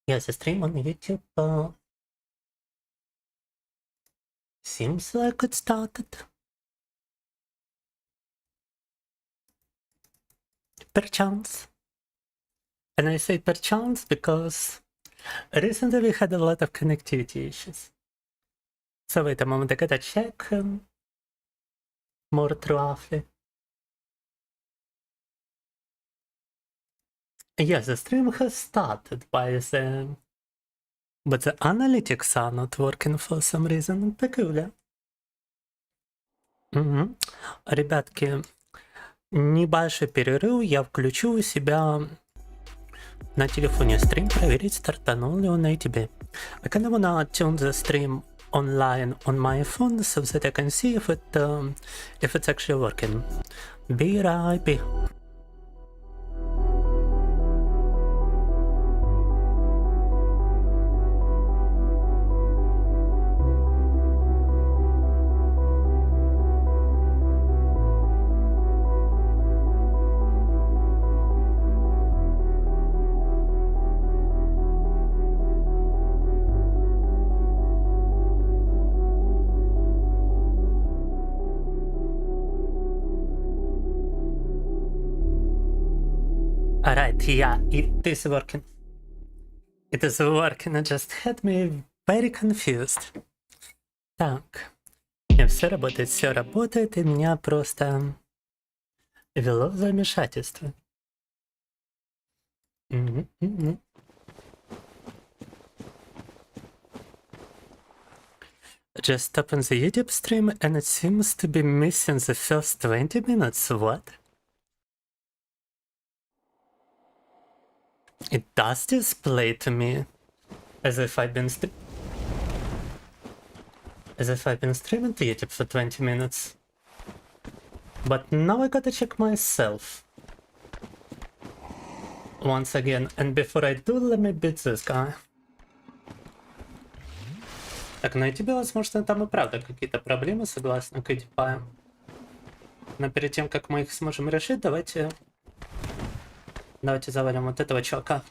Yes, the stream on YouTube seems like it started. Perchance. And I say perchance because recently we had a lot of connectivity issues. So wait a moment, I gotta check more thoroughly. Yes, the stream has started but the analytics are not working for some reason peculiar. Угу. Ребятки, небольшой перерыв, я включу у себя на телефоне стрим, проверить, стартанул ли он на YouTube. I kind of wanna tune the stream online on my phone so that I can see if it's actually working. Be right back. Alright, yeah, it is working. It is working, it just had me very confused. Так, все работает, и меня просто ввело в замешательство. Just open the YouTube stream and it seems to be missing the first 20 minutes, what? It does display to me as if I've been streaming to YouTube for 20 minutes. But now I gotta check myself once again, and before I do, let me beat this guy. Так, на YouTube, возможно, там и правда какие-то проблемы, согласно PewDiePie. Но перед тем, как мы их сможем решить, давайте завалим вот этого чувака.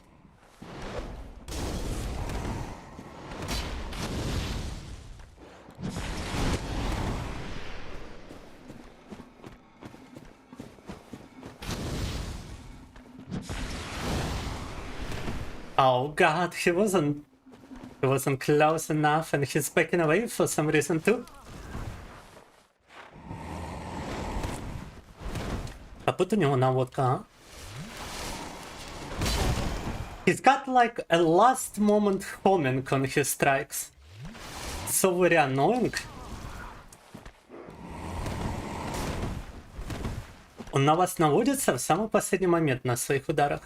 Oh god, he wasn't close enough and he's backing away for some reason too. А тут у него наводка, а? He's got like a last moment homing on his strikes. So very annoying. Он на вас наводится в самый последний момент на своих ударах.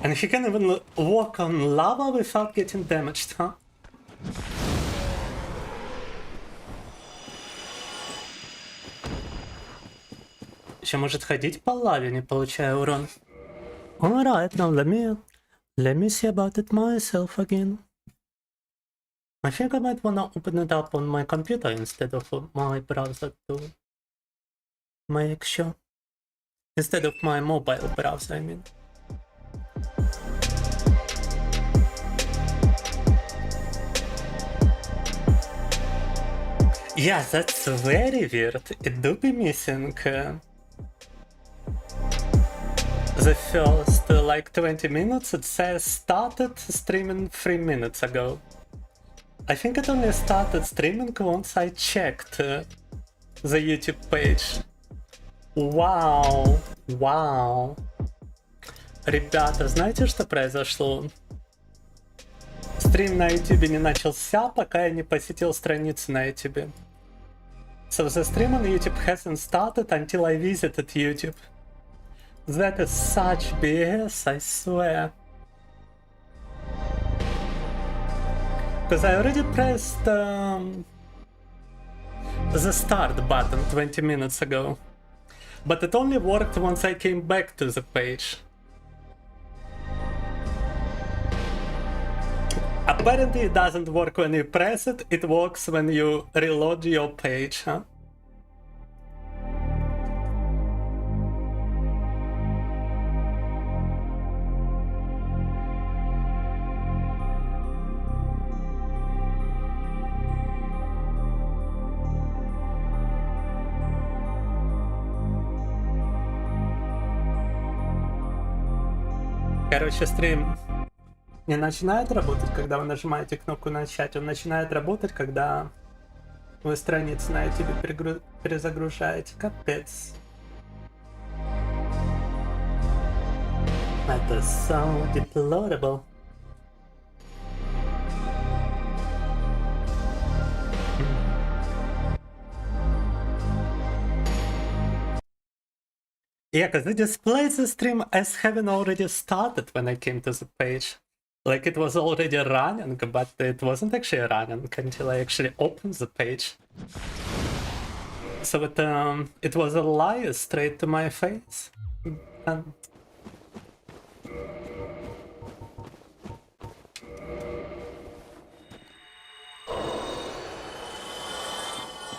And he can even walk on lava without getting damaged, huh? Еще может ходить по лаве, не получая урон. Alright, now let me see about it myself again. I think I might wanna open it up on my computer instead of my browser to make sure. Instead of my mobile browser, I mean. Yeah, that's very weird. It do be missing the first like 20 minutes. It says started streaming 3 minutes ago. I think it only started streaming once I checked the YouTube page. Вау, вау. Ребята, знаете, что произошло? Стрим на YouTube не начался, пока я не посетил страницу на YouTube. So the stream on YouTube hasn't started until I visited YouTube. That is such BS, I swear. Because I already pressed the start button 20 minutes ago. But it only worked once I came back to the page. Apparently it doesn't work when you press it, it works when you reload your page, huh? Короче, стрим не начинает работать, когда вы нажимаете кнопку начать. Он начинает работать, когда вы страницу на YouTube перезагружаете. Капец. Это so deplorable. Yeah, because it displays the stream as having already started when I came to the page. Like it was already running, but it wasn't actually running until I actually opened the page. So it was a lie straight to my face.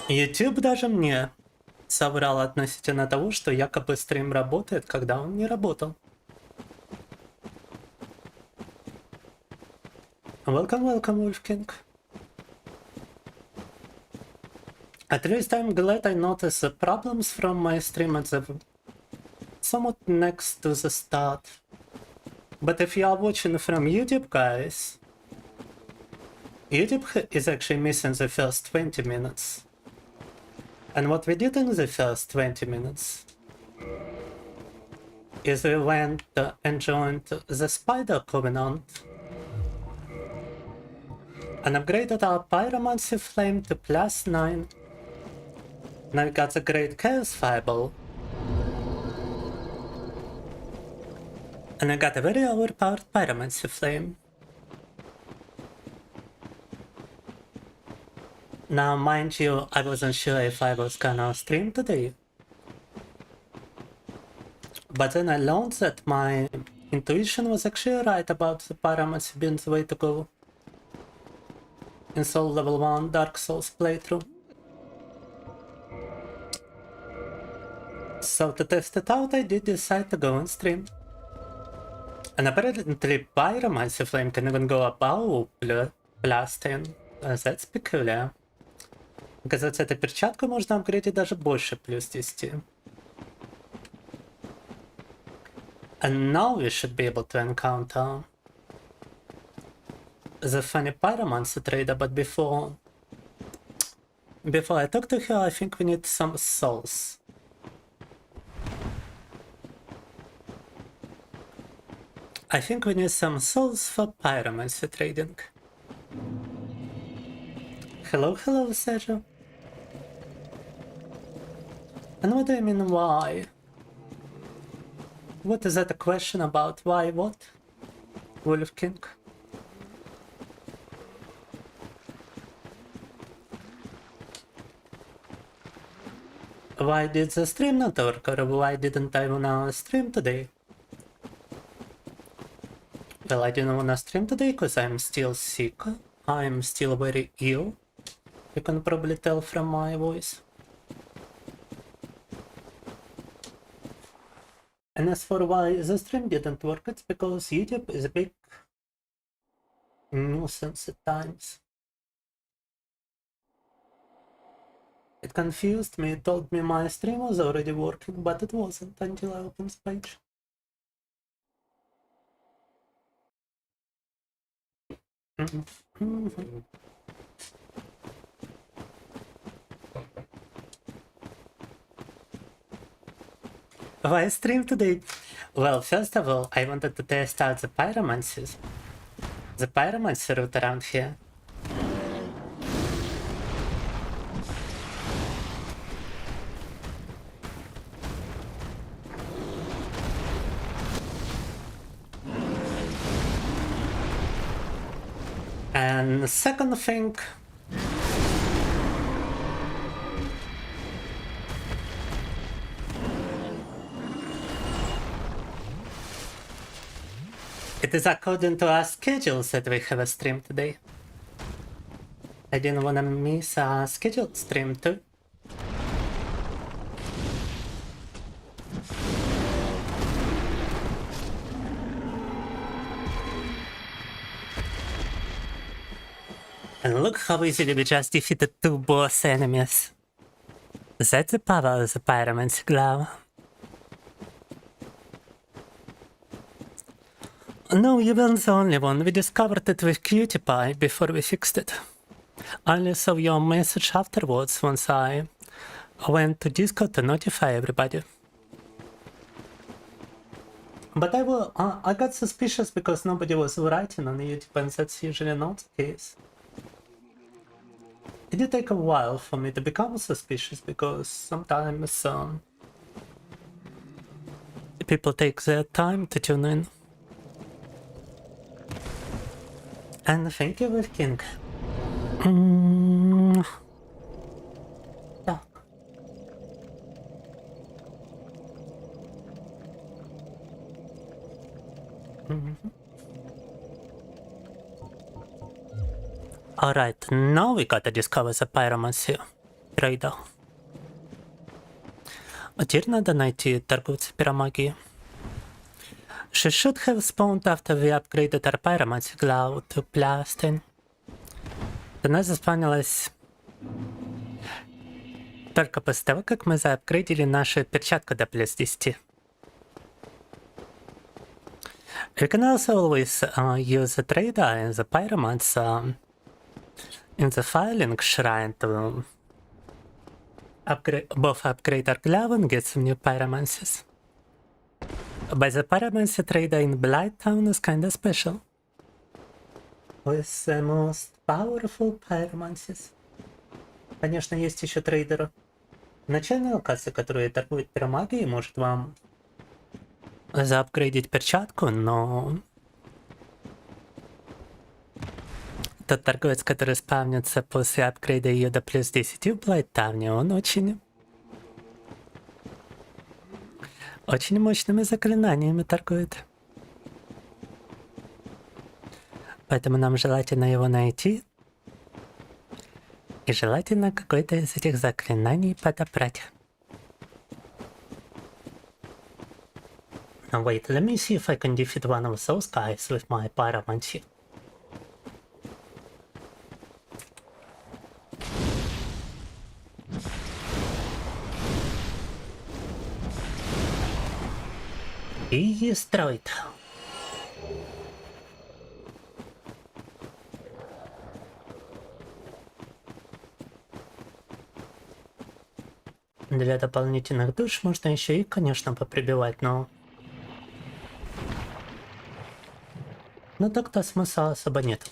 YouTube даже мне соврал относительно того, что якобы стрим работает, когда он не работал. Welcome, welcome, Wolf King. At least I'm glad I noticed the problems from my stream at the somewhat next to the start. But if you are watching from YouTube, guys, YouTube is actually missing the first 20 minutes. And what we did in the first 20 minutes is we went and joined the Spider Covenant and upgraded our Pyromancy Flame to +9. Now we got the Great Chaos Fireball. And I got a very overpowered Pyromancy Flame. Now, mind you, I wasn't sure if I was gonna stream today. But then I learned that my intuition was actually right about the Pyromancy being the way to go in Soul Level 1 Dark Souls playthrough. So to test it out, I did decide to go on stream. And apparently Pyromancy Flame can even go above +10. That's peculiar. Оказывается, эту перчатку можно апгрейдить даже больше +10. And now we should be able to encounter the funny Pyromancer trader, but before I talk to her, I think we need some souls. I think we need some souls for Pyromancer trading. Hello, hello, Sergio. And what do you mean, why? What is that a question about? Why what? Wolf King? Why did the stream not work, or why didn't I wanna stream today? Well, I didn't wanna stream today because I'm still sick. I'm still very ill. You can probably tell from my voice. And as for why the stream didn't work, it's because YouTube is a big nuisance at times. It confused me, it told me my stream was already working, but it wasn't until I opened the page. Why stream today? Well, first of all, I wanted to test out the pyromancy route around here. And the second thing, it is according to our schedules that we have a stream today. I didn't want to miss a scheduled stream too. And look how easily we just defeated 2 boss enemies. That's the power of the Pyromancy Glove. No, you weren't the only one. We discovered it with Cutie Pie before we fixed it. I only saw your message afterwards once I went to Discord to notify everybody. But I got suspicious because nobody was writing on YouTube, and that's usually not the case. It did take a while for me to become suspicious because sometimes people take their time to tune in. And thank you, Wolf King. Так. Alright, now we gotta discover the pyromancy trader. А теперь надо найти торговца пиромагии. She should have spawned after we upgraded our pyromancy glove to +10. Она заспавнилась только после того, как мы заапгрейдили нашу перчатку до +10. We can also always use the trader and the pyromancer in the filing shrine to both upgrade our glove and get some new pyromancies. But the pyromancy trader in Blighttown is kinda special. With the most powerful pyromancies. Конечно, есть еще трейдеры. Начальная локация, которая торгует пиромагией, может вам заапгрейдить перчатку, но тот торговец, который спавнится после апгрейда ее до +10 в Блайттауне, он очень мощными заклинаниями торгует. Поэтому нам желательно его найти. И желательно какое-то из этих заклинаний подобрать. Now wait, let me see if I can defeat one of those guys with my pyromancy. И destroyed. Для дополнительных душ можно еще и, конечно, поприбивать, но так-то смысла особо нет.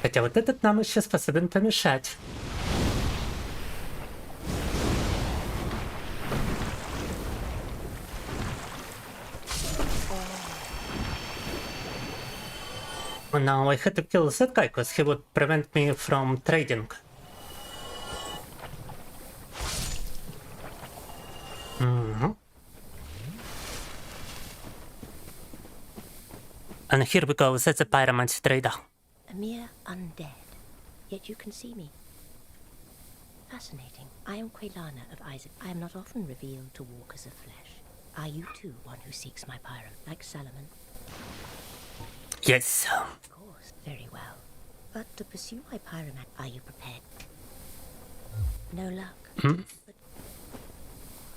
Хотя вот этот нам еще способен помешать. Now I had to kill that guy because he would prevent me from trading. And here we go, that's a pyromancy trader. A mere undead, yet you can see me. Fascinating. I am Quelana of Isaac. I am not often revealed to walkers of flesh. Are you too one who seeks my pyro, like Solomon? Yes. Of course, very well. But to pursue my pyroman, are you prepared? No luck.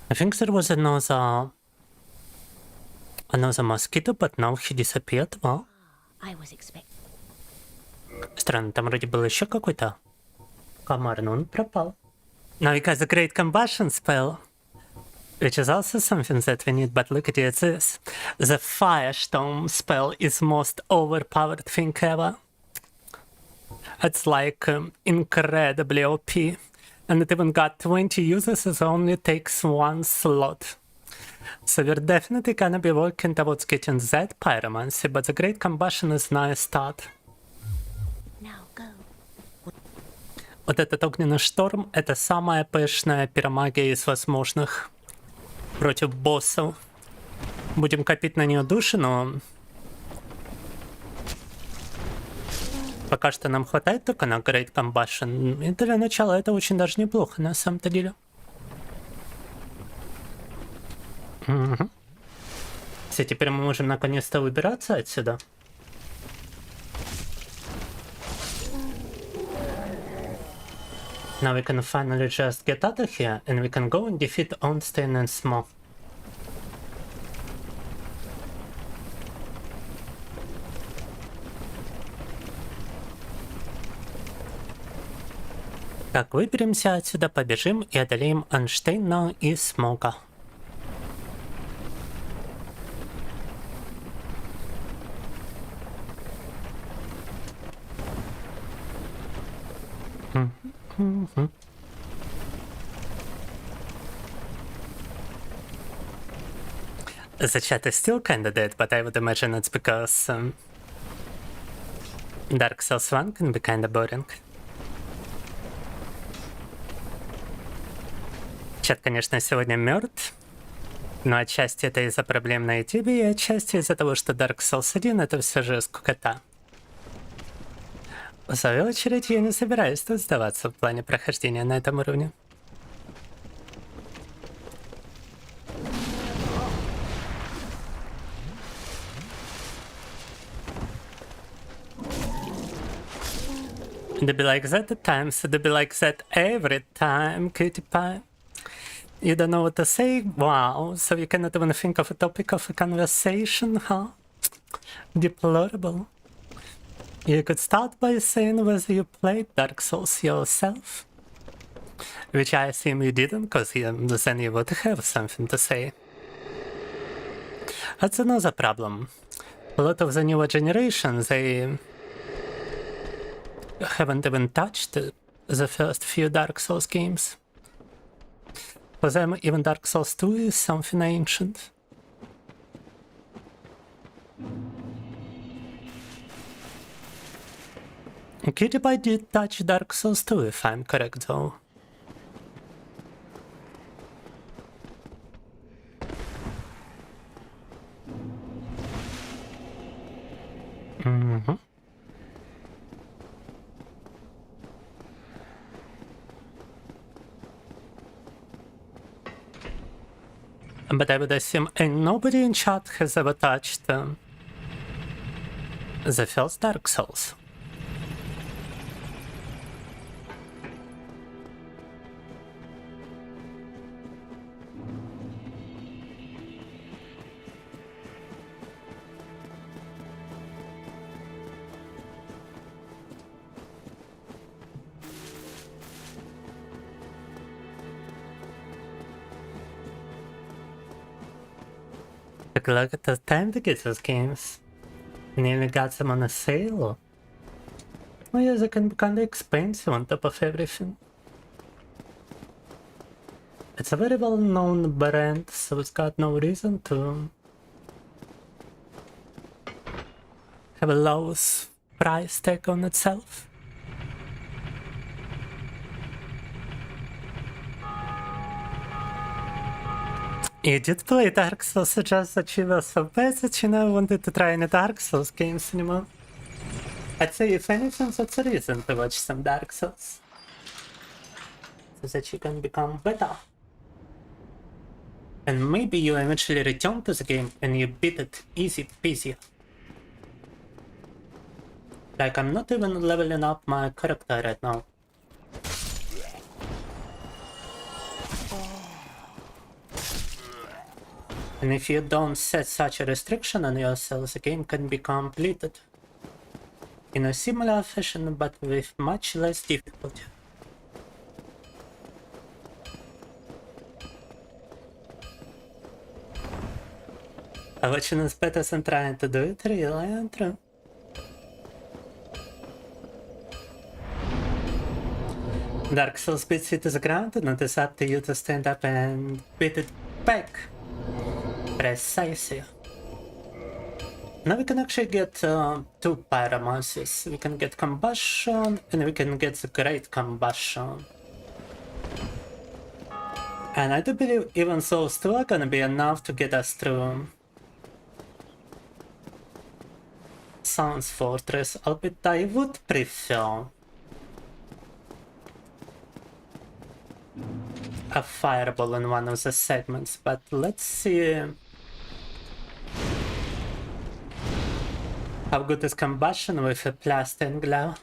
I think there was another mosquito, but now he disappeared. Well, I was expecting. Странно, там вроде был еще какой-то комар, но он пропал. Now we got the Great Combustion spell, which is also something that we need, but look at this. The Firestorm spell is most overpowered thing ever. It's like incredibly OP. And it even got 20 users, it only takes one slot. So we're definitely gonna be working towards getting that pyromancy, but the Great Combustion is nice start. Now go. Вот этот огненный шторм — это самая пышная пиромагия из возможных против боссов. Будем копить на нее души, но пока что нам хватает только на Great Combustion. И для начала это очень даже неплохо, на самом-то деле. Все, теперь мы можем наконец-то выбираться отсюда. Now we can finally just get out of here and we can go and defeat Ornstein and Smo. Так, выберемся отсюда, побежим и одолеем Орнштейна и Смока. The chat is still kinda dead, but I would imagine it's because Dark Souls 1 can be kinda boring. Чат, конечно, сегодня мертв, но отчасти это из-за проблем на YouTube, и отчасти из-за того, что Dark Souls 1 это все же скукота. В свою очередь, я не собираюсь тут сдаваться в плане прохождения на этом уровне. They be like that at times, they be like that every time, cutie pie. You don't know what to say? Wow, so you cannot even think of a topic of a conversation, huh? Deplorable. You could start by saying whether you played Dark Souls yourself. Which I assume you didn't, because then you would have something to say. That's another problem. A lot of the newer generation, they haven't even touched the first few Dark Souls games. For them, even Dark Souls 2 is something ancient. Cutie Pie did touch Dark Souls 2, if I'm correct, though. But I would assume nobody in chat has ever touched the first Dark Souls. Look at the time to get those games. Nearly got them on a sale. Oh yeah, they can be kinda expensive on top of everything. It's a very well-known brand, so it's got no reason to have a low price tag on itself. You did play Dark Souls just that you were so bad that you never wanted to try any Dark Souls games anymore. I'd say if anything, that's a reason to watch some Dark Souls. So that you can become better. And maybe you eventually return to the game and you beat it easy peasy. Like, I'm not even leveling up my character right now. And if you don't set such a restriction on yourself, the game can be completed in a similar fashion, but with much less difficulty. Watching is better than trying to do it, really, and true. Dark Souls beats you to the ground, and it is up to you to stand up and beat it back. Precisely. Now we can actually get two pyromancies. We can get combustion and we can get the great combustion. And I do believe even those two are gonna be enough to get us through Sans Fortress, albeit I would prefer a fireball in one of the segments, but let's see how good is combustion with a plus 10 glow.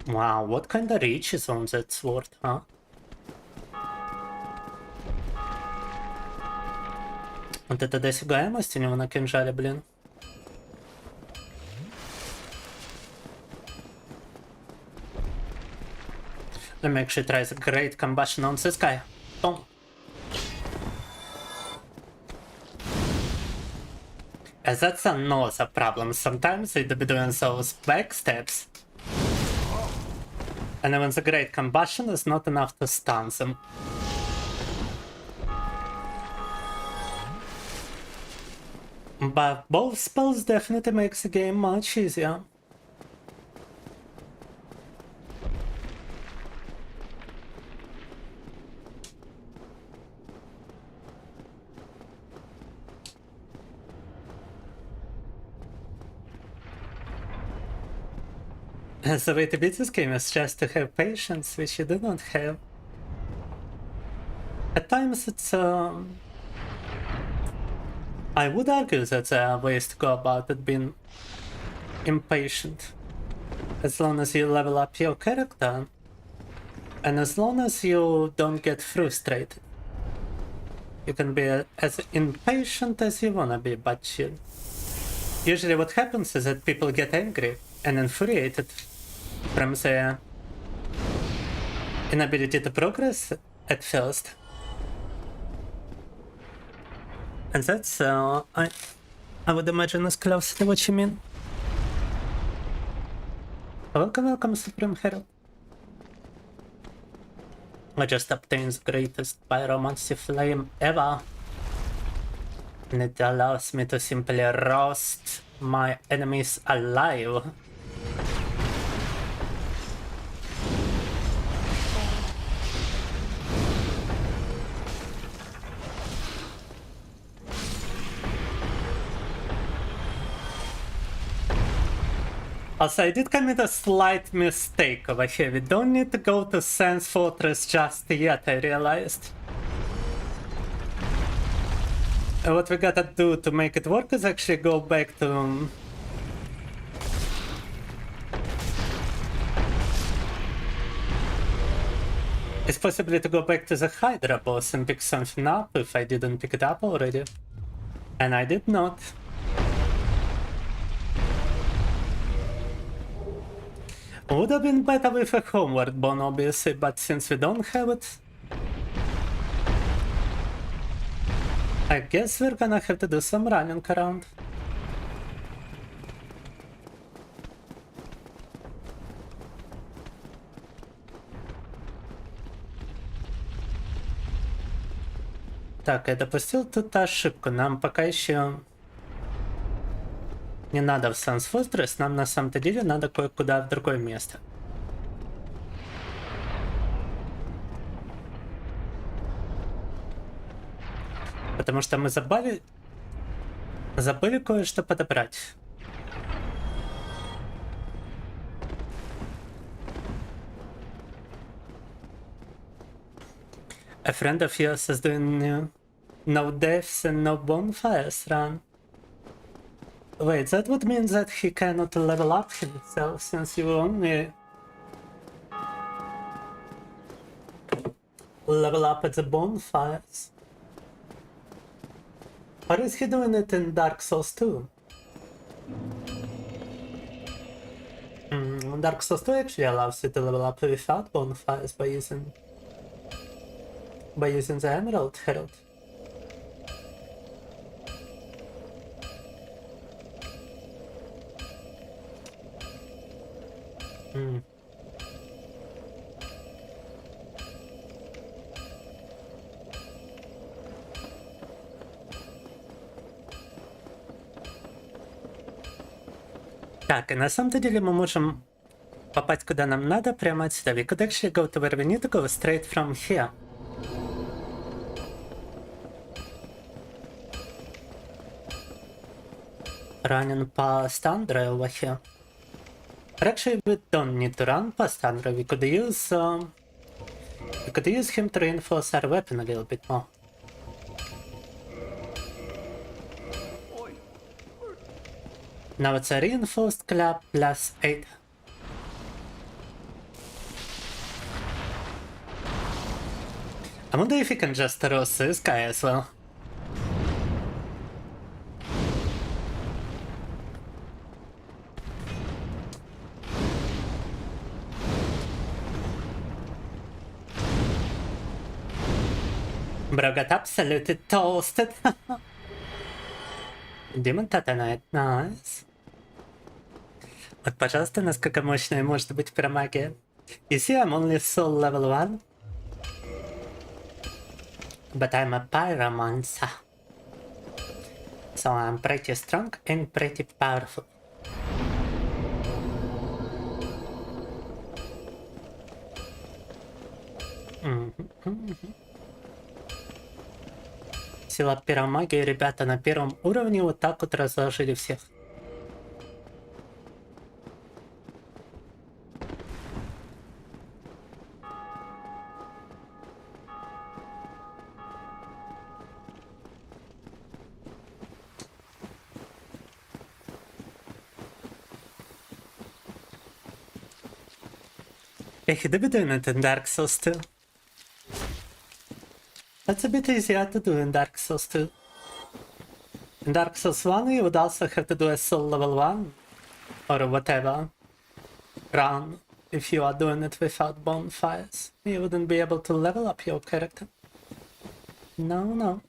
Wow, what kind of reach is on that sword, huh? Вот это досягаемость у него на кинжале, блин. Let me actually try the great combustion on this guy. Boom. As that's another problem. Sometimes they'd be doing those back steps. And even the great combustion is not enough to stun them. But both spells definitely makes the game much easier. The way to beat this game is just to have patience, which you do not have. At times it's I would argue that there are ways to go about it being impatient. As long as you level up your character, and as long as you don't get frustrated. You can be as impatient as you wanna be, but usually what happens is that people get angry and infuriated from their inability to progress at first. And that's, I would imagine is close to what you mean. Welcome, Supreme Herald. I just obtained the greatest pyromancy flame ever. And it allows me to simply roast my enemies alive. Also, I did commit a slight mistake over here. We don't need to go to Sans Fortress just yet, I realized. What we gotta do to make it work is actually go back to... It's possibly to go back to the Hydra boss and pick something up if I didn't pick it up already. And I did not. Would have been better with a homeward bone, obviously, but since we don't have it, I guess we're gonna have to do some running around. Так, я допустил тут ошибку. Нам пока еще не надо в Sans Fortress, нам на самом-то деле надо кое-куда в другое место. Потому что мы забыли кое-что подобрать. A friend of yours is doing no deaths and no bonfires run. Wait, that would mean that he cannot level up himself since you only level up at the bonfires. Or is he doing it in Dark Souls 2? Dark Souls 2 actually allows you to level up without bonfires by using the Emerald Herald. Так, и на самом-то деле мы можем попасть куда нам надо прямо отсюда. We could actually go to where we need to go straight from here. Running past Andre over here. But actually, we don't need to run past Andre. We could use him to reinforce our weapon a little bit more. Now it's a reinforced club plus 8. I wonder if you can just roast this guy as well. Bro got absolutely toasted. Demon Tatanite, nice. Вот, пожалуйста, насколько мощной может быть пиромагия. You see, I'm only soul level 1. But I'm a pyromancer. So I'm pretty strong and pretty powerful. Сила пиромагии, ребята, на первом уровне вот так вот разложили всех. Hey, he did be doing it in Dark Souls too. That's a bit easier to do in Dark Souls 2. In Dark Souls 1 you would also have to do a soul level 1 or whatever run if you are doing it without bonfires. You wouldn't be able to level up your character. No.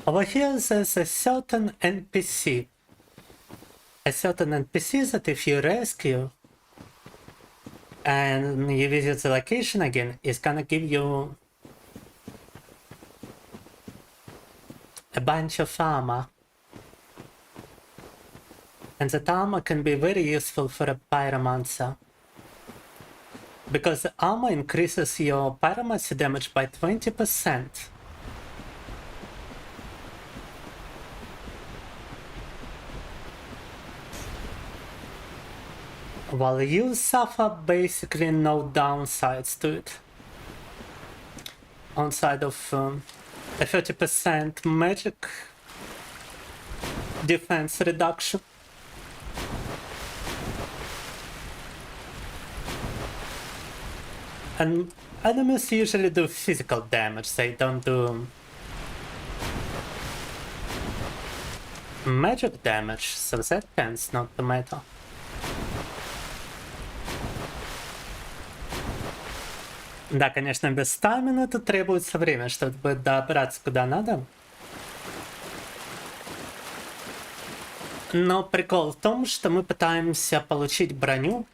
Over here there's a certain NPC. A certain NPC that if you rescue and you visit the location again, is gonna give you a bunch of armor. And that armor can be very useful for a pyromancer. Because the armor increases your pyromancy damage by 20%. While you suffer basically no downsides to it. Outside of a 30% magic defense reduction. And enemies usually do physical damage, they don't do magic damage, so that tends not to matter. Да, конечно, без стамина тут требуется время, чтобы добраться куда надо. Но прикол в том, что мы пытаемся получить броню,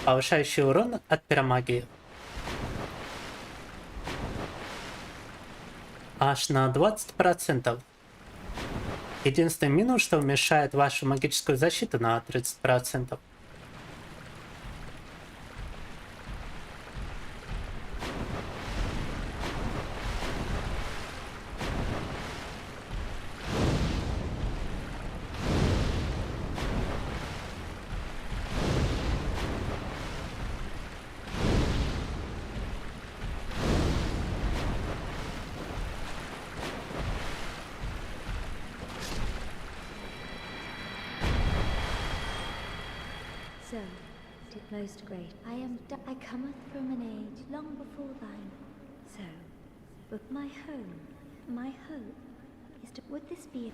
повышающую урон от пиромагии. Аж на 20%. Единственный минус, что уменьшает вашу магическую защиту на 30%. So, did most great. I cometh from an age long before thine. So, but my hope is to, would this be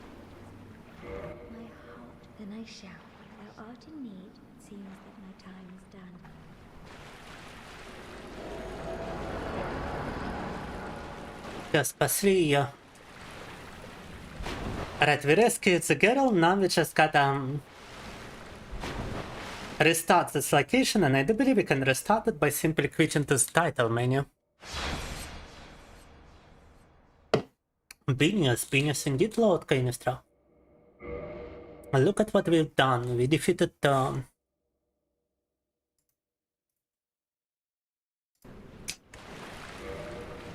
my heart? Then I shall. Thou art in need. It seems that my time is done. Yeah, спасли ее. Alright, we rescued the girl, now we just gotta restart this location, and I do believe we can restart it by simply quitting this title menu. Benius indeed, Lord Kainistra. Look at what we've done. We defeated the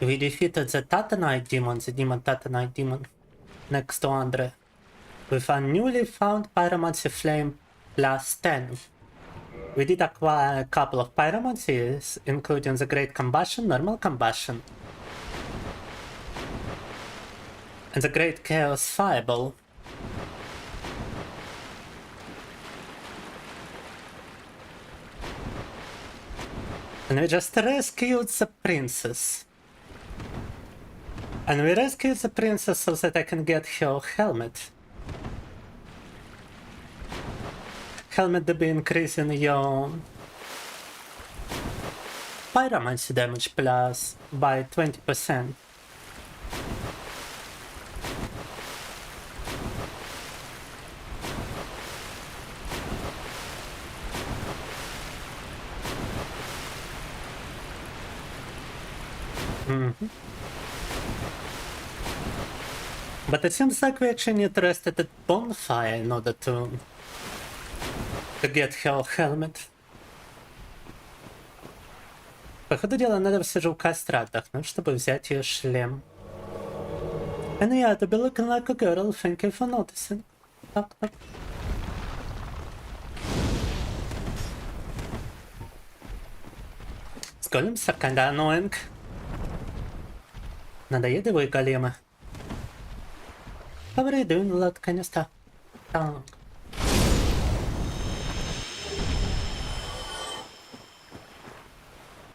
Tatanite demon, the demon Tatanite demon, next to Andre, with a newly found Pyromancy Flame plus 10. We did acquire a couple of pyromancies, including the Great Combustion, Normal Combustion, and the Great Chaos Fireball. And we just rescued the princess. And we rescued the princess so that I can get her helmet. Helmet to be increasing your pyromancy damage plus by 20%. But it seems like we actually need to rest at the bonfire in order to get her helmet. По ходу дела надо все же у костра отдохнуть, чтобы взять ее шлем. And yeah, to be looking like a girl, thank you for noticing. Так, так. Golems are kinda annoying. Надоедливые големы. How are you doing, лад, конечно? Так.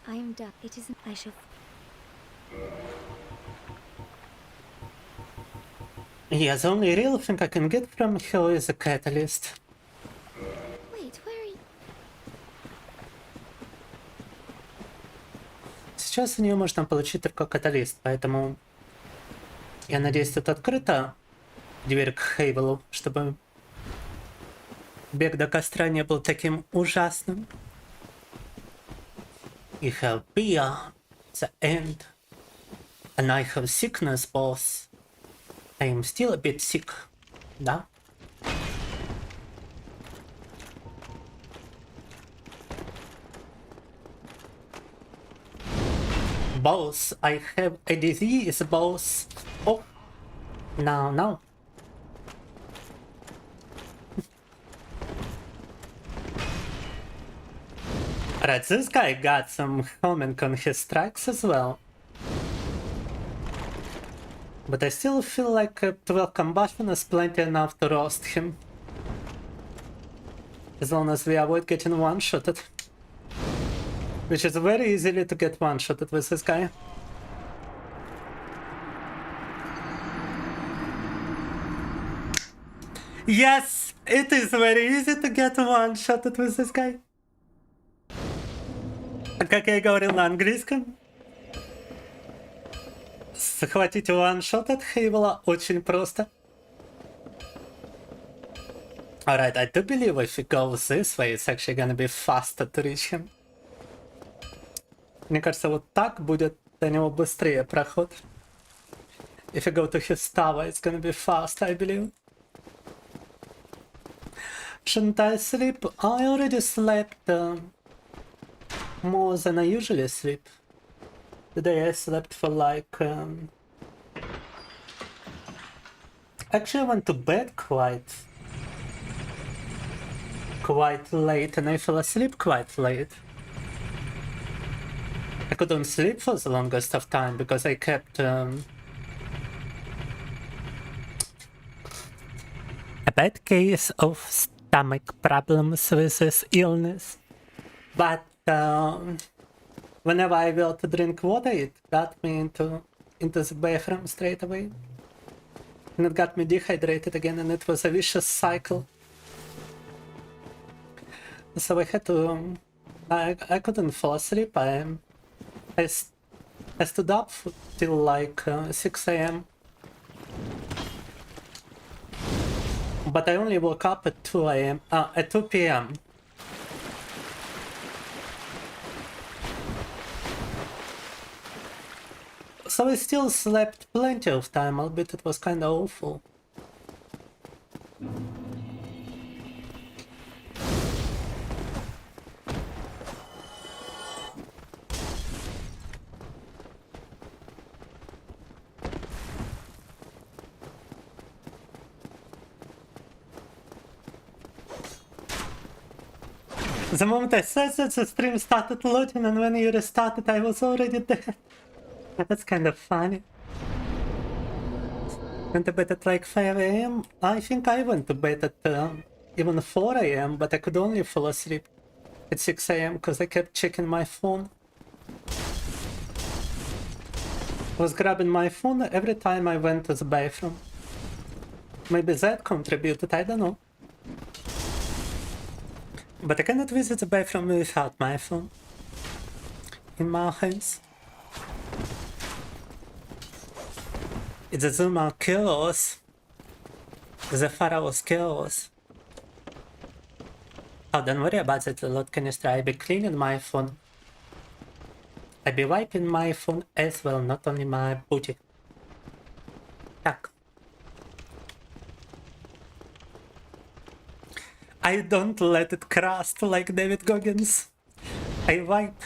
I am done. It isn't. I shall. Yeah, the only real thing I can get from her is a catalyst. Wait, where are you? Сейчас у нее можно получить только каталист, поэтому я надеюсь, тут открыта дверь к Хейвелу, чтобы бег до костра не был таким ужасным. You have beer, the end, and I have sickness, boss. I am still a bit sick, да? Boss, I have a disease, boss. Oh, no. Right, this guy got some homing on his strikes as well. But I still feel like 12 combustion is plenty enough to roast him. As long as we avoid getting one-shotted. Which is very easily to get one-shotted with this guy. Yes! It is very easy to get one-shotted with this guy. Как я и говорил на английском, захватить one-shot от Хейвела очень просто. Alright, I do believe if it goes this way, it's actually gonna be faster to reach him. Мне кажется, вот так будет до него быстрее проход. If you go to his tower, it's gonna be fast, I believe. Shouldn't I sleep? I already slept more than I usually sleep. Today I slept for like... Actually, I went to bed quite late and I fell asleep quite late. I couldn't sleep for the longest of time because I kept a bad case of stomach problems with this illness. But whenever I will to drink water, it got me into the bathroom straight away. And it got me dehydrated again, and it was a vicious cycle. So I had to... I couldn't fall asleep. I stood up till like 6 AM. But I only woke up at 2 AM, at 2 PM. So I still slept plenty of time, albeit it was kinda awful. The moment I said that, the stream started loading, and when you restarted, I was already dead. That's kind of funny. Went to bed at like 5 AM. I think I went to bed at even 4 AM, but I could only fall asleep at 6 AM because I kept checking my phone. I was grabbing my phone every time I went to the bathroom. Maybe that contributed, I don't know. But I cannot visit the bathroom without my phone in my hands. It's a Zuma chaos. The Pharaoh's chaos. Oh, don't worry about it, Lord Canister. I'll be cleaning my phone. I'll be wiping my phone as well, not only my booty. Так. I don't let it crust like David Goggins. I wipe,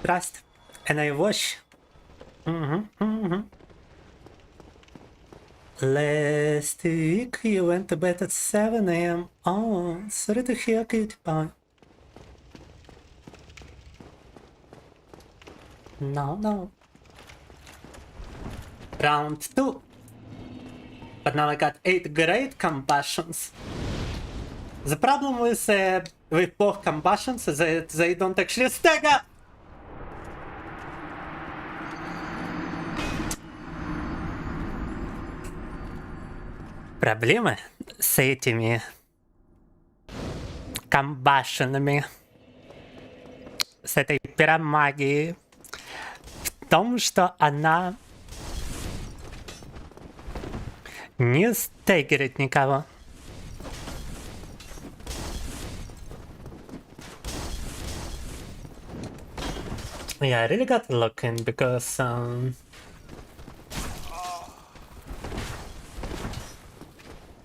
trust, and I wash. Last week you went to bed at 7 AM. Oh, sorry to hear, cutie pie. No. Round 2. But now I got 8 great combustions. The problem with both combustions is that they don't actually stagger. Проблема с этими комбашенами, с этой пиромагией в том, что она не стегерит никого. Yeah, I really got looking because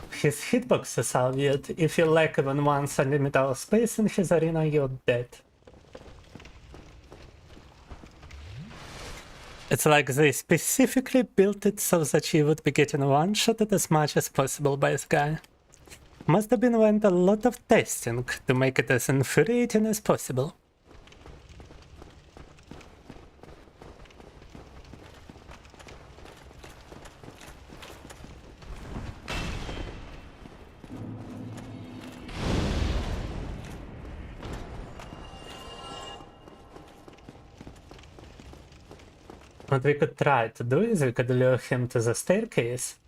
his hitboxes are weird. If you lack even 1 centimeter of space in his arena, you're dead. It's like they specifically built it so that you would be getting one-shotted as much as possible by this guy. Must have been went a lot of testing to make it as infuriating as possible. What we could try to do is we could lure him to the staircase.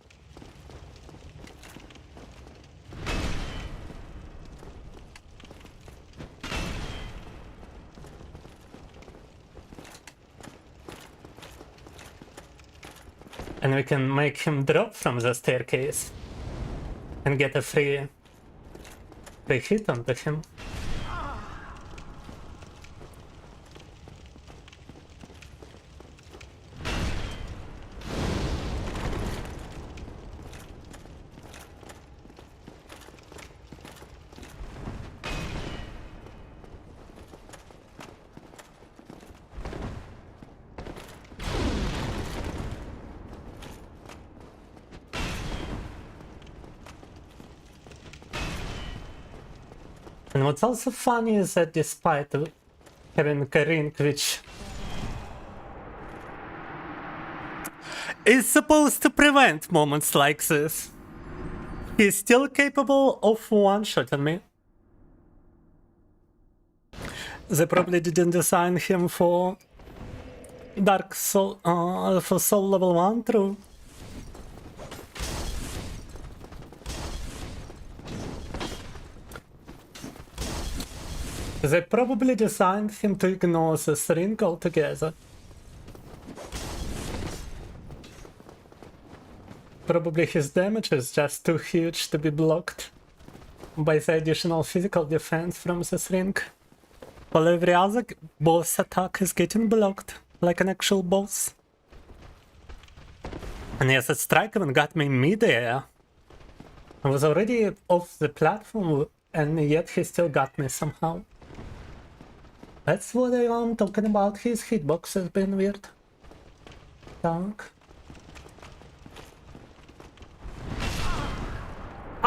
And we can make him drop from the staircase and get a free hit onto him. And what's also funny is that despite having a ring which is supposed to prevent moments like this, he's still capable of one-shotting me. They probably didn't design him for Dark Soul, for Soul level 1, true. They probably designed him to ignore this ring altogether. Probably his damage is just too huge to be blocked by the additional physical defense from this ring. While every other boss attack is getting blocked like an actual boss. And yes, that strike even got me mid-air. I was already off the platform and yet he still got me somehow. That's what I'm talking about, his hitbox has been weird. Tank.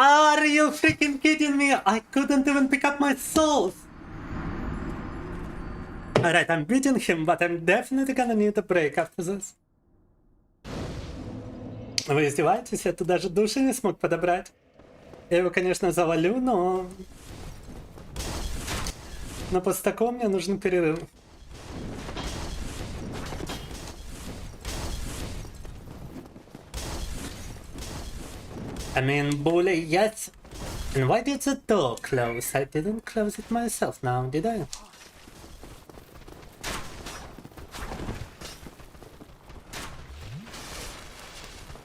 Are you freaking kidding me? I couldn't even pick up my souls. Alright, I'm beating him, but I'm definitely gonna need a break after this. Вы издеваетесь? Я тут даже души не смог подобрать. Я его, конечно, завалю, но после такого мне нужен перерыв. I mean, bully, yes. And why did the door close? I didn't close it myself now, did I?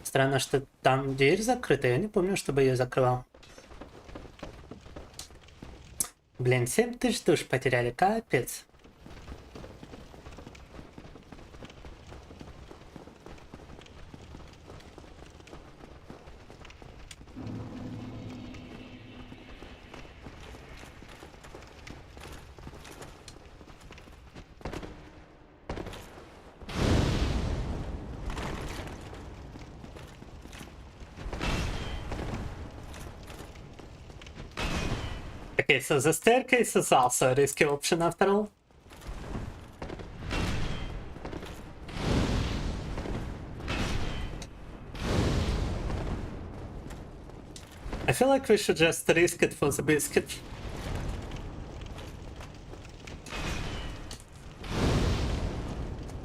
Странно, что там дверь закрыта, я не помню, чтобы ее закрывал. Блин, 7000 душ потеряли, капец. Okay, so the staircase is also a risky option after all. I feel like we should just risk it for the biscuit.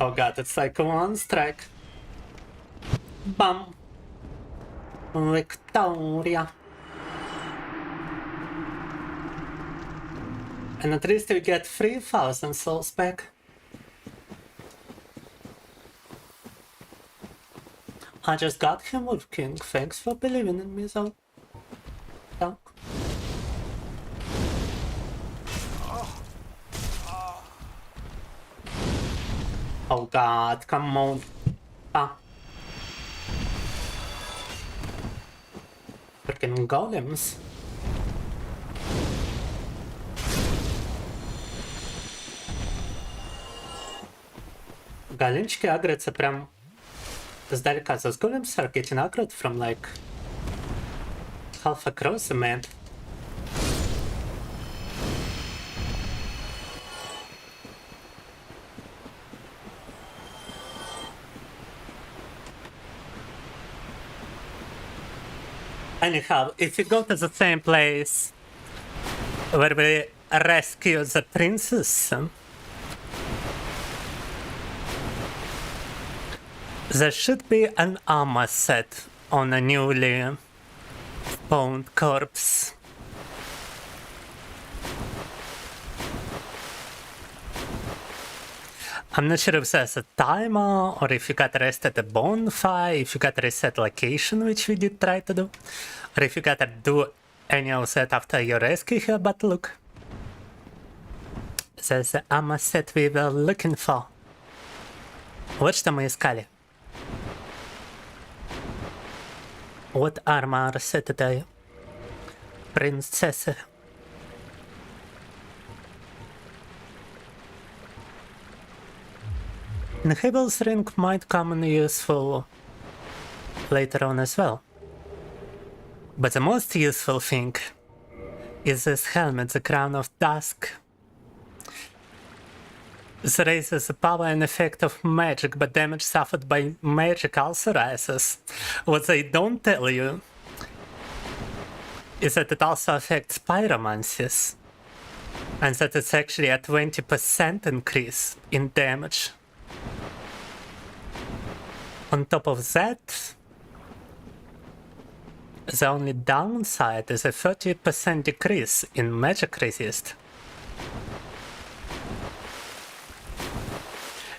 Oh god, it's like one strike. Bam! Victoria! And at least we get 3000 souls back. I just got him with King. Thanks for believing in me, though. Yeah. Oh god, come on. Ah. Freaking golems. Галенчики агрятся прям сдалека. Those golems are getting aggroed from like half across the map. Anyhow, if you go to the same place where we rescue the princess, there should be an armor set on a newly spawned corpse. I'm not sure if there's a timer or if you got rest at a bonfire, if you got reset location, which we did try to do, or if you gotta do any of that after you rescue her, but look. There's the armor set we were looking for. Вот что мы искали. What armor set today? Princess. And Havel's ring might come in useful later on as well. But the most useful thing is this helmet, the Crown of Dusk. This raises the power and effect of magic, but damage suffered by magic also rises. What they don't tell you is that it also affects pyromancies, and that it's actually a 20% increase in damage. On top of that, the only downside is a 30% decrease in magic resist,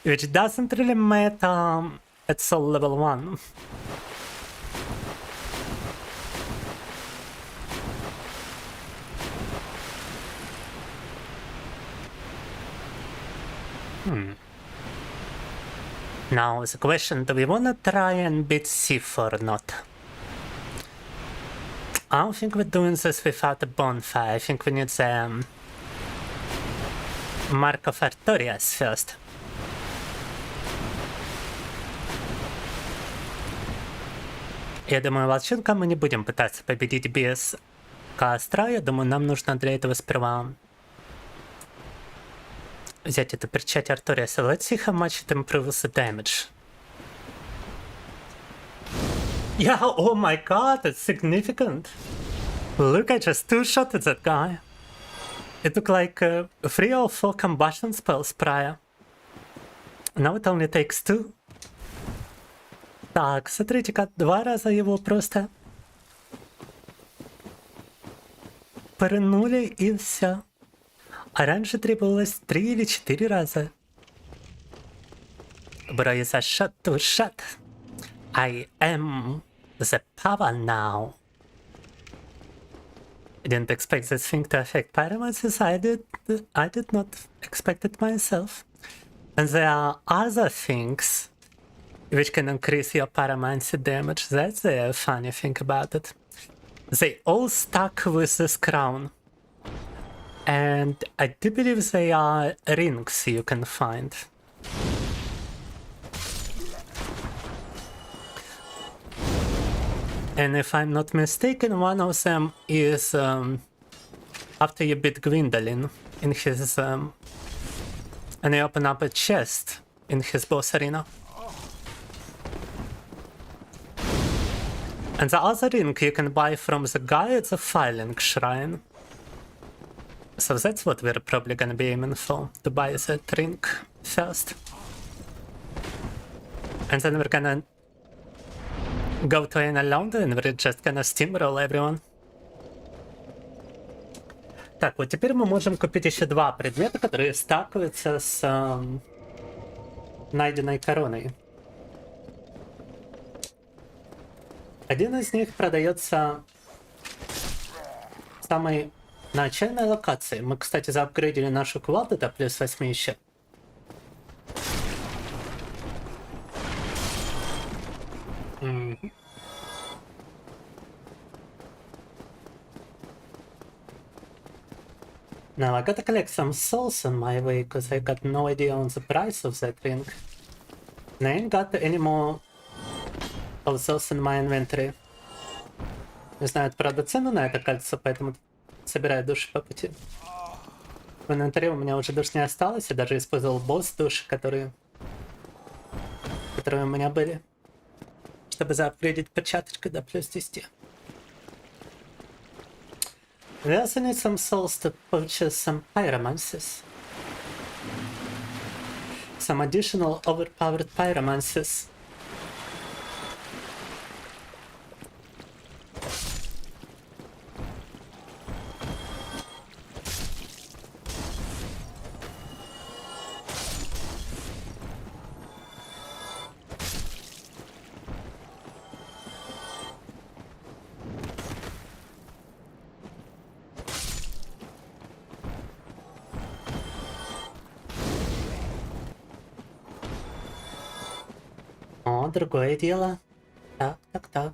which doesn't really matter at soul level 1. Now the question, do we wanna try and beat Sif or not? I don't think we're doing this without a bonfire. I think we need the Mark of Artorias first. Я думаю, волчонка мы не будем пытаться победить без костра. Я думаю, нам нужно для этого сперва взять эту перчать Artorias. So let's see how much it improves the damage. Yeah, oh my god, it's significant. Look, I just two-shotted that guy. It took like 3 or 4 combustion spells prior. Now it only takes 2. Так, смотрите-ка, 2 раза его просто пырнули и все. А раньше требовалось 3 или 4 раза. Bro, it's a shot to shot. I am the power now. I didn't expect this thing to affect pyromancies. I did not expect it myself. And there are other things which can increase your pyromancy damage. That's the funny thing about it. They all stuck with this crown. And I do believe they are rings you can find. And if I'm not mistaken, one of them is after you beat Gwendolyn in his and you open up a chest in his boss arena. And the other ring you can buy from the guy at the filing shrine. So that's what we're probably gonna be aiming for, to buy that ring first. And then we're gonna go to an alone and we're just gonna steamroll everyone. Так, вот теперь мы можем купить еще 2 предмета, которые стакаются с найденной короной. Один из них продается в самой начальной локации. Мы, кстати, заапгрейдили нашу кувалду до плюс 8 еще. Now I gotta collect some souls on my way, because I got no idea on the price of that ring. And I ain't got any more of those in my inventory. Не знаю, правда, цену на это кольцо, поэтому собираю души по пути. В инвентаре у меня уже душ не осталось, я даже использовал босс души, которые у меня были, чтобы заапгрейдить перчаточку до плюс 10. We also need some souls to purchase some pyromancies. Some additional overpowered pyromancies. О, другое дело. Так. Oh,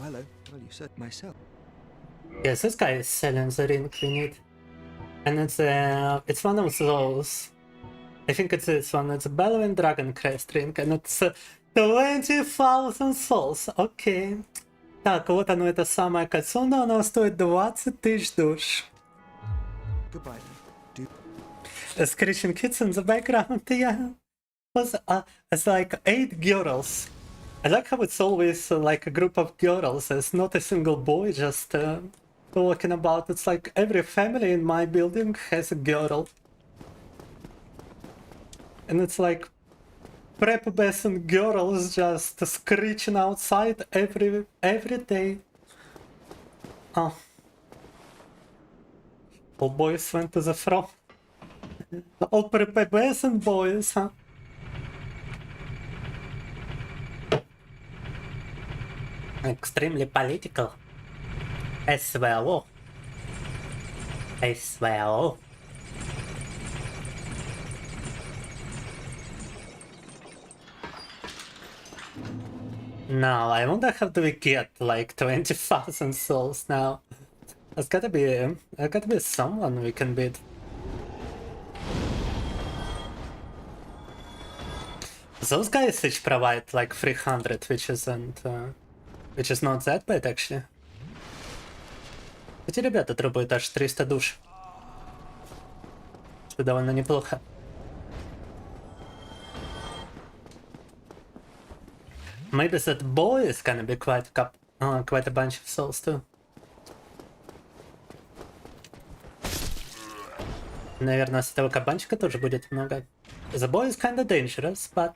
hello. Well, you said myself. Yes, this guy is selling the ring we need. And it's one of those. I think it's this one. It's a Bellowing Dragon Crest ring. And it's 20,000 souls. Окей. Так, вот оно, это самое кольцо, но оно стоит 20 тысяч душ. Goodbye, then. Do Screeching kids in the background, yeah. It's like 8 girls. I like how it's always like a group of girls. There's not a single boy just walking about. It's like every family in my building has a girl. And it's like prepubescent girls just screeching outside every day. Oh. All boys went to the front. All prepubescent boys, huh? Extremely political. SVO. SVO. No, I wonder how do we get like 20,000 souls now. There's gotta be someone we can beat. Those guys each provide like 300, which is not that bad actually. Эти ребята требуют аж 300 душ. Что довольно неплохо. Maybe that boy is gonna be quite a bunch of souls too. Наверное, с этого кабанчика тоже будет много. The boy is kinda dangerous, but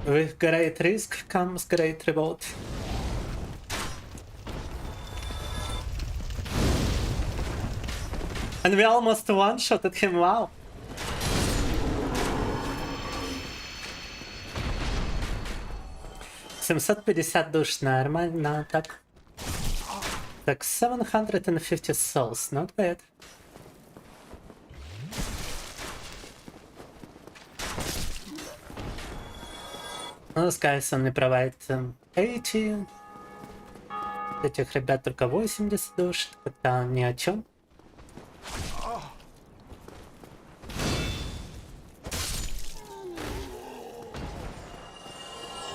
with great risk comes great reward. And we almost one-shotted him, wow. $750 душ, нормально, так. Так, 750 souls, not bad. Those guys only provide 80. Этих ребят только 80 душ, это ни о чем.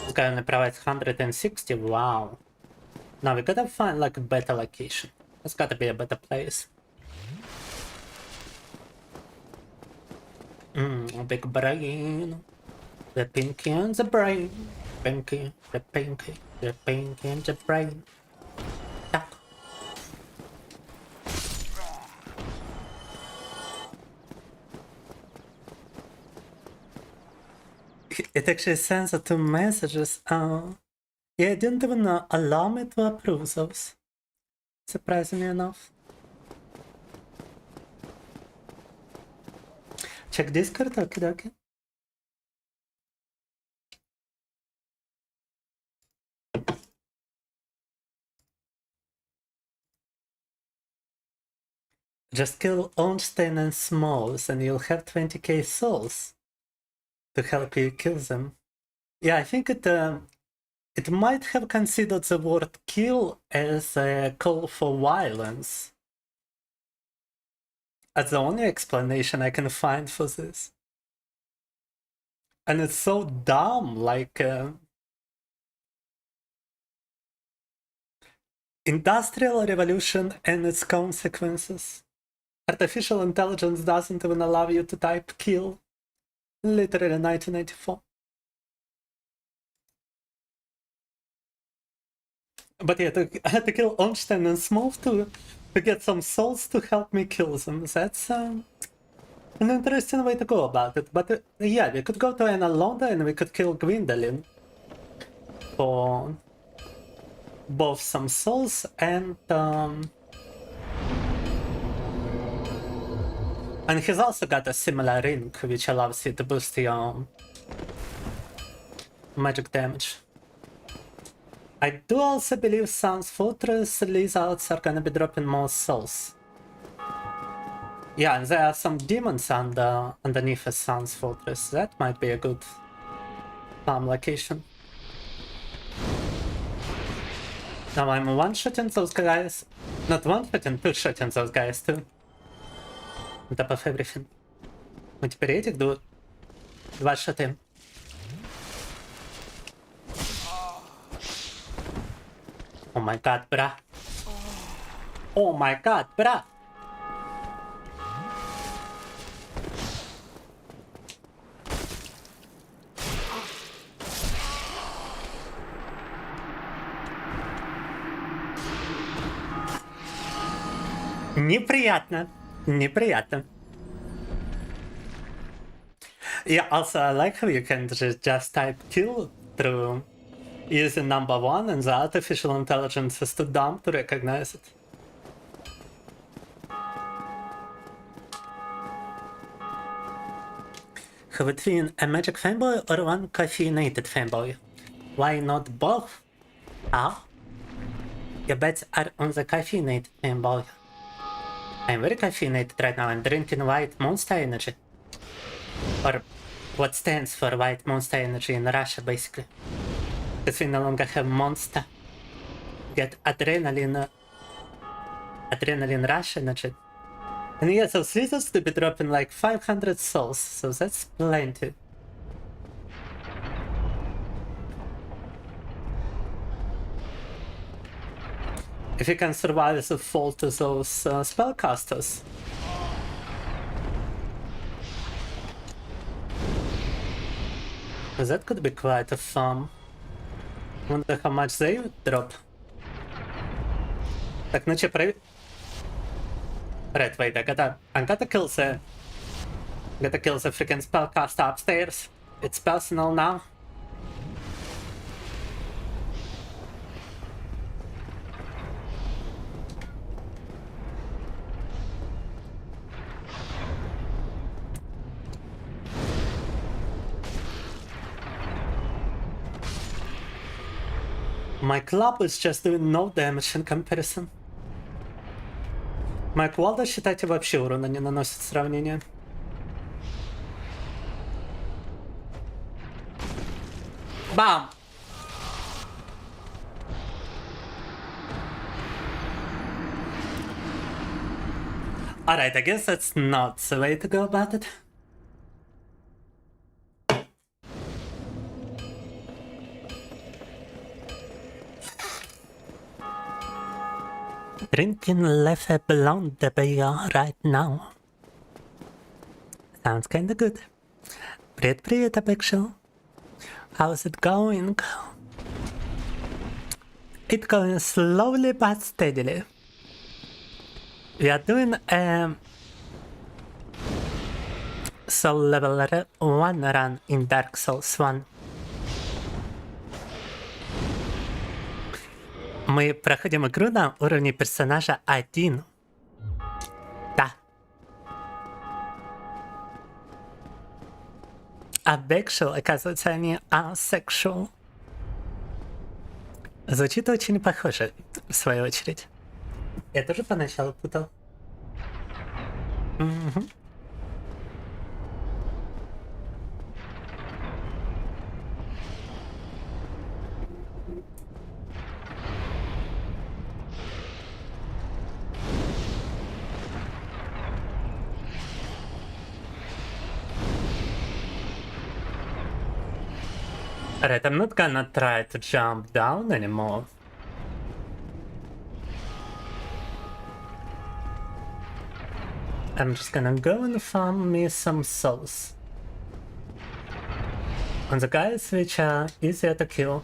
This guy only provides 160, wow. Now we gotta find like a better location. There's gotta be a better place. Big brain. The pinky and the brain. Pinky, the pinky, the pinky and the brain. Так. It actually sends two messages. Yeah, I didn't even allow me to approve those. Surprisingly enough. Check Discord, okay. Just kill Ornstein and Smalls and you'll have 20k souls to help you kill them. Yeah, I think it might have considered the word kill as a call for violence. That's the only explanation I can find for this. And it's so dumb, like... Industrial Revolution and its consequences. Artificial intelligence doesn't even allow you to type kill. Literally 1994. But yeah, I had to kill Ornstein and Small to get some souls to help me kill them. That's an interesting way to go about it. But yeah, we could go to Analonda and we could kill Gwendolyn for both some souls and he's also got a similar ring which allows you to boost your magic damage. I do also believe Sans Fortress lizards are gonna be dropping more souls. Yeah, and there are some demons underneath a Sans Fortress. That might be a good farm location. Now I'm one-shotting those guys. Not one-shotting, two-shotting those guys too. On top of everything. Мы теперь этих два шоты. Oh my god, бра. Oh my god, бра. Неприятно. Неприятно. Yeah, also I like how you can just type kill through using number 1 and the artificial intelligence is too dumb to recognize it. Between a magic fanboy or one caffeinated fanboy? Why not both? How? Your bets are on the caffeinated fanboy. I'm very caffeinated right now. I'm drinking white Monster Energy. Or what stands for white Monster Energy in Russia, basically. Because we no longer have Monster. Get Adrenaline Rush Energy. And yeah, so Slithers to be dropping like 500 souls, so that's plenty. if you can survive the fall to those spellcasters. That could be quite a fun. Wonder how much they would drop. Так, ну че, Right, wait, I gotta kill the freaking spellcaster upstairs. It's personal now. My club is just doing no damage in comparison. Моя кувалда, считайте, вообще урона не наносит сравнения. Бам! Alright, I guess that's not the way to go about it. Drinking Leffe Blonde beer right now. Sounds kinda good. Привет, Apexel. How's it going? It's going slowly but steadily. We are doing a soul level 1 run in Dark Souls 1. Мы проходим игру на уровне персонажа 1. Да. А Бекшел, оказывается, они asexual. Звучит очень похоже, в свою очередь. Я тоже поначалу путал. Угу. Alright, I'm not gonna try to jump down anymore. I'm just gonna go and farm me some souls on the guys which are easier to kill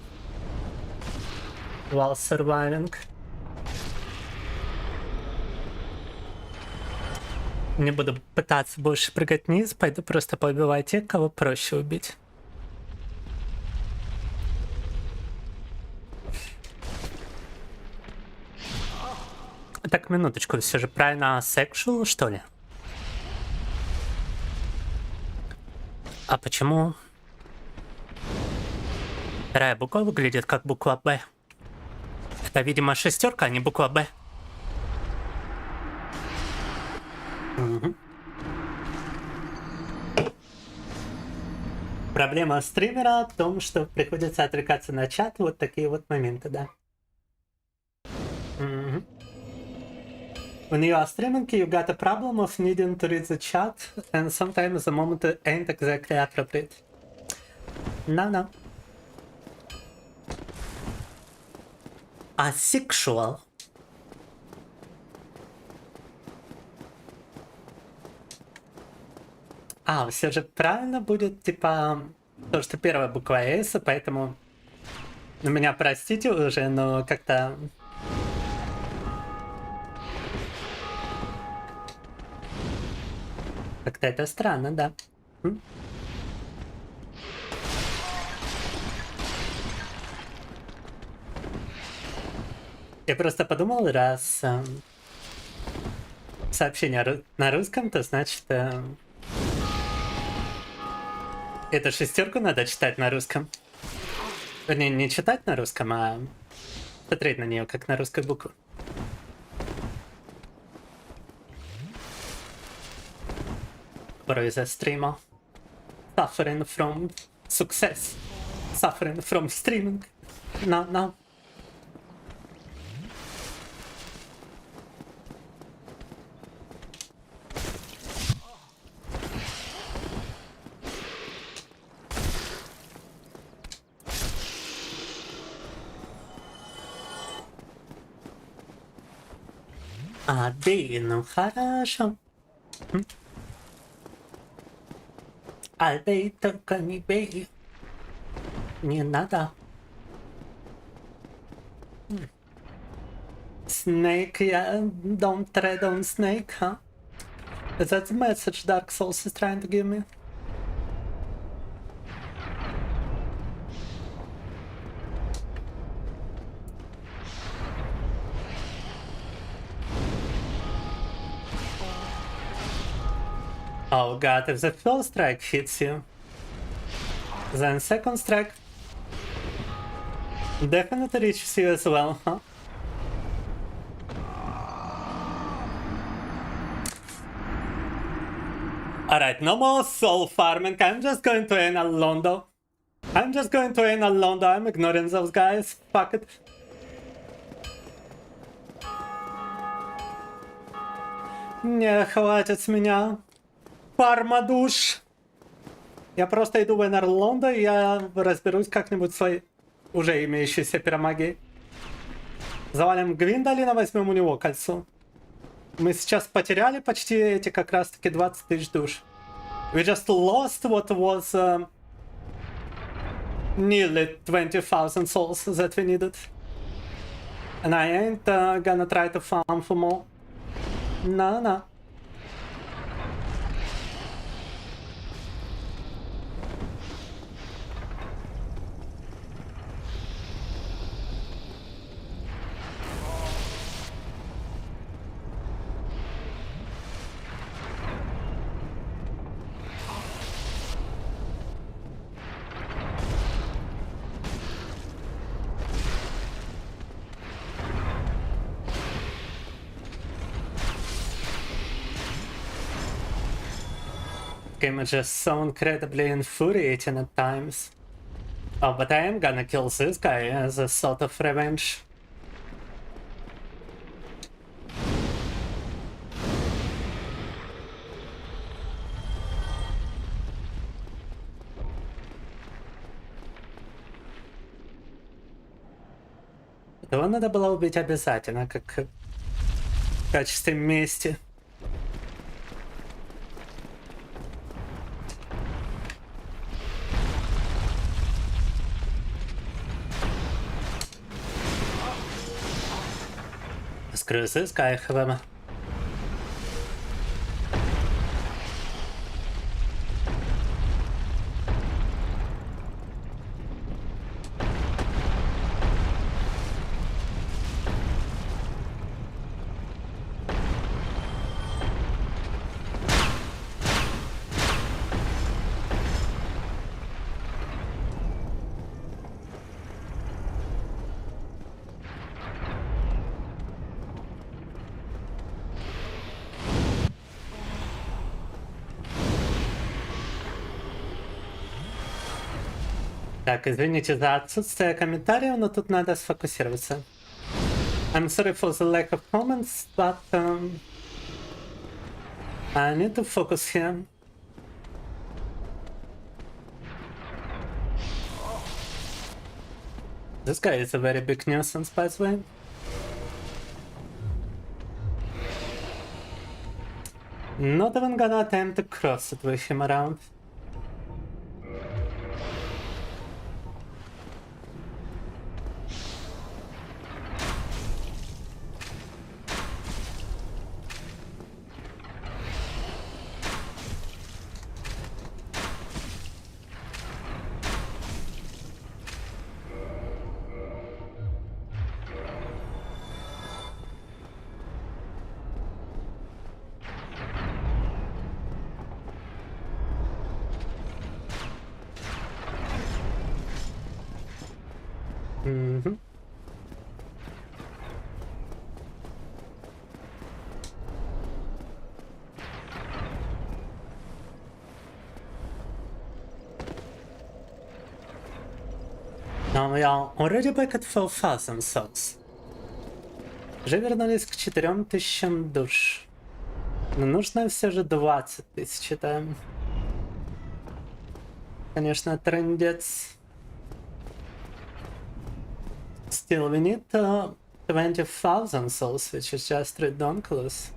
while surviving. Не буду пытаться больше прыгать вниз, пойду просто поубивать тех, кого проще убить. Так, минуточку, все же правильно sexual, что ли? А почему вторая буква выглядит как буква Б? Это, видимо, шестерка, а не буква Б. Угу. Проблема стримера в том, что приходится отвлекаться на чат, вот такие вот моменты, да. Угу. When you are streaming, you got a problem of needing to read the chat, and sometimes the moment ain't exactly appropriate. No. Asexual. А, все же правильно будет, типа, то, что первая буква S, поэтому... Ну, меня простите уже, но как-то... Как-то это странно, да. Я просто подумал, раз сообщение на русском, то значит эту шестерку надо читать на русском. Вернее, не читать на русском, а смотреть на нее как на русскую букву. Is a streamer suffering from success, suffering from streaming. No. Один, хорошо. А бей, только не бей. Не надо. Snake, yeah, don't tread on snake, huh? Is that the message Dark Souls is trying to give me? Oh god, if the first strike hits you, then second strike definitely reaches you as well, huh? Alright, no more soul farming. I'm just going to anal Londo. I'm ignoring those guys. Fuck it. Не, хватит с меня. Фарма душ. Я просто иду в Энер Лондо, и я разберусь как-нибудь своей уже имеющейся пиромагией. Завалим Гвиндолина, возьмем у него кольцо. Мы сейчас потеряли почти эти как раз-таки 20 тысяч душ. We just lost what was nearly 20,000 souls that we needed. And I ain't gonna try to farm for more. No. Game is just so incredibly infuriating at times. Oh, but I am gonna kill this guy as a sort of revenge. Этого надо было убить обязательно, как в качестве мести. Screw this guy, however. Так, извините за отсутствие комментариев, но тут надо сфокусироваться. I'm sorry for the lack of comments, but I need to focus here. This guy is a very big nuisance, by the way. Not even gonna attempt to cross it with him around. Now we are already back at 4,000 souls. Уже вернулись к 4000 душ. Но нужно все же 20 тысяч, это... Конечно, трындец. Still, we need 20,000 souls, which is just ridiculous.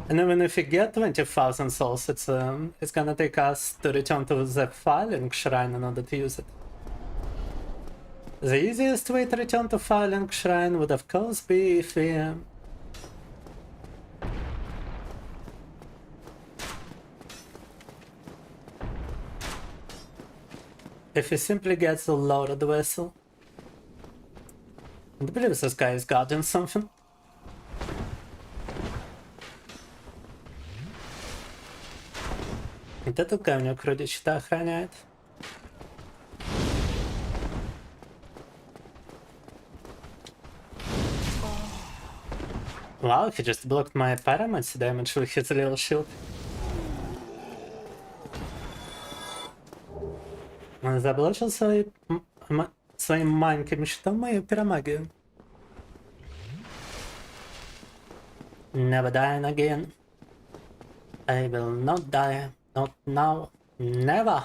And even if we get 20,000 souls, it's gonna take us to return to the filing shrine in order to use it. The easiest way to return to filing shrine would of course be if we simply get the loaded vessel. I believe this guy is guarding something. Вот этот камень вроде что-то охраняет. Wow, he just blocked my pyramids damage with his little shield. Он заблочил своим маленьким щитом мою пиромагию. Never dying again. I will not die. Not now. Never.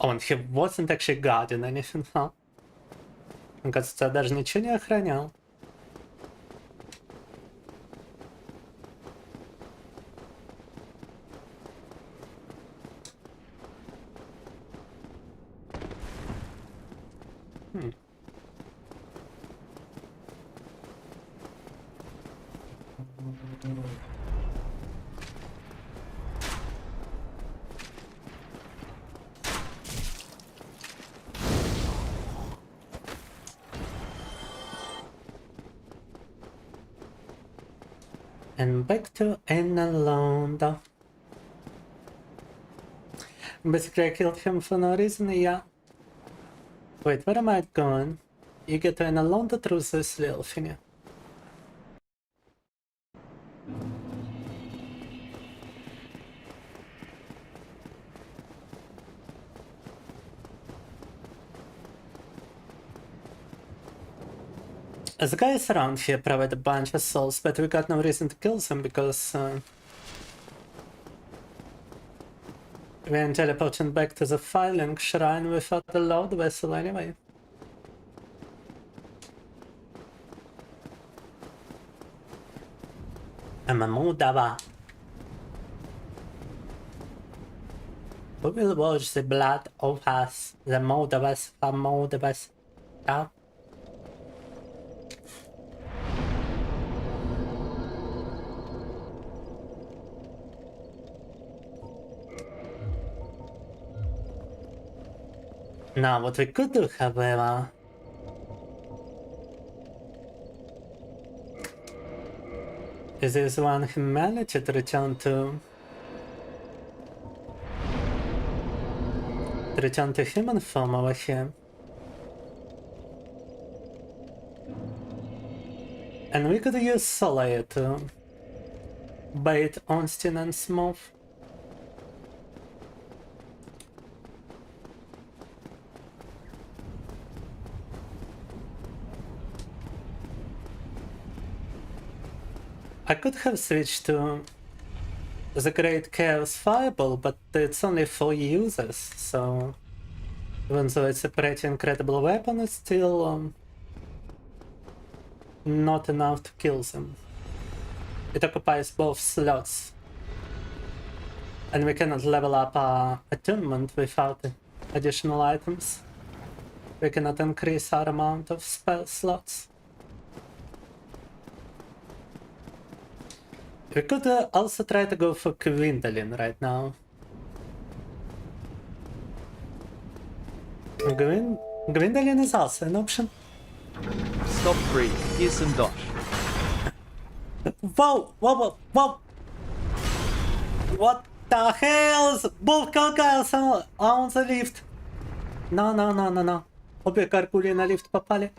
Oh, and he wasn't actually guarding anything, huh? Он, кажется, даже ничего не охранял. And back to Enalonda. Basically, I killed him for no reason, yeah. Wait, where am I going? You get to Enalonda through this little thing. The guys around here provide a bunch of souls, but we got no reason to kill them because we ain't teleporting back to the filing shrine without the load vessel anyway. I'm a Moldava. We will watch the blood of us, the Moldavas, the Moldavas. Yeah. Now, what we could do, however, is this one humanity to return to human form over here. And we could use Soleil to bait Onstein and Smooth. I could have switched to the Great Chaos Fireball, but it's only for users, so even though it's a pretty incredible weapon, it's still not enough to kill them. It occupies both slots, and we cannot level up our attunement without additional items. We cannot increase our amount of spell slots. We could also try to go for Gwendolyn right now. Gwendolyn is also an option. Stop free. Here's some dosh. Whoa! Whoa! Whoa! Whoa! What the hell? Both guys on the lift. No. Обе каркули на лифт попали.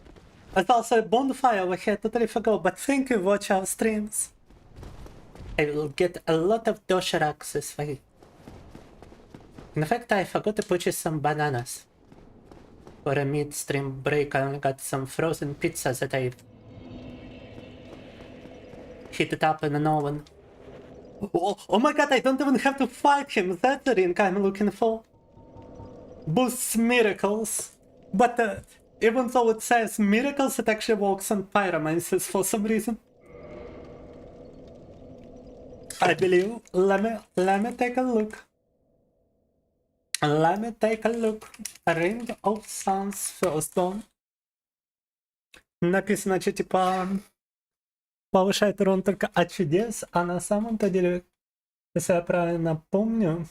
There's also a bonfire over here, totally forgot, but thank you, watch our streams. I will get a lot of dosharaks this way. In fact, I forgot to purchase some bananas. For a mid-stream break, I only got some frozen pizza that I heated up in an oven. Oh my god, I don't even have to fight him! That's the ring I'm looking for. Boosts miracles. But Even though it says miracles, it actually works on pyromancies for some reason. I believe. Let me take a look. Let me take a look. Ring of Suns Firstborn. Написано, что типа повышает урон только от чудес, а на самом-то деле, если я правильно помню,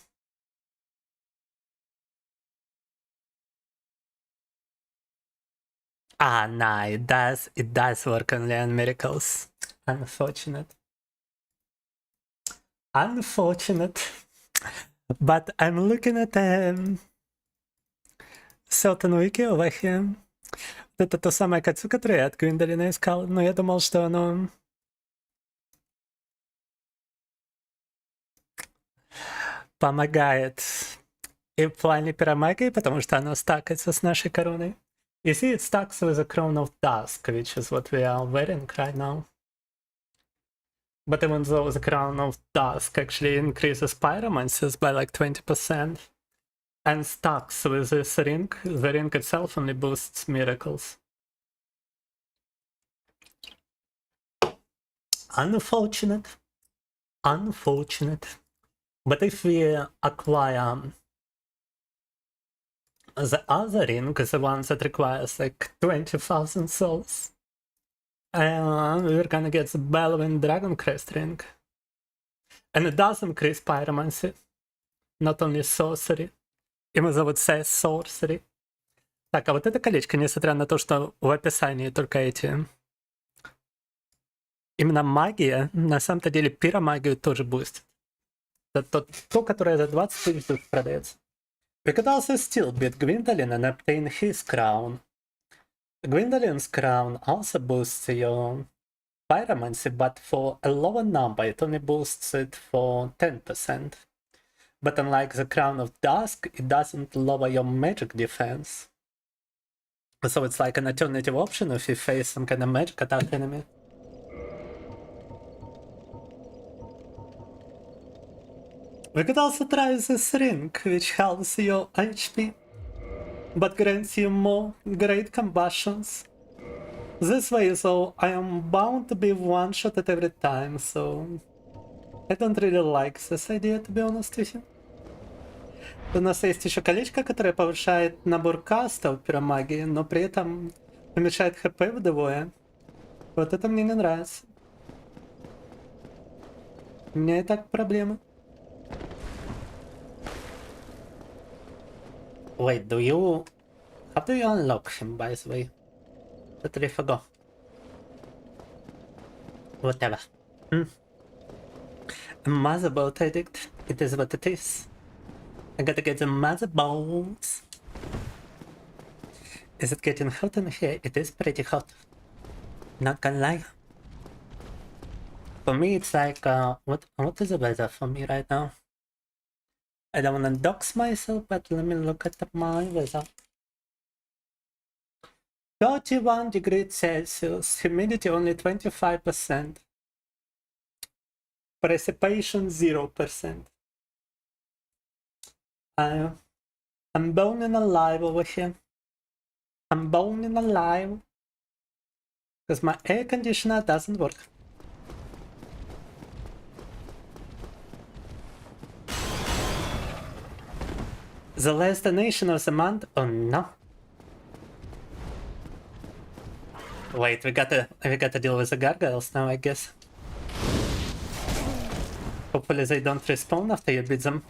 nah, it does work only on miracles. Unfortunate. But I'm looking at certain wiki over here. Это то самое кольцо, которое я от Гвиндолина искал, но я думал, что оно помогает и в плане пиромагии, потому что оно стакается с нашей короной. You see, it stacks with the Crown of Dusk, which is what we are wearing right now. But even though the Crown of Dusk actually increases pyromancies by like 20%, and stacks with this ring, the ring itself only boosts miracles. Unfortunate. But if we acquire the other ring, the one that requires like 20,000 souls, we're gonna get the Bellowing Dragon Crest ring. And it does increase pyromancy, not only sorcery. Even though it says sorcery. Так, а вот это колечко, несмотря на то, что в описании только эти... Именно магия, на самом-то деле пиромагию тоже бустит. Это то, которое за 20 тысяч душ продается. We could also still beat Gwyndolin and obtain his crown. Gwyndolin's crown also boosts your pyromancy, but for a lower number, it only boosts it for 10%. But unlike the Crown of Dusk, it doesn't lower your magic defense. So it's like an alternative option if you face some kind of magic attack enemy. We could also try this ring, which heals your HP, but grants you more great combustions. This way, though, I am bound to be one shot at every time, so I don't really like this idea, to be honest with you. У нас есть еще колечко, которое повышает набор кастов пиромагии, но при этом уменьшает хп вдвое. Вот это мне не нравится. У меня и так проблемы. Wait, how do you unlock him, by the way? Totally forgot. Whatever. A motherboard addict. It is what it is. I gotta get the motherboards. Is it getting hot in here? It is pretty hot. Not gonna lie. For me, it's like, what is the weather for me right now? I don't wanna dox myself, but let me look at my weather. 31 degrees Celsius, humidity only 25%. Precipitation 0%. I'm boning alive over here. I'm boning alive. Because my air conditioner doesn't work. The last donation of the month? Oh no. Wait, we gotta deal with the gargoyles now, I guess. Hopefully they don't respawn after you beat them.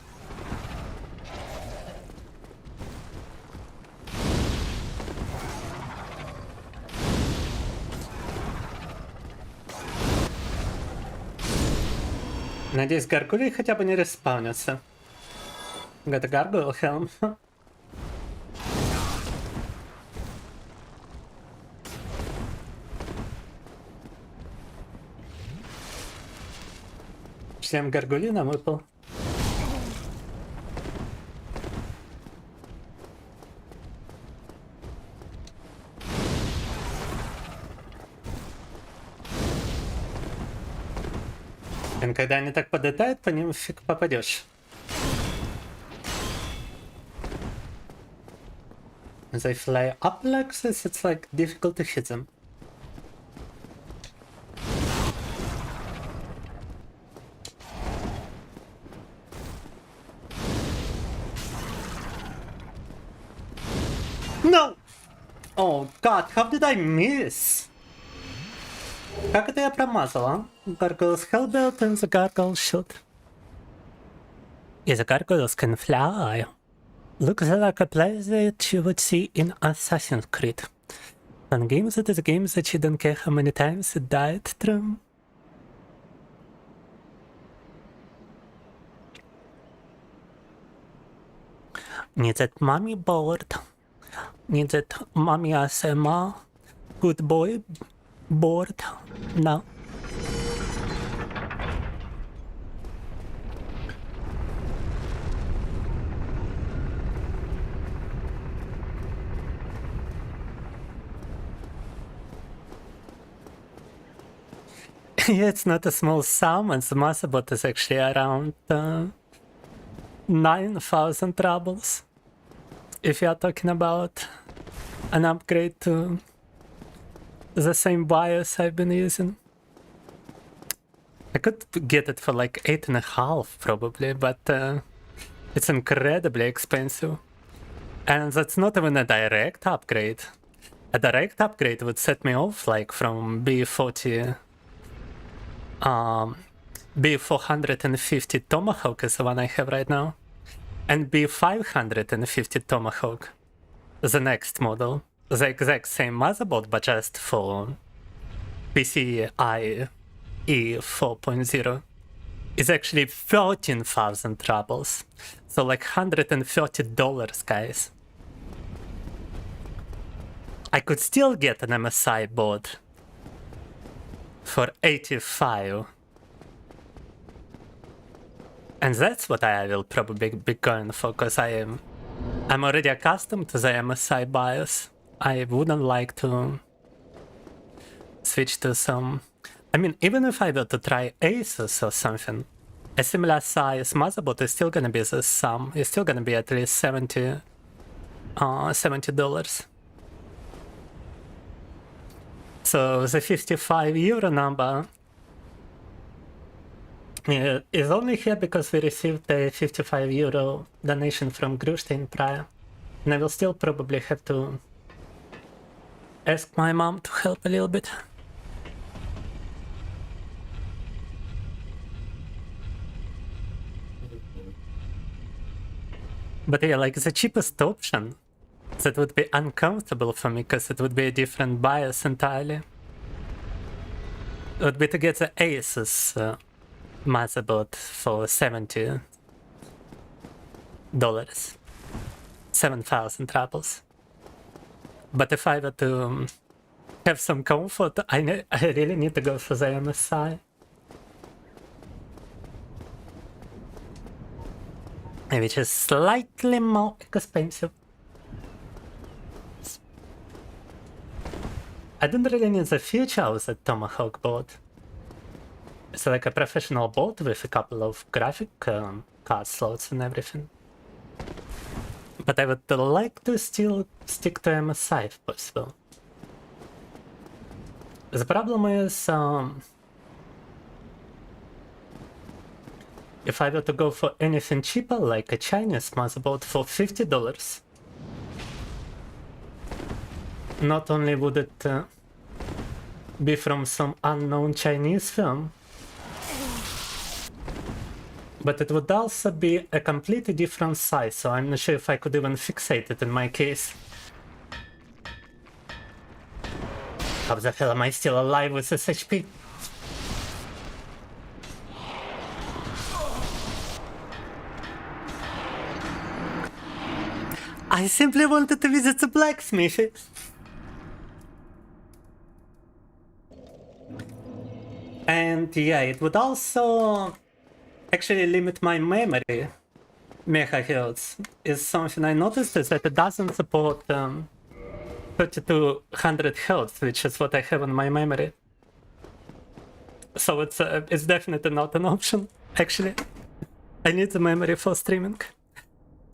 Надеюсь, гаргулии хотя бы не респаунятся. Got a gargoyle helm. Шлем гаргулии нам выпал. Когда они так подлетают, по ним фиг попадешь. When they fly up like this, it's like difficult to hit them. No! Oh god, how did I miss? Как это я промазал, а? Gargoyles Hellbelt and the Gargoyle Shoot. Yeah, the Gargoyles can fly. Looks like a place that you would see in Assassin's Creed. Some games that is games that you don't care how many times you died through. Need that mommy board. Need that mommy ASMR. Good boy board. No. Yeah, it's not a small sum, and the Massabot is actually around 9,000 rubles. If you are talking about an upgrade to the same BIOS I've been using. I could get it for like 8.5 probably, but it's incredibly expensive. And that's not even a direct upgrade. A direct upgrade would set me off like from B40... B450 Tomahawk is the one I have right now, and B550 Tomahawk, the next model, the exact same motherboard but just for PCIe 4.0, is actually 13,000 rubles, so like $130, guys. I could still get an MSI board for 85, and that's what I will probably be going for, because I'm already accustomed to the MSI BIOS. I wouldn't like to switch to some... I mean, even if I were to try Asus or something, a similar size motherboard is still gonna be the sum. It's still gonna be at least $70. So the 55 euro number is only here because we received a 55 euro donation from Grustein prior. And I will still probably have to ask my mom to help a little bit. But yeah, like the cheapest option that would be uncomfortable for me because it would be a different BIOS entirely. It would be to get the Asus motherboard for $70. 7,000 rubles. But if I were to have some comfort, I really need to go for the MSI. Which is slightly more expensive. I don't really need the future of the Tomahawk board. It's like a professional board with a couple of graphic card slots and everything. But I would like to still stick to MSI if possible. The problem is, if I were to go for anything cheaper, like a Chinese motherboard for $50, not only would it be from some unknown Chinese firm, but it would also be a completely different size, so I'm not sure if I could even fixate it in my case. How the hell am I still alive with this HP? I simply wanted to visit the blacksmith. And yeah, it would also actually limit my memory. Megahertz is something I noticed is that it doesn't support 3200 Hz, which is what I have in my memory. So it's definitely not an option, actually. I need the memory for streaming.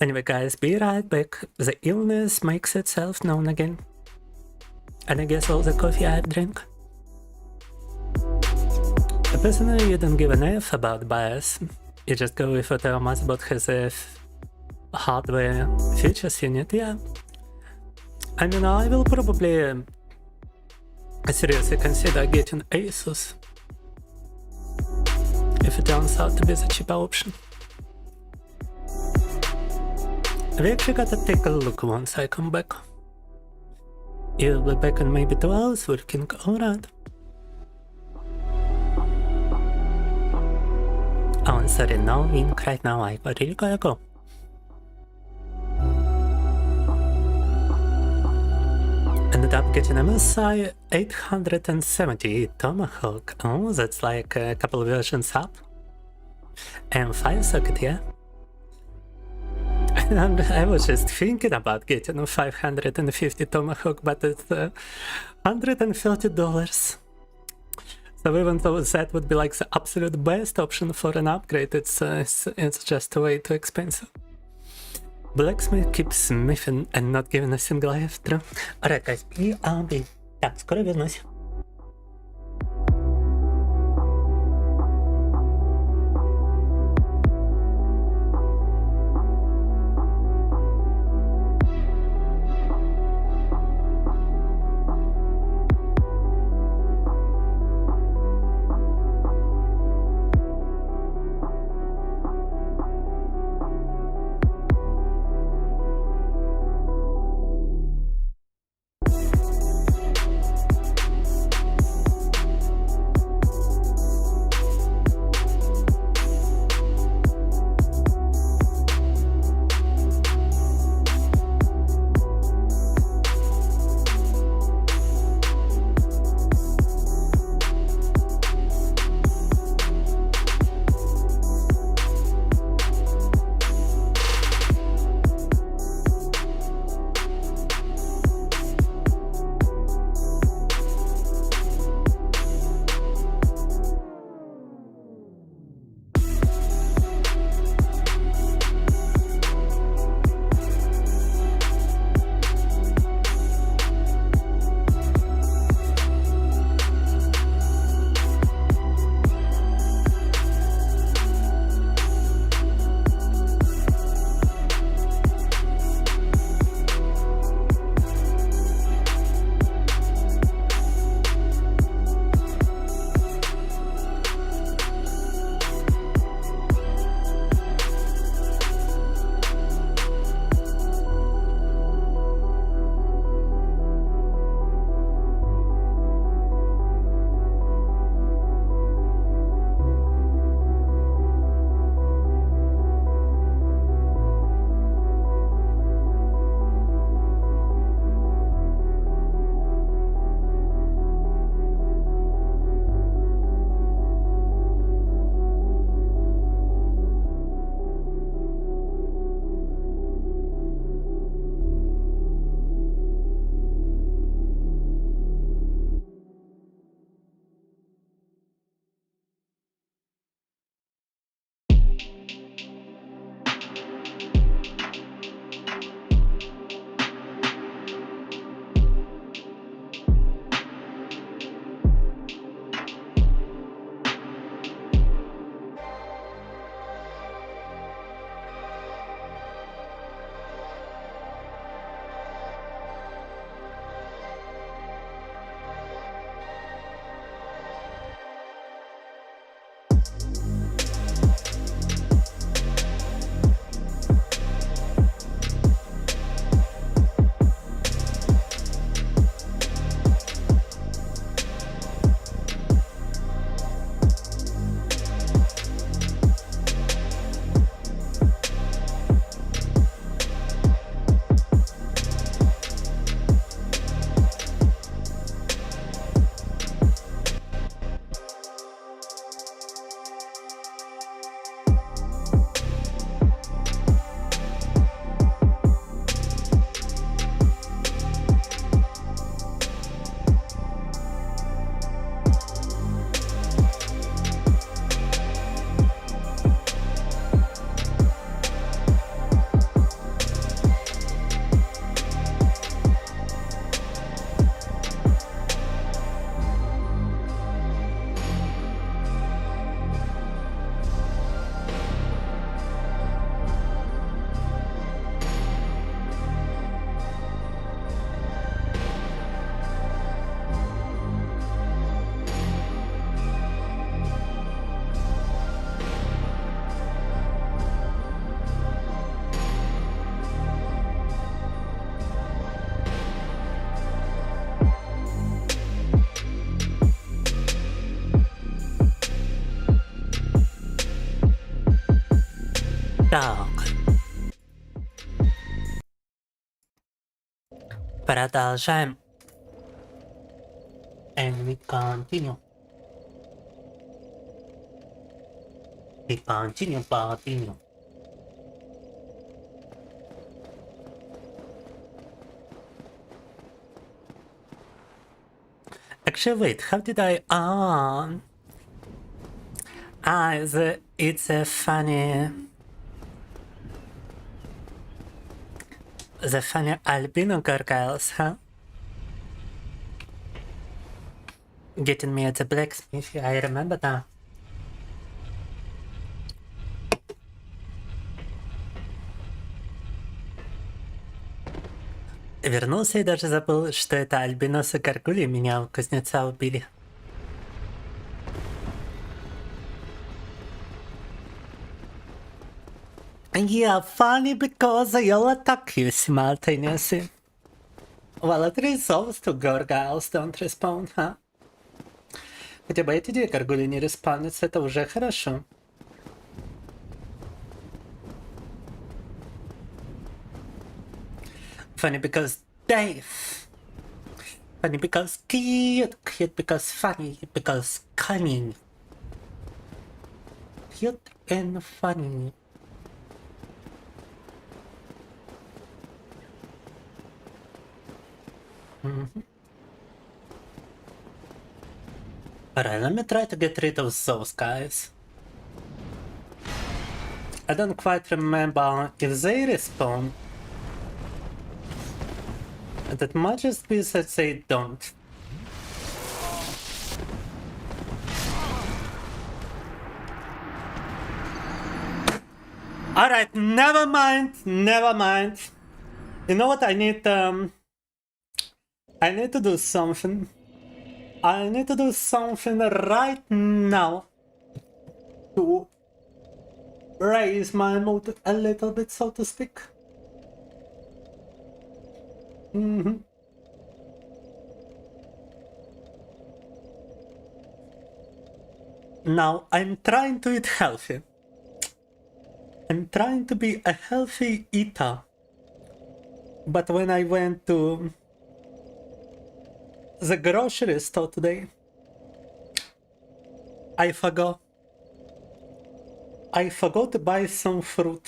Anyway, guys, be right back. The illness makes itself known again. And I guess all the coffee I drink. Personally, you don't give an F about bias. You just go with whatever motherboard has a hardware features in it, yeah. I mean, I will probably seriously consider getting Asus if it turns out to be the cheaper option. We actually gotta take a look once I come back. You'll be back in maybe 2 hours working, alright. Oh, sorry, no ink right now, I really gotta go. Ended up getting a MSI 870 Tomahawk. Oh, that's like a couple versions up. And 5 socket, yeah? And I was just thinking about getting a 550 Tomahawk, but it's $130. So even though that would be like the absolute best option for an upgrade, it's just way too expensive. Blacksmith keeps smithing and not giving a single F through. Alright guys, BRB. Так, скоро вернусь. Так. Продолжаем. And we continue. We continue. Actually, wait, how did I... it's a funny... The funny albino gargoyles, huh? Getting me at the blacksmith, I remember that. Вернулся и даже забыл, что это альбиносы горгульи меня у кузнеца убили. Yeah, funny because they all attack you simultaneously. Well, it resolves to gargoyles don't respawn, huh? Хотя бы эти две горгульи не респаунятся, это уже хорошо. Funny because Dave. Funny because cute. Cute because funny. Because cunning. Cute and funny. Alright, let me try to get rid of those guys. I don't quite remember if they respawn. That might just be that they don't. Alright, never mind. You know what, I need to do something. I need to do something right now to raise my mood a little bit, so to speak. Now, I'm trying to eat healthy. I'm trying to be a healthy eater. But when I went to the grocery store today, I forgot to buy some fruit.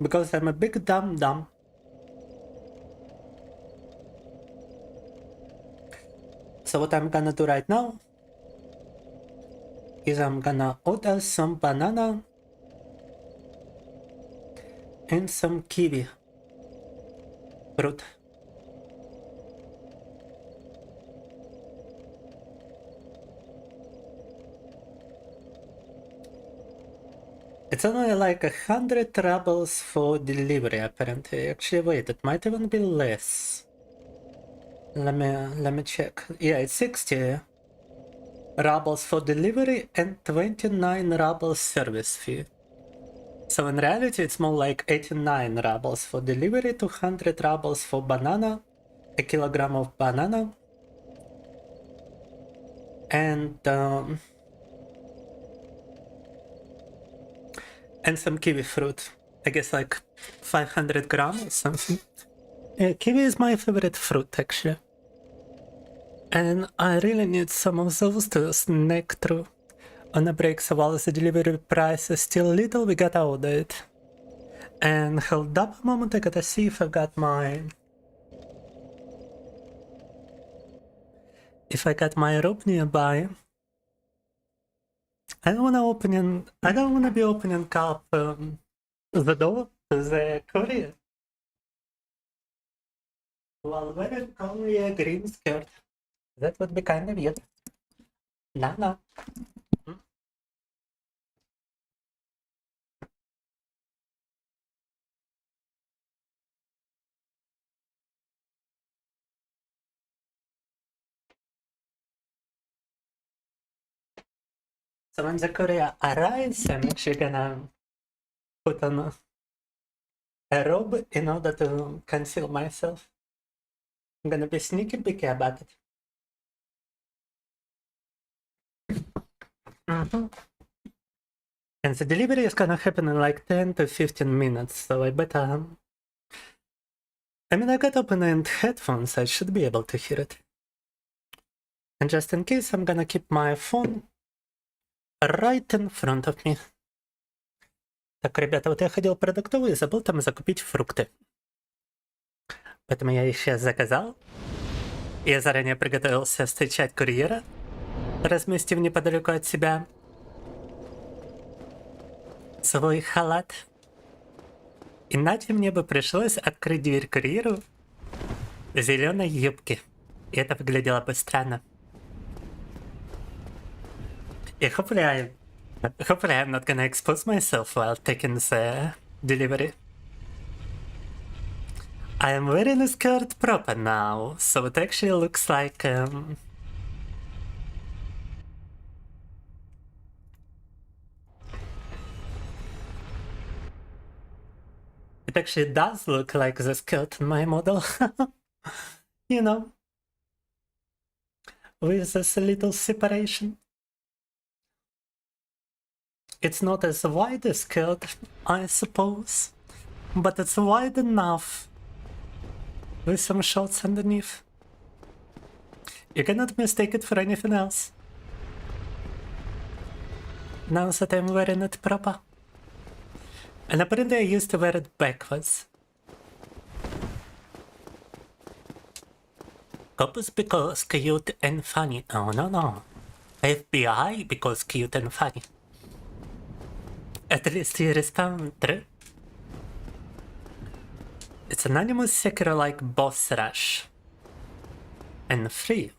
Because I'm a big dum-dum. So what I'm gonna do right now is I'm gonna order some banana and some kiwi fruit. It's only like 100 rubles for delivery apparently. Actually, wait, it might even be less. Let me check. Yeah, it's 60 rubles for delivery and 29 rubles service fee. So in reality, it's more like 89 rubles for delivery, 200 rubles for banana, a kilogram of banana, and some kiwi fruit. I guess like 500 grams or something. Yeah, kiwi is my favorite fruit actually. And I really need some of those to snack through on a break, so while the delivery price is still little, we gotta order it. And hold up a moment, I gotta see if I got my... If I got my rope nearby. I don't wanna be opening up the door to the courier while wearing only a green skirt. That would be kind of weird. No. So when the courier arrives, I'm actually gonna put on a robe in order to conceal myself. I'm gonna be sneaky picky about it. And the delivery is gonna happen in like 10 to 15 minutes, so I better... I mean, I got open-end headphones, I should be able to hear it. And just in case, I'm gonna keep my phone right in front of me. Так, ребята, вот я ходил в продуктовый и забыл там закупить фрукты. Поэтому я их сейчас заказал. Я заранее приготовился встречать курьера, разместив неподалеку от себя свой халат. Иначе мне бы пришлось открыть дверь курьеру в зеленой юбке. И это выглядело бы странно. И hopefully I'm not gonna expose myself while taking the delivery. I am wearing a skirt proper now, so it actually looks like it actually does look like the skirt in my model. You know, with this little separation. It's not as wide a skirt, I suppose, but it's wide enough with some shorts underneath. You cannot mistake it for anything else. Now that I'm wearing it proper. And apparently I used to wear it backwards. Cops because cute and funny. Oh no. FBI because cute and funny. At least you respond true. It's anonymous secret like boss rush. And free.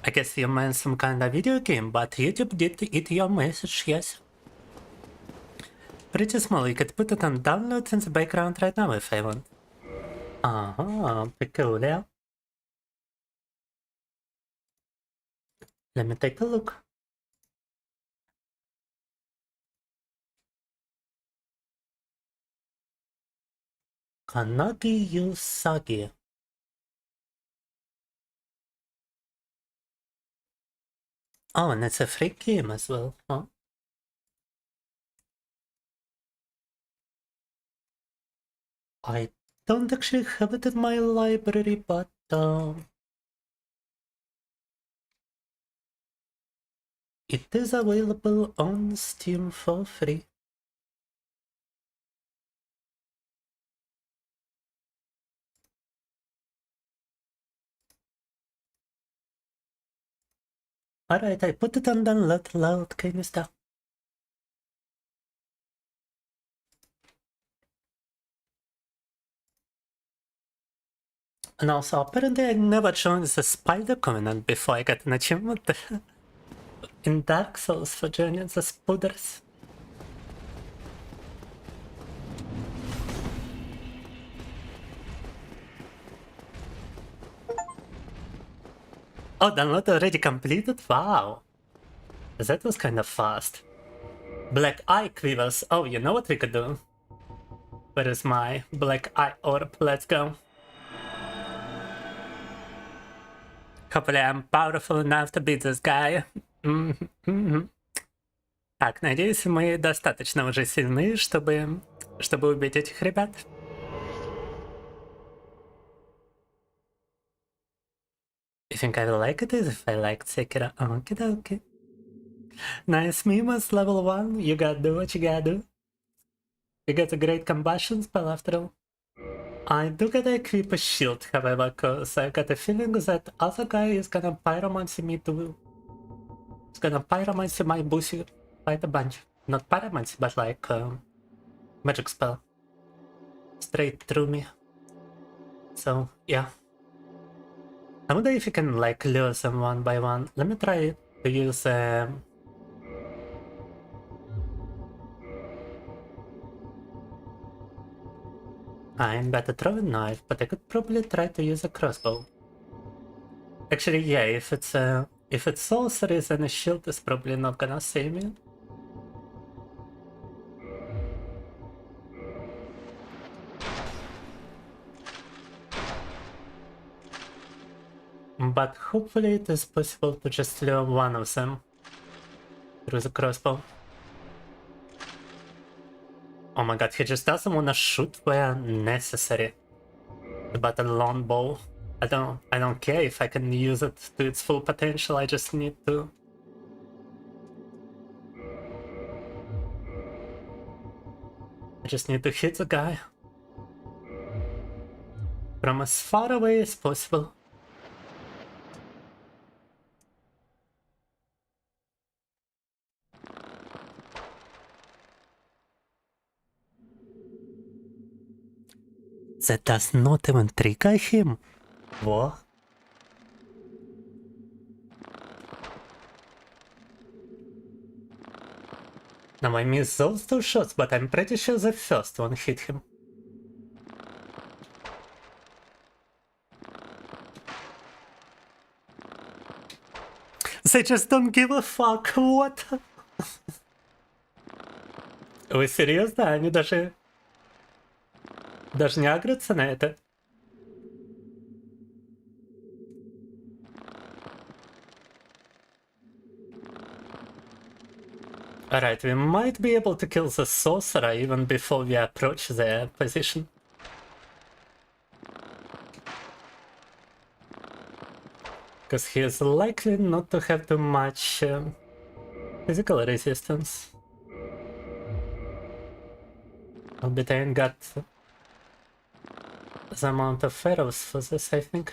I guess you meant some kind of video game, but YouTube did eat your message, yes. Pretty small, you could put it on download in the background right now if I want. Peculiar. Let me take a look. Kanagi Usagi. Oh, and it's a free game as well, huh? I don't actually have it in my library, but it is available on Steam for free. Alright, I put it on download loud kind of stuff. And also, apparently I never joined the Spider Covenant before I got an achievement in Dark Souls for joining the Spooders. Oh, download already completed? Wow. That was kind of fast. Black Eye Quivers. Oh, you know what we could do? Where is my Black Eye Orb? Let's go. Hopefully I'm powerful enough to beat this guy. Так, надеюсь, мы достаточно уже сильны, чтобы убить этих ребят. You think I will like it if I like Sekiro? Okay. Nice Mimas, level 1. You gotta do what you gotta do. You got a great combustion spell after all. I do gotta equip a shield, however, cause I got a feeling that other guy is gonna pyromancy me too. He's gonna pyromancy my bussy quite a bunch. Not pyromancy, but like magic spell. Straight through me. So, yeah. I wonder if you can like lure them one by one. Let me try to use I'm better throw a knife, but I could probably try to use a crossbow. Actually, yeah, if it's sorcery, then a shield is probably not gonna save me. But hopefully it is possible to just lure one of them. through the crossbow. Oh my god, he just doesn't want to shoot where necessary. But a longbow, I don't care if I can use it to its full potential. I just need to. I just need to hit the guy from as far away as possible. That does not even trigger him. What? Now I missed those two shots, but I'm pretty sure the first one hit him. They just don't give a fuck. What? Вы серьезно? Они даже не агрятся на это? Alright, we might be able to kill the sorcerer even before we approach their position. Because he is likely not to have too much physical resistance. But I ain't got the amount of arrows for this, I think.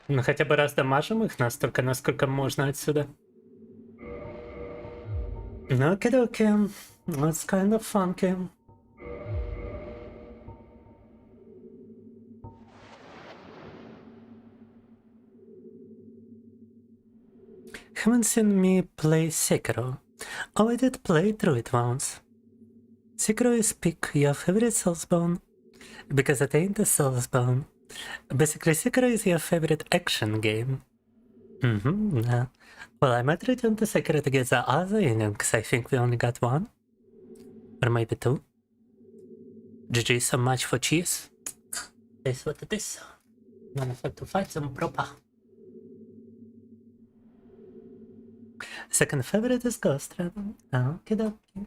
Ну хотя бы раздамажим их настолько, насколько можно отсюда. Ну окей, that's kind of funky. Haven't seen me play Sekiro. Oh, I did play through it once. Sekiro is pick your favorite Soulsborne, because it ain't a Soulsborne. Basically, Sekiro is your favorite action game. Yeah. Well, I might return to Sekiro to get the other ending, because I think we only got one. Or maybe two. GG so much for cheese. That's what it is. Gonna have to fight them proper. Second favorite is Ghost Rider. Okie-dokie.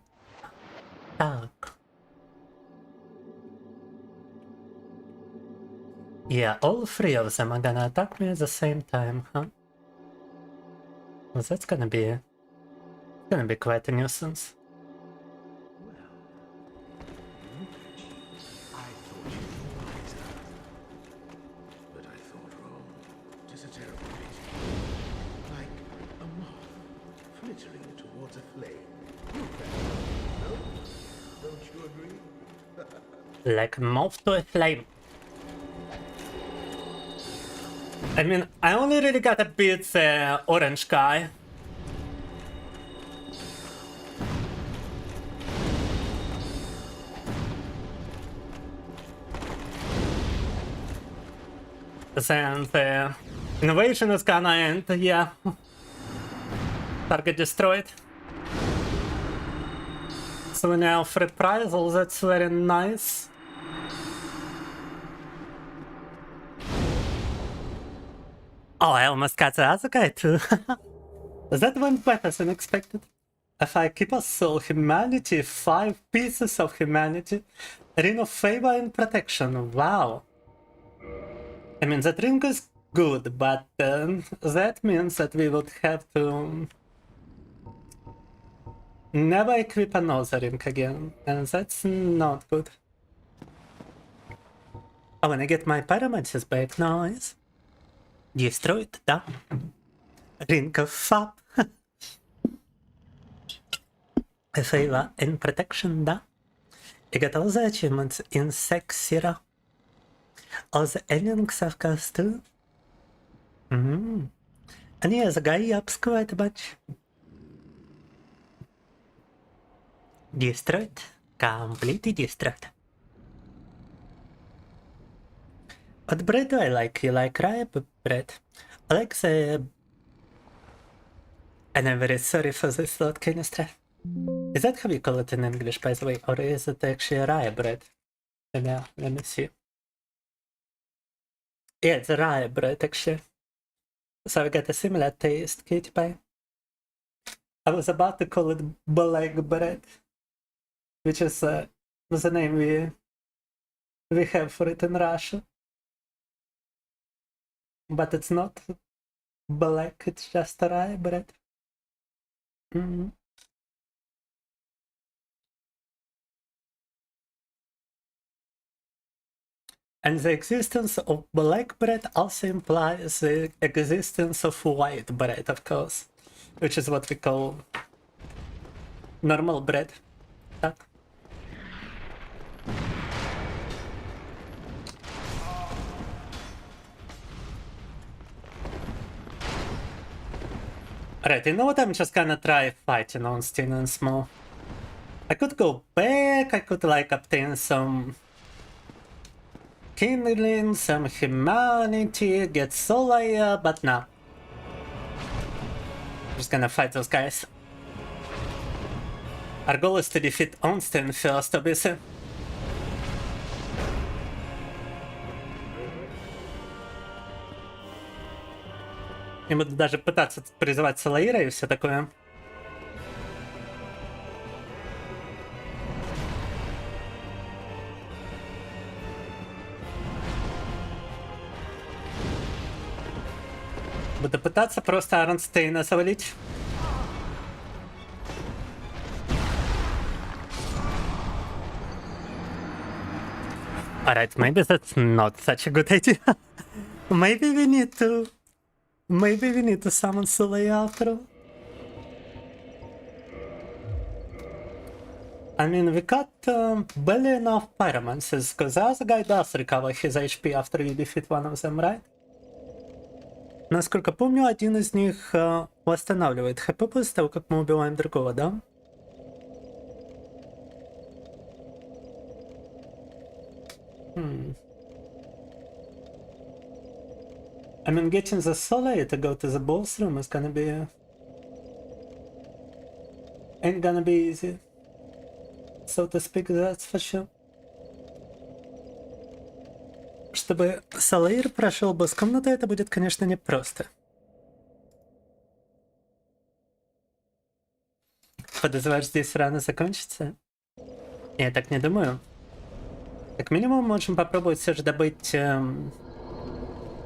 Так. Yeah, all three of them are gonna attack me at the same time, huh? Well, that's gonna be quite a nuisance. I thought you were wiser. But I thought wrong. Tis a terrible pity. Like a moth flittering towards a flame. You better. No? Don't you agree? Like moth to a flame. I mean, I only really gotta beat the orange guy. Then the invasion is gonna end, yeah. Target destroyed. So now for reprisal, that's very nice. Oh, I almost got the other guy too. That went better than expected. If I keep a soul, humanity, 5 pieces of humanity, ring of favor and protection. Wow. I mean, that ring is good, but that means that we would have to never equip another ring again, and that's not good. Oh, when I get my pyramids back, nice. Destroyed, да. Ring of Fab. Favor and protection, да. I got all the achievements in Sekiro. All the aliens of course too. And yeah, the guy ups quite a bunch. Destroyed. Completely destroyed. What bread do I like? You like rye bread? I like the... And I'm very sorry for this thought canister. Is that how you call it in English, by the way? Or is it actually rye bread? Yeah, let me see. Yeah, it's rye bread actually. So I get a similar taste, Katie Pie. I was about to call it black bread, which is the name we have for it in Russia. But it's not black, it's just rye bread. Mm. And the existence of black bread also implies the existence of white bread, of course, which is what we call normal bread. Так. Right, you know what? I'm just gonna try fighting on Steen and Small. I could go back, I could like obtain some kindling, some humanity, get Solaya, but nah. Just gonna fight those guys. Our goal is to defeat Onstein first, obviously. И буду даже пытаться призывать Салаира и все такое. Буду пытаться просто Арнстейна завалить. Alright, maybe that's not such a good idea. Maybe we need to summon Sulay after all. I mean, we got barely enough pyromancies, because the other guy does recover his HP after you defeat one of them, right? Насколько помню, один из них восстанавливает хп после того, как мы убиваем другого, да? I mean, getting the Solar to go to the boss room is gonna be... ain't gonna be easy. So to speak, that's for sure. Чтобы Салаир прошел босс-комнату, это будет, конечно, непросто. Подозреваешь, здесь рано закончится? Я так не думаю. Как минимум, можем попробовать все же добыть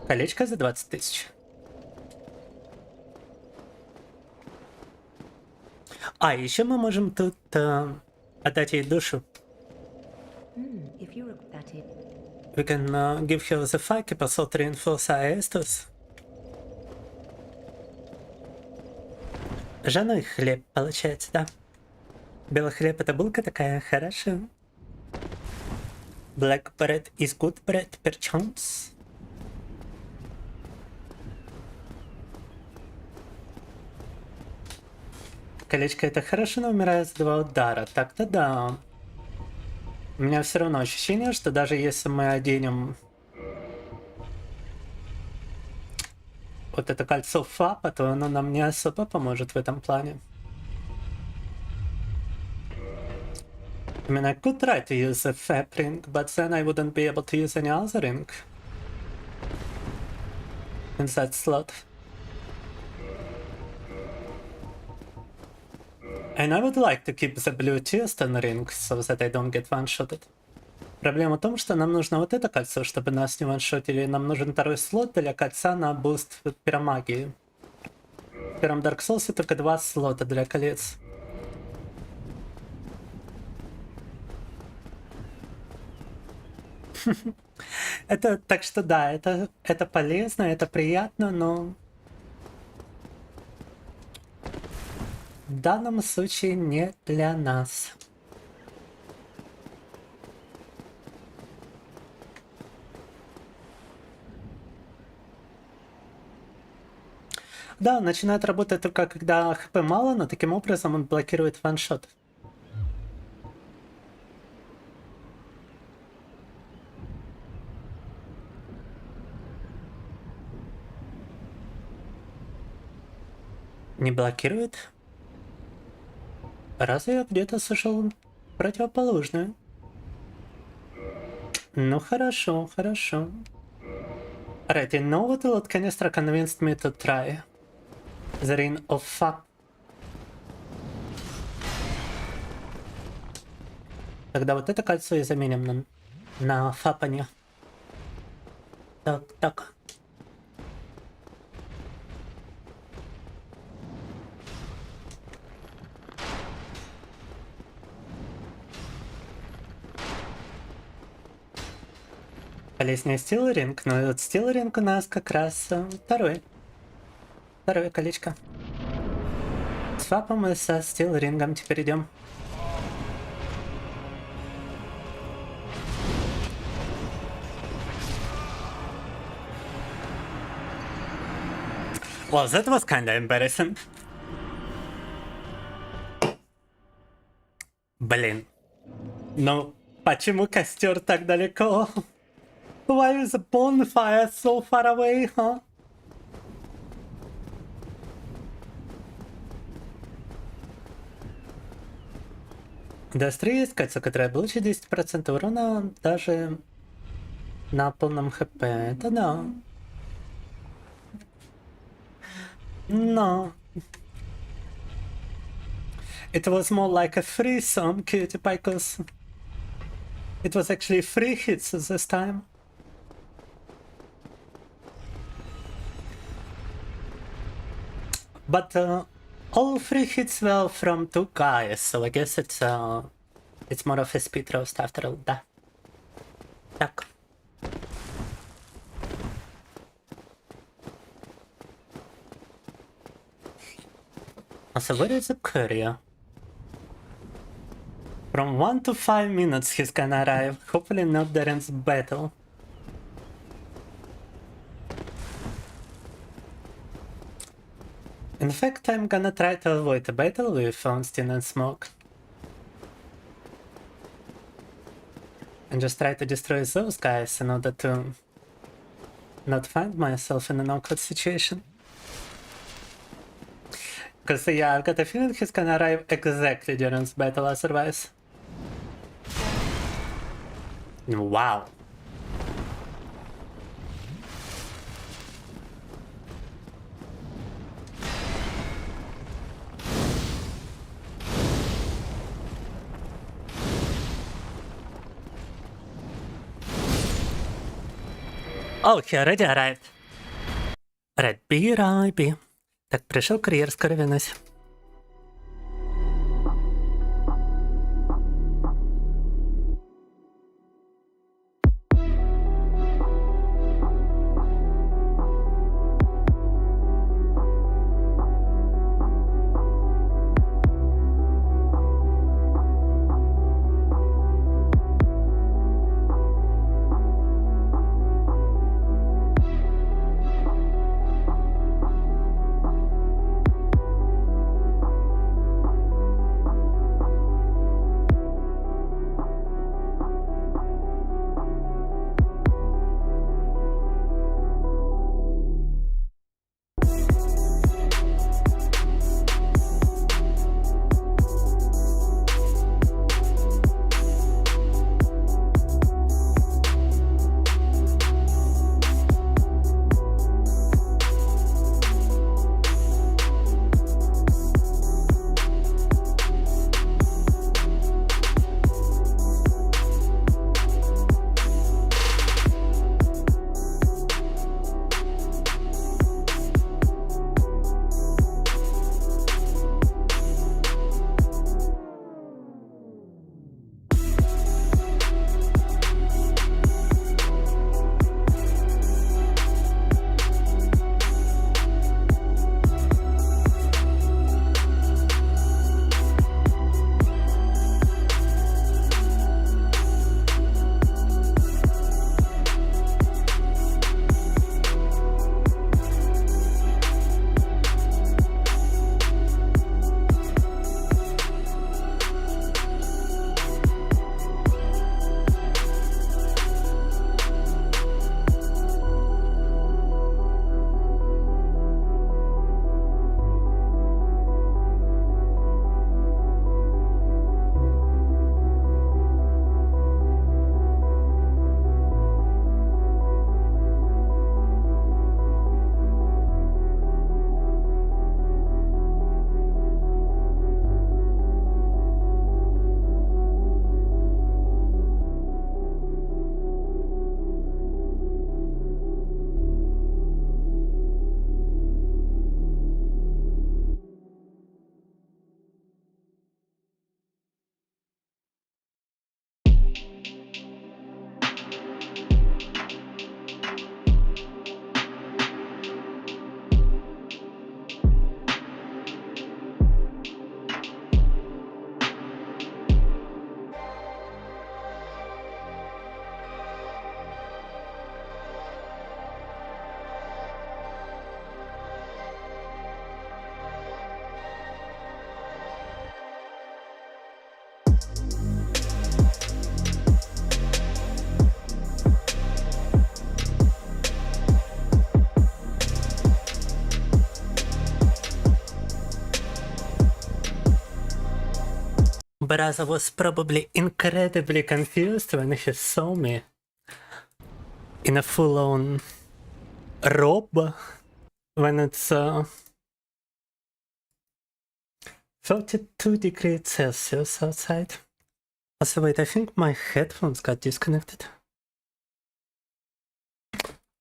колечко за 20 тысяч. А, еще мы можем тут отдать ей душу. We can give her the firekeeper sword to reinforce our Estus. Жженой хлеб, получается, да? Белый хлеб — это булка такая, хорошо. Black bread is good bread, perchance. Колечко — это хорошо, но умирает с 2 удара. Так-то да. У меня все равно ощущение, что даже если мы оденем вот это кольцо Фапа, то оно нам не особо поможет в этом плане. I mean, I could try to use a Fap ring, but then I wouldn't be able to use any other ring in that slot. And I would like to keep the blue Tearstone ring, so that I don't get one-shotted. Проблема в том, что нам нужно вот это кольцо, чтобы нас не ваншотили. Нам нужен второй слот для кольца на буст пиромагии. В первом Dark Souls только 2 слота для колец. Это, так что да, это полезно, это приятно, но в данном случае не для нас. Да, он начинает работать только когда хп мало, но таким образом он блокирует ваншот. Не блокирует? Разве я где-то слышал противоположное? Ну хорошо, хорошо. Alright, you know what lot Canistra convinced me to try? The Ring of Fuck. Тогда вот это кольцо и заменим на фапане. Так, так. Полезнее стилринг, но вот стилринг у нас как раз второе колечко. С фапом мы со стилрингом теперь идем. Well, that was kinda embarrassing. Блин. Ну, почему костер так далеко? Why is the bonfire so far away, huh? Дастри есть кольцо, которое получит 10% урона даже на полном хп. Это да. Но... It was more like a threesome, cutie pie, because it was actually 3 hits this time. But all 3 hits were from 2 guys, so I guess it's more of a speed roast after all that. Так. So where is the courier? From 1 to 5 minutes he's gonna arrive. Hopefully not during the battle. In fact, I'm gonna try to avoid a battle with Ornstein and Smoke. And just try to destroy those guys in order to not find myself in an awkward situation. Because yeah, I've got a feeling he's gonna arrive exactly during this battle otherwise. Wow. Oh, he already arrived. Right, B. Так, пришел курьер, скоро вернусь. Brother was probably incredibly confused when he saw me in a full-on robe when it's 32 degrees Celsius outside. Also, wait, I think my headphones got disconnected.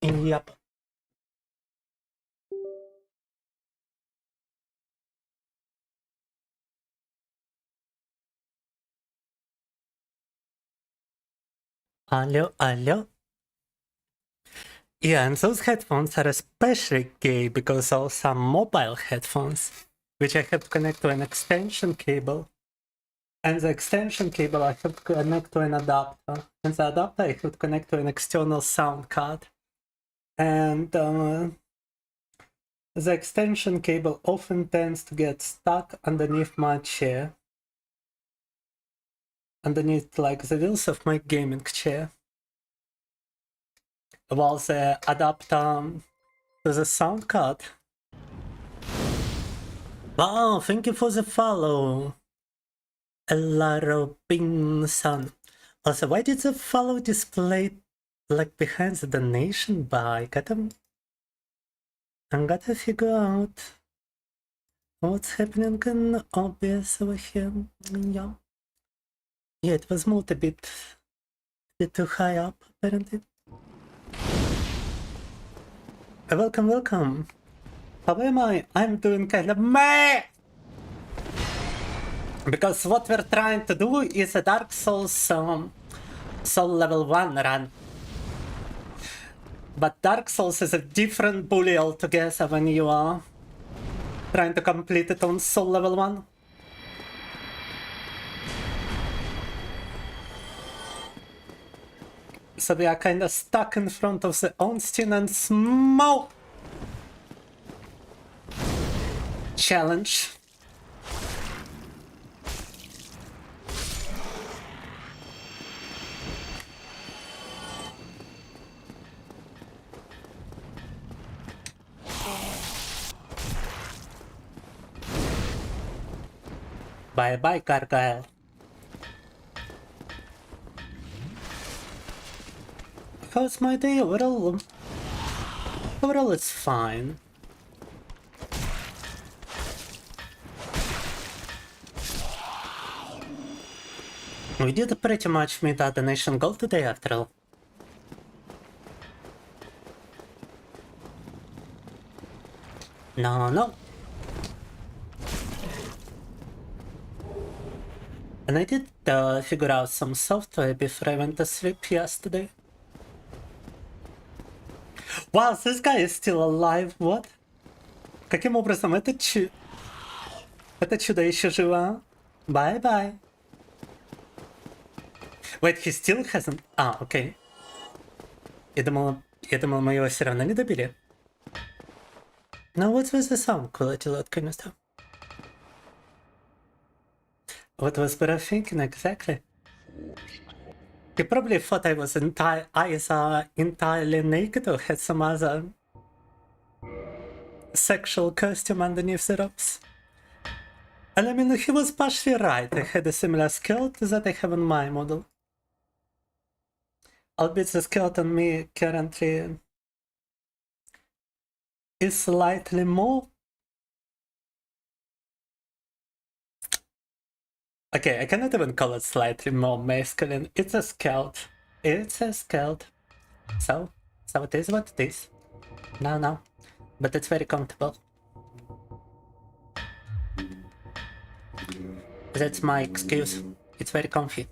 Yep. Allo. Yeah, and those headphones are especially gay because those are mobile headphones, which I have to connect to an extension cable. And the extension cable I have to connect to an adapter. And the adapter I have to connect to an external sound card. And the extension cable often tends to get stuck underneath my chair. Underneath, like, the wheels of my gaming chair. While the adapter to the sound card. Wow, thank you for the follow. Elaro Pinson. Also, why did the follow display like behind the donation bar? I gotta figure out what's happening in OBS over here. Yeah. Yeah, it was moved a bit too high up, apparently. Welcome. How am I? I'm doing kind of meh! Because what we're trying to do is a Dark Souls Soul level 1 run. But Dark Souls is a different bully altogether when you are trying to complete it on Soul level 1. So we are kinda stuck in front of the Ornstein and Smoke challenge. Bye, Gargoyle. How's my day? Overall, it's fine. We did pretty much meet our donation goal today, after all. No. And I did figure out some software before I went to sleep yesterday. Wow, this guy is still alive, what? Каким образом это чудо еще живо? Bye. Wait, he still hasn't... окей. Я думал, мы его все равно не добили. Now what's with the sound quality, that kind of stuff? What was Barra thinking exactly? He probably thought I was entirely naked or had some other sexual costume underneath the robes. And I mean, he was partially right. I had a similar skirt that I have on my model. Albeit the skirt on me currently is slightly more... Okay, I cannot even call it slightly more masculine. It's a skirt. So it is what it is. No. But it's very comfortable. That's my excuse. It's very comfy.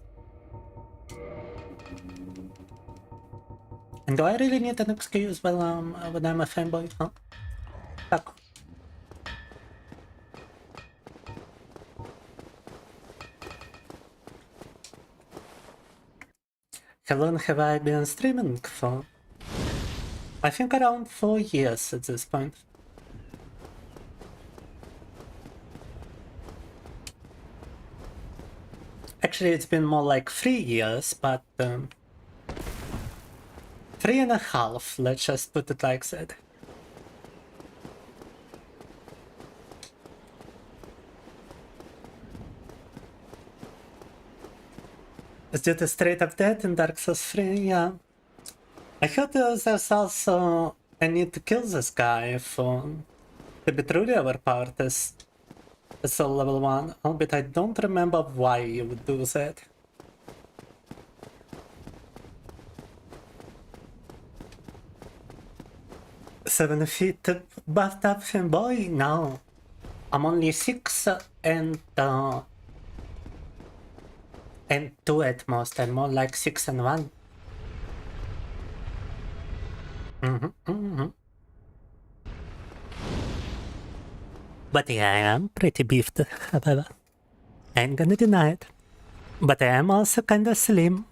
And do I really need an excuse when I'm a fanboy, huh? Так. How long have I been streaming for? I think around 4 years at this point. Actually, it's been more like 3 years, but 3.5, let's just put it like that. It's due to straight up death in Dark Souls 3, yeah. I heard there's also a need to kill this guy to be truly overpowered as soul level 1, albeit I don't remember why you would do that. Seven feet buffed up Femboy? No. I'm only 6 and 2 at most. I'm more like 6 and 1. But yeah, I am pretty beefed, however. I ain't gonna deny it. But I am also kinda slim.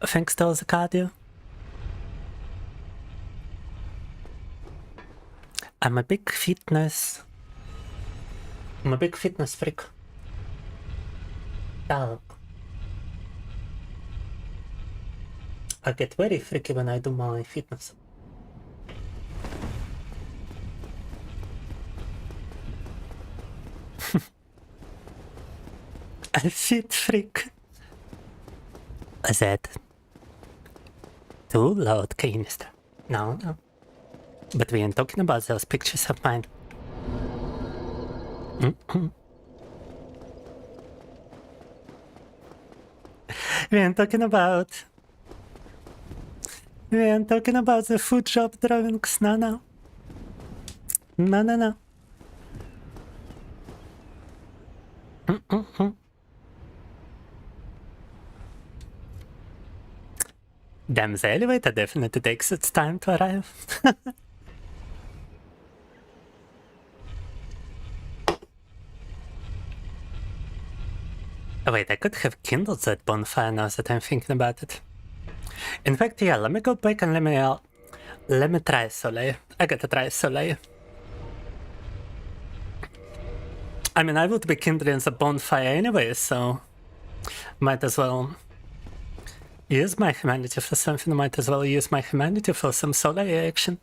Thanks to all the cardio. I'm a big fitness freak. Dog. I get very freaky when I do my fitness. A fit freak. Is that too loud, canister? No. But we ain't talking about those pictures of mine. We ain't talking about the food shop drawings. No. Damn, the elevator definitely takes its time to arrive. Wait, I could have kindled that bonfire now that I'm thinking about it. In fact, yeah, let me go back and let me try Soleil. I gotta try Soleil. I mean, I would be kindling the bonfire anyway, so might as well use my humanity for something. Might as well use my humanity for some Soleil action.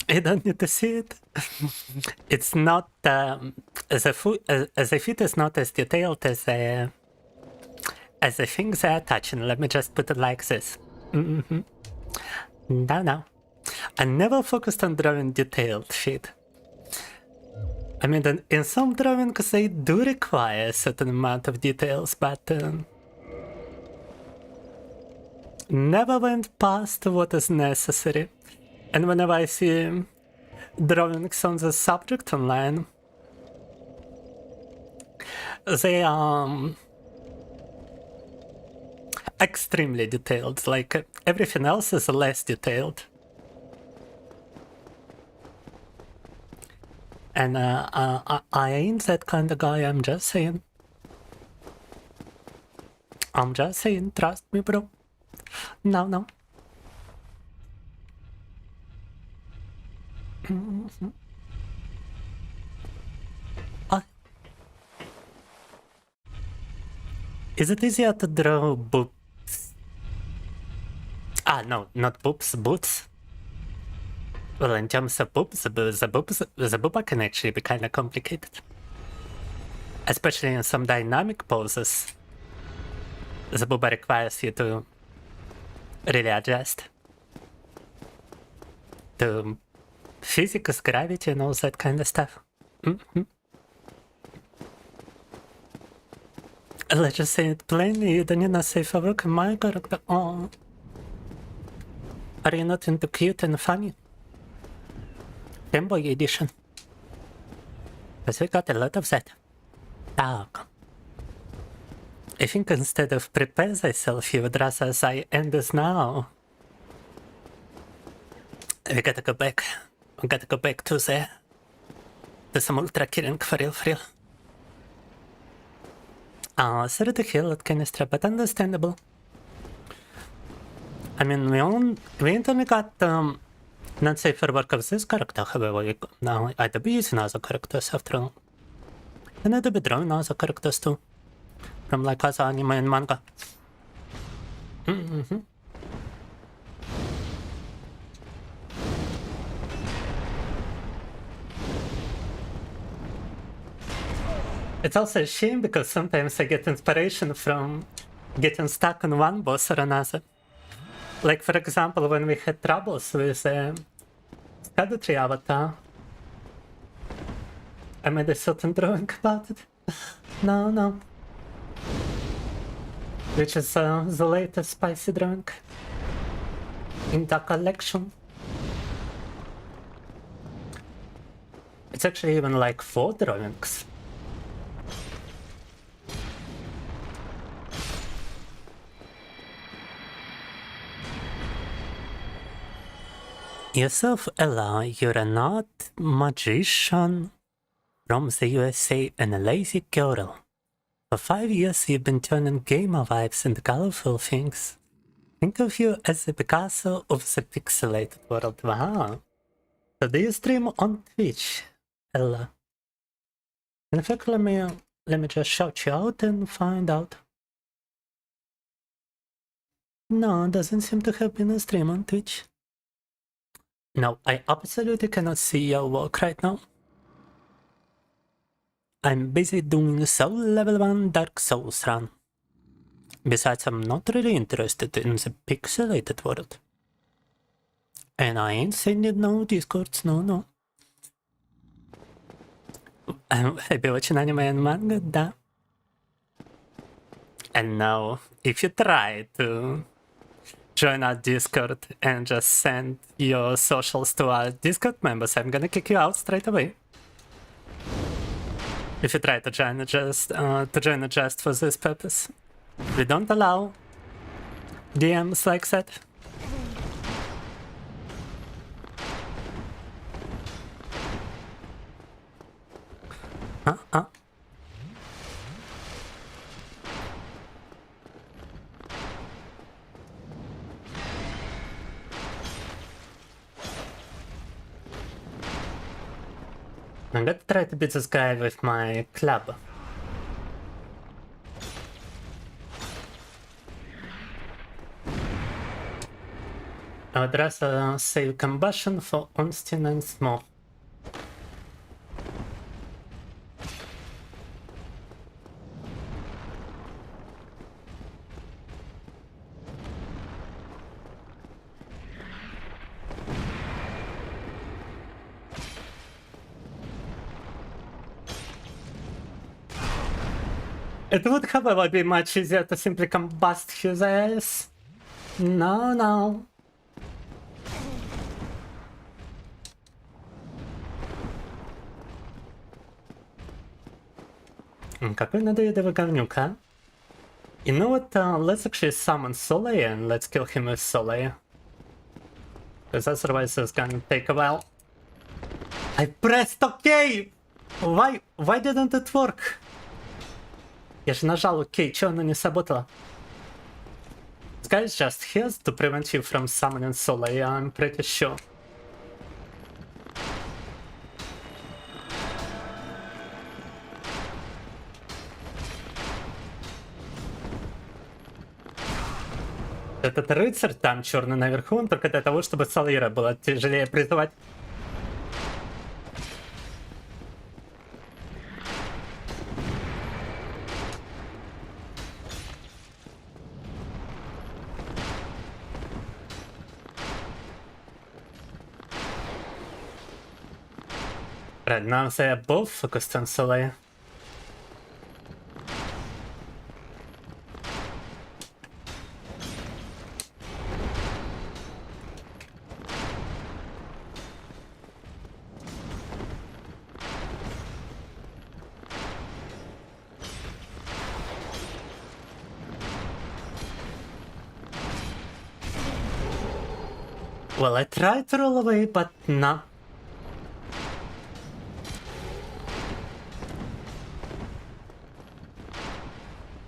You don't need to see it. It's not the feet is not as detailed as the things they are touching. Let me just put it like this. No. I never focused on drawing detailed feet. I mean, in some drawings they do require a certain amount of details, but never went past what is necessary. And whenever I see drawings on the subject online, they are extremely detailed, like everything else is less detailed. And I ain't that kind of guy, I'm just saying. Trust me, bro. No. Is it easier to draw boobs? No, not boobs, boots. Well, in terms of boobs, the booba can actually be kind of complicated. Especially in some dynamic poses. The booba requires you to really adjust to physics, gravity, and all that kind of stuff. Let's just say it plainly, you don't need to say for work my character. Oh. Are you not into cute and funny? Femboy edition. Because we got a lot of that. Dog. I think instead of prepare thyself, you would rather say end this now. We gotta go back. We gotta go back to some ultra killing for real. Through the hill at Canistra, but understandable. I mean, we ain't only got not safer work of this character, however, now I'd be using other characters after all. And I'd be drawing other characters too. From like other anime and manga. It's also a shame because sometimes I get inspiration from getting stuck on one boss or another. Like for example, when we had troubles with Scadutree avatar, I made a certain drawing about it. No. Which is the latest spicy drawing in the collection. It's actually even like 4 drawings. Yourself, Ella, you're not magician from the USA and a lazy girl. For 5 years you've been turning gamer vibes into colorful things. Think of you as the Picasso of the pixelated world. Wow. So do you stream on Twitch, Ella? In fact, let me just shout you out and find out. No, doesn't seem to have been a stream on Twitch. No, I absolutely cannot see your work right now. I'm busy doing Soul Level 1 Dark Souls run. Besides, I'm not really interested in the pixelated world. And I ain't sending no discords, no. I'm happy watching anime and manga, да. And now, if you try to join our Discord and just send your socials to our Discord members, I'm gonna kick you out straight away. If you try to join it just for this purpose. We don't allow DMs like that. I'm gonna try to beat this guy with my club. I would rather save combustion for Ornstein and smoke. It would, however, be much easier to simply combust his ass. No. Какой надоедливый говнюк, а? You know what, let's actually summon Soleil and let's kill him with Soleil. Because otherwise it's gonna take a while. I pressed OK! Why didn't it work? Я же нажал OK, чё оно не сработало? This guy is just here to prevent you from summoning Soleil, I'm pretty sure. Этот рыцарь там черный наверху, он только для того, чтобы Солира было тяжелее призывать. Right now they are both focused on Soleil. Well, I tried to roll away, but no.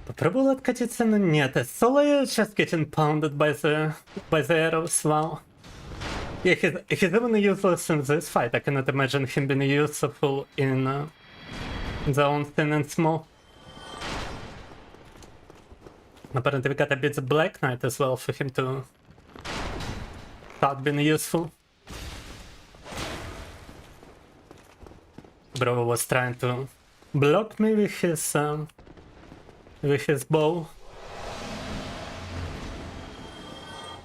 Попробовал откатиться, но нет. Soleil just getting pounded by the arrows. Wow. Yeah, he's even useless in this fight. I cannot imagine him being useful in the Ornstein and Small. Apparently we gotta beat the Black Knight as well for him to start being useful. Bro was trying to block me with his bow.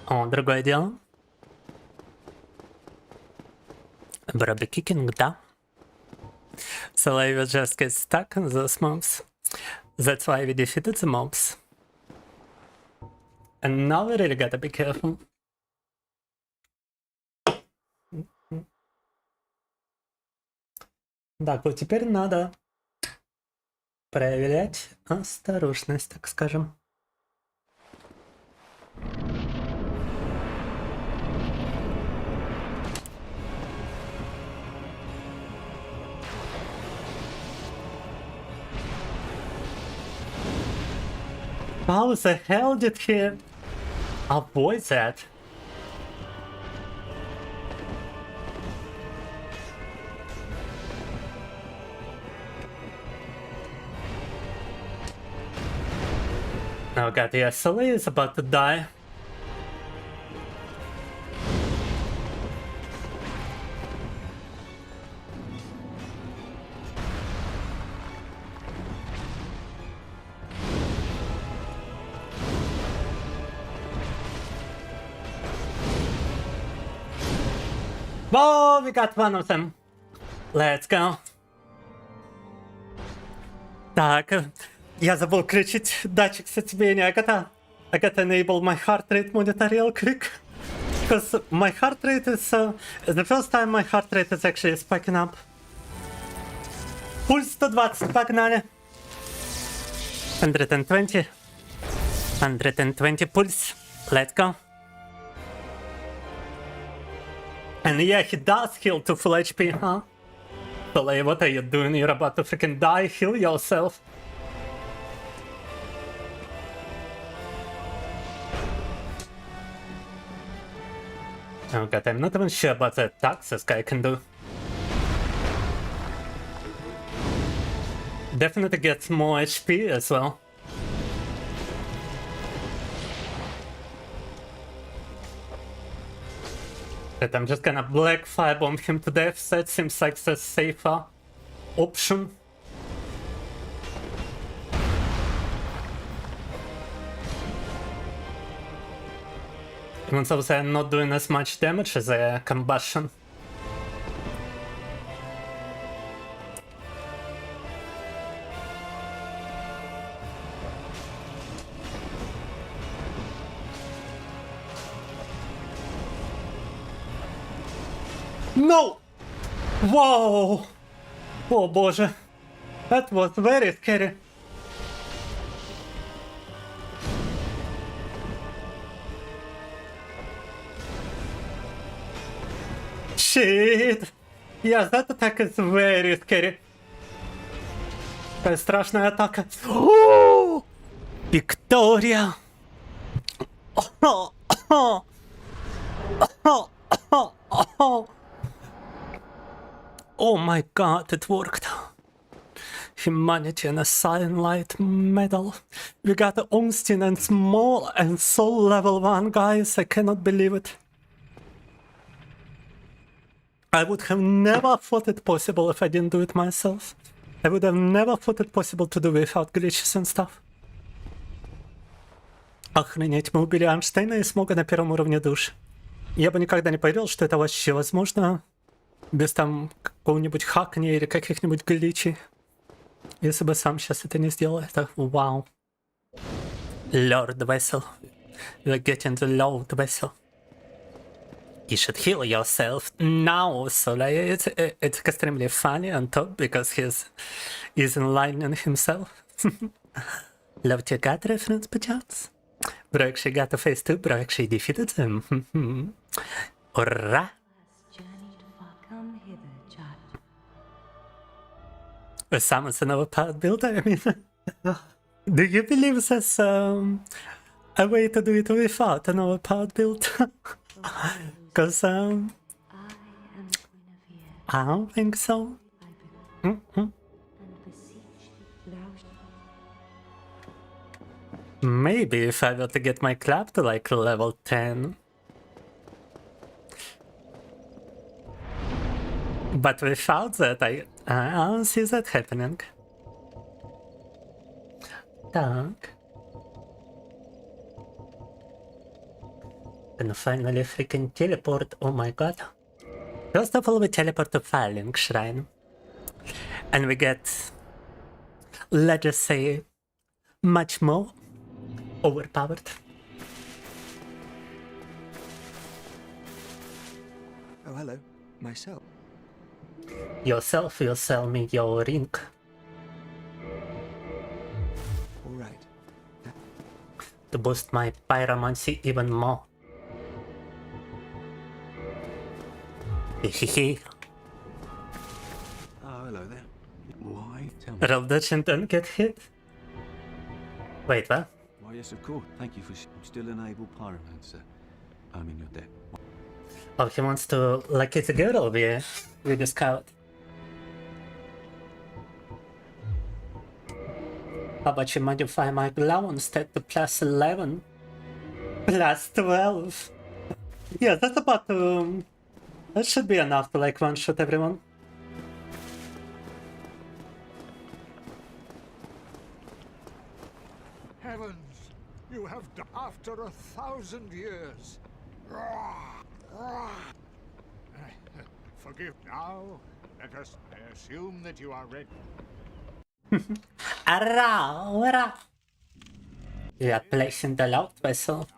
О, другое дело. Bro be kicking, да? So I will just get stuck on those mobs. That's why we defeated the mobs. And now we really gotta be careful. Так, вот теперь надо проявлять осторожность, так скажем. How the hell did he avoid that? Oh god, the SLA is about to die. Oh, we got one of them. Let's go. Так, я забыл включить датчик сердцебиения. I gotta enable my heart rate monitor real quick. Because my heart rate is... the first time my heart rate is actually spiking up. Пульс 120, погнали. 120. 120 pulse. Let's go. And yeah, he does heal to full HP, huh? So like, what are you doing? You're about to freaking die. Heal yourself. Oh god, I'm not even sure about the attacks this guy can do. Definitely gets more HP as well. But I'm just gonna black firebomb him to death. That seems like the safer option. Even though they're not doing as much damage as a combustion. No! Whoa! Oh боже! That was very scary. Shit! Yes, that attack is very scary. Такая страшная атака. О! Виктория! Oh my god, it worked. Humanity and a Silent medal. We got Onstin and Small and Soul level 1, guys. I cannot believe it. I would have never thought it possible if I didn't do it myself. I would have never thought it possible to do without glitches and stuff. Охренеть, мы убили Эйнштейна и Смога на первом уровне душ. Я бы никогда не поверил, что это вообще возможно. Без там какого-нибудь хакания или каких-нибудь гличей. Если бы сам сейчас это не сделал, это вау. Lord Vessel. You're getting the Lord Vessel. You should heal yourself now. So like, it's extremely funny on top because he's enlightening himself. Loved your God reference, perchance? Bro actually got to face 2, bro actually defeated him. Hurrah! Summons another powered build, I mean. Do you believe there's a way to do it without another powered build? Because I don't think so. Maybe if I were to get my club to like level 10. But without that, I don't see that happening. Так. And finally freaking teleport, oh my god. First of all, we teleport to Firelink Shrine. And we get, let's just say, much more overpowered. Oh, hello. Myself. Yourself will sell me your ring. All right. To boost my pyromancy even more. Hehehe. Oh, hello there. Why? Tell me. Roll dodge and don't get hit. Wait, what? Why, yes, of course. Thank you for still an able pyromancer. I'm in your debt. Oh, he wants to, like it's a girl we discovered. How about you modify my glow instead to plus 11? Plus 12. Yeah, that's about that should be enough to like one-shot everyone. Heavens, you have done after 1,000 years. Forgive now. Let us assume that you are ready. Ara. Yeah, placing the loud vessel.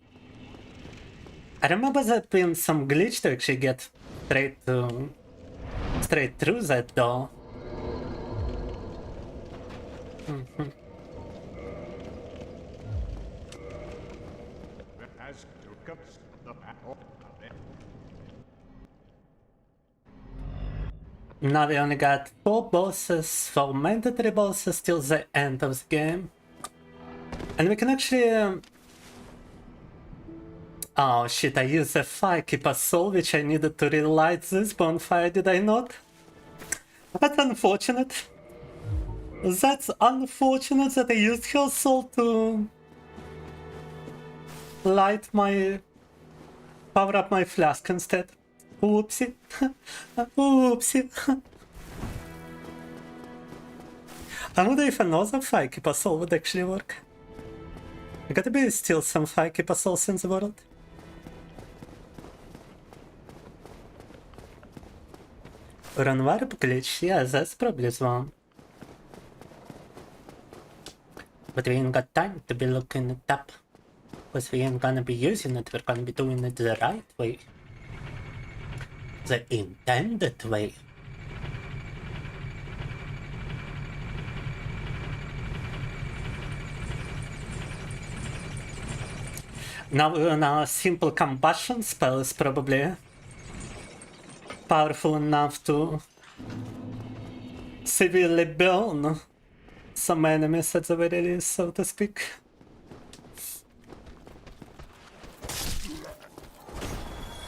I remember there being some glitch to actually get straight through that door. As Jacob's the battle. Now we only got 4 bosses, 4 mandatory bosses till the end of the game. And we can actually... Oh shit, I used a fire keeper soul which I needed to relight this bonfire, did I not? That's unfortunate. That's unfortunate that I used her soul to light my... power up my flask instead. Oopsie. Oopsie. I wonder if another fire keeper soul would actually work. There gotta be still some fire keeper souls in the world. Run warp glitch, yeah, that's probably the one. But we ain't got time to be looking it up. Because we ain't gonna be using it, we're gonna be doing it the right way. The intended way. Now simple combustion spell is probably powerful enough to severely burn some enemies at the very least, so to speak.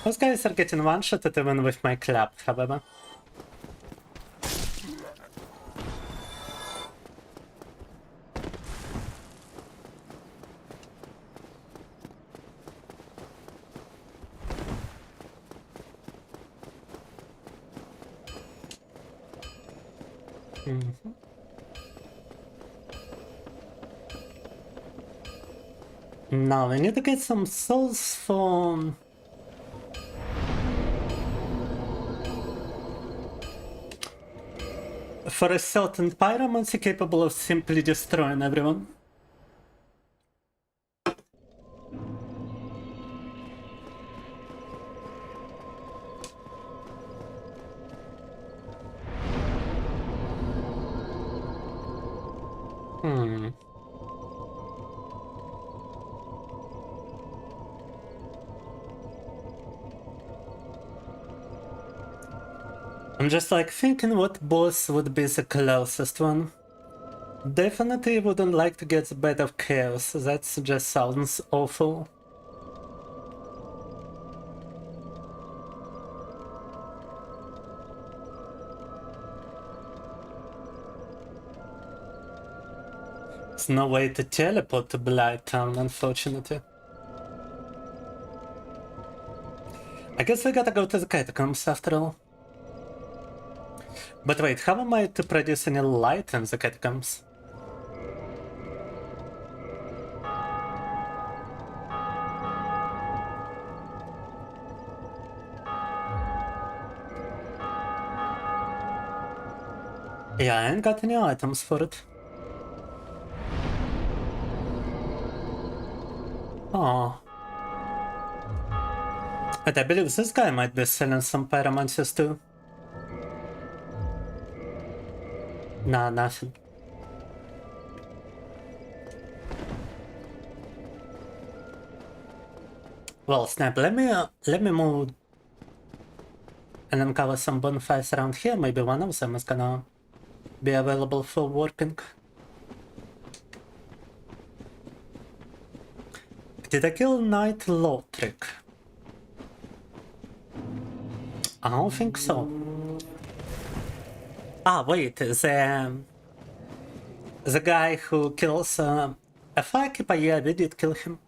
Those guys are getting one-shotted even with my club, however. Now we need to get some souls for... for a certain pyromancy capable of simply destroying everyone. I'm just like thinking what boss would be the closest one. Definitely wouldn't like to get the bed of chaos, that just sounds awful. There's no way to teleport to Blight Town, unfortunately. I guess we gotta go to the catacombs after all. But wait, how am I to produce any light in the catacombs? Yeah, I ain't got any items for it. Oh. But I believe this guy might be selling some pyromancers too. Nah, nothing. Well, snap, let me move and uncover some bonfires around here. Maybe one of them is gonna be available for working. Did I kill Night Lothric? I don't think so. Ah, wait, the guy who kills a firekeeper, yeah, we did kill him.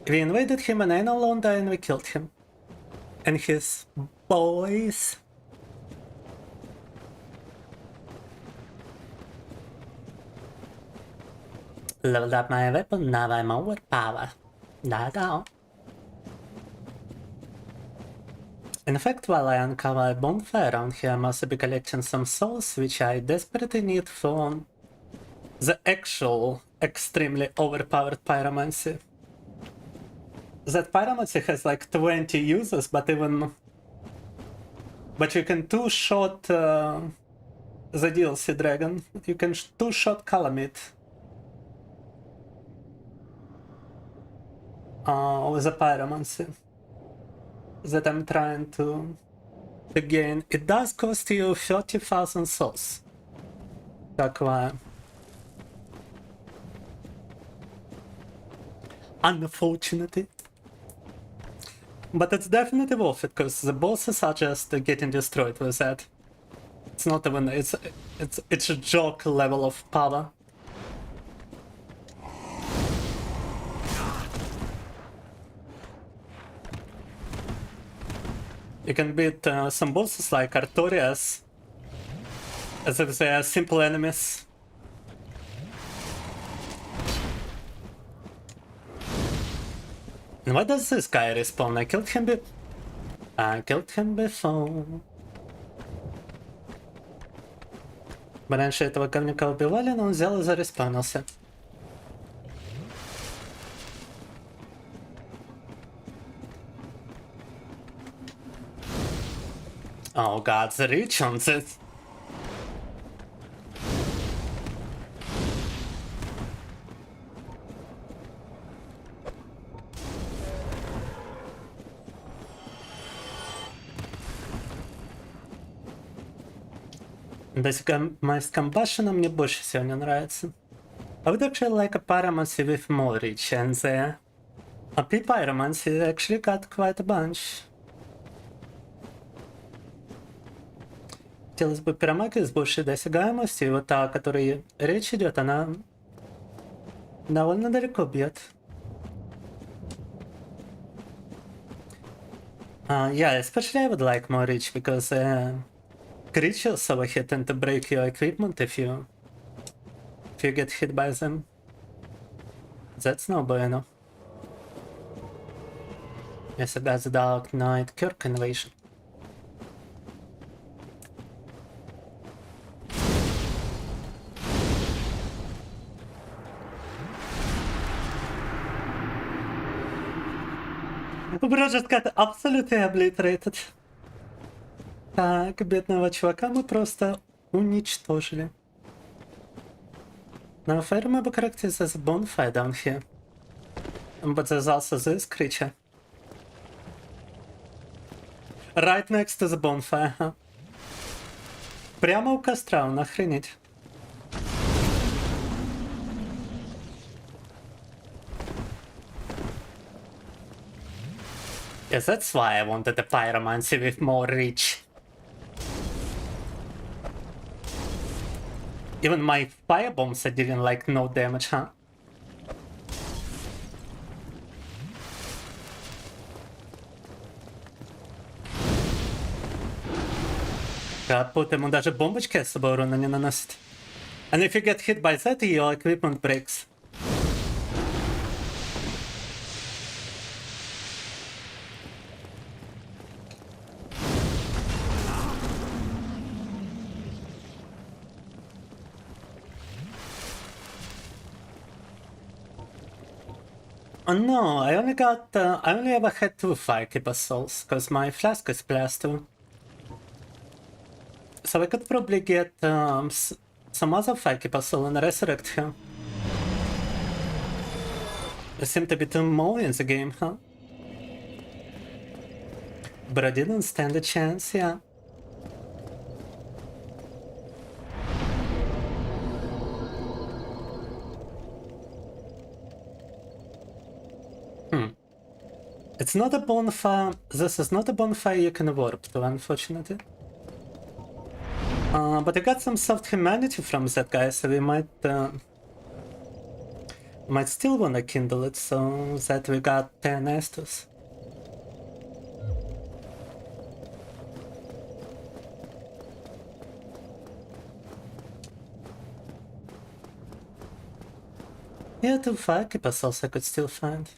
We invaded him in Anal Londa and we killed him. And his boys. Leveled up my weapon, now I'm overpowered. Da. In fact, while I uncover a bonfire around here, I must be collecting some souls, which I desperately need for the actual extremely overpowered pyromancy. That pyromancy has like 20 uses, but you can two-shot the DLC dragon. You can two-shot Calamite. With the pyromancy that I'm trying to gain. It does cost you 30,000 souls to acquire. Unfortunately. But it's definitely worth it, because the bosses are just getting destroyed with that. It's not even, it's a joke level of power. You can beat some bosses like Artorias as if they are simple enemies. And why does this guy respawn? I killed him before. Мы раньше этого говнюка убивали, но он взял и зареспаунился. Oh god, the reach on this. Mass Combustion мне больше сегодня нравится. I would actually like a pyromancy with more reach, and the AP pyromancy actually got quite a bunch. Хотелось бы пиромагию с большей досягаемостью, и вот та, о которой речь идет, она довольно далеко бьет. Yeah, especially I would like more reach, because creatures over here tend to break your equipment if you get hit by them. That's no bueno. Yes, I got the Dark Knight Kirk invasion. Bro just got absolutely obliterated. Так, бедного чувака мы просто уничтожили. Now if I remember correctly, there's a bonfire down here. But there's also this creature. Right next to the bonfire, huh? Прямо у костра, он охренеть. Yes, that's why I wanted a pyromancy with more reach. Even my firebombs are dealing like no damage, huh? God, ему даже бомбочки особо урона не наносит. And if you get hit by that, your equipment breaks. Oh no, I only got, I only ever had 2 firekeeper souls, because my flask is +2. So I could probably get some other firekeeper soul and resurrect her. There seemed to be 2 more in the game, huh? But I didn't stand a chance, yeah. It's not a bonfire. This is not a bonfire you can warp to, unfortunately. But I got some soft humanity from that guy, so we might still wanna kindle it, so that we got 10 Estus. Yeah, 2 firekeeper souls I could still find.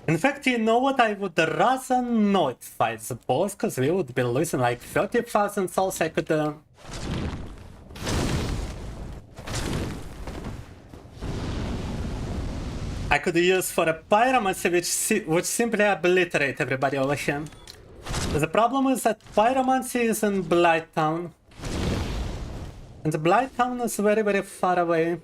In fact, you know what? I would rather not fight the boss, because we would be losing like 30,000 souls. I could use for a pyromancy, which simply obliterate everybody over here. The problem is that pyromancy is in Blighttown, and the Blighttown is very, very far away.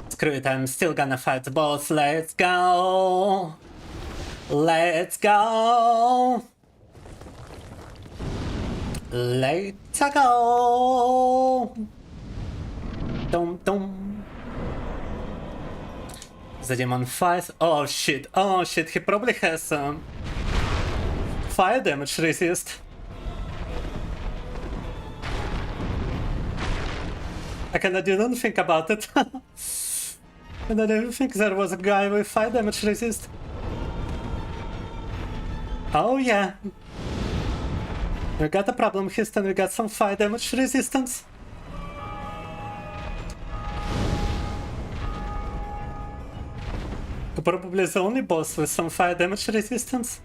Screw it, I'm still gonna fight the boss. Let's go! Let's go! Let's go! Dum dum. The demon fires. Oh shit, he probably has fire damage resist. I kinda didn't think about it. And I didn't think there was a guy with fire damage resist. Oh yeah. We got a problem, Houston. We got some fire damage resistance. Probably the only boss with some fire damage resistance.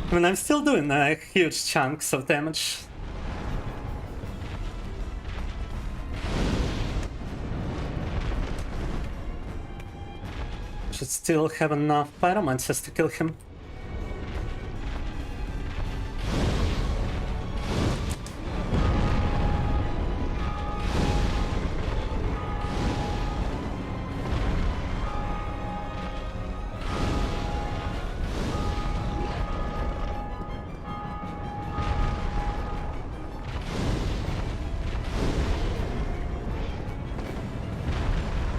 I mean, I'm still doing huge chunks of damage. Should still have enough pyromancers to kill him.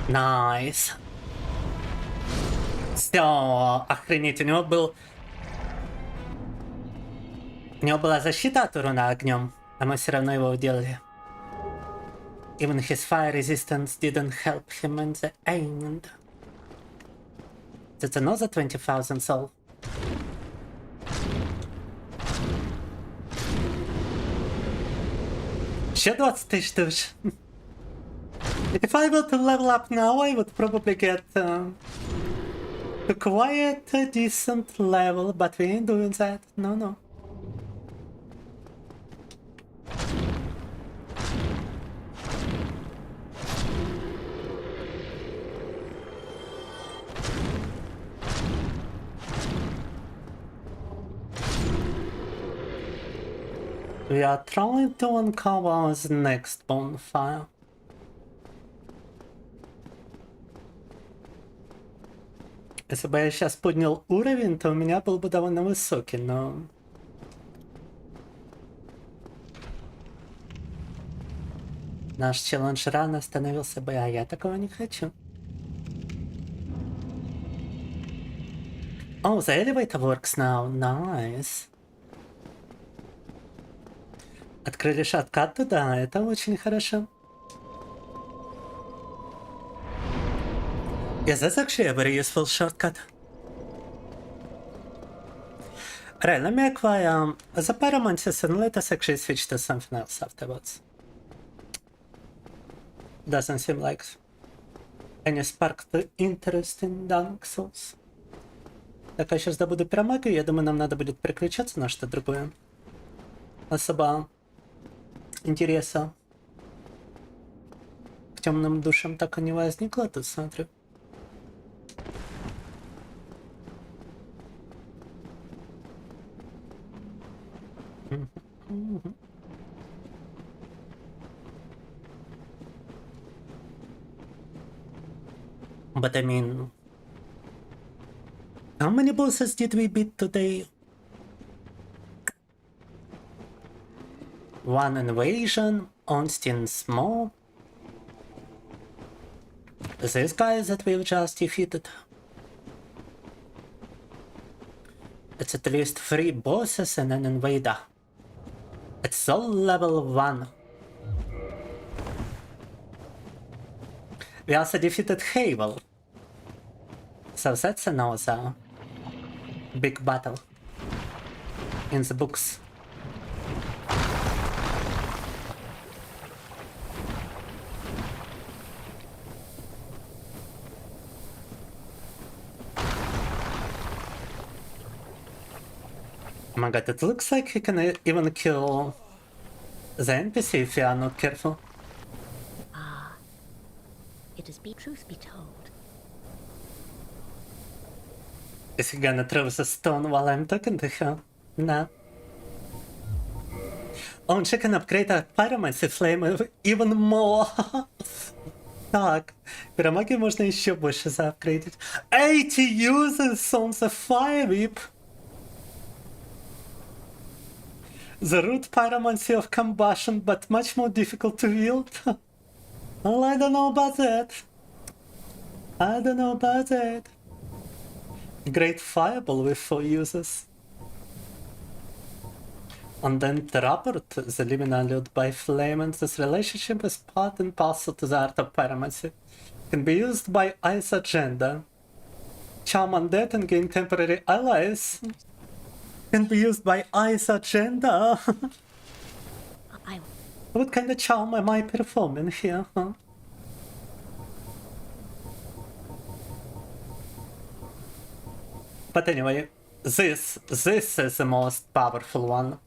Nice. Все, охренеть, у него была защита от урона огнем, а мы все равно его уделали. Even his fire resistance didn't help him in the end. That's another 20,000 soul. Еще 20 тысяч душ. If I were to level up now, I would probably get to quite a decent level, but we ain't doing that. No. We are trying to uncover the next bonfire. Если бы я сейчас поднял уровень, то у меня был бы довольно высокий, но... Наш челлендж рано остановился бы, а я такого не хочу. Oh, the elevator works now. Nice. Открыли шорткат туда, это очень хорошо. Yes, that's actually a very useful shortcut. Right, let me acquire the pyromancies and let us actually switch to something else afterwards. Doesn't seem like any sparked interest in Dark Souls. Так, я сейчас добуду пиромагию, я думаю, нам надо будет переключаться на что-то другое. Особо интереса к темным душам так и не возникло, тут смотрю. But I mean, how many bosses did we beat today? One invasion, Onstein's mob. This guy that we've just defeated. It's at least 3 bosses and an invader. It's all level 1. We also defeated Havel. So that's another big battle in the books. Oh my god, it looks like he can even kill the NPC if you are not careful. It is truth be told. Is he gonna throw the stone while I'm talking to him? No. Oh, and she can upgrade our pyromancy flame even more. Так, пиромагию можно еще больше заапгрейдить. 80 users on the fire whip. The root pyromancy of combustion, but much more difficult to wield. Well, I don't know about that. I don't know about that. Great fireball with 4 users. And then Terraport, the liminal led by flame, and this relationship is part and parcel to the art of pyromancy. Can be used by Ice Agenda. Charm undead and gain temporary allies. Can be used by Ice Agenda. What kind of charm am I performing here, huh? But anyway, this is the most powerful one.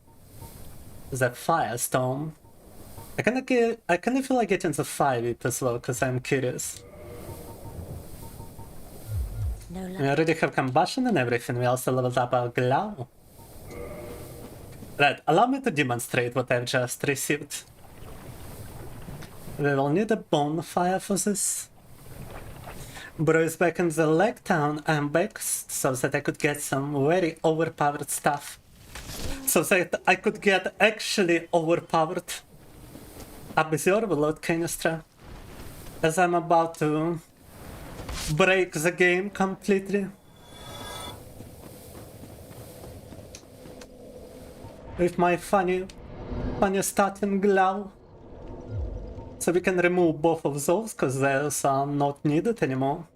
The Firestorm. I kinda feel like getting the Fire Whip as well, because I'm curious. We already have combustion and everything, we also leveled up our glow. Right, allow me to demonstrate what I've just received. We will need a bonfire for this. Bro is back in the leg town. I'm back so that I could get some very overpowered stuff. So that I could get actually overpowered Absorber Load Canistra. As I'm about to break the game completely. With my funny starting glow. So we can remove both of those, because those are not needed anymore.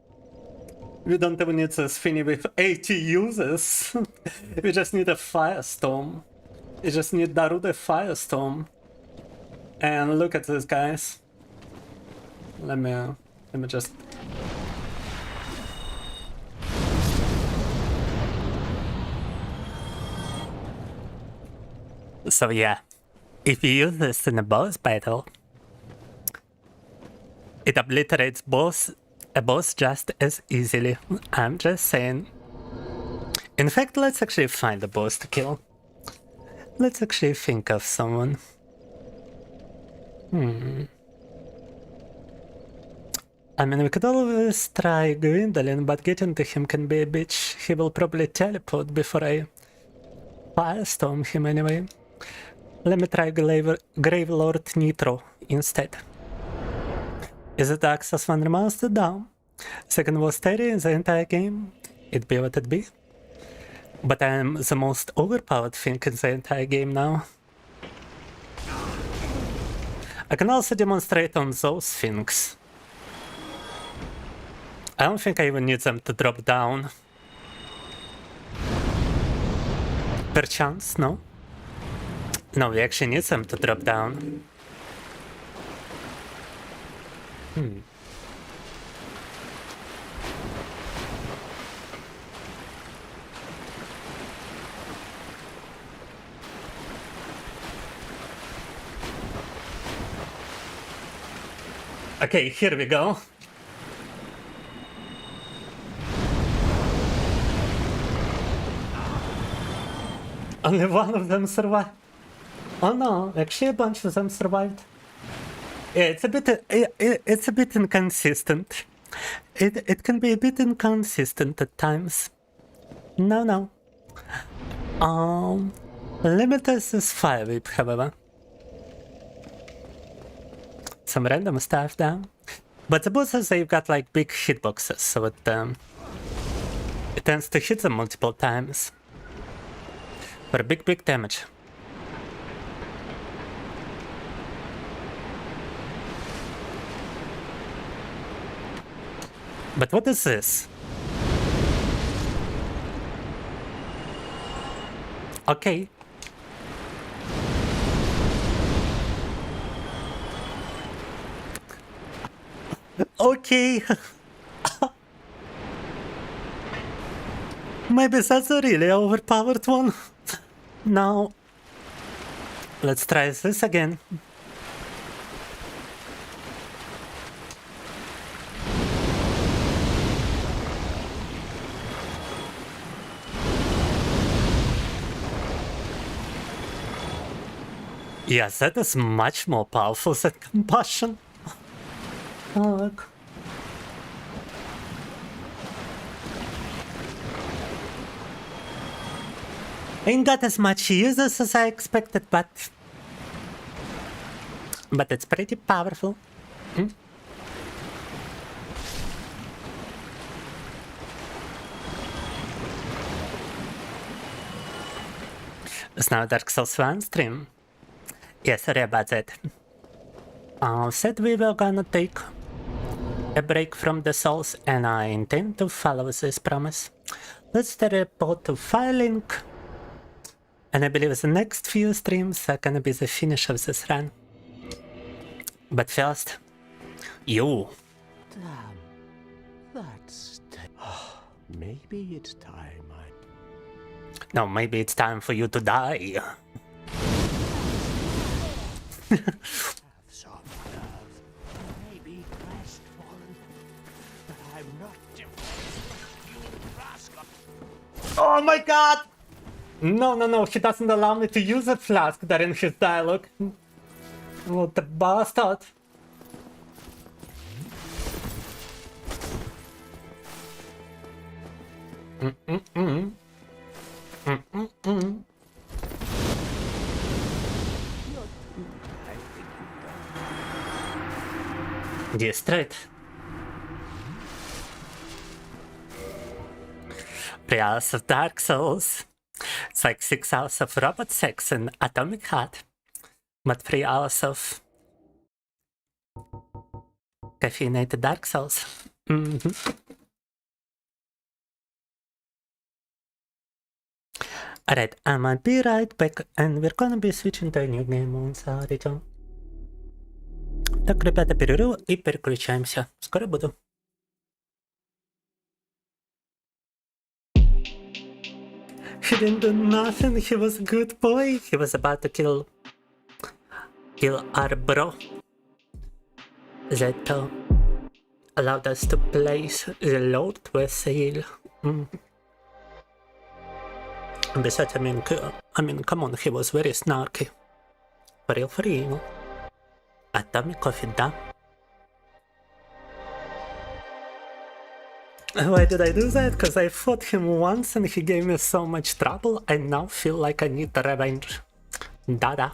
We don't even need this thingy with 80 users. We just need a Firestorm. We just need Darude Firestorm. And look at this, guys. Let me just... So yeah, if you use this in a boss battle, it obliterates a boss just as easily. I'm just saying. In fact, let's actually find a boss to kill. Let's actually think of someone. I mean, we could always try Gwendolyn, but getting to him can be a bitch. He will probably teleport before I firestorm him anyway. Let me try Grave Lord Nitro instead. Is it Access 1 Remastered? Down. Second was steady in the entire game. It be what it be. But I am the most overpowered thing in the entire game now. I can also demonstrate on those things. I don't think I even need them to drop down. Perchance, no? No, we actually need them to drop down. Okay, here we go. Only one of them survived. Oh no, actually a bunch of them survived. Yeah, it's a bit inconsistent. It can be a bit inconsistent at times. No. Limitless is 5 whip, however. Some random stuff down. But the bosses, they've got like big hitboxes, so it tends to hit them multiple times. For big damage. But what is this? Okay. Okay. Maybe that's a really overpowered one. Now, let's try this again. Yes, that is much more powerful than compassion. Oh, look. Ain't got as much users as I expected, but it's pretty powerful. It's now Dark Souls 1 stream. Yeah, sorry about that. Said we were gonna take a break from the Souls, and I intend to follow this promise. Let's teleport to filing. And I believe the next few streams are gonna be the finish of this run. But first, you. Damn. That's... maybe it's time No, maybe it's time for you to die. have some nerve. Maybe crestfallen. But I'm not defenseless, you rascal. Oh my god! No, he doesn't allow me to use a flask during his dialogue. What the bastard. Destroyed. 3 hours of Dark Souls. It's like 6 hours of robot sex and atomic heart. But 3 hours of caffeinated Dark Souls. Alright, I might be right back, and we're gonna be switching to a new game once I return. Так, ребята, перерыв и переключаемся. Скоро буду. He didn't do nothing, he was a good boy. He was about to kill our bro. That allowed us to place the Lord with Seal. Besides, I mean, come on, he was very snarky. For real. Atomic coffee, да? Why did I do that? Because I fought him once and he gave me so much trouble, I now feel like I need revenge. Da-da.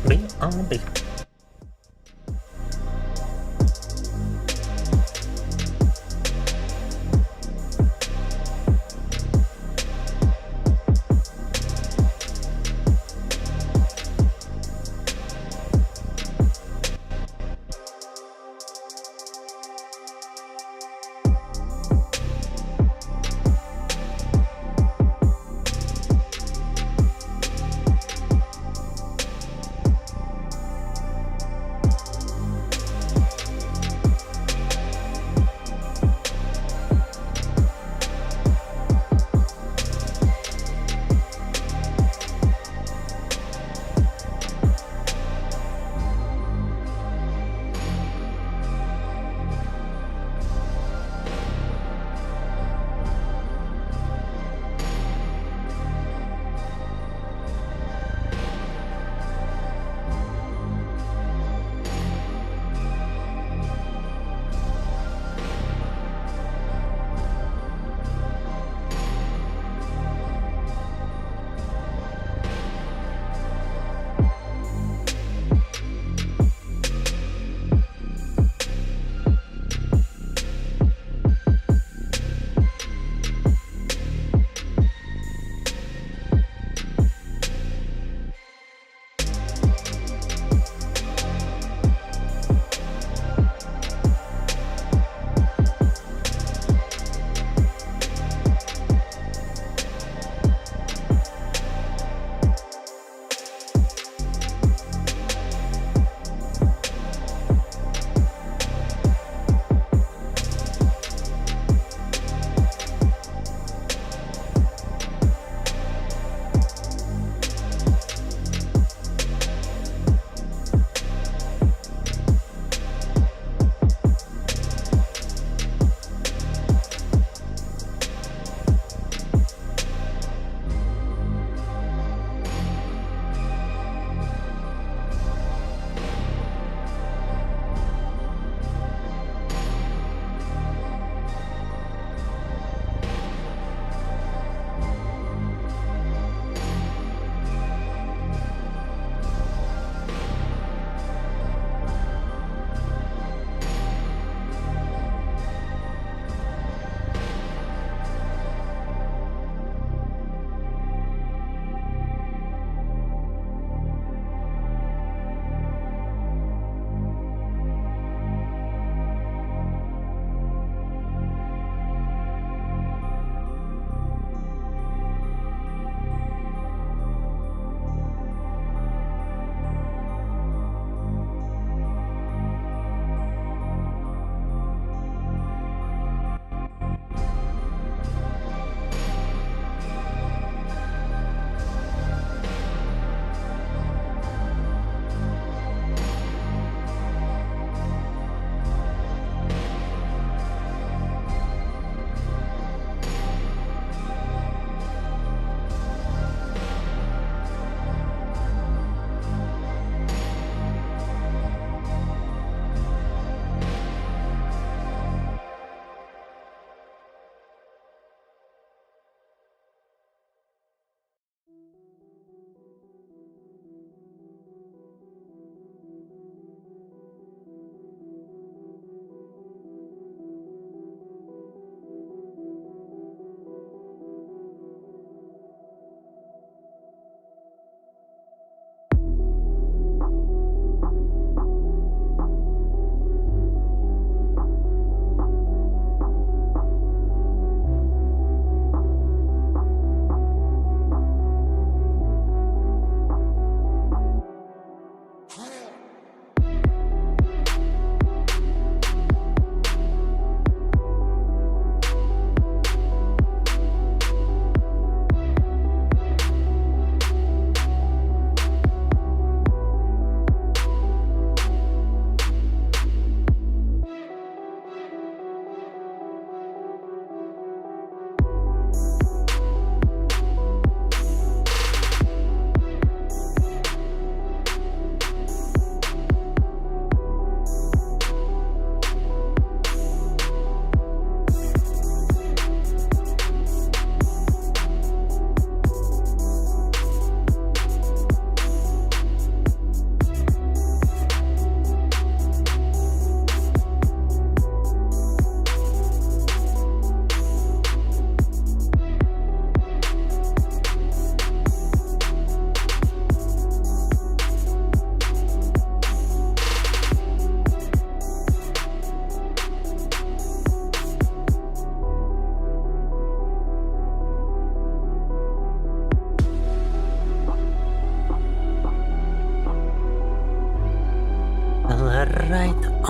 B.R.B.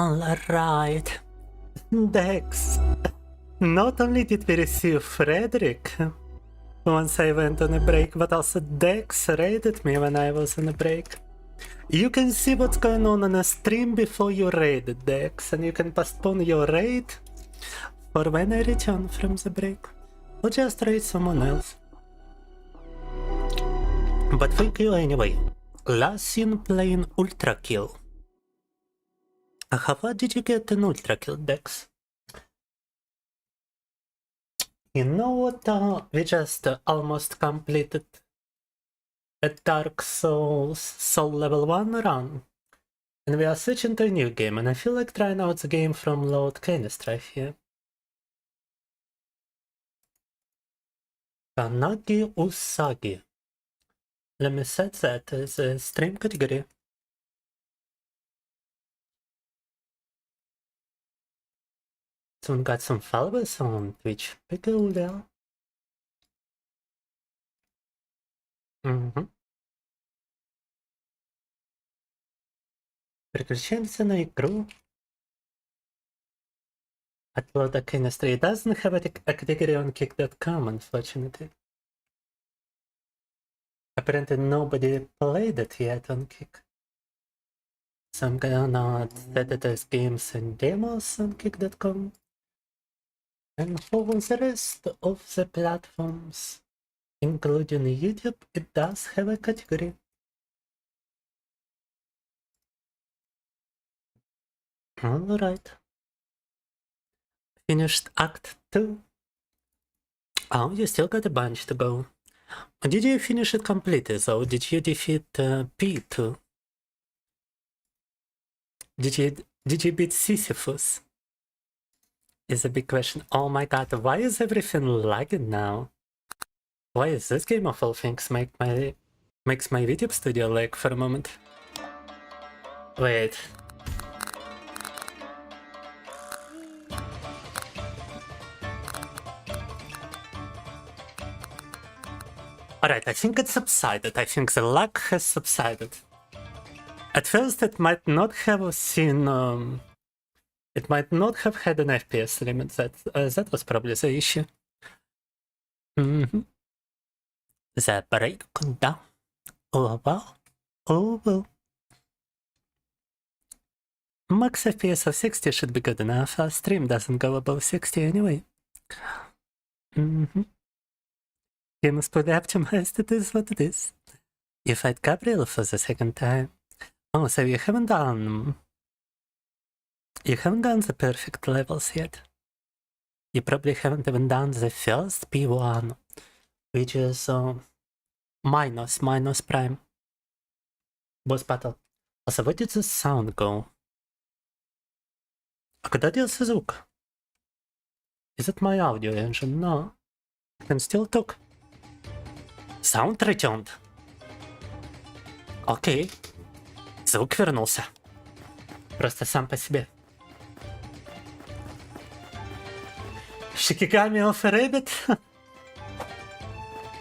Alright. Dex. Not only did we receive Frederick once I went on a break, but also Dex raided me when I was on a break. You can see what's going on a stream before you raid, Dex, and you can postpone your raid for when I return from the break, or just raid someone else. But thank you anyway. Last seen playing Ultra Kill. How far did you get in Ultra Kill, Dex? You know what, we just almost completed a Dark Souls Soul Level 1 run. And we are switching to a new game, and I feel like trying out the game from Lord Kanistrife here. Kanagi Usagi. Let me set that as a stream category. Someone got some followers on Twitch. Peculiar. Переключаемся на игру. Upload a chemistry. It doesn't have a category on kick.com, unfortunately. Apparently nobody played it yet on Kick. So I'm gonna set it as games and demos on kick.com. And for the rest of the platforms, including YouTube, it does have a category. Alright. Finished Act 2. Oh, you still got a bunch to go. Did you finish it completely though? Did you defeat P2? Did you beat Sisyphus? Is a big question. Oh my god, why is everything lagging now? Why is this game of all things makes my video studio lag for a moment? Wait. Alright, I think it subsided. I think the lag has subsided. At first it might not have seen it might not have had an FPS limit. That was probably the issue. The breakdown. Oh well. Oh well. Max FPS of 60 should be good enough. Our stream doesn't go above 60 anyway. Game is fully optimized, it is what it is. You fight Gabriel for the second time. Oh, so you haven't done the perfect levels yet. You probably haven't even done the first P1, which is minus prime boss battle. Also, where did the sound go? А куда делся звук? Is it my audio engine? No. I can still talk. Sound returned. Окей. Звук вернулся. Просто сам по себе. Shikigami of a rabbit?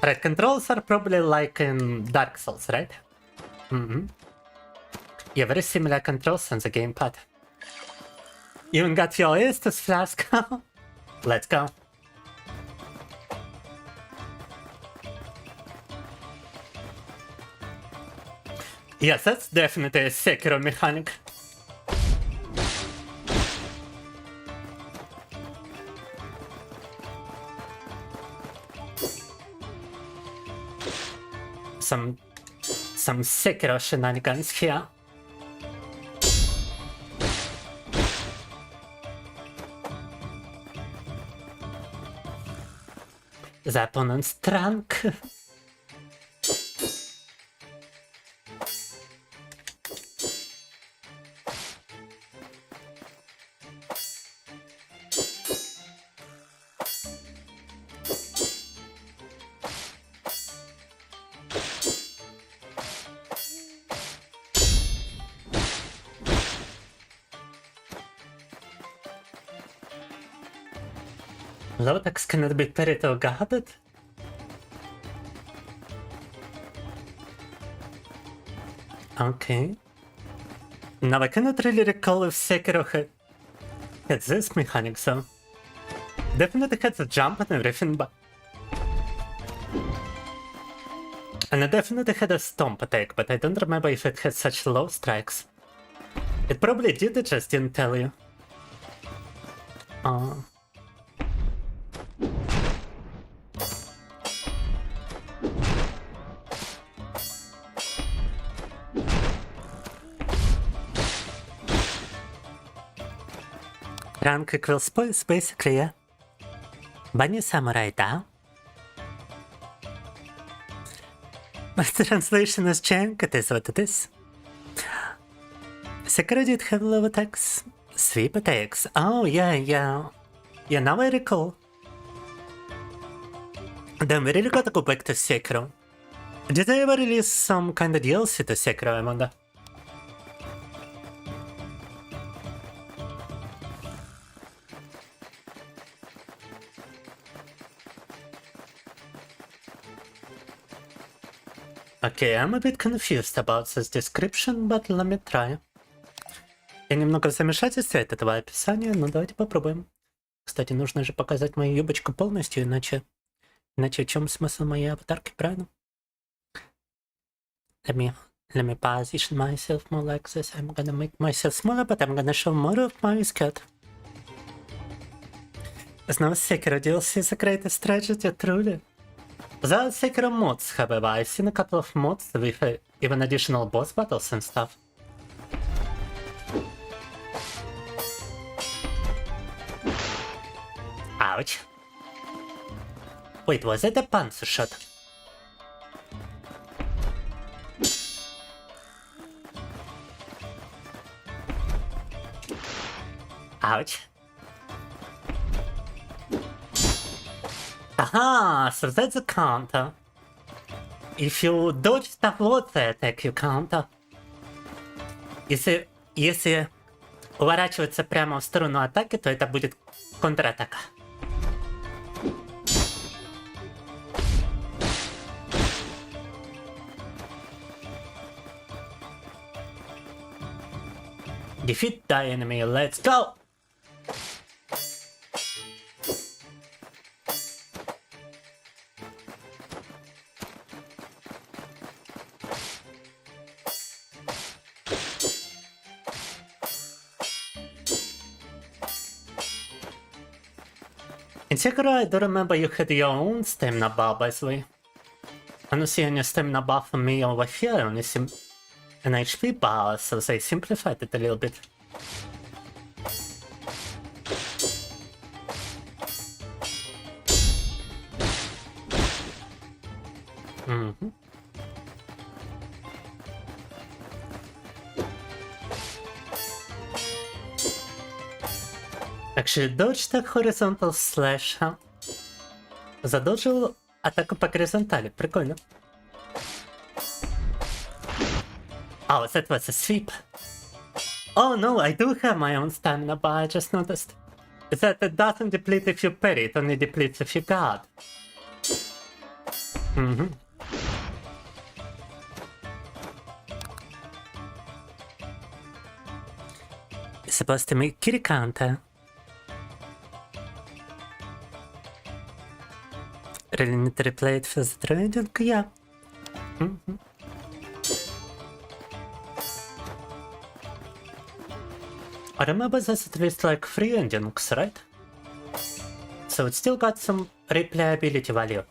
Right, controls are probably like in Dark Souls, right? Yeah, very similar controls on the gamepad. Even got your Estus flask. Let's go. Yes, that's definitely a Sekiro mechanic. Some Sekiro shenanigans here. The opponent's drunk. Lotex cannot be parried or guarded? Okay. Now I cannot really recall if Sekiro had this mechanic, so definitely had the jump and everything, but and I definitely had a stomp attack, but I don't remember if it had such low strikes. It probably did, I just didn't tell you. Rank equals space, basically, yeah. Bunny Samurai down. My translation is jank, it is what it is. Sekiro did have low attacks. Sweep attacks. Oh, yeah. Yeah, now I recall. Then we really gotta go back to Sekiro. Did they ever release some kind of DLC to Sekiro, I wonder? Okay, I'm a bit confused about this description, but let me try. Я немного в замешательстве от этого описания, но давайте попробуем. Кстати, нужно же показать мою юбочку полностью, иначе в чем смысл моей аватарки, правильно? Let me position myself more like this. I'm gonna make myself smaller, but I'm gonna show more of my skirt. Снова Sekiro DLC is a greatest tragedy, truly. The Sekiro mods, however, I've seen a couple of mods with even additional boss battles and stuff. Ouch. Wait, was it a panzer shot? Ouch. Aha, so that's a counter. If you dodge the water attack, you counter. Если уворачиваться прямо в сторону атаки, то это будет контратака. Defeat the enemy, let's go! In Sekiro, I do remember you had your own stamina bar, by the way. I don't see any stamina bar for me over here, I only see an HP bar, so they simplified it a little bit. Actually, dodge the horizontal slash, huh? Задоджил атаку по горизонтали, прикольно. Oh, that was a sweep. Oh no, I do have my own stamina bar, I just noticed. That it doesn't deplete if you parry, it only depletes if you guard. You're supposed to make kitty counter. Really need to replay it for the trading? Yeah. I remember this at least like 3 endings, right? So it still got some replayability value.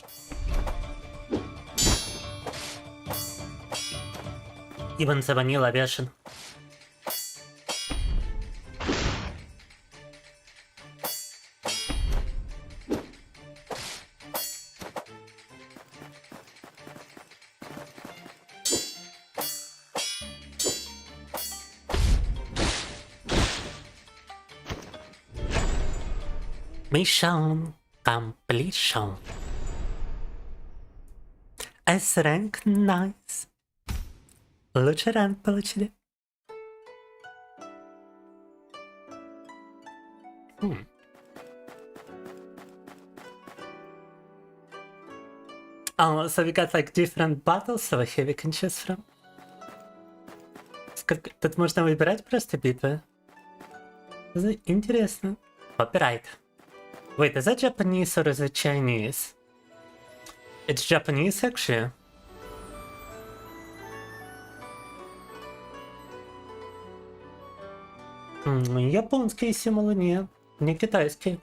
Even the vanilla version. Mission completion. S rank, nice. Лучший ранг получили. Oh, so we got like different battles over here we can choose from. It's Тут можно выбирать просто битвы. Интересно. Copyright. Wait, is that Japanese or is it Chinese? It's Japanese, actually. Японские символы нет, не китайские.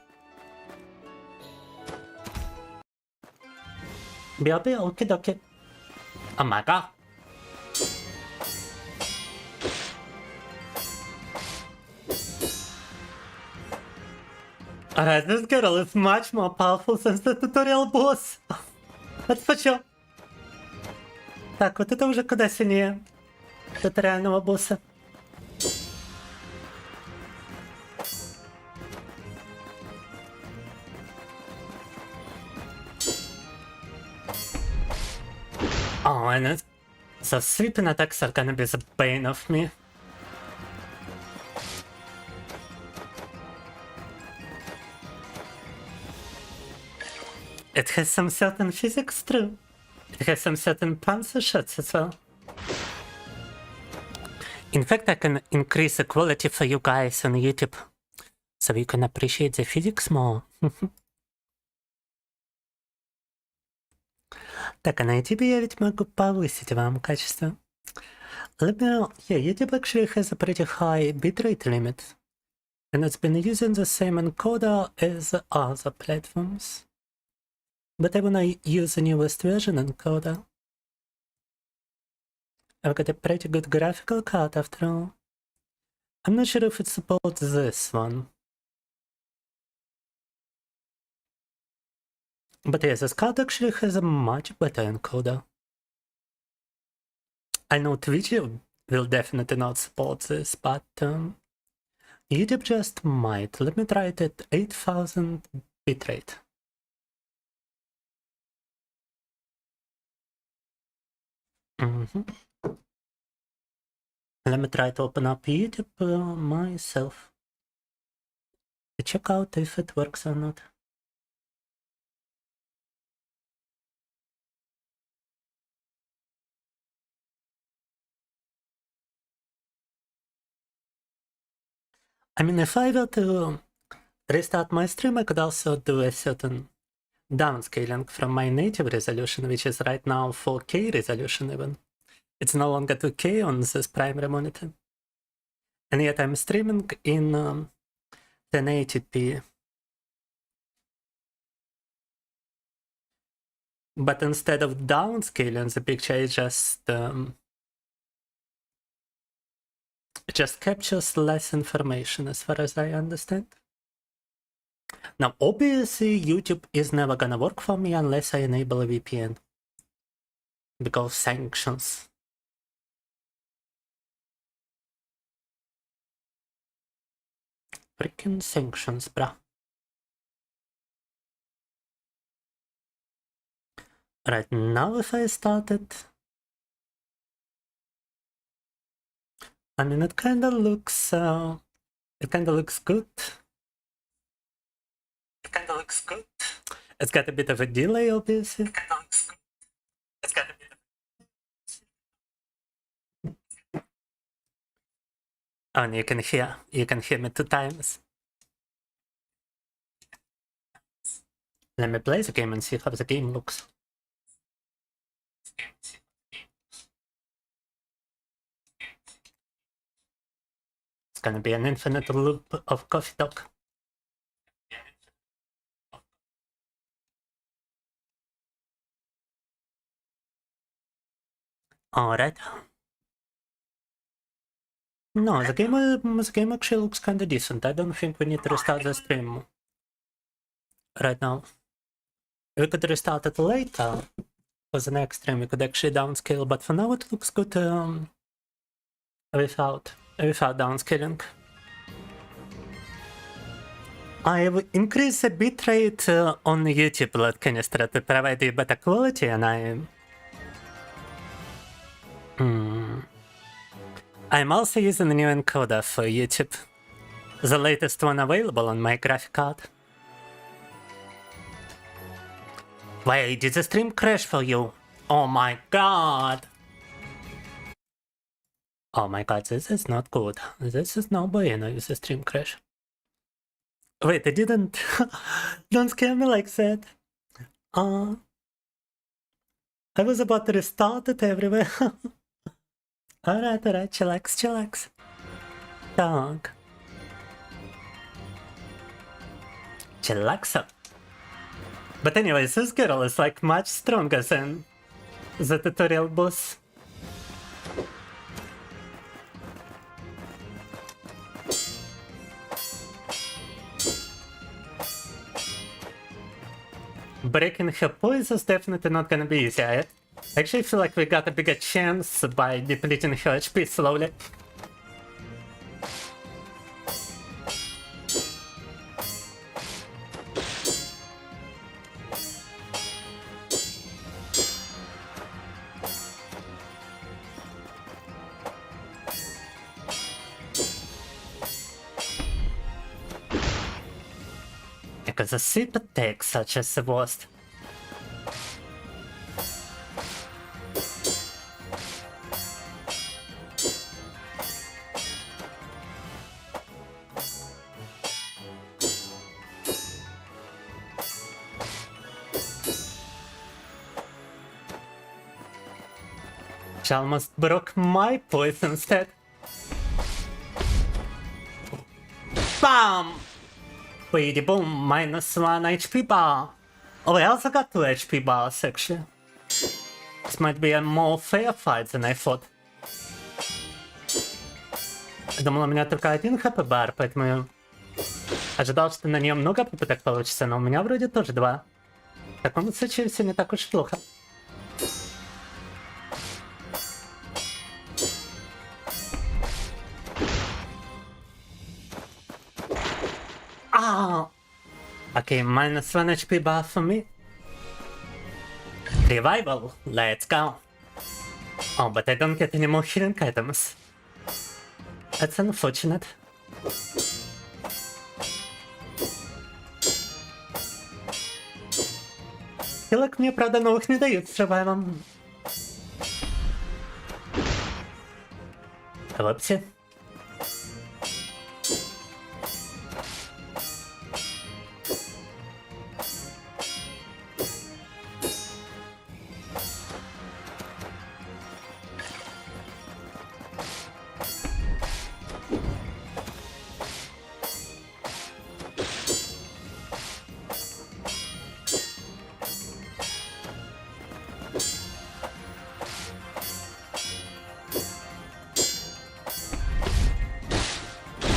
Биоби, оки-доки. Oh my god. Alright, this girl is much more powerful since the tutorial boss. Это почему? Так, вот это уже куда сильнее туториального босса. Oh, and it's... So sweeping attacks are gonna be the bane of me. It has some certain physics too. It has some certain panzer shots as well. In fact, I can increase the quality for you guys on YouTube, so you can appreciate the physics more. Так, а на YouTube я ведь могу повысить вам качество. Yeah, YouTube actually has a pretty high bitrate limit, and it's been using the same encoder as other platforms. But I wanna use the newest version encoder. I've got a pretty good graphical card after all. I'm not sure if it supports this one. But yes, this card actually has a much better encoder. I know Twitch will definitely not support this, but YouTube just might. Let me try it at 8000 bitrate. Let me try to open up YouTube myself to check out if it works or not. I mean, if I were to restart my stream, I could also do a certain downscaling from my native resolution, which is right now 4K resolution even. It's no longer 2K on this primary monitor. And yet I'm streaming in 1080p. But instead of downscaling the picture, it just captures less information as far as I understand. Now, obviously, YouTube is never gonna work for me unless I enable a VPN. Because sanctions. Freaking sanctions, bruh. Right now, if I started... I mean, it kinda looks good. It kinda looks good. It's got a bit of a delay, obviously. It kinda looks good. It's got a bit of... Oh, and you can hear me 2 times. Let me play the game and see how the game looks. It's gonna be an infinite loop of coffee talk. Alright. No, the game actually looks kinda decent. I don't think we need to restart the stream right now. We could restart it later for the next stream. We could actually downscale, but for now it looks good without downscaling. I will increase the bitrate on YouTube, Lord Canister, to provide you better quality, and I'm also using a new encoder for YouTube. The latest one available on my graphic card. Wait, did the stream crash for you? Oh my god! Oh my god, this is not good. This is no bueno if the stream crash. Wait, I didn't. Don't scare me like that. I was about to restart it everywhere. Alright, chillax, chillax. Так. Chillax up. But anyways, this girl is like much stronger than the tutorial boss. Breaking her poise is definitely not gonna be easy. I actually feel like we got a bigger chance by depleting her HP slowly. Because the super attacks such as the worst. She almost broke my poise instead. BAM! Wait, boom, -1 HP bar. Oh, I also got 2 HP bars, actually. This might be a more fair fight than I thought. Я думал, у меня только 1 хп бар, поэтому я ожидал, что на нее много попыток получится, но у меня вроде тоже 2. В таком случае все не так уж плохо. Okay, -1 HP bar for me. Revival, let's go. Oh, but I don't get any more healing items. That's unfortunate. Хилок мне, правда, новых не дают с ревайвом. Вопси.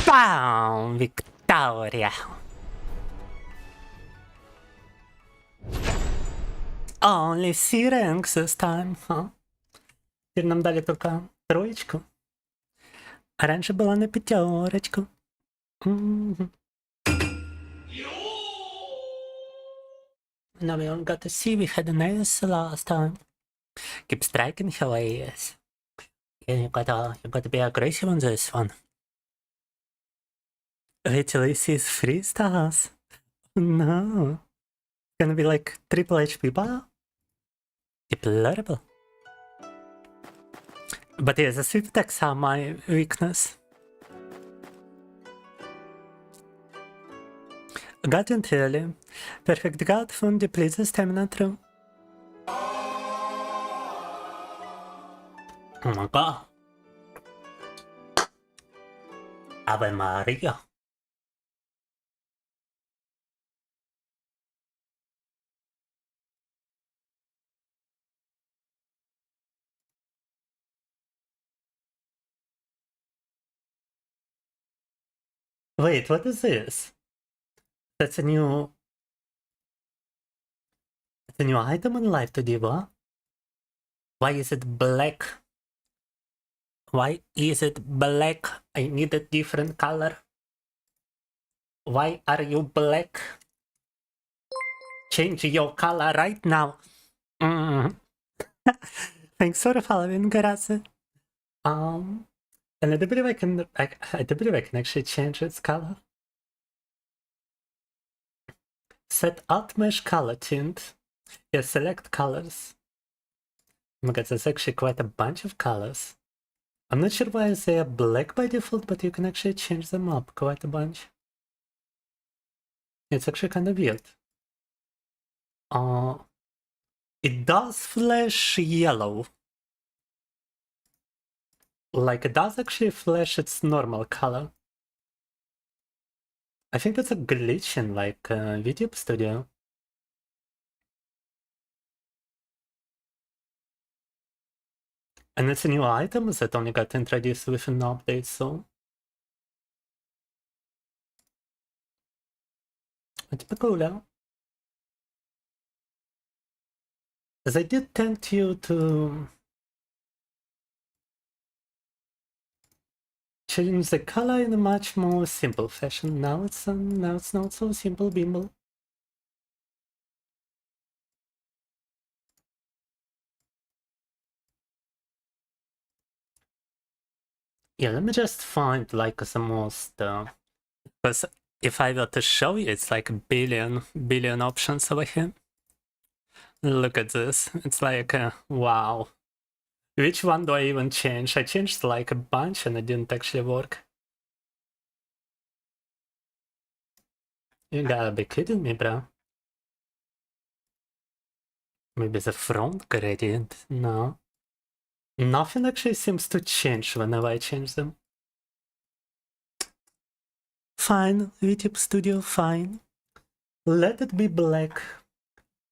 Бам! Виктория! Only C ranks this time, huh? Теперь нам дали только 3. А раньше была на 5. Now we only got to see we had an ace last time. Keep striking her ace. Yeah, you gotta be aggressive on this one. Wait till he sees 3 stars. No. It's gonna be like triple HP bar. Deplorable. But yeah, the sweep attacks are my weakness. Guardian early. Perfect guard phone depletes the stamina through. Oh my god. Ave Maria. Wait, what is this? That's a new item in Life to Diva. Why is it black? Why is it black? I need a different color. Why are you black? Change your color right now. Thanks for following, grazie. And I do believe I can actually change its color. Set alt mesh color tint. Yeah, select colors. Oh my god, there's actually quite a bunch of colors. I'm not sure why they are black by default, but you can actually change them up quite a bunch. It's actually kind of weird. It does flash yellow. Like, it does actually flash its normal color. I think that's a glitch in, like, VTuber Studio. And it's a new item that only got introduced with an update, so... it's peculiar. They did tempt you to change the color in a much more simple fashion. Now it's not so simple, bimble. Yeah, let me just find like the most because if I were to show you, it's like a billion options over here. Look at this. It's like wow. Which one do I even change? I changed like a bunch and it didn't actually work. You gotta be kidding me, bro. Maybe the front gradient? No. Nothing actually seems to change whenever I change them. Fine, VTuber Studio, fine. Let it be black.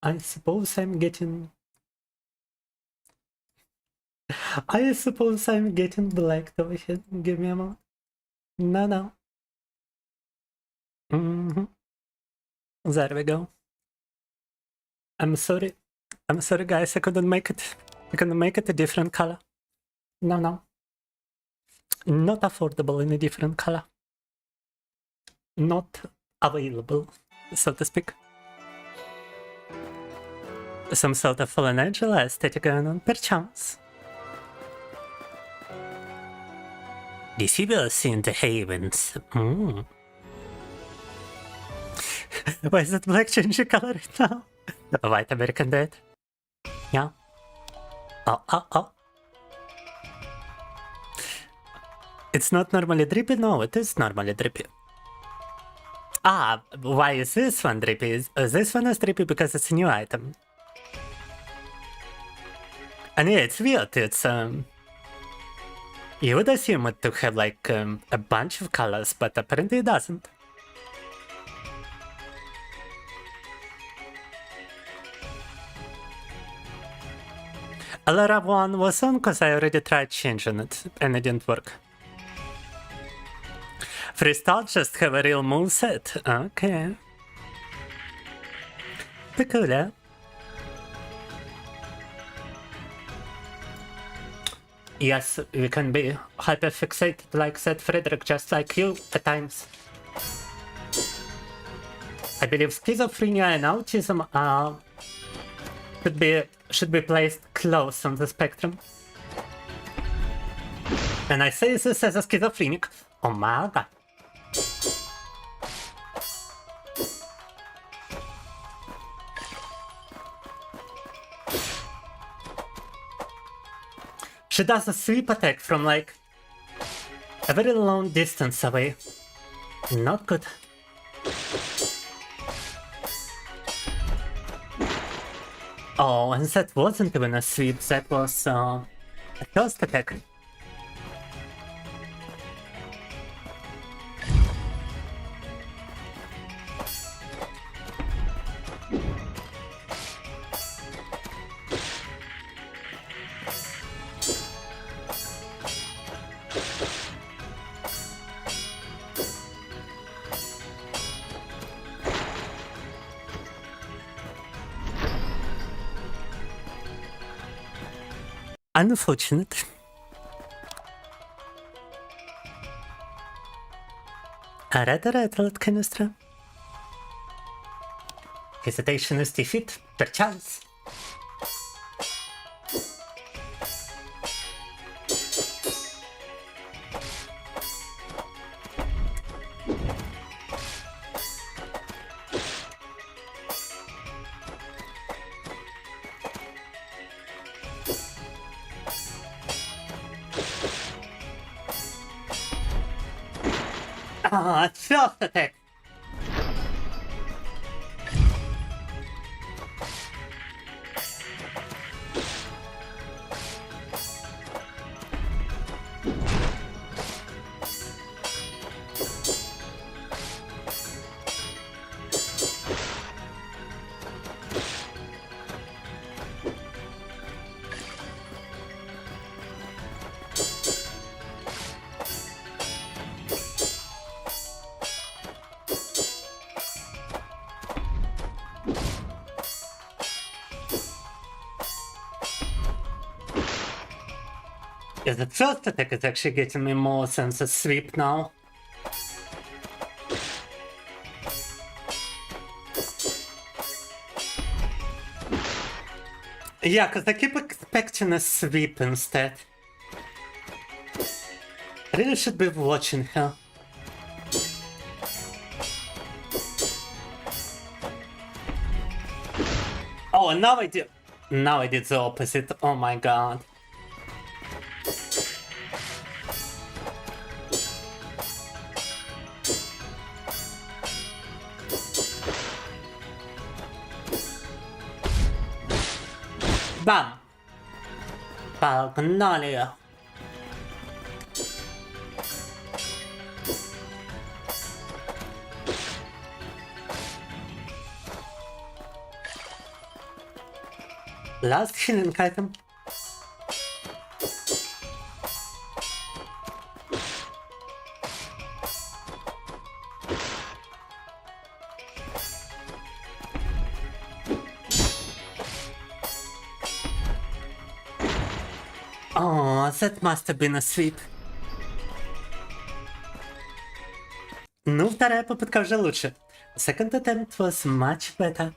I suppose I'm getting... I suppose I'm getting black over here. Give me a moment. No. There we go. I'm sorry guys, I couldn't make it. I couldn't make it a different color. No. Not affordable in a different color. Not available, so to speak. Some sort of fallen angel aesthetic going on, perchance. Deceivers in the havens. Why is that black changing color right now? White American Dad. Yeah. Oh. It's not normally drippy? No, it is normally drippy. Ah, why is this one drippy? This one is drippy because it's a new item. And yeah, it's weird. It's you would assume it to have like a bunch of colors, but apparently it doesn't. Alara 1 was on because I already tried changing it and it didn't work. Freestyle just have a real moveset. Okay. Peculiar. Yes, we can be hyperfixated like that, Frederick, just like you at times. I believe schizophrenia and autism should be placed close on the spectrum. And I say this as a schizophrenic. Oh my god. She does a sweep attack from like a very long distance away. Not good. Oh, and that wasn't even a sweep, that was a first attack. Unfortunate. Alright, let Cannistra. Hesitation is defeat, perchance. Ah, first attack. Yeah, the first attack is actually getting me more sense of sweep now. Yeah, because I keep expecting a sweep instead. I really should be watching her. Oh, now I did. Now I did the opposite. Oh my god. Bam! Pagnalia. Last healing item. Oh, that must have been a sweep. Ну, вторая попытка уже лучше. Second attempt was much better.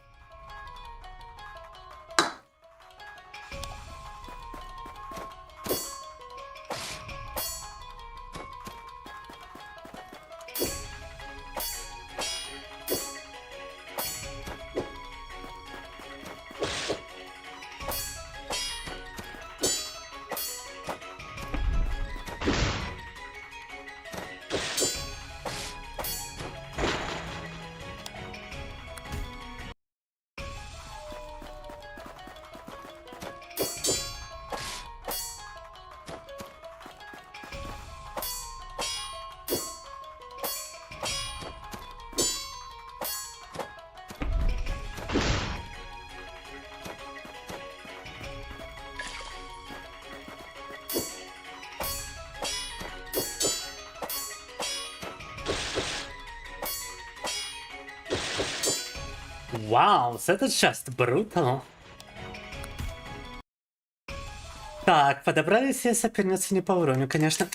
Wow, that is just brutal. Так, подобрали все соперницы не по уровню, конечно.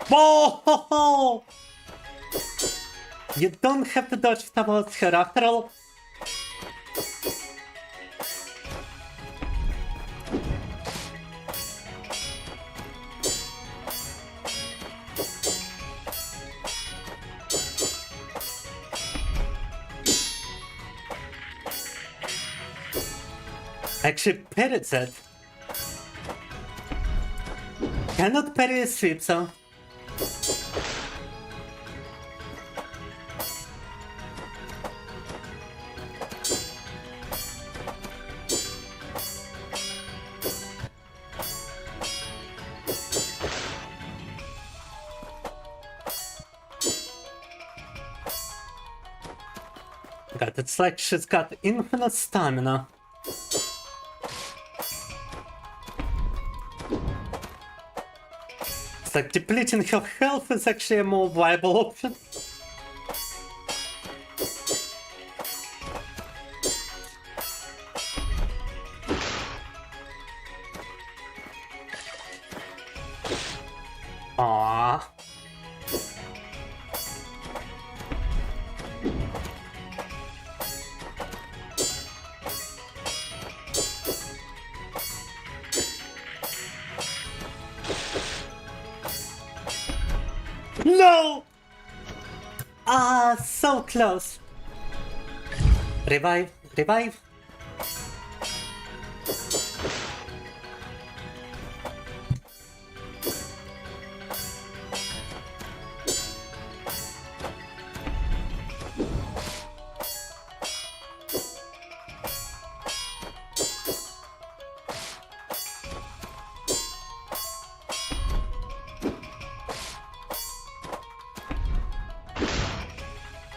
Whoa! You don't have to dodge towards her after all. Actually parried that. Cannot parry a sweep, so... God, it's like she's got infinite stamina. It's like depleting her health is actually a more viable option. Aww. No! so close. Revive, revive.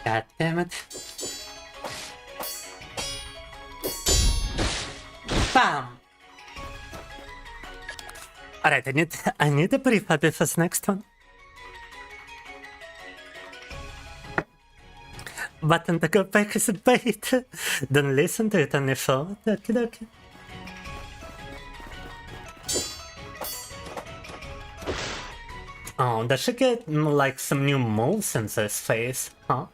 God damn it. Bam! Alright, I need a brief habit for the next one. Button to go back is a bait. Don't listen to it on your phone. Okie dokie. Oh, does she get like some new moves in this phase, huh?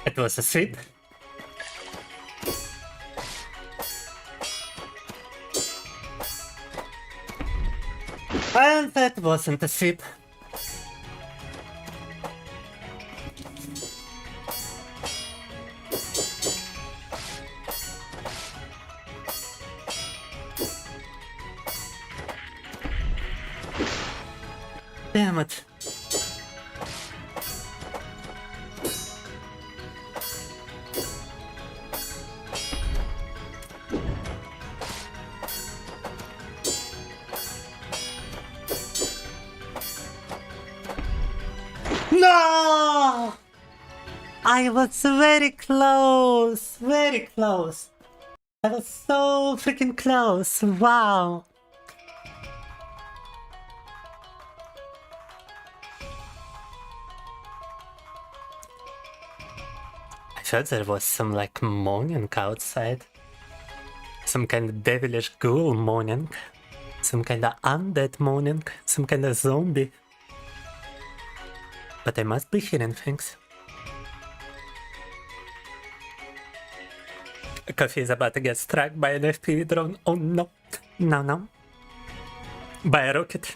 It was a sweep. And that wasn't a sweep. Damn it. No! I was very close, very close. I was so freaking close. Wow. I thought there was some like moaning outside. Some kind of devilish ghoul moaning. Some kind of undead moaning. Some kind of zombie. But I must be hearing things. Coffee is about to get struck by an FPV drone. Oh no. No, no. By a rocket.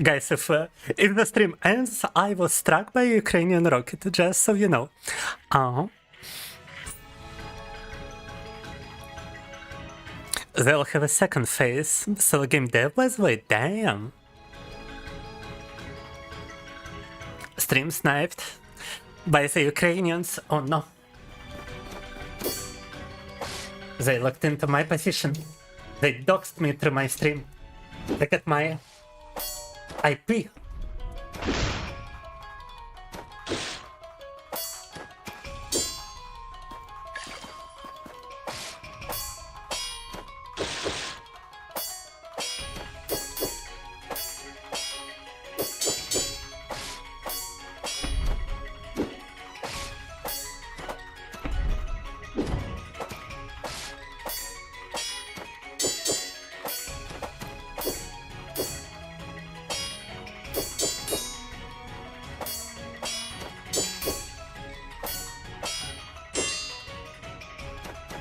Guys, if the stream ends, I was struck by a Ukrainian rocket, just so you know. They'll have a second phase, so game dev was way, damn. Stream sniped by the Ukrainians. Oh no. They looked into my position. They doxed me through my stream. Look at my IP.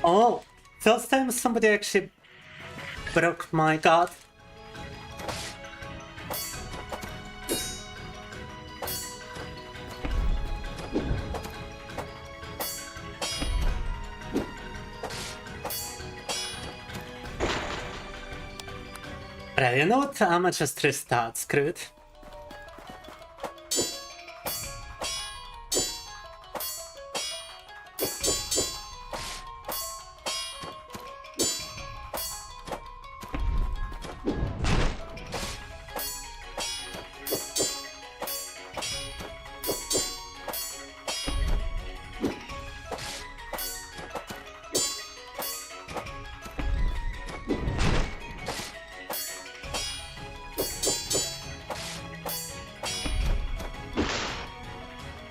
Oh, first time somebody actually broke my guard. Right, you know what? I'ma just restart, screw it.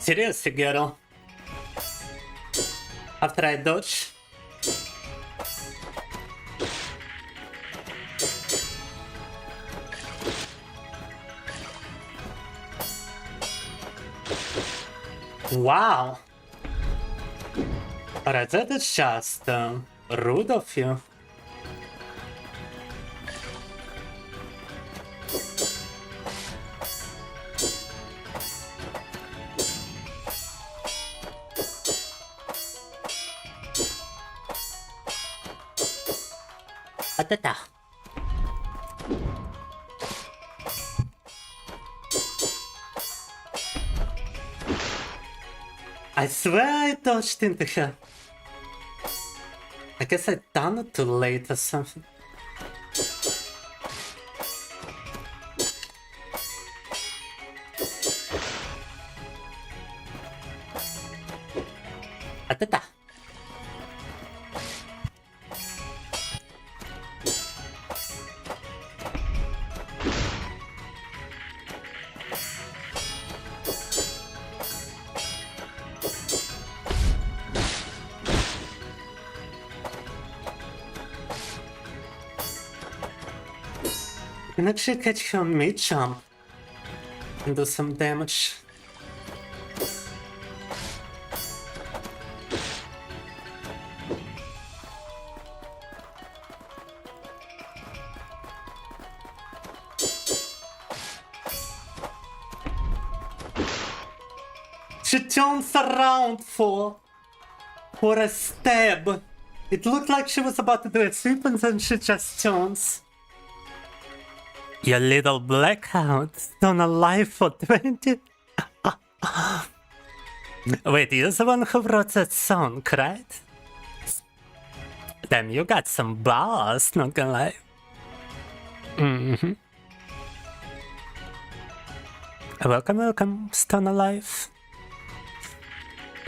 Seriously, girl. After I dodge. Wow. Alright, that is just rude of you. Atata. I swear I dodged into her. I guess I done it too late or something. Atata. I can actually catch her mid-jump and do some damage. She turns around for a stab. It looked like she was about to do a sweep and then she just turns. Your little blackhound's done alive for 20. Wait, you're the one who wrote that song, right? Damn, you got some balls, not gonna lie. Welcome, welcome, Stone Alive.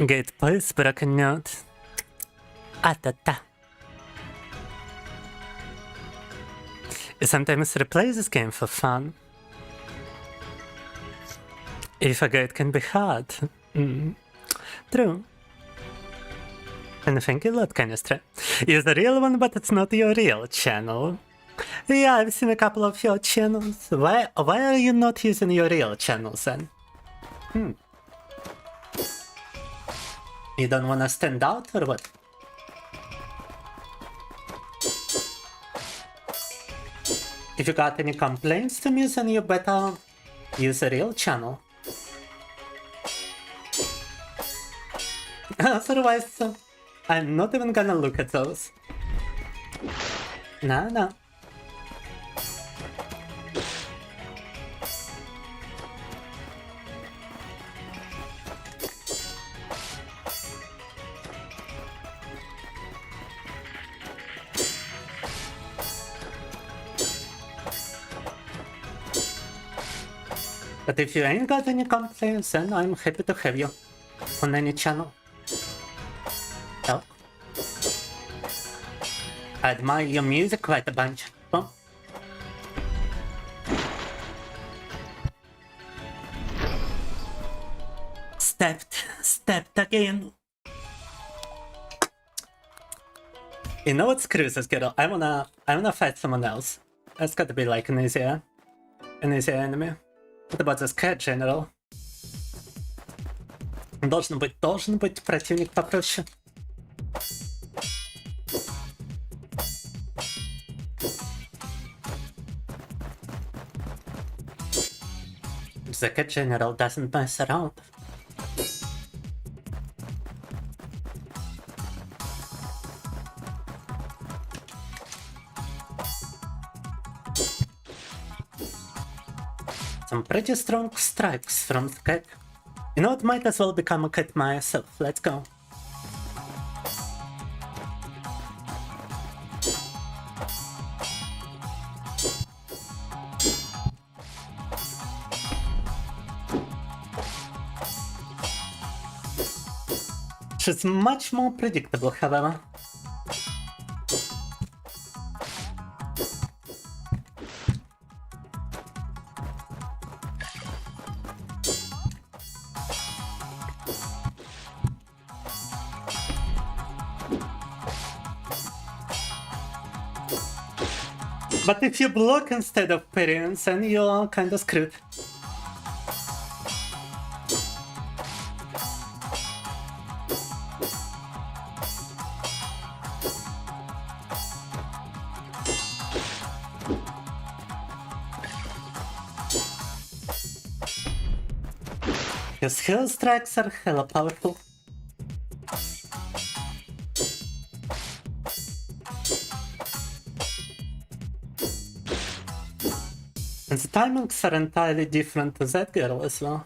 Gate pulse broken note. Atata. Sometimes replay this game for fun. If a guide can be hard. True. And thank you a lot, Canistra. You're the real one, but it's not your real channel. Yeah, I've seen a couple of your channels. Why are you not using your real channels then? You don't wanna stand out or what? If you got any complaints to me, then you better use a real channel. Otherwise, I'm not even gonna look at those. No. But if you ain't got any complaints, then I'm happy to have you on any channel. Oh. I admire your music quite a bunch. Oh. Stepped again. You know what, screw this girl. I wanna fight someone else. That's gotta be like an easier enemy. What about this cat general? Должен быть противник попроще. The cat general doesn't mess around. Some pretty strong strikes from the cat. You know what, might as well become a cat myself. Let's go. She's much more predictable, however. But if you block instead of parrying, then you are kinda screwed. His heal strikes are hella powerful. And the timings are entirely different to that girl as well.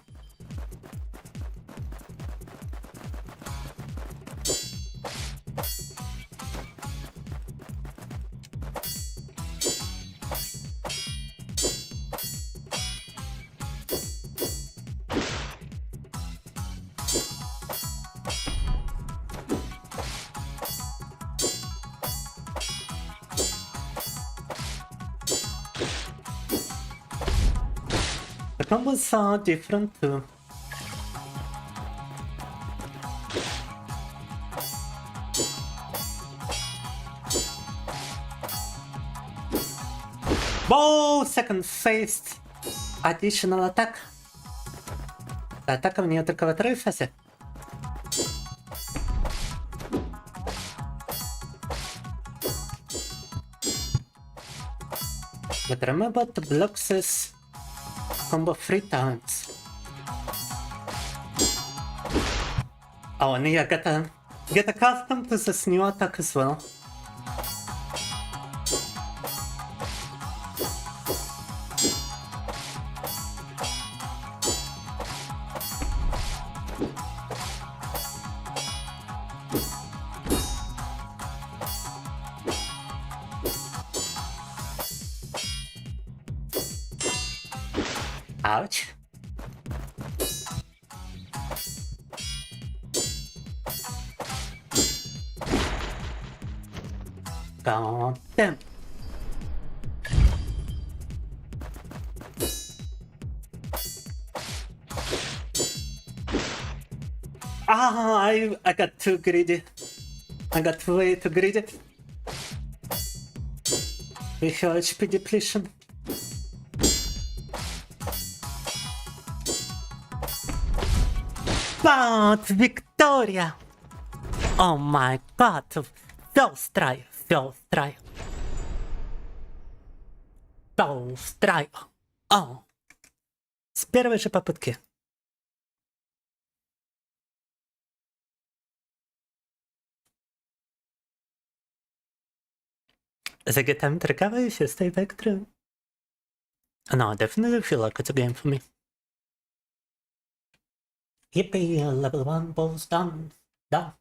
The combos are different too. Whoa! Second phased additional attack. Атака в нее только во второй фазе. But remember to block this combo 3 times. Oh, and yeah, get accustomed to this new attack as well. Ouch. God damn. I got too greedy. I got way too greedy. With your HP depletion. But Victoria! Oh my god! First try! Oh! С первой же попытки. The good time to recover if you stay back through. No, I definitely feel like it's a game for me. Yippee, level 1 balls done. Now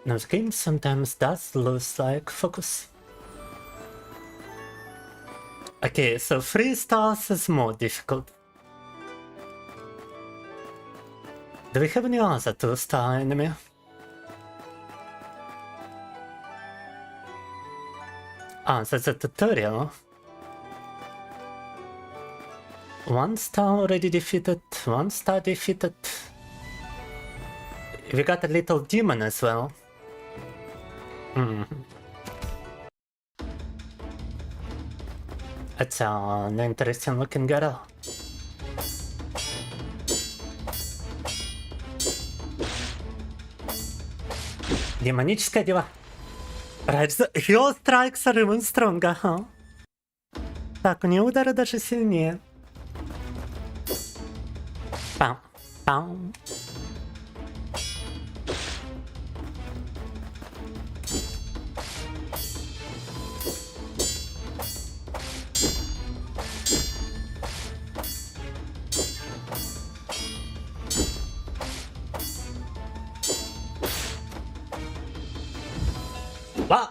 the game sometimes does lose like focus. Okay, so 3 stars is more difficult. Do we have any other 2-star enemy? Ah, that's a tutorial. 1 star already defeated, 1 star defeated. We got a little demon as well. That's an interesting looking girl. Демоническая дева. Right, your strikes are even stronger, huh? Так, у нее удары даже сильнее. Пам, пам. Wow.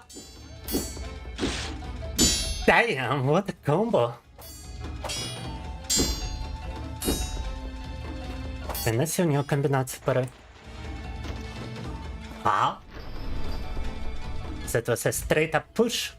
Damn, what a combo. Принеси у нее комбинацию порой. Wow. That was a straight up push.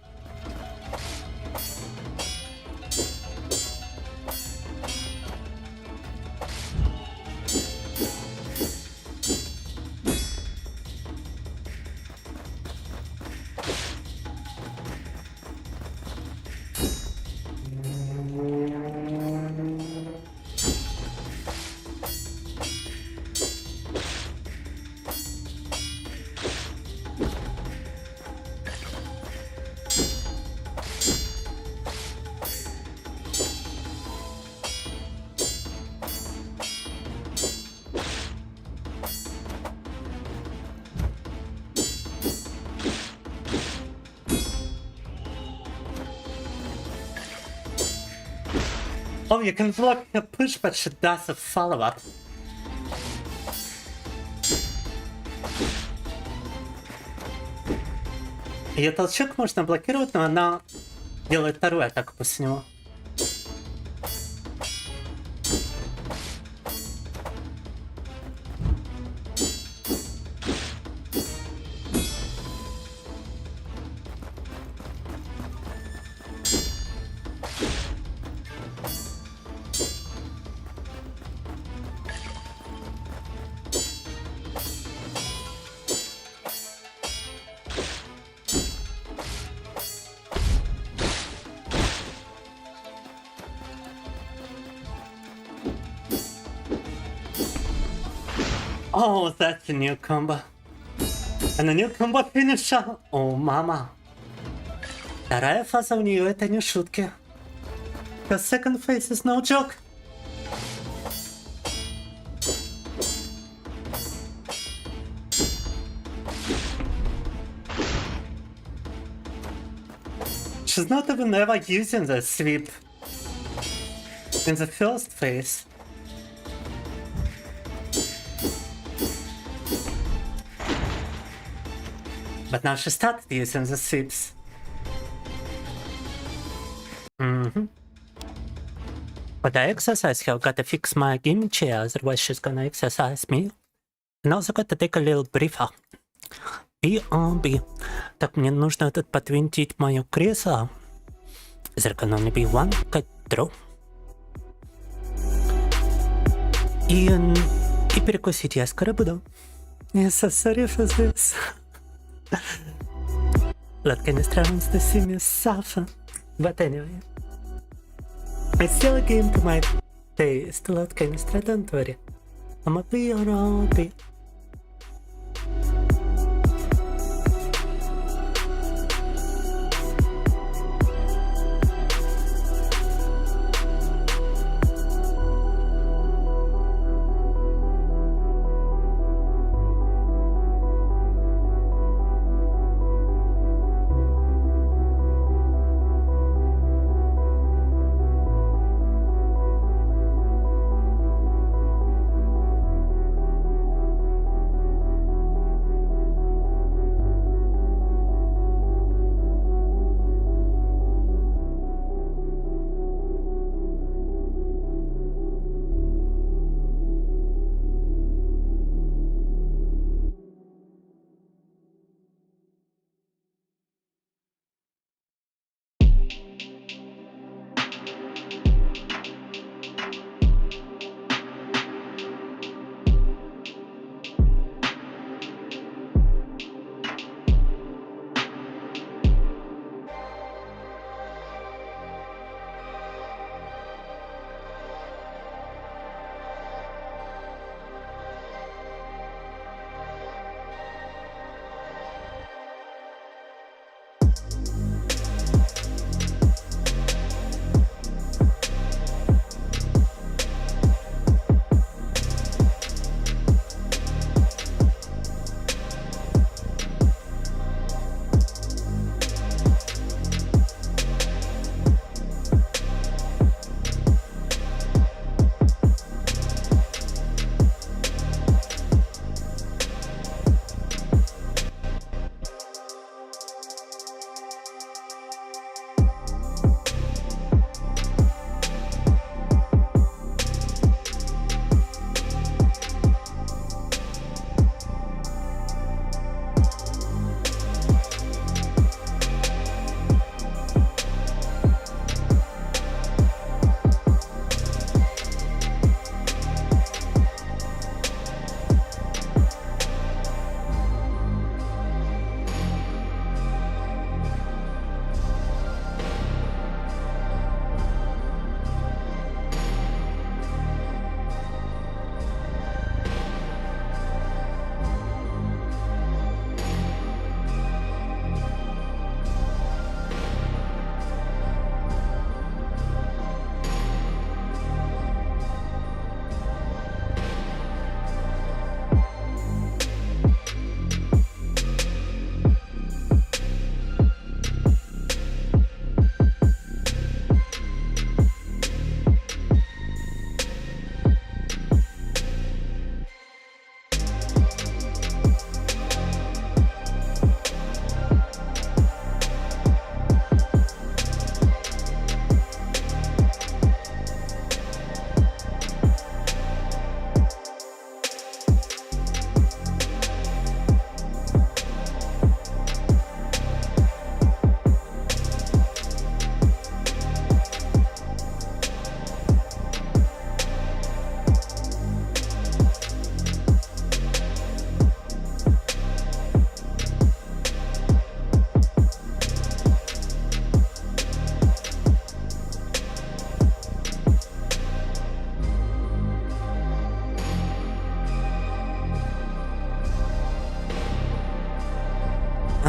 Oh, you can block a push, but she does a follow-up. Ее толчок можно блокировать, но она делает вторую атаку после него. Oh, that's a new combo. And a new combo finisher. О, мама. Вторая фаза у нее это не шутки. Her second phase is no joke. She's not even ever using the sweep in the first phase. But now she started using the sweeps. But I exercise her, gotta fix my gaming chair, otherwise she's gonna exercise me. And also gotta take a little briefer. BRB. Так, мне нужно этот подвинтить мое кресло. There can only be one control. И перекусить я скоро буду. I'm so sorry for this. Lot Cannistra wants to see me suffer. But anyway. It's still a game to my taste. Lot Cannistra, don't worry. I'ma be alright.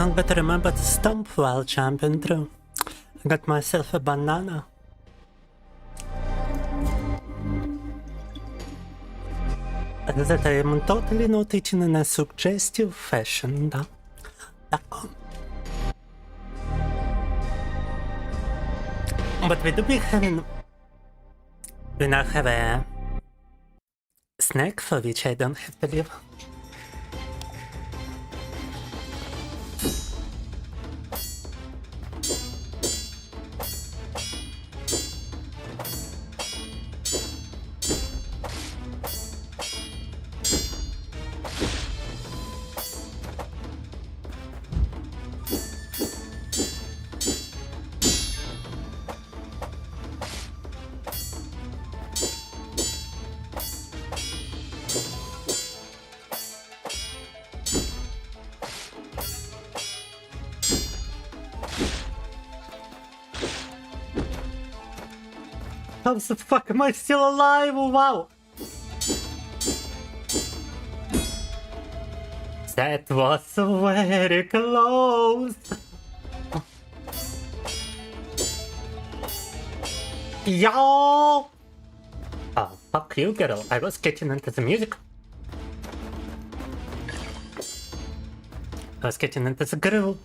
I'm going to remember to stomp while jumping through. I got myself a banana. That I am totally not eating in a suggestive fashion, да. Так. But we do be having... We now have a snack for which I don't have to leave. How the fuck am I still alive? Wow! That was very close! Yo! Oh, fuck you, girl. I was getting into the music. I was getting into the groove.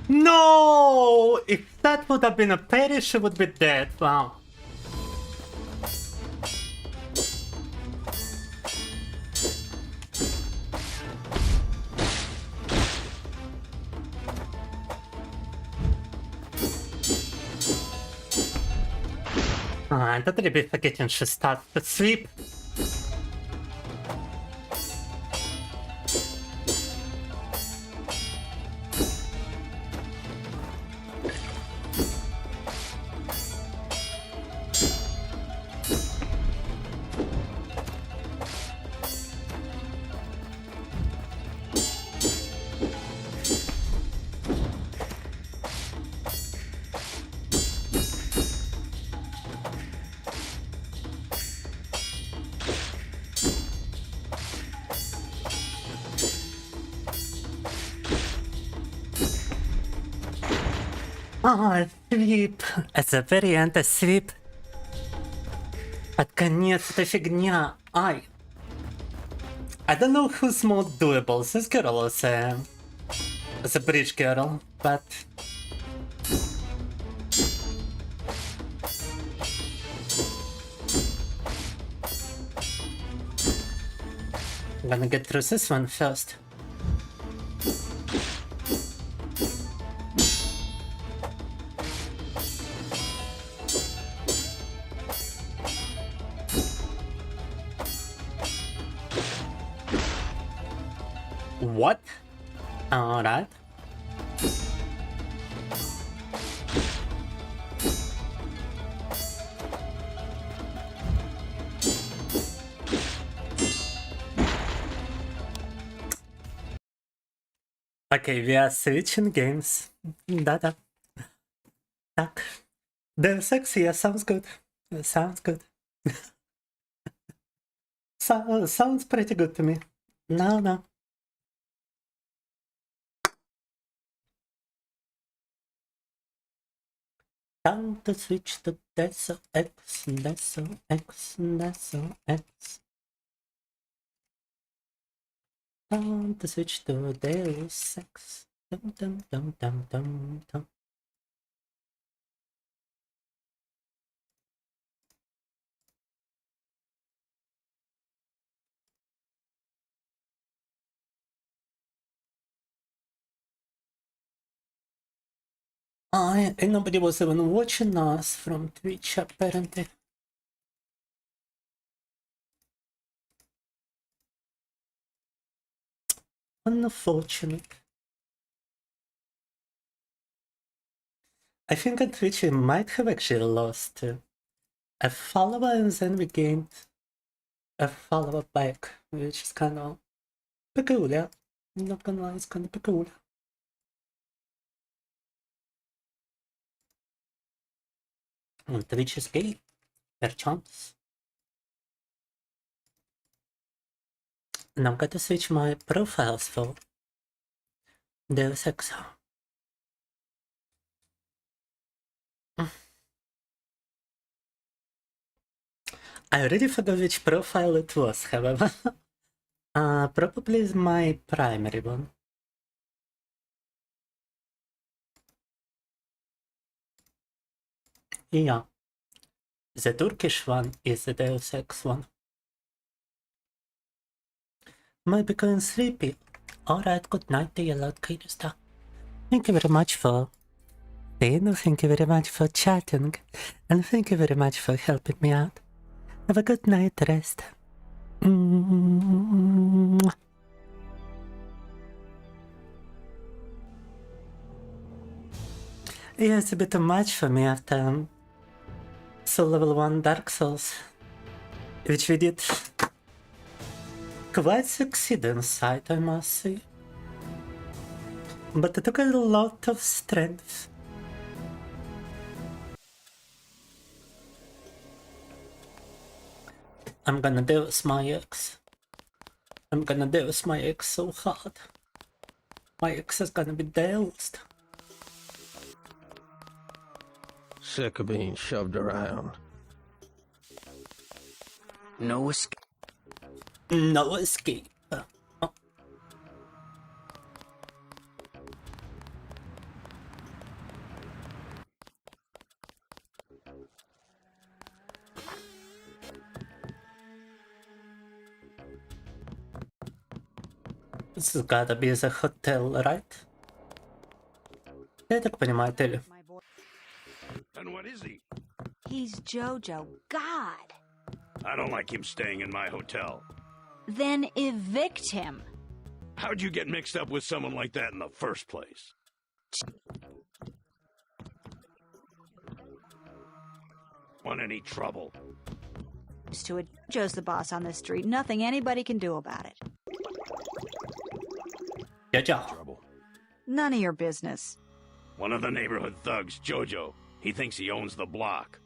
No! If that would have been a parry, she would be dead. Wow. I'm totally be forgetting she starts to sweep. Oh, sweep. At the very end, a sweep. Под конец эта фигня. Ай. I don't know who's more doable, this girl or the bridge girl, but... I'm gonna get through this one first. What? Alright. Okay, we are switching games. Да-да. Так. Deus Ex, yeah, sounds good. Sounds good. Sounds pretty good to me. No. Time to switch to Deus Ex, Deus Ex, Deus Ex. Time to switch to Deus Ex. Dum dum dum dum dum dum. And nobody was even watching us from Twitch apparently. Unfortunate. I think on Twitch we might have actually lost a follower and then we gained a follower back, which is kind of peculiar. Not gonna lie, it's kind of peculiar. Twitch is gay, perchance. Now I've got to switch my profiles for Deus Ex. I already forgot which profile it was, however. Probably is my primary one. Yeah. The Turkish one is the Deus Ex one. Might be going sleepy. Alright, good night to you, Lord Kirista. Thank you very much for staying, thank you very much for chatting, and thank you very much for helping me out. Have a good night, rest. Yeah, it's a bit too much for me after Soul Level 1 Dark Souls, which we did quite succeed inside, I must say. But it took a lot of strength. I'm gonna deus my ex. I'm gonna deus my ex so hard. My ex is gonna be deused. Sick of being shoved around. No escape. No escape. Oh. This has gotta be the hotel, right? Я так понимаю, отель. And what is he? He's Jojo. God! I don't like him staying in my hotel. Then evict him. How'd you get mixed up with someone like that in the first place? Want any trouble? To it. Joe's the boss on this street. Nothing anybody can do about it. Trouble. None of your business. One of the neighborhood thugs, Jojo. He thinks he owns the block.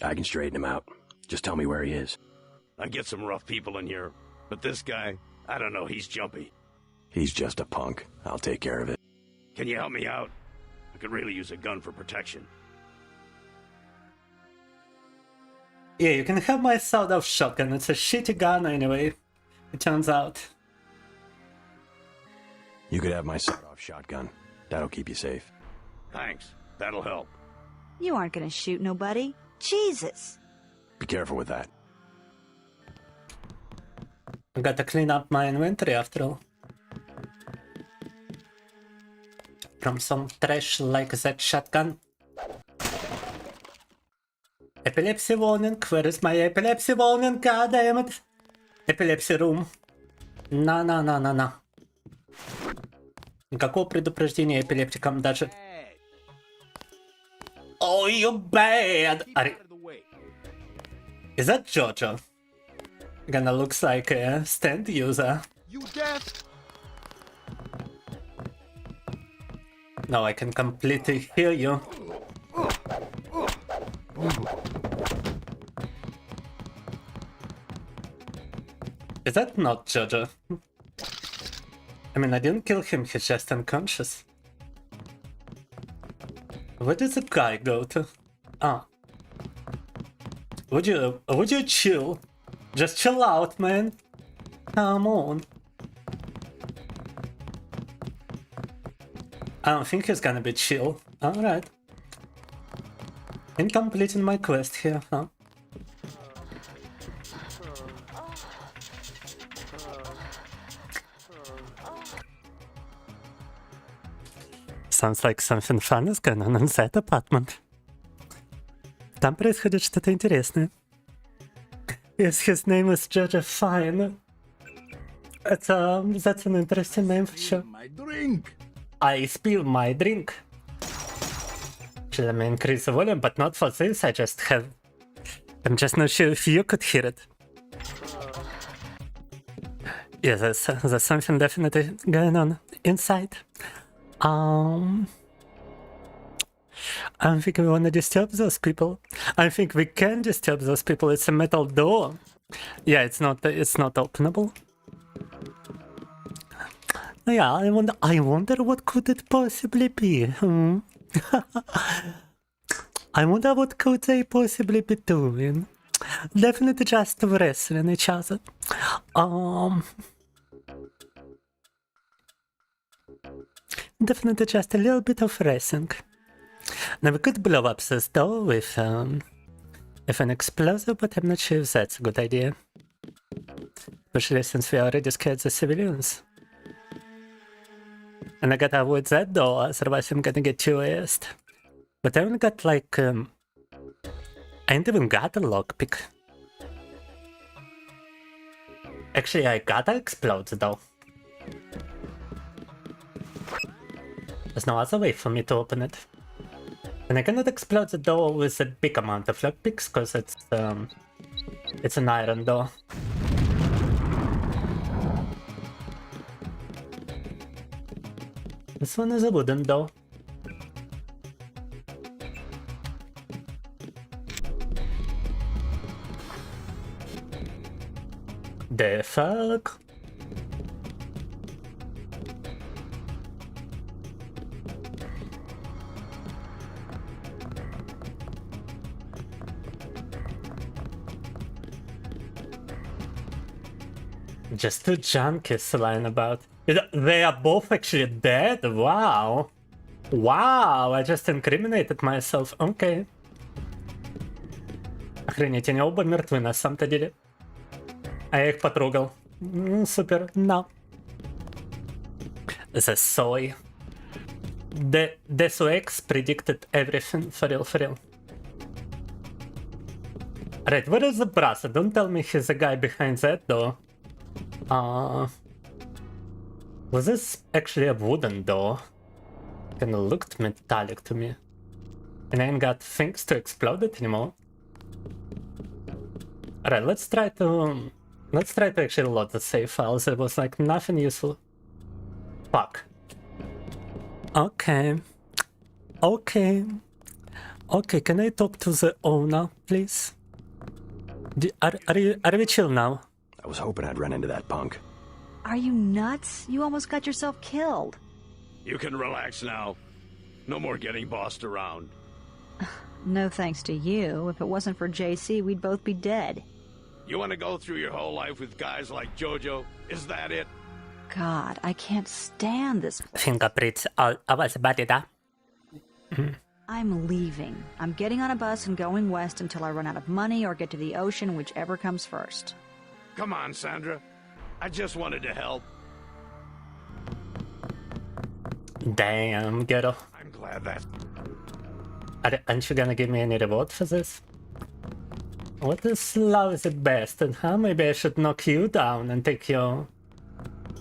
I can straighten him out. Just tell me where he is. I get some rough people in here, but this guy, I don't know, he's jumpy. He's just a punk. I'll take care of it. Can you help me out? I could really use a gun for protection. Yeah, you can have my sawed-off shotgun. It's a shitty gun anyway, it turns out. You could have my sawed-off shotgun. That'll keep you safe. Thanks. That'll help. You aren't gonna shoot nobody. Jesus! Be careful with that. I gotta clean up my inventory after all. From some trash like that shotgun. Epilepsy warning, where is my epilepsy warning? God damn it! Epilepsy room. На. Никакого предупреждения эпилептикам даже. Oh, you bad! Is that Jojo? Kinda looks like a stand user. You deaf? No, I can completely hear you. Is that not Jojo? I mean, I didn't kill him, he's just unconscious. Where did the guy go to? Ah. Would you chill? Just chill out, man. Come on. I don't think he's gonna be chill. Alright. Incomplete in my quest here, huh? Sounds like something fun is going on in that apartment. Там происходит что-то интересное. Yes, his name is Jojo Fine. That's an interesting name for sure. My drink. I spill my drink. Actually, let me increase the volume, but not for this. I'm just not sure if you could hear it. Yeah, there's something definitely going on inside. I don't think we want to disturb those people. I think we can disturb those people. It's a metal door. Yeah, it's not openable. Yeah, I wonder what could it possibly be. I wonder what could they possibly be doing. Definitely just wrestling each other. Definitely just a little bit of wrestling. Now we could blow up this door with an explosive, but I'm not sure if that's a good idea. Especially since we already scared the civilians. And I gotta avoid that door, otherwise I'm gonna get chased. But I only got like I ain't even got a lockpick. Actually, I gotta explode though. There's no other way for me to open it. And I cannot explode the door with a big amount of lockpicks, because it's an iron door. This one is a wooden door. The fuck? Just two junkies lying about. They are both actually dead? Wow. Wow, I just incriminated myself. Okay. Охренеть, они оба мертвы на самом-то деле. А я их потрогал. Супер, no. The soy. The Suex predicted everything, for real, for real. Right, where is the brass? Don't tell me he's the guy behind that door. Was this actually a wooden door? Kinda looked metallic to me. And I ain't got things to explode it anymore. Alright, let's try to actually load the save files. There was like nothing useful. Fuck. Okay. Okay. Okay, can I talk to the owner, please? Are we chill now? I was hoping I'd run into that punk. Are you nuts? You almost got yourself killed. You can relax now. No more getting bossed around. No thanks to you. If it wasn't for JC, we'd both be dead. You want to go through your whole life with guys like Jojo? Is that it? God, I can't stand this place. Fingerprints all over the body, da. I'm leaving. I'm getting on a bus and going west until I run out of money or get to the ocean, whichever comes first. Come on, Sandra. I just wanted to help. Damn, ghetto. I'm glad that... Aren't you gonna give me any reward for this? What is lousy bastard, huh? Maybe I should knock you down and take you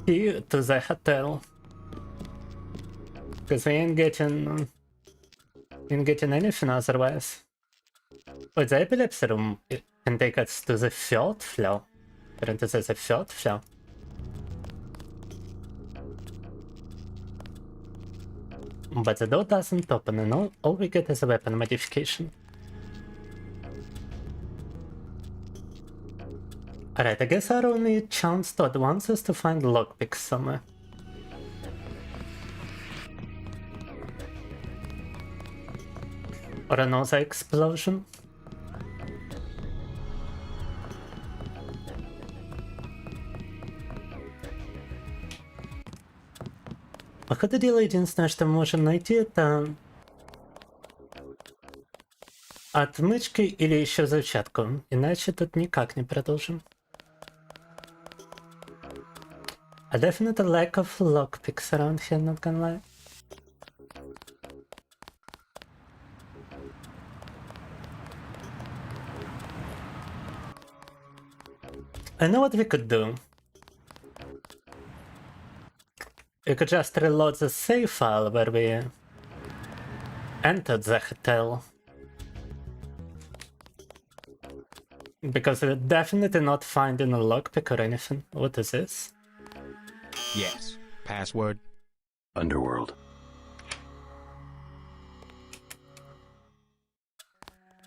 to the hotel. Because we ain't getting anything otherwise. Wait, the epilepsy room can take us to the third floor. Apparently there's a third floor. But the door doesn't open, and all we get is a weapon modification. Alright, I guess our only chance to advance is to find lockpicks somewhere. Or another explosion. Походу дело единственное, что мы можем найти, это отмычки или еще взрывчатку, иначе тут никак не продолжим. A definite lack of lockpicks around here, not gonna lie. I know what we could do. You could just reload the save file where we entered the hotel. Because we're definitely not finding a lockpick or anything. What is this? Yes. Password? Underworld.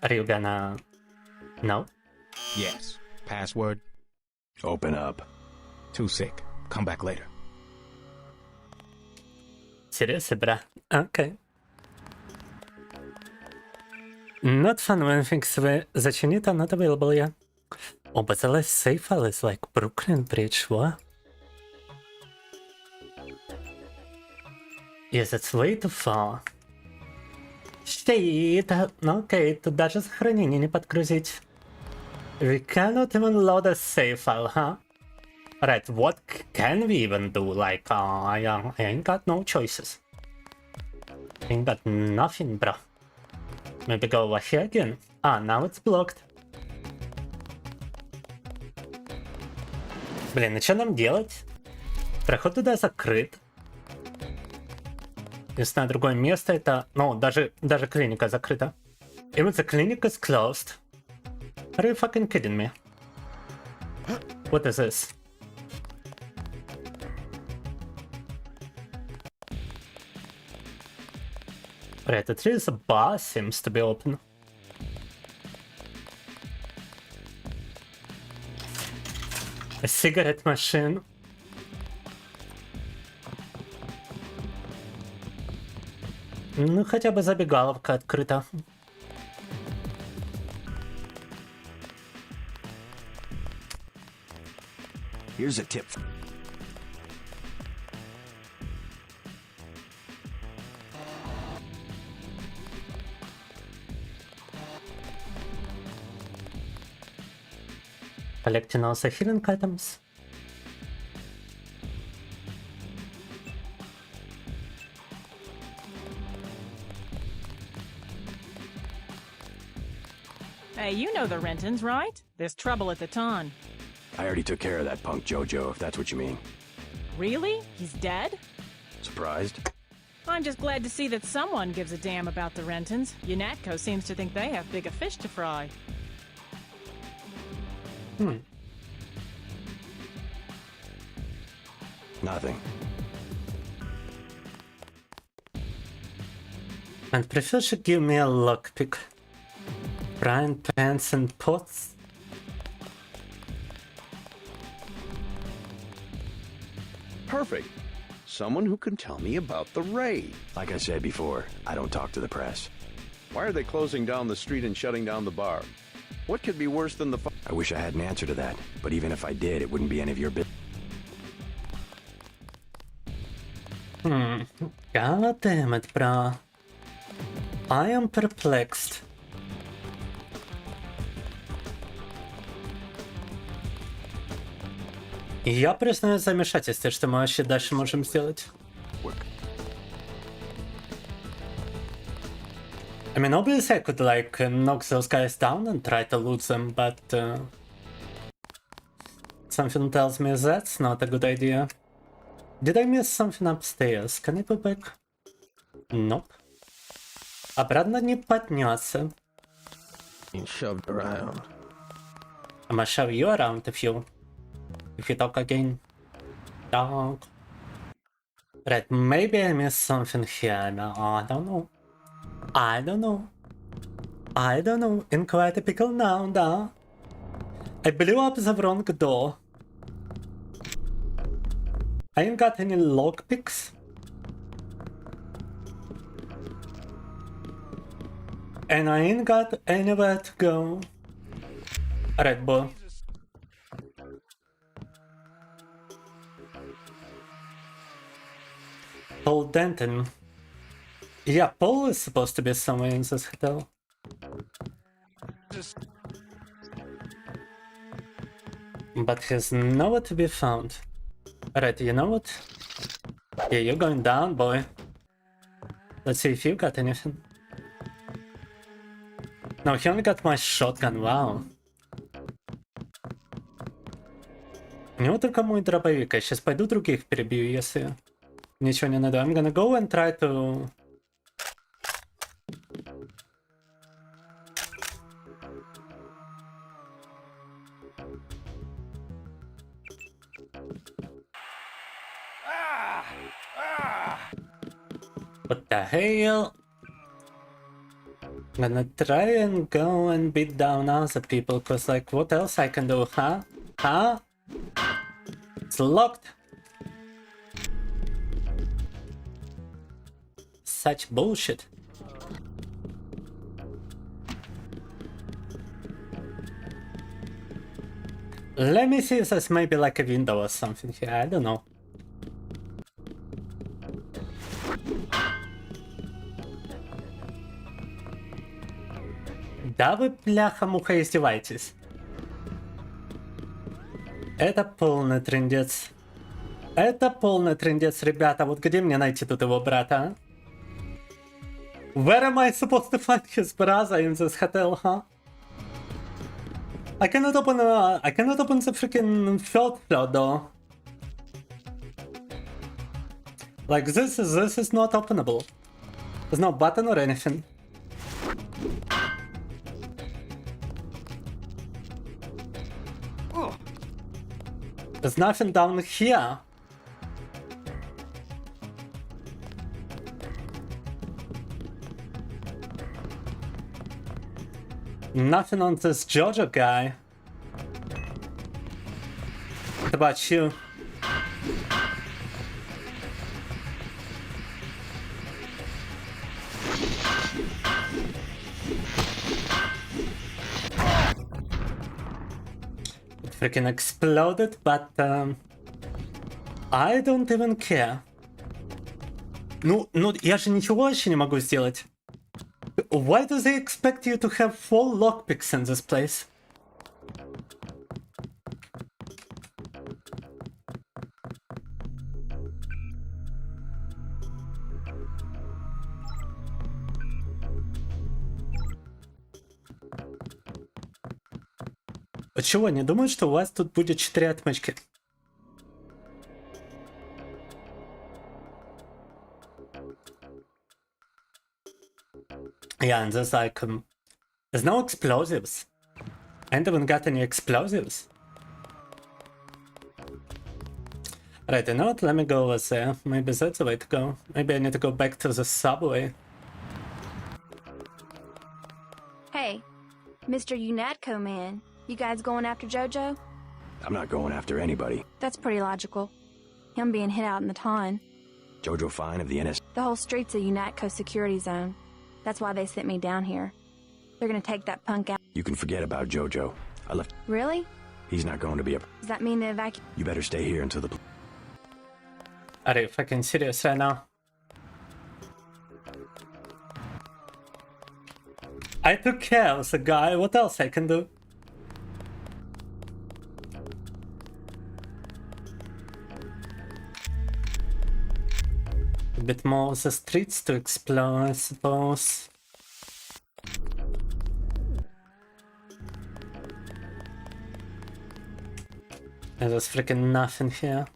Are you gonna... No? Yes. Password? Open up. Too sick. Come back later. Seriously, bruh? Okay. Not fun when things that you need are not available yet. Oh, but the last save file is like Brooklyn Bridge, what? Yes, it's way too far. Shit! Окей, тут даже сохранение не подгрузить. We cannot even load a save file, huh? Right, what can we even do? Like, I ain't got no choices. Ain't got nothing, bro. Maybe go over here again. Ah, now it's blocked. Блин, и что нам делать? Проход туда закрыт. Если на другое место, это... Ну, даже клиника закрыта. Even the clinic is closed. Are you fucking kidding me? What is this? Right, at least the bar seems to be open. A cigarette machine. Ну, хотя бы забегаловка открыта. Here's a tip. Collecting also healing items. Hey, you know the Rentons, right? There's trouble at the Ton. I already took care of that punk Jojo, if that's what you mean. Really? He's dead? Surprised? I'm just glad to see that someone gives a damn about the Rentons. UNATCO seems to think they have bigger fish to fry. Nothing. And prefer should give me a lockpick. Brian pants and pots. Perfect. Someone who can tell me about the raid. Like I said before, I don't talk to the press. Why are they closing down the street and shutting down the bar? What could be worse than the... I wish I had an answer to that, but even if I did, it wouldn't be any of your business. God damn it, bro. I am perplexed. Я признаю замешательство, что мы вообще дальше можем сделать. I mean, obviously I could like knock those guys down and try to loot them, but something tells me that's not a good idea. Did I miss something upstairs? Can I go back? Nope. Обратно не подняться. Being shoved around. I'm gonna shove you around if you talk again. Dog. Right, maybe I missed something here. No, I don't know. I don't know. I don't know. In quite a pickle now, da. I blew up the wrong door. I ain't got any lockpicks. And I ain't got anywhere to go. Alright, boy. Paul Denton. Yeah, Paul is supposed to be somewhere in this hotel. But he's nowhere to be found. Alright, you know what? Yeah, you're going down, boy. Let's see if you got anything. No, he only got my shotgun, wow. У него только мой дробовик, я сейчас пойду других перебью, если Ничего не надо. I'm gonna go and try to... What the hell? I'm gonna try and go and beat down other people, cause like, what else I can do, huh? Huh? It's locked. Such bullshit. Let me see if there's maybe like a window or something here, I don't know. Да вы, бляха-муха, издеваетесь. Это полный трындец. Это полный трындец, ребята. Вот где мне найти тут его брата, а? Where am I supposed to find his brother in this hotel, huh? I cannot open the freaking third floor door. Like this is not openable. There's no button or anything. There's nothing down here. Nothing on this Jojo guy. What about you? It freaking exploded, but I don't even care. Ну, я же ничего вообще не могу сделать. Why do they expect you to have 4 lockpicks in this place? А чего, не думают, что у вас тут будет 4 отмычки? Yeah, and there's like, there's no explosives. I haven't even got any explosives. Right, you know what? Let me go over there. Maybe that's the way to go. Maybe I need to go back to the subway. Hey, Mr. Unatco man. You guys going after Jojo? I'm not going after anybody. That's pretty logical. Him being hit out in the ton. Jojo Fine of the NS. The whole street's a Unatco security zone. That's why they sent me down here. They're gonna take that punk out. You can forget about Jojo. I left. Really? He's not going to be a... Does that mean the evacuation? You better stay here until the... Are you fucking serious right now? I took care of the guy. What else I can do? A bit more of the streets to explore, I suppose. There's freaking nothing here.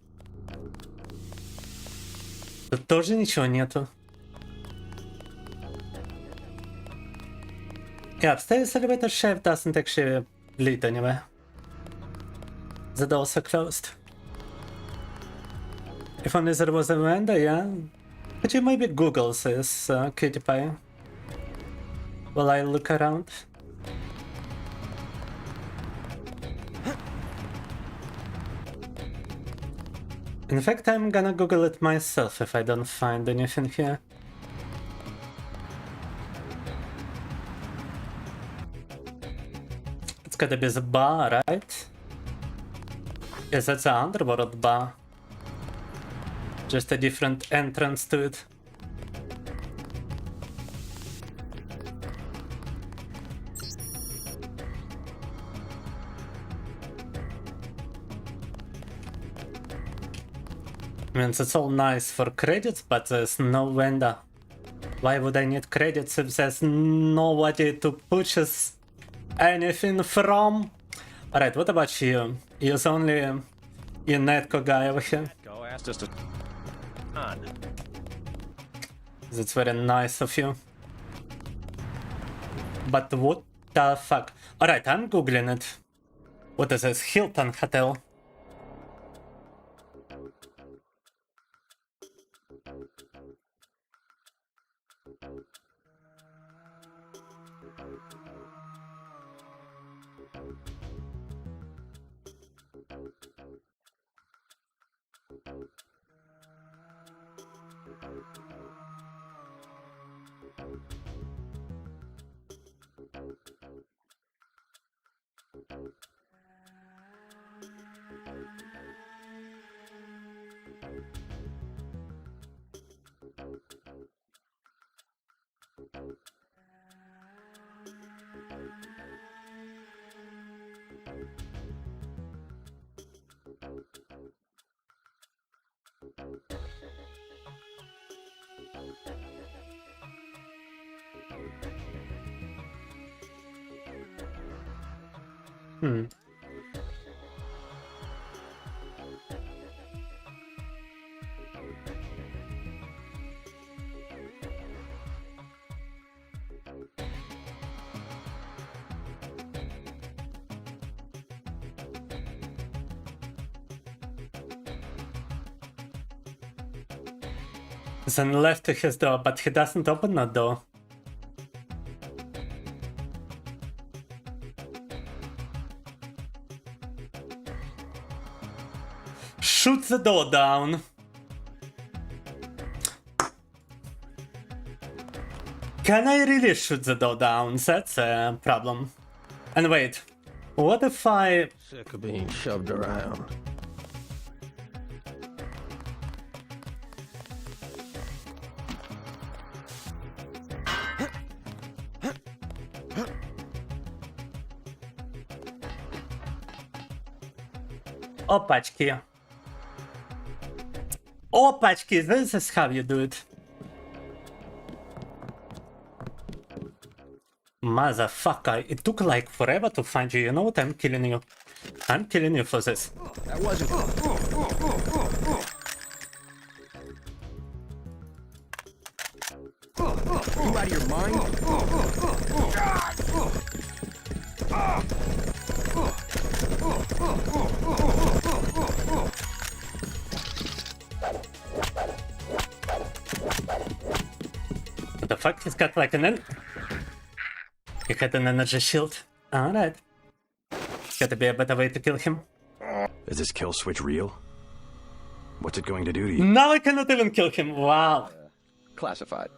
Тут тоже ничего нету. Yeah, upstairs elevator shaft doesn't actually lead anywhere. The doors are closed. If only there was a window, yeah. Could you maybe Google this, Cutie Pie? While I look around. In fact, I'm gonna Google it myself if I don't find anything here. It's gotta be the bar, right? Yes, that's the underworld bar. Just a different entrance to it. I mean, it's all nice for credits, but there's no vendor. Why would I need credits if there's nobody to purchase anything from? Alright, what about you? You're only a Netco guy over here. Asked us to... On. That's very nice of you. But what the fuck? Alright, I'm googling it. What is this? Hilton Hotel. Hmm. Then left to his door, but he doesn't open that door. Shoot the door down. Can I really shoot the door down? That's a problem. And wait, what if I... Sick of being shoved around. Опачки. Опачки, this is how you do it. Motherfucker, it took like forever to find you. You know what? I'm killing you. I'm killing you for this. That wasn't. You out of your mind? What the fuck? He's got like an... He had an energy shield. Alright. Gotta be a better way to kill him. Is this kill switch real? What's it going to do to you? Now I cannot even kill him. Wow. Classified.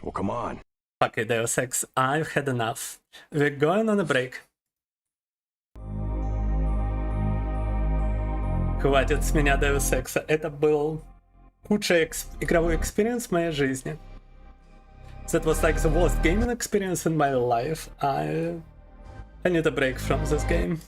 Well, come on. Fuck it, Deus Ex. I've had enough. We're going on a break. Хватит с меня Deus Ex. Это был худший игровой экспириенс в моей жизни. That was like the worst gaming experience in my life. I need a break from this game.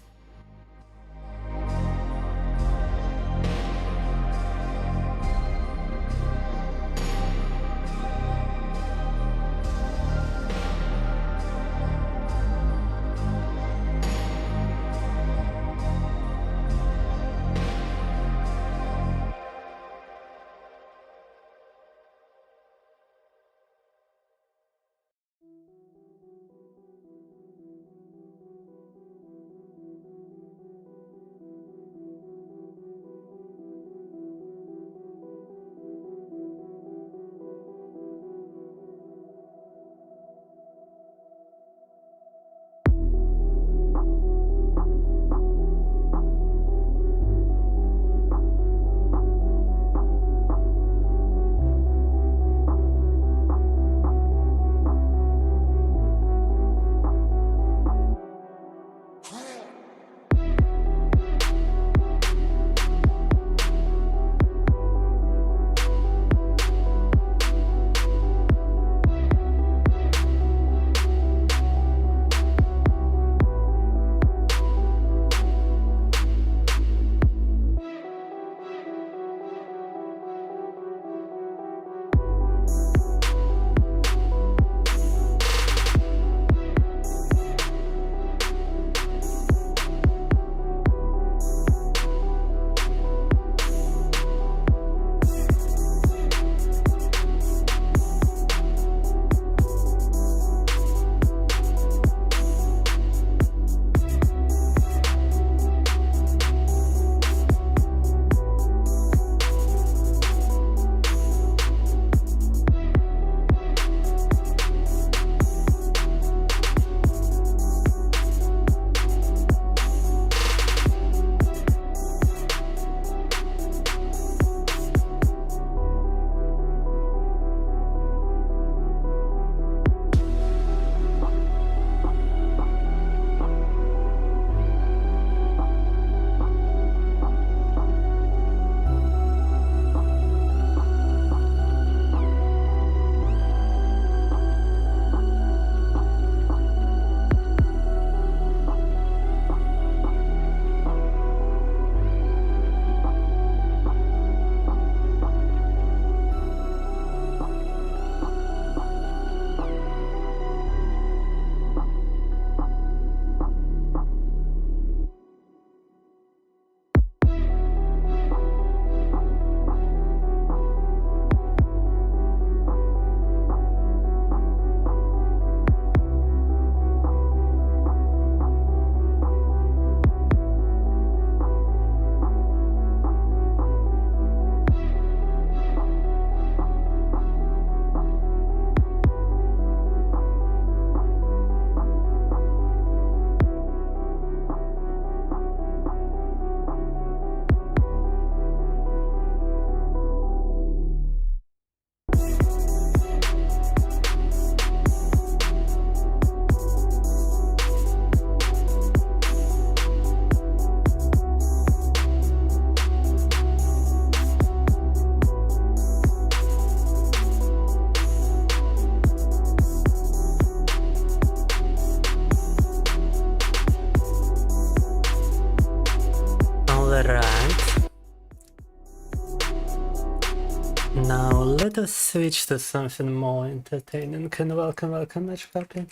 Now let us switch to something more entertaining and welcome Match Puppy.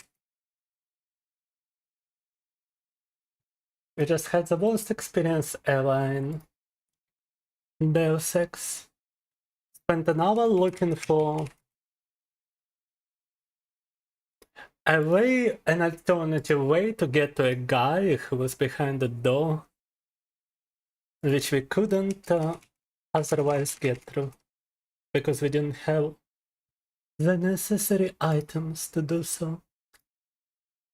We just had the worst experience ever in Deus Ex. Spent an hour looking for an alternative way to get to a guy who was behind the door, which we couldn't otherwise get through, because we didn't have the necessary items to do so.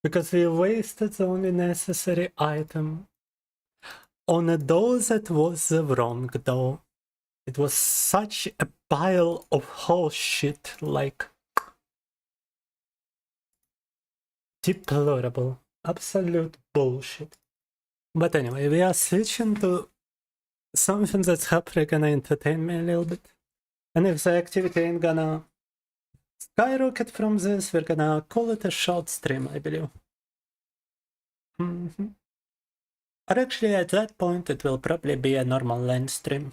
Because we wasted the only necessary item on a door that was the wrong door. It was such a pile of horse shit, like deplorable, absolute bullshit. But anyway, we are switching to something that's hopefully gonna entertain me a little bit. And if the activity ain't gonna skyrocket from this, we're gonna call it a short stream, I believe. Or actually, at that point, it will probably be a normal length stream.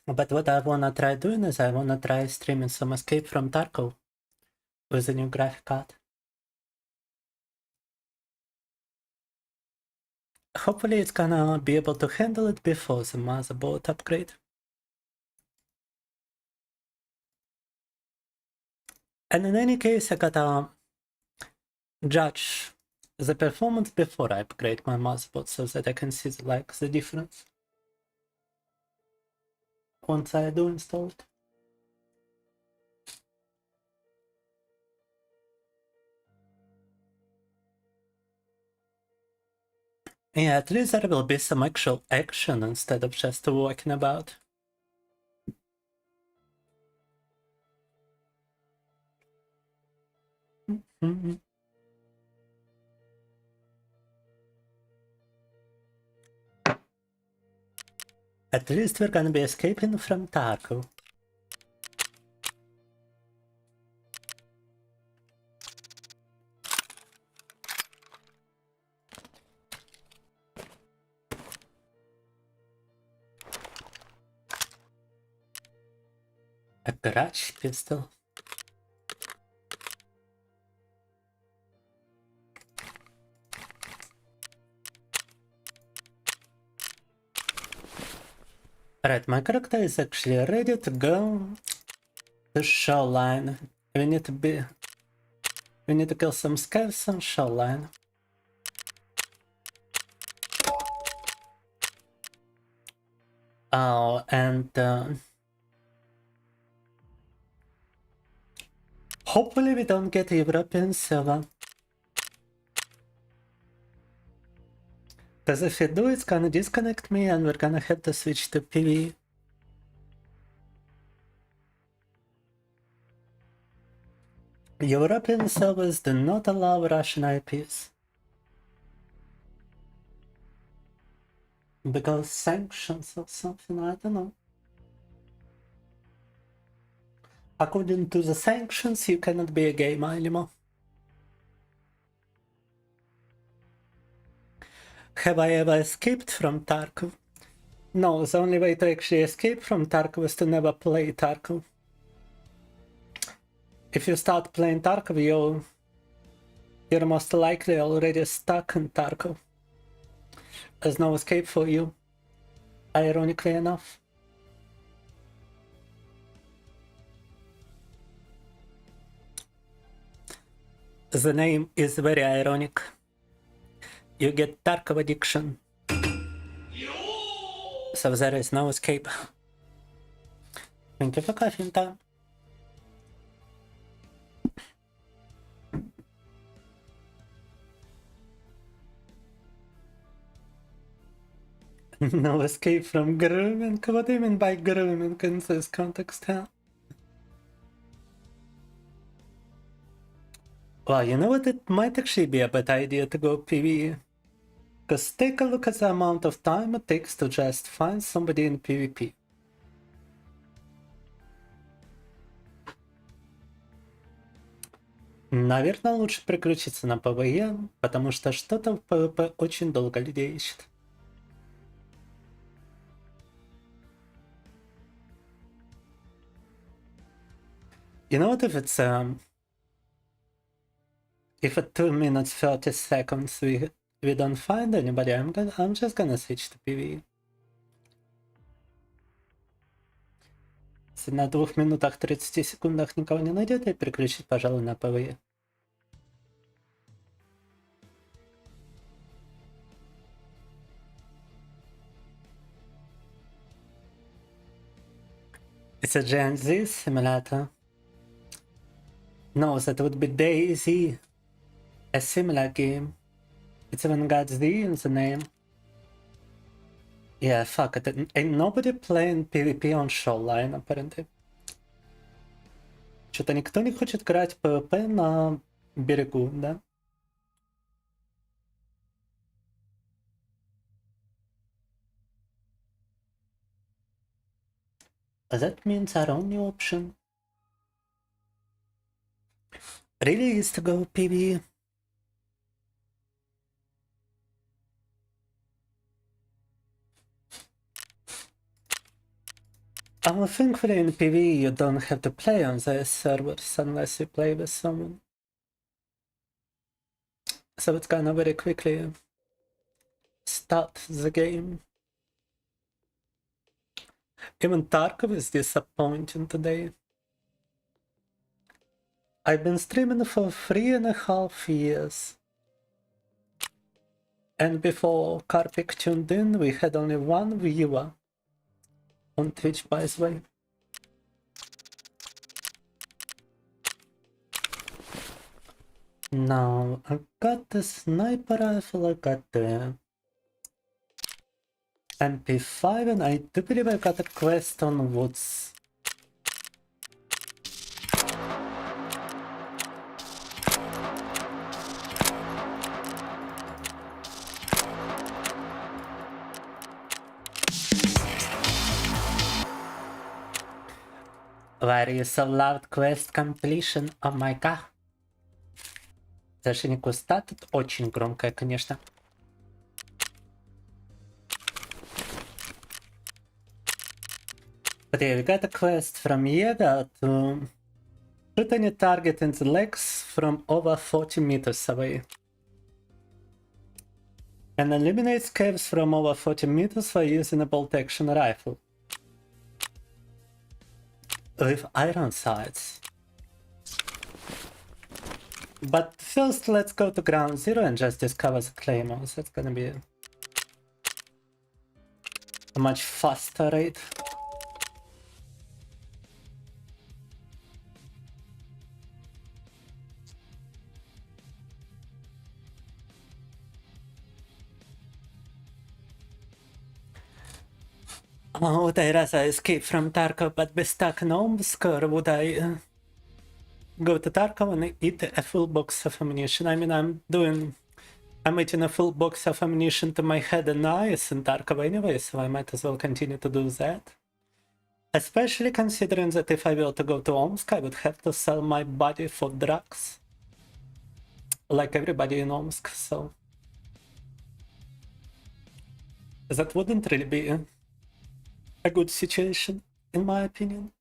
But what I wanna try doing is I wanna try streaming some Escape from Tarkov with a new graphic card. Hopefully it's gonna be able to handle it before the motherboard upgrade. And in any case, I gotta judge the performance before I upgrade my motherboard so that I can see the difference once I do install it. Yeah, at least there will be some actual action instead of just walking about. At least we're gonna be escaping from Tarkov. A garage pistol. Alright, my character is actually ready to go to shoreline. We need to kill some scavs on shoreline. Oh, and hopefully we don't get European server. Because if we do, it's gonna disconnect me and we're gonna have to switch to PvE. European servers do not allow Russian IPs. Because sanctions or something, I don't know. According to the sanctions, you cannot be a gamer anymore. Have I ever escaped from Tarkov? No, the only way to actually escape from Tarkov is to never play Tarkov. If you start playing Tarkov, you're most likely already stuck in Tarkov. There's no escape for you, ironically enough. The name is very ironic. You get Tarkov addiction. So there is no escape. Thank you for coffee time. No escape from grooming? What do you mean by grooming in this context, huh? Well, you know what? It might actually be a bad idea to go PvE. Because take a look at the amount of time it takes to just find somebody in PvP. Наверное, лучше переключиться на PvE, потому что что-то в PvP очень долго людей ищет. You know what, if at 2 minutes 30 seconds we don't find anybody, I'm just gonna switch to PvE. Если на 2 минутах 30 секундах никого не найдете, переключить, пожалуй, на PvE. It's a Gen Z simulator. No, that would be DayZ. A similar game. It's even got Z in the name. Yeah, fuck it. Ain't nobody playing PvP on Shoreline, apparently. Что-то никто не хочет играть PvP на берегу, да? That means our only option really is to go PvE. Thankfully in PvE you don't have to play on the servers unless you play with someone. So it's gonna very quickly start the game. Even Tarkov is disappointing today. I've been streaming for 3.5 years. And before Karpik tuned in, we had only one viewer. On Twitch, by the way. Now, I got the sniper rifle, I got the MP5, and I do believe I got a quest on woods. Why are you so loud? Quest completion? Oh my god. Зашение куста тут очень громкое, конечно. But yeah, we got a quest from Yega to shoot any target in the legs from over 40 meters away. And eliminate caves from over 40 meters by using a bolt action rifle. With iron sights. But first let's go to ground zero and just discover the claymores. That's gonna be a much faster rate. Oh, would I rather escape from Tarkov but be stuck in Omsk, or would I go to Tarkov and eat a full box of ammunition? I mean, I'm eating a full box of ammunition to my head and eyes in Tarkov anyway, so I might as well continue to do that. Especially considering that if I were to go to Omsk, I would have to sell my body for drugs. Like everybody in Omsk, so that wouldn't really be a good situation, in my opinion.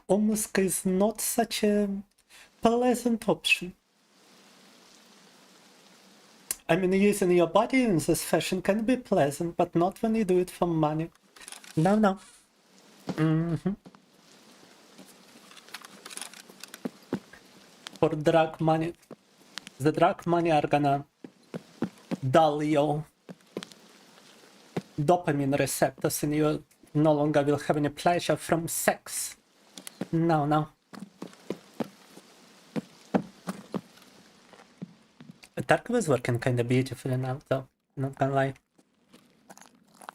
Omsk is not such a pleasant option. I mean, using your body in this fashion can be pleasant, but not when you do it for money. No. For drug money. The drug money are gonna dull your dopamine receptors and you no longer will have any pleasure from sex. No. Tarkov is working kinda beautifully now though, not gonna lie.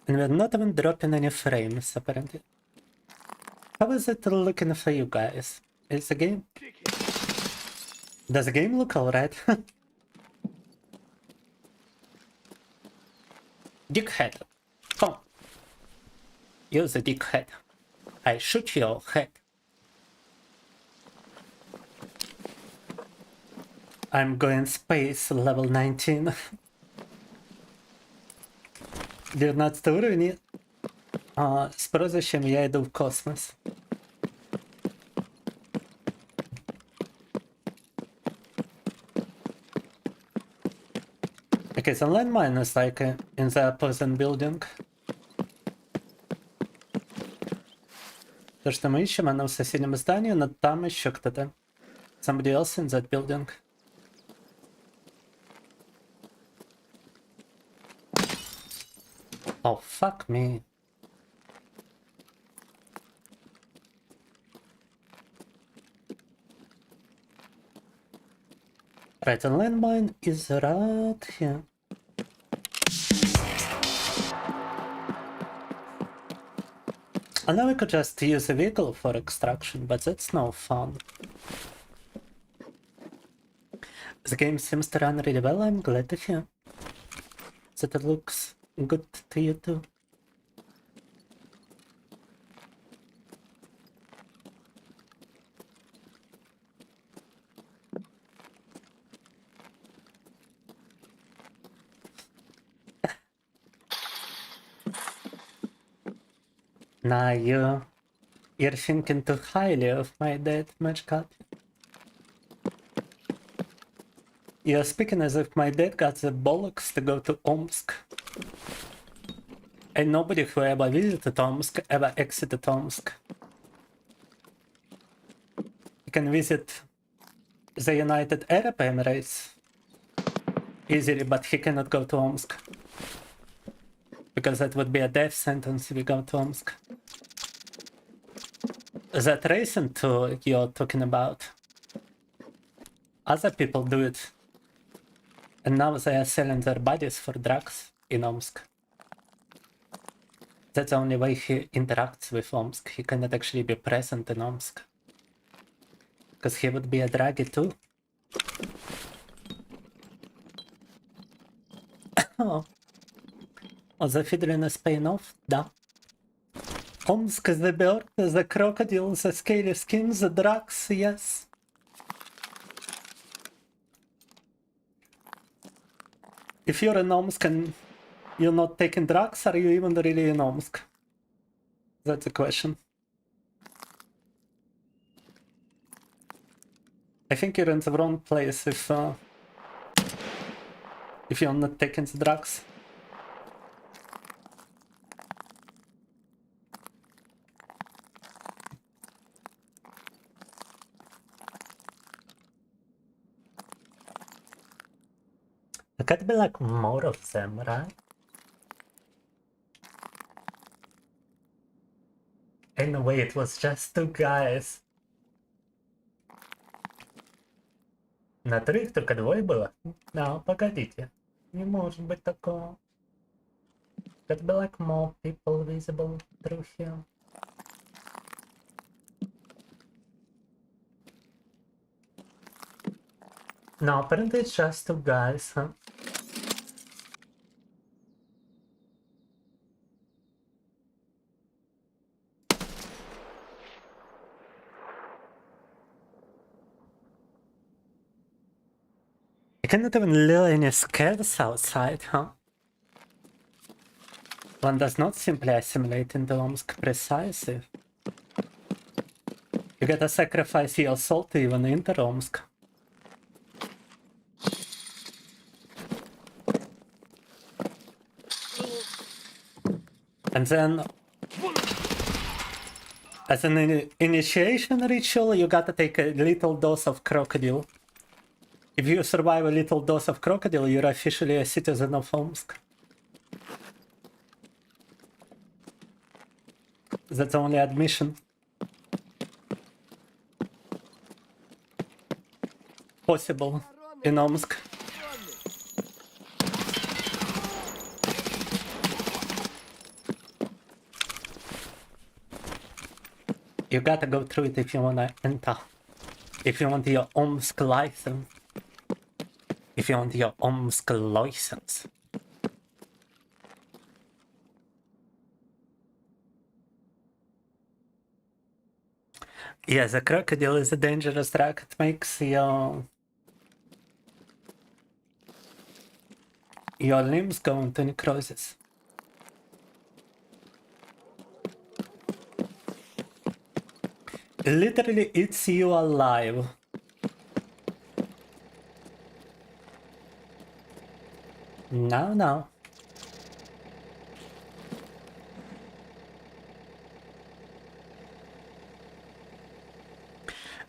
And we're not even dropping any frames apparently. How is it looking for you guys? Is the game... Does the game look alright? Dickhead. Come. You're the dickhead. I shoot your head. I'm going space level 19. 19 уровень. С прозвищем я иду в космос. Okay, so landmine is like in the opposite building. То, что мы ищем, оно в соседнем здании, но там еще кто-то. Somebody else in that building. Oh, fuck me. Right, a landmine is right here. And now we could just use a vehicle for extraction, but that's no fun. The game seems to run really well, I'm glad to hear that it looks good to you too. Nah, you're thinking too highly of my dad, Matchcut. You're speaking as if my dad got the bollocks to go to Omsk. And nobody who ever visited Omsk ever exited Omsk. You can visit the United Arab Emirates easily, but he cannot go to Omsk. Because that would be a death sentence if you go to Omsk. That racing tour you're talking about, other people do it. And now they are selling their bodies for drugs in Omsk. That's the only way he interacts with Omsk. He cannot actually be present in Omsk. Because he would be a druggie too. Oh, the fiddling is paying off? Да. Omsk is the bird, the crocodile, the scaly skin, the drugs, yes. If you're in Omsk and you're not taking drugs, are you even really in Omsk? That's the question. I think you're in the wrong place if you're not taking the drugs. There could be like more of them, right? In a way, it was just two guys. На три их только двое было? No, погодите. Не может быть такого. Could be like more people visible through here. No, apparently it's just two guys, huh? You cannot even lure any scares outside, huh? One does not simply assimilate into Omsk precisely. You gotta sacrifice your soul to even enter Omsk. And then, as an initiation ritual, you gotta take a little dose of crocodile. If you survive a little dose of crocodile, you're officially a citizen of Omsk. That's the only admission possible in Omsk. You gotta go through it if you wanna enter. If you want your Omsk license. If you want your Omsk license. Yeah, the crocodile is a dangerous drug. It makes your limbs go into necrosis. It literally eats you alive. No.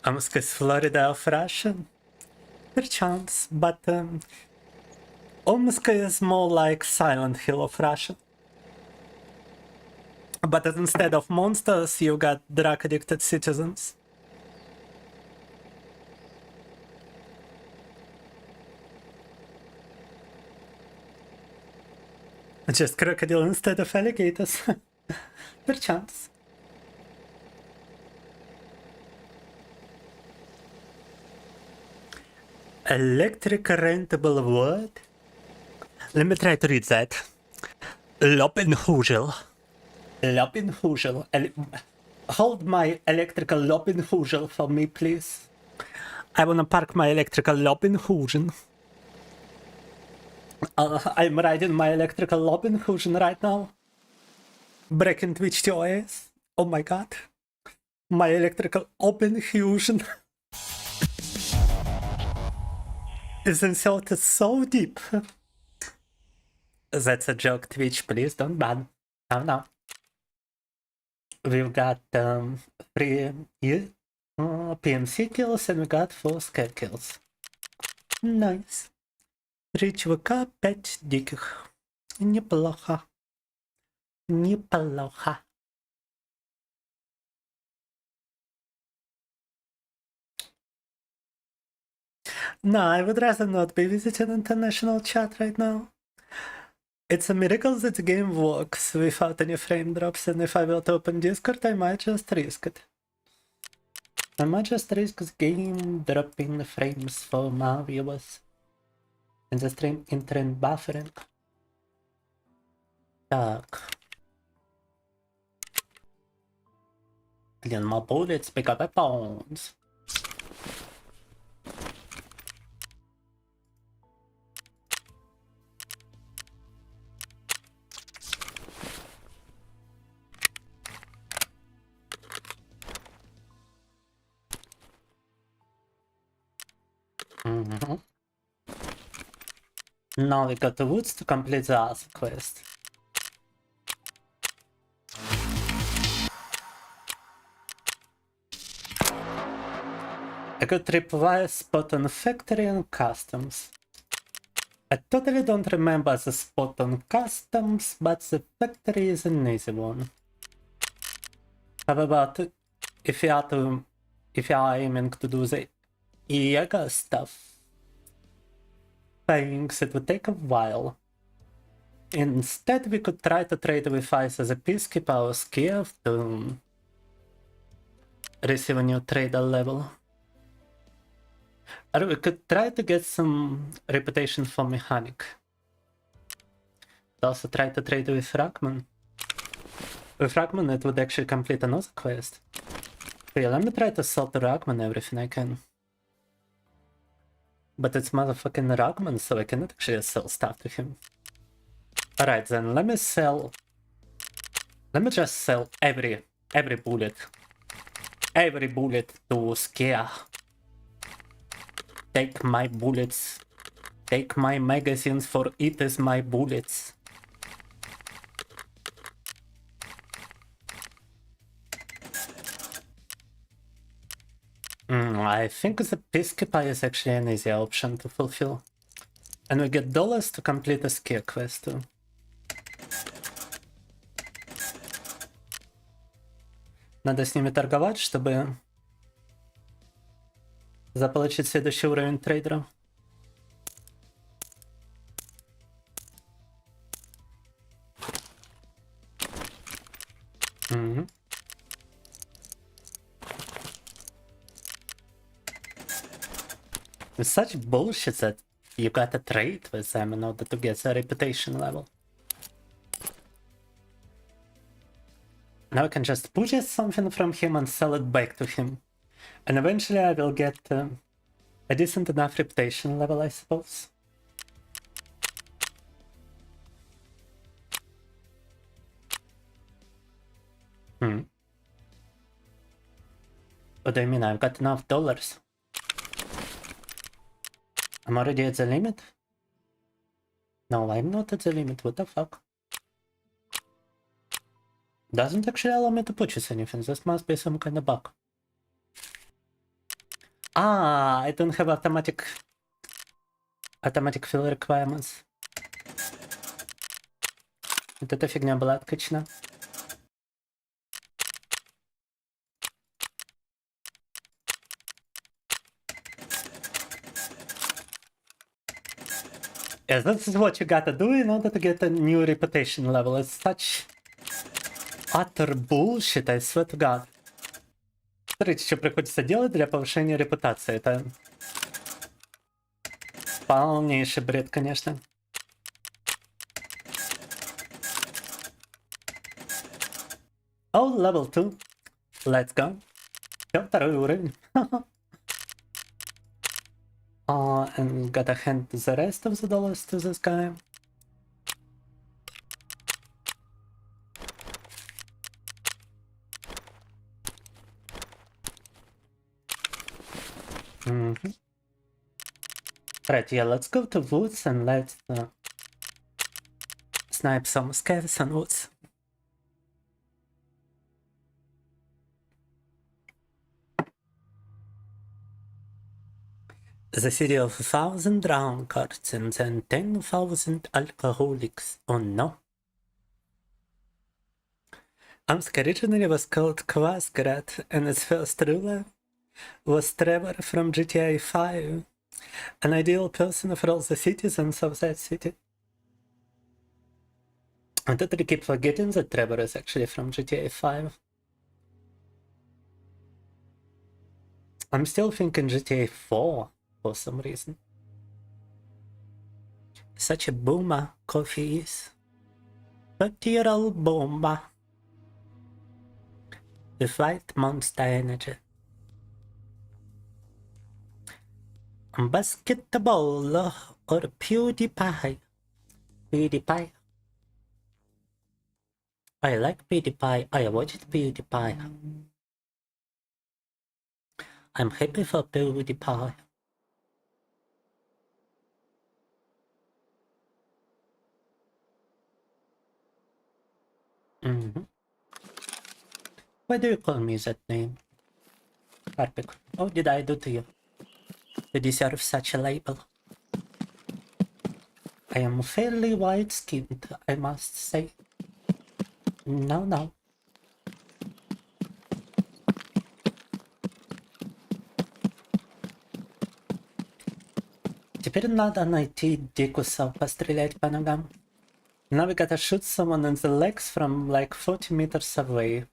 Omsk is Florida of Russia? Perchance, but Omsk is more like Silent Hill of Russia. But instead of monsters, you got drug-addicted citizens. Just crocodile instead of alligators. Perchance. Electric rentable word? Let me try to read that. Loppenhugel. Loppenhugel. Hold my electrical Loppenhugel for me, please. I wanna park my electrical Loppenhugen. I'm riding my electrical Loppenhugen right now. Breaking Twitch to OS. Oh my god. My electrical Loppenhugen is inserted so deep. That's a joke, Twitch. Please don't ban. No. We've got 3 PMC kills and we got 4 scare kills. Nice. 3 чувака, 5 диких. Неплохо. Неплохо. No, I would rather not be visiting international chat right now. It's a miracle that the game works without any frame drops, and if I were to open Discord, I might just risk it. I might just risk the game dropping frames for my viewers. And the stream internet buffering. Так. Clean more bullets, pick up weapons. Now we got the woods to complete the other quest. I got tripwire spot on factory and customs. I totally don't remember the spot on customs, but the factory is an easy one. How about if you are aiming to do the ENG stuff? Things it would take a while. Instead, we could try to trade with Ice as a peacekeeper or Kiev to receive a new trader level. Or we could try to get some reputation for mechanic. Also try to trade with Fragman. With Fragman it would actually complete another quest. Okay, let me try to sell to Ragman everything I can. But it's motherfucking Ragman, so I cannot actually sell stuff to him. Alright, then let me just sell every bullet. Every bullet to Scare. Take my bullets. Take my magazines, for it is my bullets. I think the peacekeeper is actually an easy option to fulfill. And we get dollars to complete a Scare quest too. Надо с ними торговать, чтобы заполучить следующий уровень трейдера. It's such bullshit that you gotta trade with them in order to get a reputation level. Now I can just purchase something from him and sell it back to him. And eventually I will get a decent enough reputation level, I suppose. What do you mean? I've got enough dollars. I'm already at the limit? No, I'm not at the limit, what the fuck? Doesn't actually allow me to purchase anything, this must be some kind of bug. Ah, I don't have automatic fill requirements. Вот эта фигня была откачана. Yes, this is what you gotta do in order to get a new reputation level. It's such utter bullshit, I swear to God. Смотрите, что приходится делать для повышения репутации. Это полнейший бред, конечно. Oh, level 2. Let's go. Всё, второй уровень. And gotta hand the rest of the dollars to this guy. Right, yeah, let's go to woods and let's snipe some scavs on woods. The city of 1,000 drunkards and then 10,000 alcoholics. Oh no. Omsk originally was called Kvasgrad, and its first ruler was Trevor from GTA 5, an ideal person for all the citizens of that city. I totally keep forgetting that Trevor is actually from GTA 5. I'm still thinking GTA 4 for some reason. Such a boomer coffee is. 30-year-old bomba. With white monster energy. Basketball or PewDiePie? PewDiePie. I like PewDiePie. I watched PewDiePie. I'm happy for PewDiePie. Why do you call me that name? Karpik, what did I do to you to deserve such a label? I am fairly white-skinned, I must say. No. Теперь надо найти дикусов, пострелять по ногам. Now we gotta shoot someone in the legs from like 40 meters away.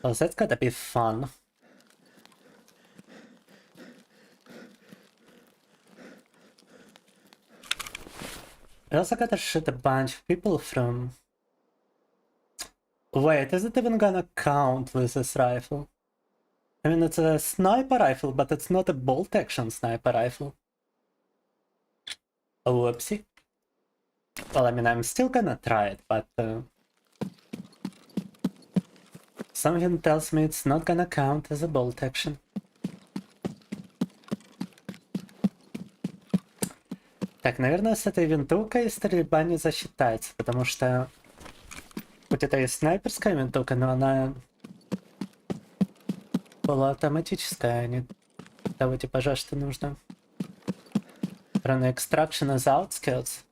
Oh, that's gotta be fun. I also gotta shoot a bunch of people from... Wait, is it even gonna count with this rifle? I mean, it's a sniper rifle, but it's not a bolt-action sniper rifle. Oh, whoopsie. Well, I mean, I'm still gonna try it, but... something tells me it's not gonna count as a bolt-action. Так, наверное, с этой винтовкой стрельба не засчитается, потому что... Хоть это и снайперская винтовка, но она... полуавтоматическая, а не того типажа, что нужно. Run extraction as outskirts.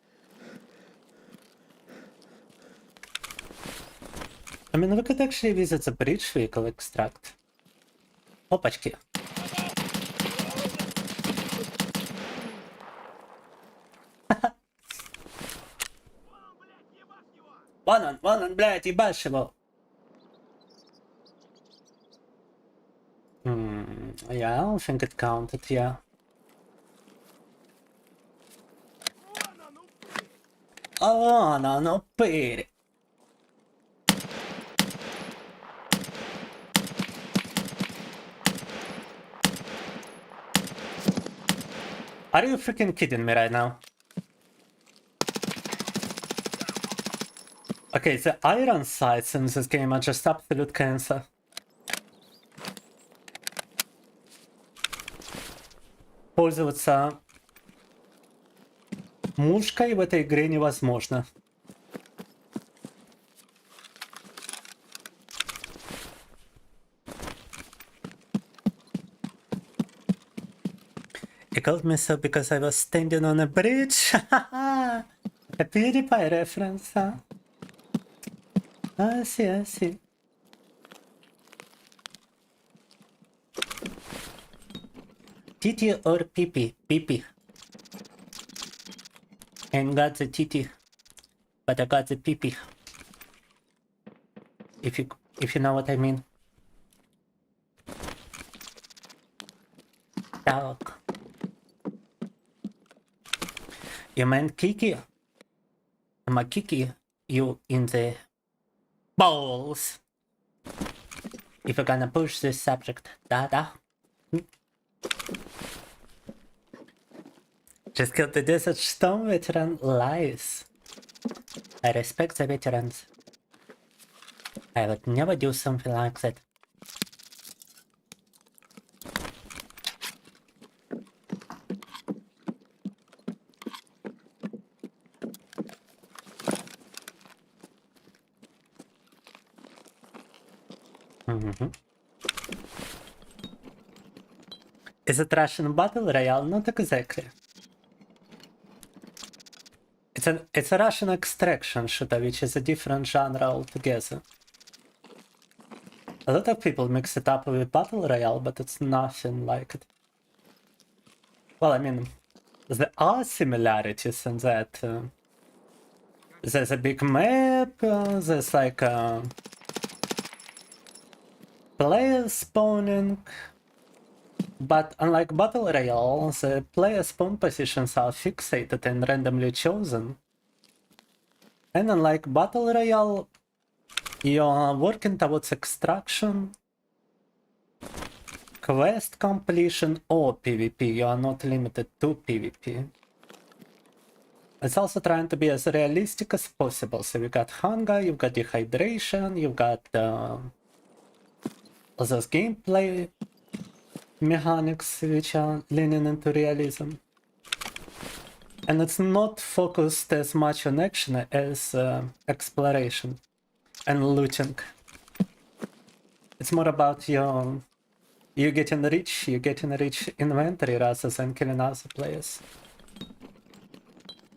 I mean, we could actually visit the bridge vehicle extract. Опачки. Вон он, блядь, ебашь его. Yeah, I don't think it counted, yeah. Oh, no, pity. Are you freaking kidding me right now? Okay, the iron sights in this game are just absolute cancer. пользоваться мушкой в этой игре невозможно. He called me so because I was standing on a bridge. A PewDiePie reference, huh? I see, I see. Titi or Pee-Pee? Pee-Pee. Ain't got the titty, but I got the Pee-Pee. If you know what I mean. Talk. You meant Kiki? I'ma Kiki you in the balls. If you're gonna push this subject, da. Just killed the Desert Storm veteran. Lies. I respect the veterans. I would never do something like that. Is it Russian Battle Royale? Not exactly. It's a Russian extraction shooter, which is a different genre altogether. A lot of people mix it up with Battle Royale, but it's nothing like it. Well, I mean, there are similarities in that. There's a big map, there's like player spawning, but unlike Battle Royale, the player spawn positions are fixated and randomly chosen. And unlike Battle Royale, you're working towards extraction, quest completion, or PvP. You are not limited to PvP. It's also trying to be as realistic as possible. So you've got hunger, you've got dehydration, you've got those gameplay mechanics which are leaning into realism. And it's not focused as much on action as exploration and looting. It's more about you getting rich inventory rather than killing other players.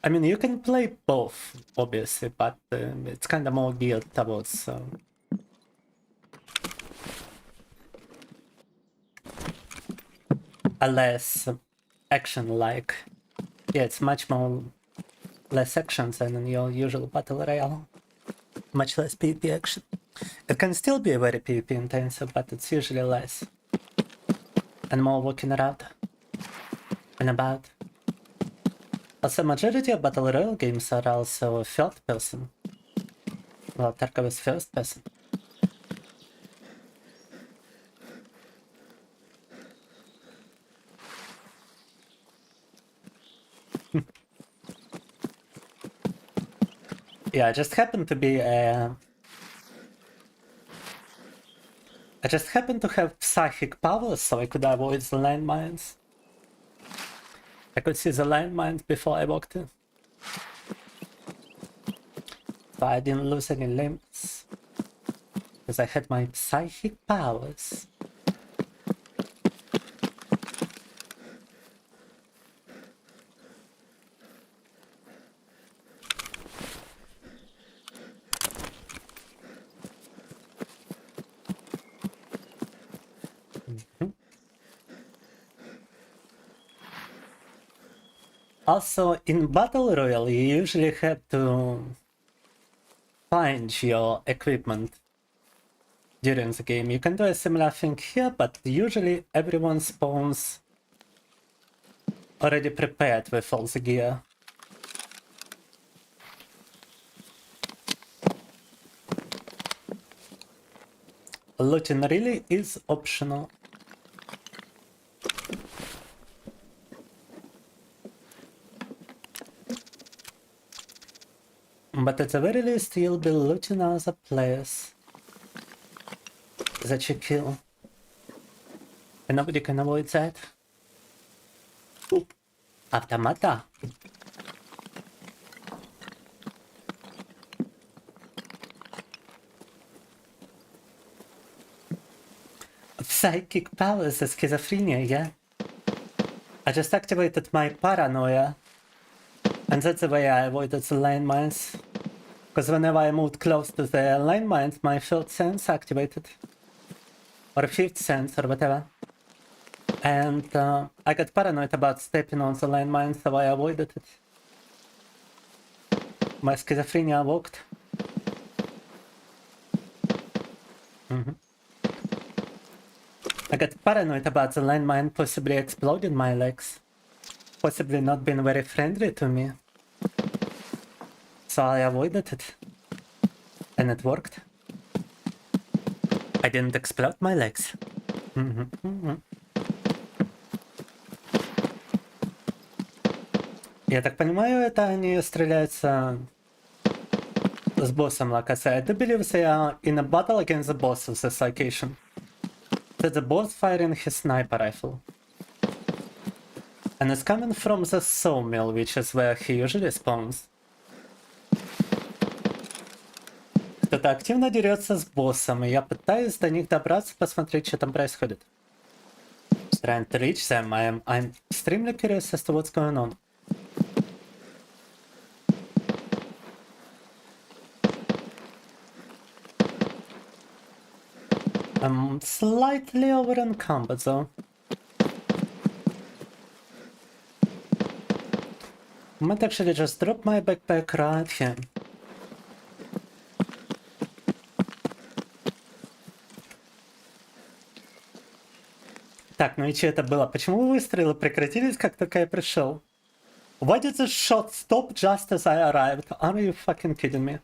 I mean, you can play both, obviously, but it's kind of more geared towards a less action-like. Yeah, it's much more less action than in your usual Battle Royale. Much less PvP action. It can still be very PvP intensive, but it's usually less. And more walking around and about. Also, majority of Battle Royale games are also third person. Well, Tarkov is first person. Yeah, I just happened to be I just happened to have psychic powers, so I could avoid the landmines. I could see the landmines before I walked in. So I didn't lose any limbs. Because I had my psychic powers. Also, in Battle Royale, you usually have to find your equipment during the game. You can do a similar thing here, but usually everyone spawns already prepared with all the gear. Looting really is optional. But at the very least, you'll be looting other players that you kill. And nobody can avoid that. Автомата. Psychic powers and schizophrenia, yeah? I just activated my paranoia. And that's the way I avoided the landmines. Because whenever I moved close to the landmines, my third sense activated. Or fifth sense, or whatever. And I got paranoid about stepping on the landmines, so I avoided it. My schizophrenia worked. I got paranoid about the landmine possibly exploding my legs. Possibly not being very friendly to me. So I avoided it. And it worked. I didn't explode my legs. Я так понимаю, это они стреляются с боссом, like I said. I do believe they are in a battle against the boss of this location. That's the boss firing his sniper rifle. And it's coming from the sawmill, which is where he usually spawns. Кто-то активно дерется с боссом, и я пытаюсь до них добраться, посмотреть, что там происходит. Trying to reach them. I'm extremely curious as to what's going on. I'm slightly over encumbered though. Might actually just drop my backpack right here. Так, ну и что это было? Почему выстрелы прекратились, как только я пришел? Why did the shot stop just as I arrived? Are you fucking kidding me?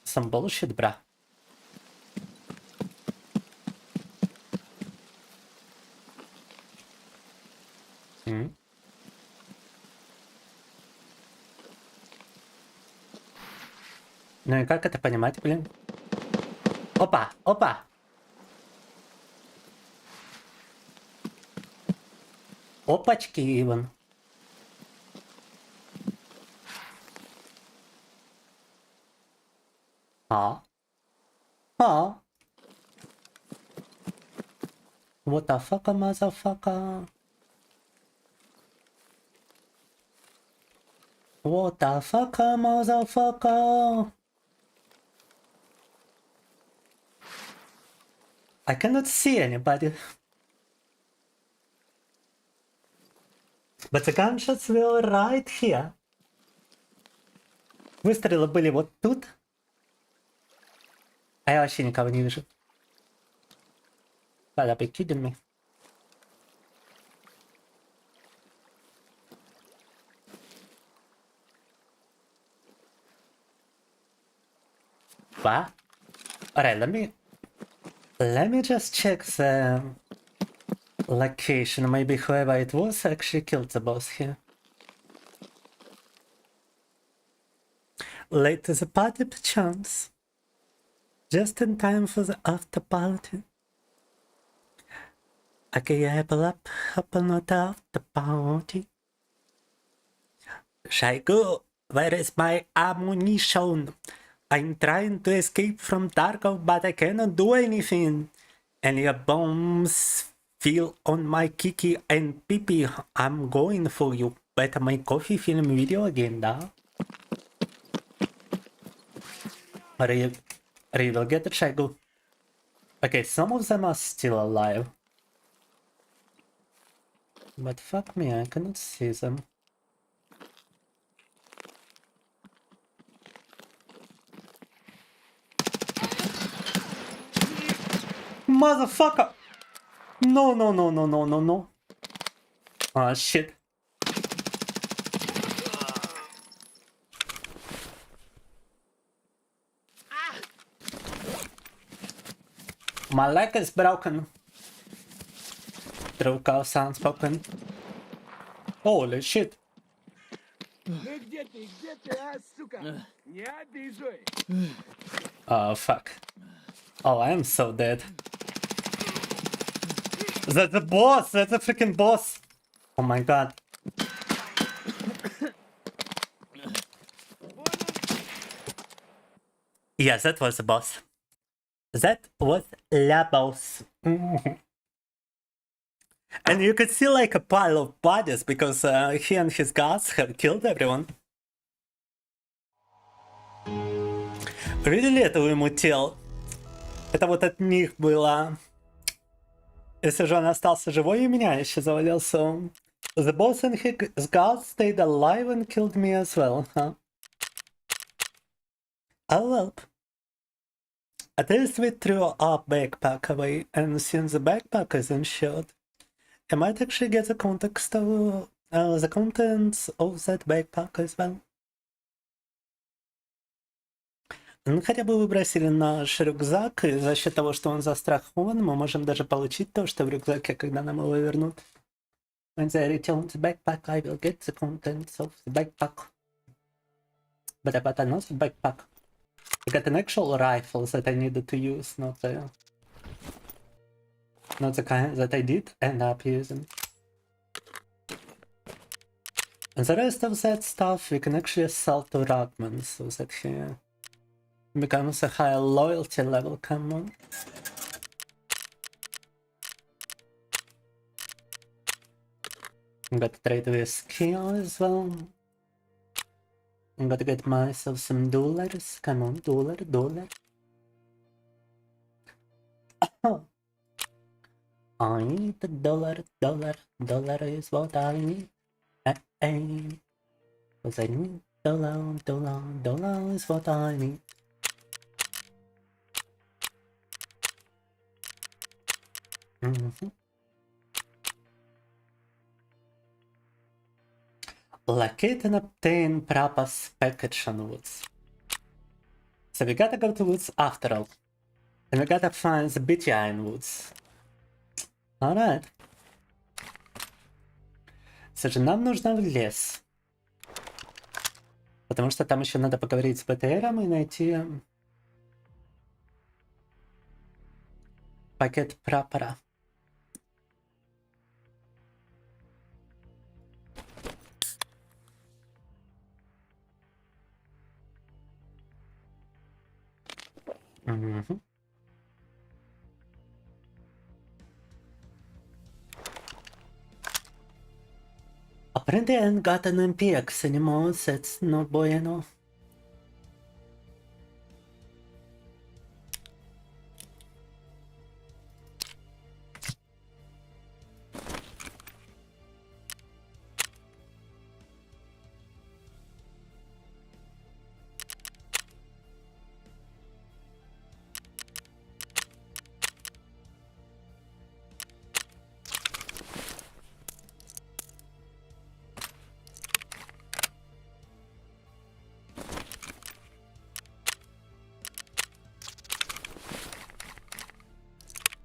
Some bullshit, bra. Ну и как это понимать, блин? Опа, опа! Опачки, Иван. А? What the fuck, motherfucker? What the fuck, motherfucker? I cannot see anybody. But the gunshots were right here. Выстрелы были вот тут. А я вообще никого не вижу. Gotta be kidding me. What? Alright, let me just check the location. Maybe whoever it was actually killed the boss here. Late to the party, perchance. Just in time for the after party. Okay, I pull up on the after party. Shaigu, where is my ammunition? I'm trying to escape from Tarkov, but I cannot do anything. And your bombs feel on my kiki and pee. I'm going for you. Better my coffee film video again, da? Or you will get the Shaigu. Okay, some of them are still alive. But fuck me, I cannot see them. Motherfucker! No. Ah, shit. My leg is broken. True call sounds spoken. Holy shit. Oh fuck. Oh, I am so dead. That's the boss! That's the freaking boss! Oh my god. Yes, that was the boss. That was la boss. And you could see like a pile of bodies because he and his guards have killed everyone. Видели этого ему тел? Это вот от них было. Если же он остался живой, и меня еще завалил, so... The boss and his guards stayed alive and killed me as well, huh? Oh well. At least we threw our backpack away, and since the backpack is insured, I might actually get the context of the contents of that backpack as well. Ну, хотя бы выбросили наш рюкзак, и за счет того, что он застрахован, мы можем даже получить то, что в рюкзаке, когда нам его вернут. When they return the backpack, I will get the contents of the backpack. But I got another backpack. I got an actual rifle that I needed to use, not the kind that I did end up using. And the rest of that stuff we can actually sell to Rodman so that he becomes a higher loyalty level common. I'm gonna trade with skill as well. I'm gonna get myself some dollars. Come on, dollar. I need a dollar is what I need. Cause I need dollar is what I need. Locate and obtain Prapa's package on woods. So we gotta go to woods after all. And we gotta find the BTI in woods. Alright. Слушай, нам нужно в лес. Потому что там еще надо поговорить с БТРом и найти пакет прапора. Угу. Apparently I haven't got an MPX anymore, so it's not bueno.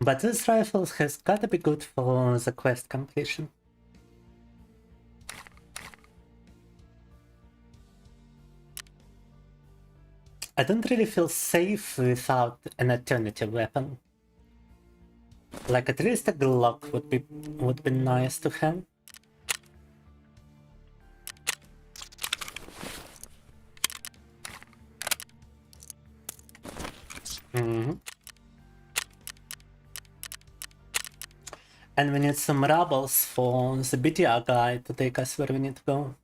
But this rifle has gotta be good for the quest completion. I don't really feel safe without an alternative weapon. Like at least a Glock would be nice to have. And we need some rebels for the BTR guy to take us where we need to go.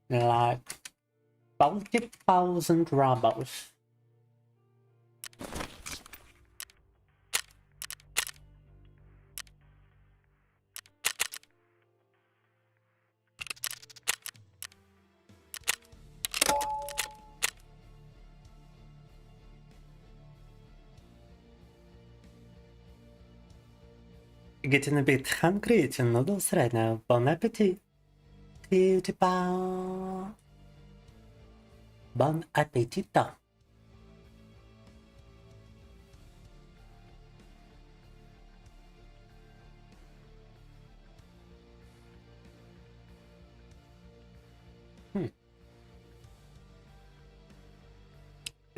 Like 40,000 rebels. Getting a bit hungry, eating noodles right now. Bon appetit. Bon appetito.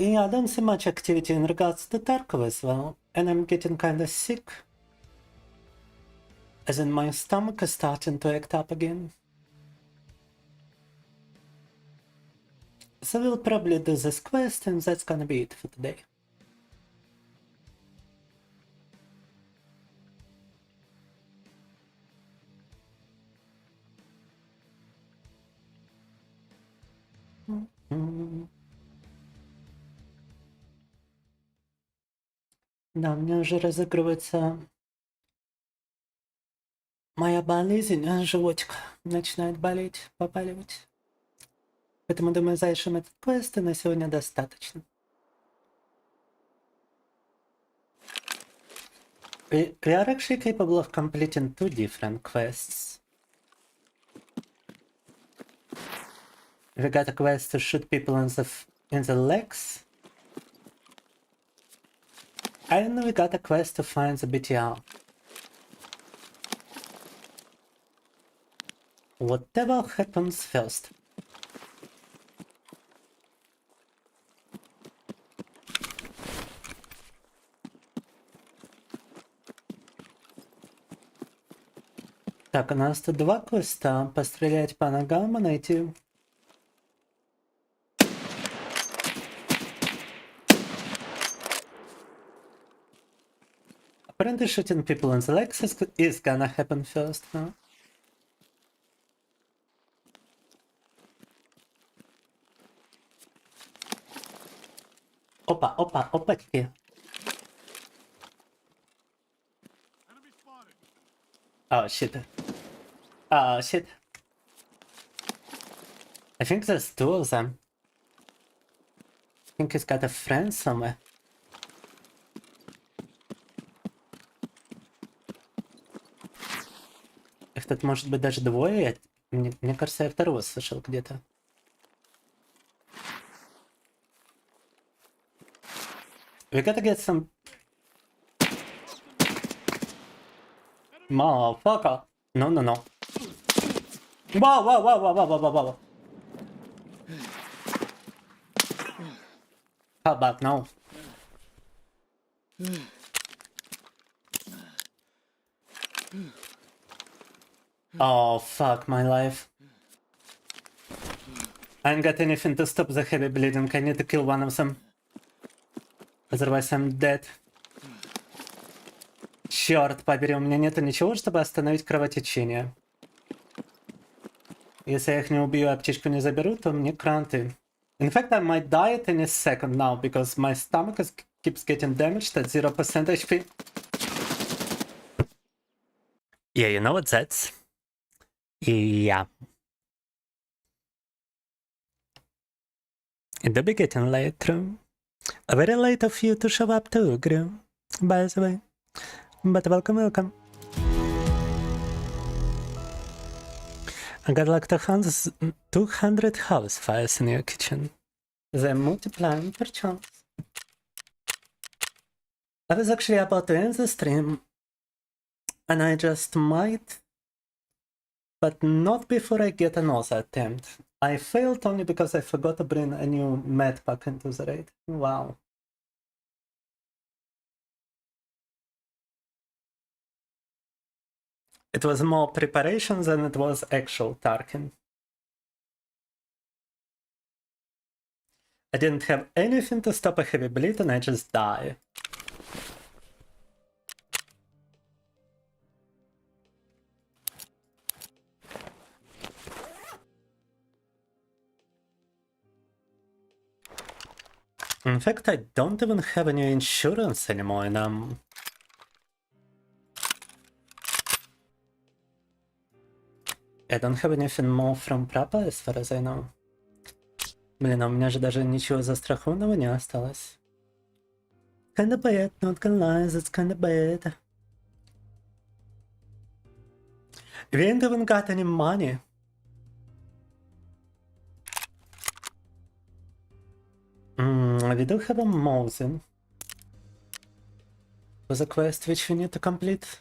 Yeah, I don't see much activity in regards to Tarkov as well, and I'm getting kinda sick. As in my stomach is starting to act up again. So we'll probably do this quest and that's gonna be it for today. Да, мне уже разыгрывается моя болезнь, животик начинает болеть, побаливать. Поэтому, думаю, завершим этот квест, и на сегодня достаточно. We are actually capable of completing 2 different quests. We got a quest to shoot people in the legs. And we got a quest to find the BTR. Whatever happens first. Так, у нас тут 2 квеста. Пострелять по ногам и найти... Apparently shooting people in the legs is gonna happen first, no? Опа, опа, опачки. Oh shit. Oh shit. I think there's 2 of them. I think he's got a friend somewhere. Их тут может быть даже 2. Мне кажется, я второго слышал где-то. We gotta get some... Motherfucker! No, no, no. Wow, wow, wow, wow, wow, wow, wow. How about now? Oh, fuck my life. I ain't got anything to stop the heavy bleeding. I need to kill one of them. Otherwise I'm dead. Черт побери, у меня нету ничего, чтобы остановить кровотечение. Если я их не убью, аптечку не заберу, то мне кранты. In fact, I might die at any second now, because my stomach keeps getting damaged at 0% HP. Yeah, you know what that's? Yeah. It do be getting late, true. Very late of you to show up too, Gru. By the way. But welcome, welcome. I got like 200 house fires in your kitchen. They're multiplying per chance. I was actually about to end the stream, and I just might, but not before I get another attempt. I failed only because I forgot to bring a new med pack into the raid. Wow. It was more preparation than it was actual targeting. I didn't have anything to stop a heavy bleed and I just die. In fact, I don't even have any insurance anymore, and I don't have anything more from Prapa, as far as I know. Блин, а у меня же даже ничего застрахованного не осталось. Kinda bad, not gonna lie, that's kinda bad. We ain't even got any money. We do have a Mosin. Was a quest which we need to complete.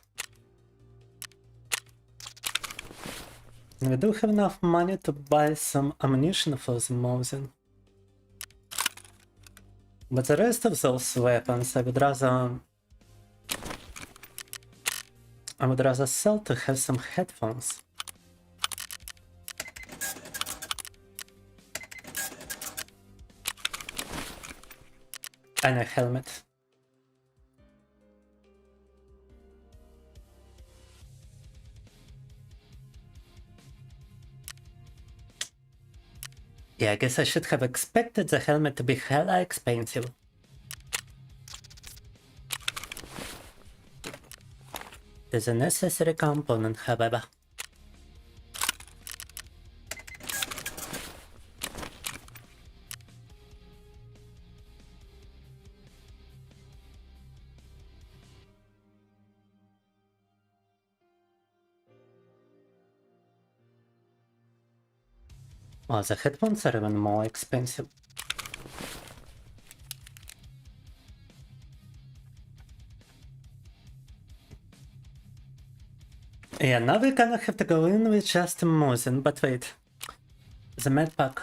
We do have enough money to buy some ammunition for the Mosin. But the rest of those weapons I would rather sell to have some headphones. And a helmet. Yeah, I guess I should have expected the helmet to be hella expensive. It's a necessary component, however. Well, the headphones are even more expensive. Yeah, now we're gonna have to go in with just Musin, but wait. The med pack.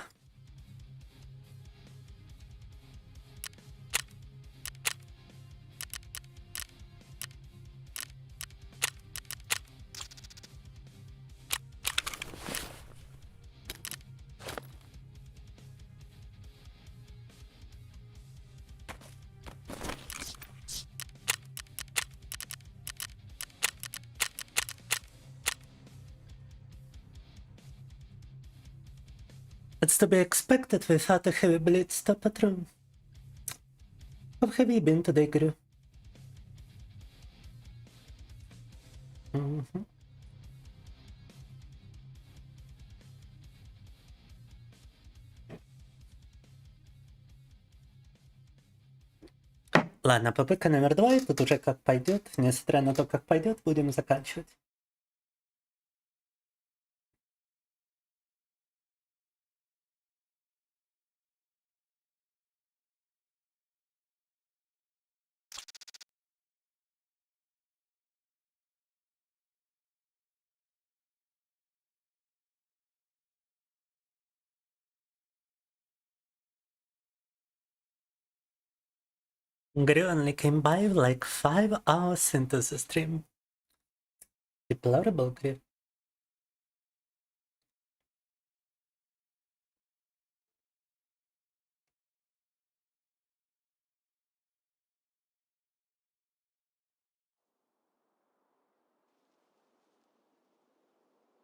It's to be expected without a heavy bleed stop patrol. How have you been today, Gru? Ладно, попытка номер 2, и тут уже как пойдет. Несмотря на то, как пойдет, будем заканчивать. Gru only came by like 5 hours into the stream. Deplorable, Gru.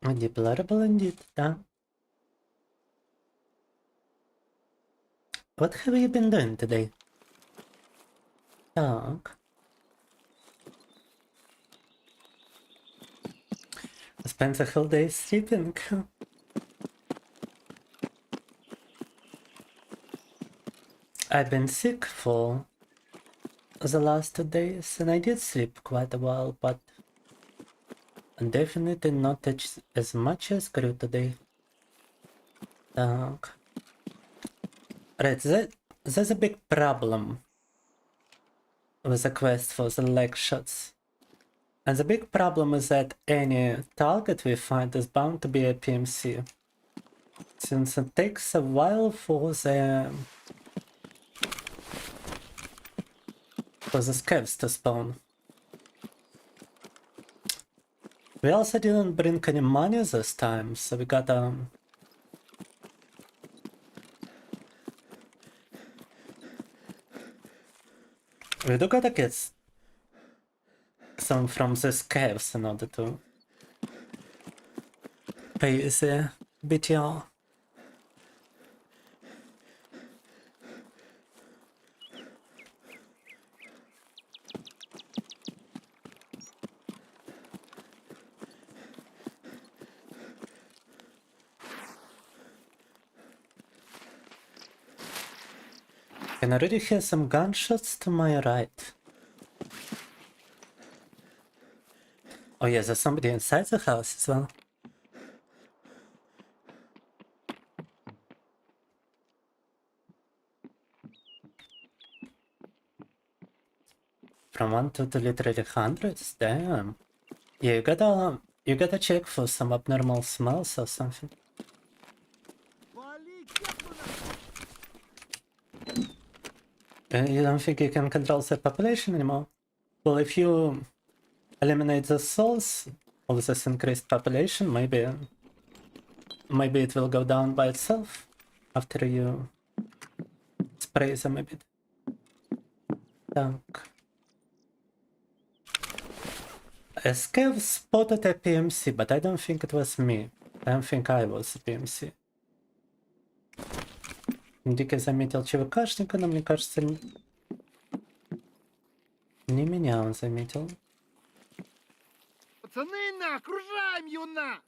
Deplorable indeed, да. What have you been doing today? Так. Spent the whole day sleeping. I've been sick for the last 2 days, and I did sleep quite a while, but definitely not as much as Gru today. Так. Right, there's a big problem with the quest for the leg shots. And the big problem is that any target we find is bound to be a PMC. Since it takes a while for the scavs to spawn. We also didn't bring any money this time, so we gotta... We do gotta get some from the scavs in order to pay the BTR. Can already hear some gunshots to my right. Oh yeah, there's somebody inside the house as well. From 1 to literally hundreds, damn. Yeah, you gotta check for some abnormal smells or something. You don't think you can control the population anymore? Well, if you eliminate the souls of this increased population, maybe it will go down by itself after you spray them a bit. Так. Escape spotted a PMC, but I don't think it was me. I don't think I was a PMC. Дикий заметил ЧВКшника, но мне кажется, не меня он заметил. Пацаны, на, окружаем его, на!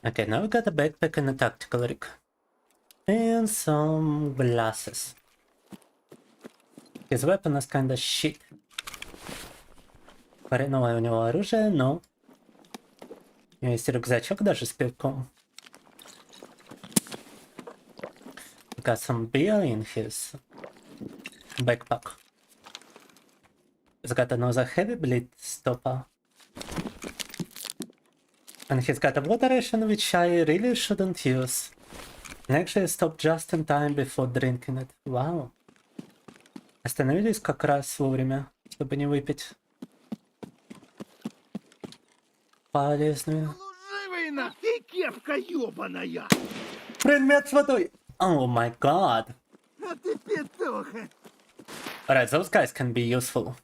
Okay, now we got a backpack and a tactical rig. And some glasses. His weapon is kinda shit. Хреновое у него оружие, но... У него есть рюкзачок даже с пивком. Got some beer in his backpack. He's got another heavy bleed stopper. And he's got a water ration which I really shouldn't use. And actually stopped just in time before drinking it. Wow. Остановились как раз вовремя, чтобы не выпить. Полезную. Живый на, ты кепка ёбаная! Предмет с водой! Oh my god! А ты петуха! Alright, those guys can be useful.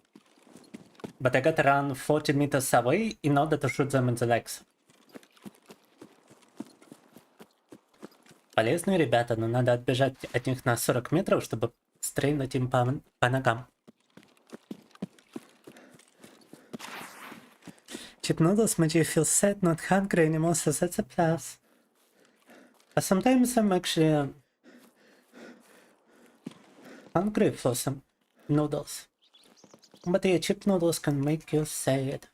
But I gotta run 40 meters away in order to shoot them in the legs. Полезные ребята, но надо отбежать от них на 40 метров, чтобы стрельнуть им по ногам. Cheap noodles make you feel sad, not hungry anymore, so that's a plus. But sometimes I'm actually hungry for some noodles. But yeah, cheap noodles can make you sad.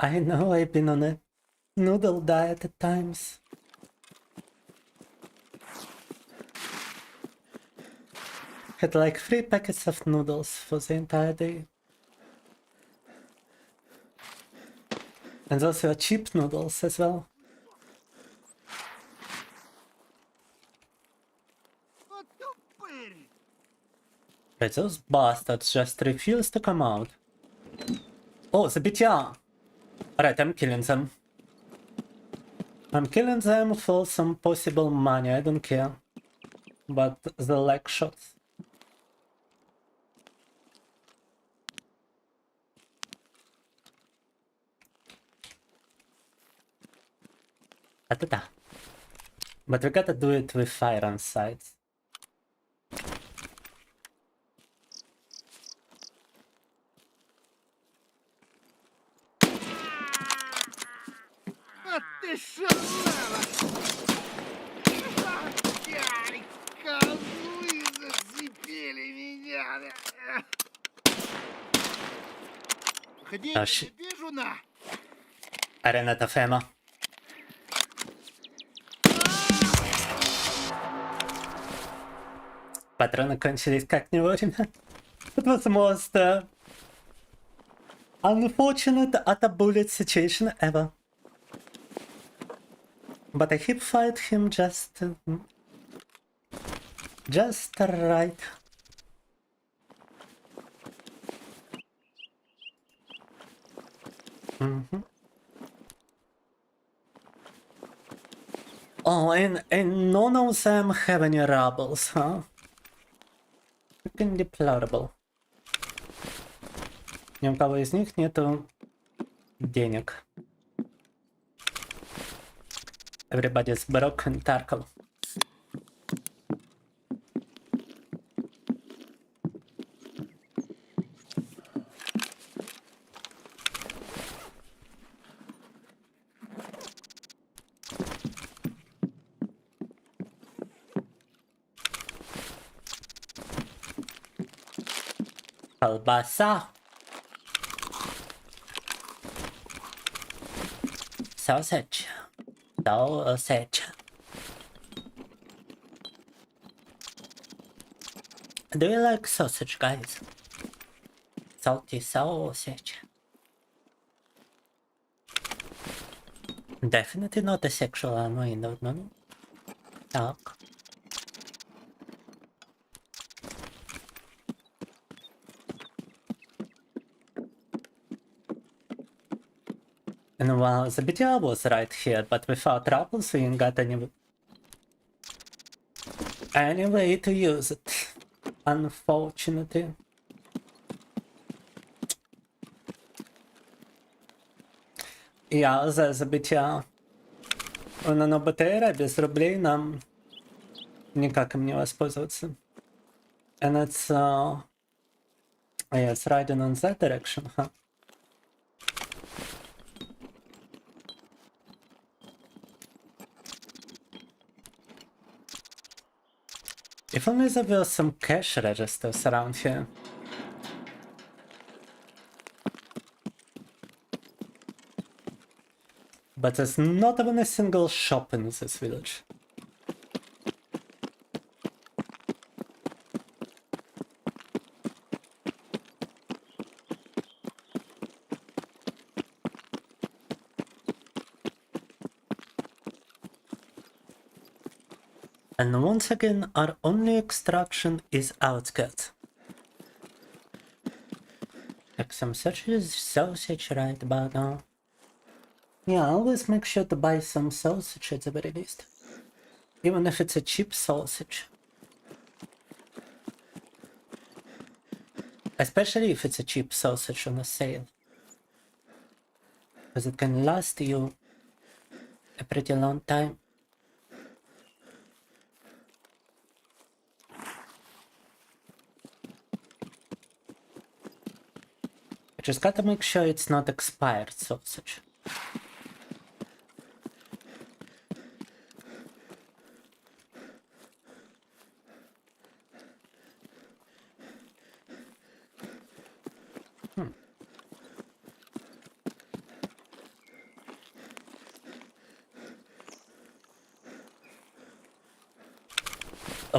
I know I've been on a noodle diet at times. Had like 3 packets of noodles for the entire day. And those were cheap noodles as well. But those bastards just refuse to come out. Oh, the BTR! Alright, I'm killing them. I'm killing them for some possible money, I don't care. But the leg shots. Ta-ta-ta. But we gotta do it with fire on sides. А ты шалава! Ярик, козлы зацепили меня! Ходи, вижу на! Arena Tafema. Патроны кончились как не вовремя. It was the most unfortunate at-a-bullet situation ever. But I hip-fired him just right. Oh, and none of them have any rubbles, huh? Freaking deplorable. Ни у кого из них нету денег. Everybody's broke and tackle. Колбаса. Sausage. Sausage. Do you like sausage, guys? Salty sausage. Definitely not a sexual annoying, no. Так. And well, the BTR was right here, but without troubles we ain't got any way to use it. Unfortunately. Я за BTR. На БТР без рублей нам никак им не воспользоваться. And it's yeah, it's riding on that direction, huh? If only there were some cash registers around here. But there's not even a single shop in this village. And once again, our only extraction is outskirts. Like some sausage right about now. Yeah, always make sure to buy some sausage at the very least. Even if it's a cheap sausage. Especially if it's a cheap sausage on a sale. Because it can last you a pretty long time. I just gotta make sure it's not expired sausage.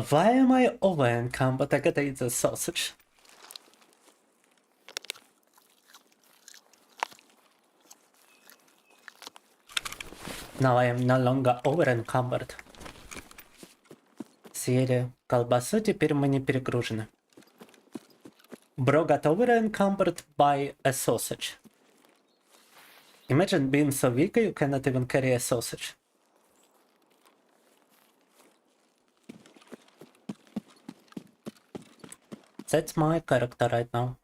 Why am I over encumbered? I gotta eat the sausage. Now I am no longer over encumbered. Съели колбасу, теперь мы не перегружены. Bro got over encumbered by a sausage. Imagine being so weak you cannot even carry a sausage. That's my character right now.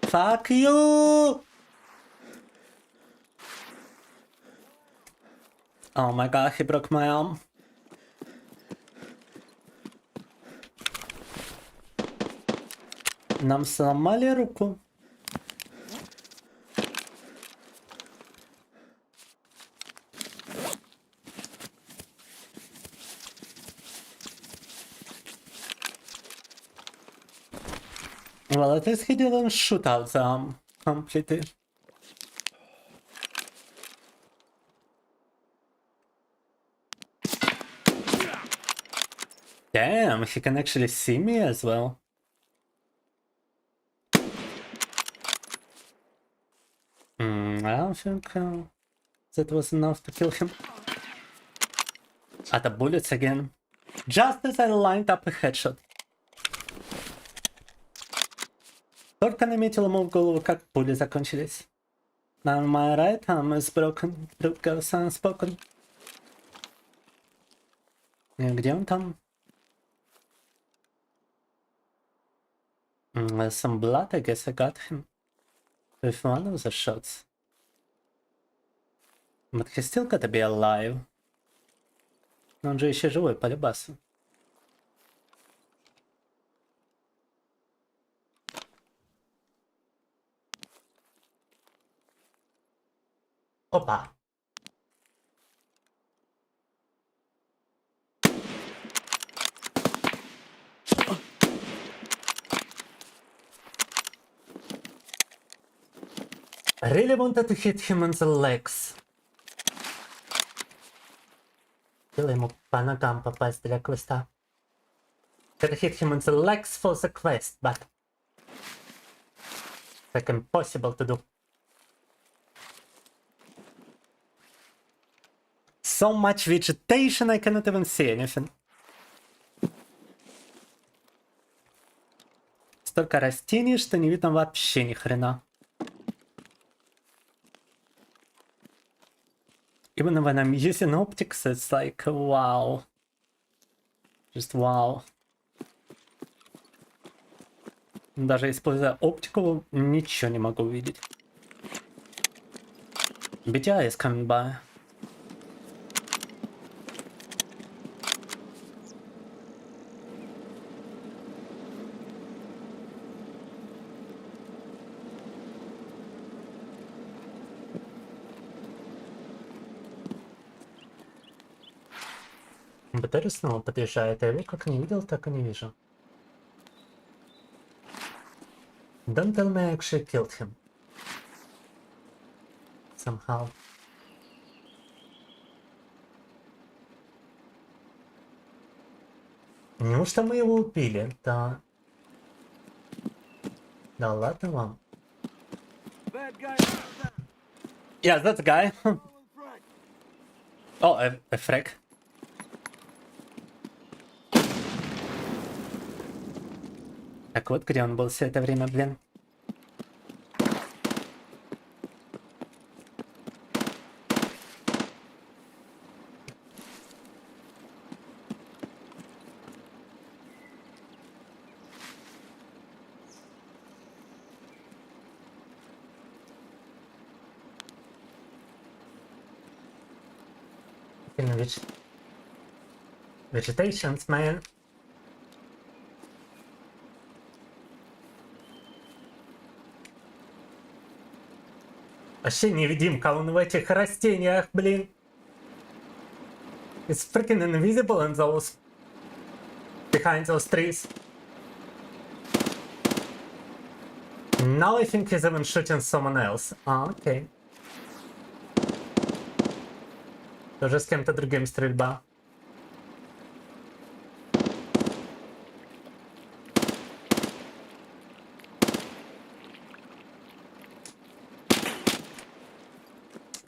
Fuck you! Oh my god, he broke my arm. Нам сломали руку. Well, at least he didn't shoot out the arm completely. Damn, he can actually see me as well. I don't think that was enough to kill him. The bullets again. Just as I lined up a headshot. Только наметил ему в голову, как пули закончились. Now my right arm is broken. Blue goes unspoken. Где он там? There's some blood, I guess I got him. With one of the shots. But he still gotta be alive. Но он же еще живой, по любасу. Опа! I really wanted to hit him in the legs. Хотела ему по ногам попасть для квеста. Gotta hit him in the legs for the quest, but Like impossible to do. So much vegetation, I cannot even see anything. Столько растений, что не видно вообще ни хрена. Even when I'm using optics, it's like, wow. Just wow. Даже используя оптику, ничего не могу увидеть. BTI is coming by. БТР снова подъезжает, я его как не видел, так и не вижу. Don't tell me I actually killed him. Somehow. Неужто мы его убили? Да. Да ладно вам. Yeah, that guy. Oh, a frag. Так вот, где он был все это время, блин. Vegetations, man. Вообще невидимка, он в этих растениях, блин. It's freaking invisible in those... behind those trees. Now I think he's even shooting someone else. А, окей. Тоже с кем-то другим стрельба.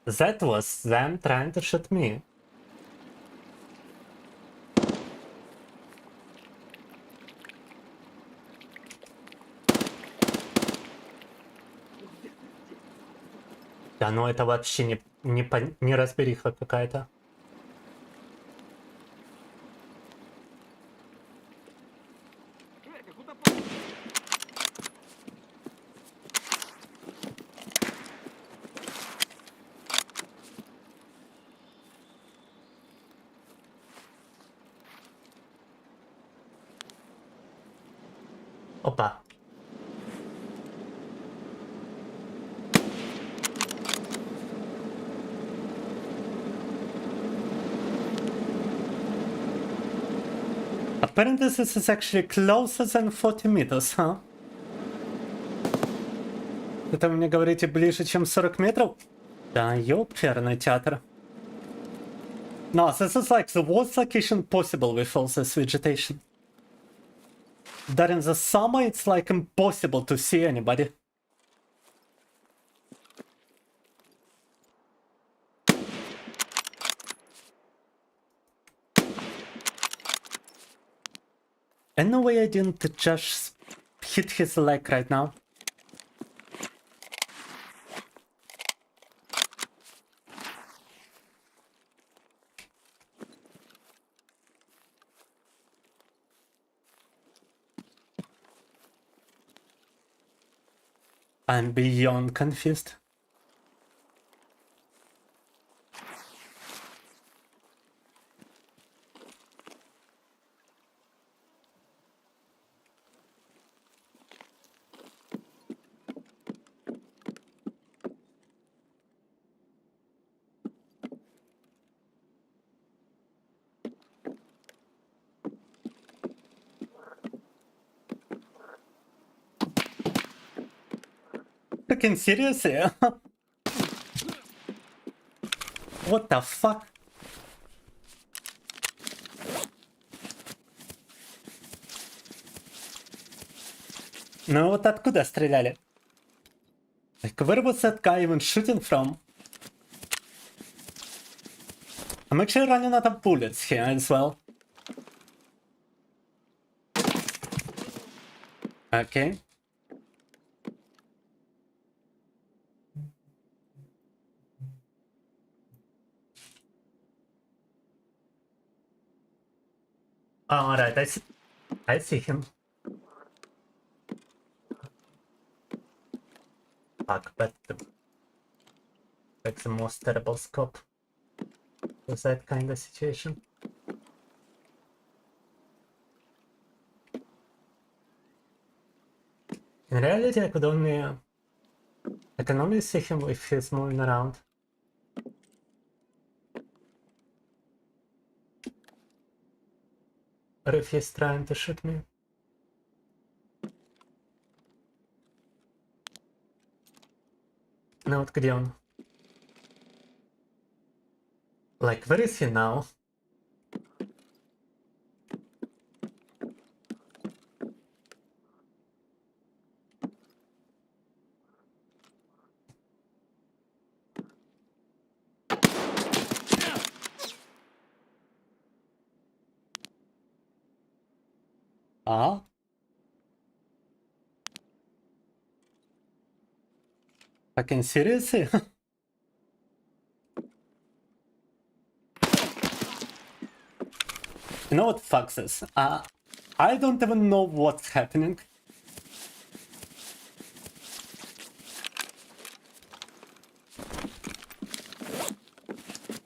That was them trying to shoot me. Да ну это вообще не разбериха какая-то. Опа. Apparently this is actually closer than 40 meters, huh? Это вы мне говорите ближе, чем 40 метров? Да, ёперный театр. No, this is like the worst location possible with all this vegetation. That in the summer it's like impossible to see anybody. And no way I didn't just hit his leg right now. I'm beyond confused. Freaking seriously? What the fuck? Ну вот откуда стреляли? Like, where was that guy even shooting from? I'm actually running out of bullets here as well. Okay. Alright, I see him. Fuck, but like the most terrible scope for that kind of situation. In reality, I can only see him if he's moving around. Or if he's trying to shoot me. Ну вот где он? Like, where is he now? Ah? Fucking seriously? You know what, fuck this. I don't even know what's happening.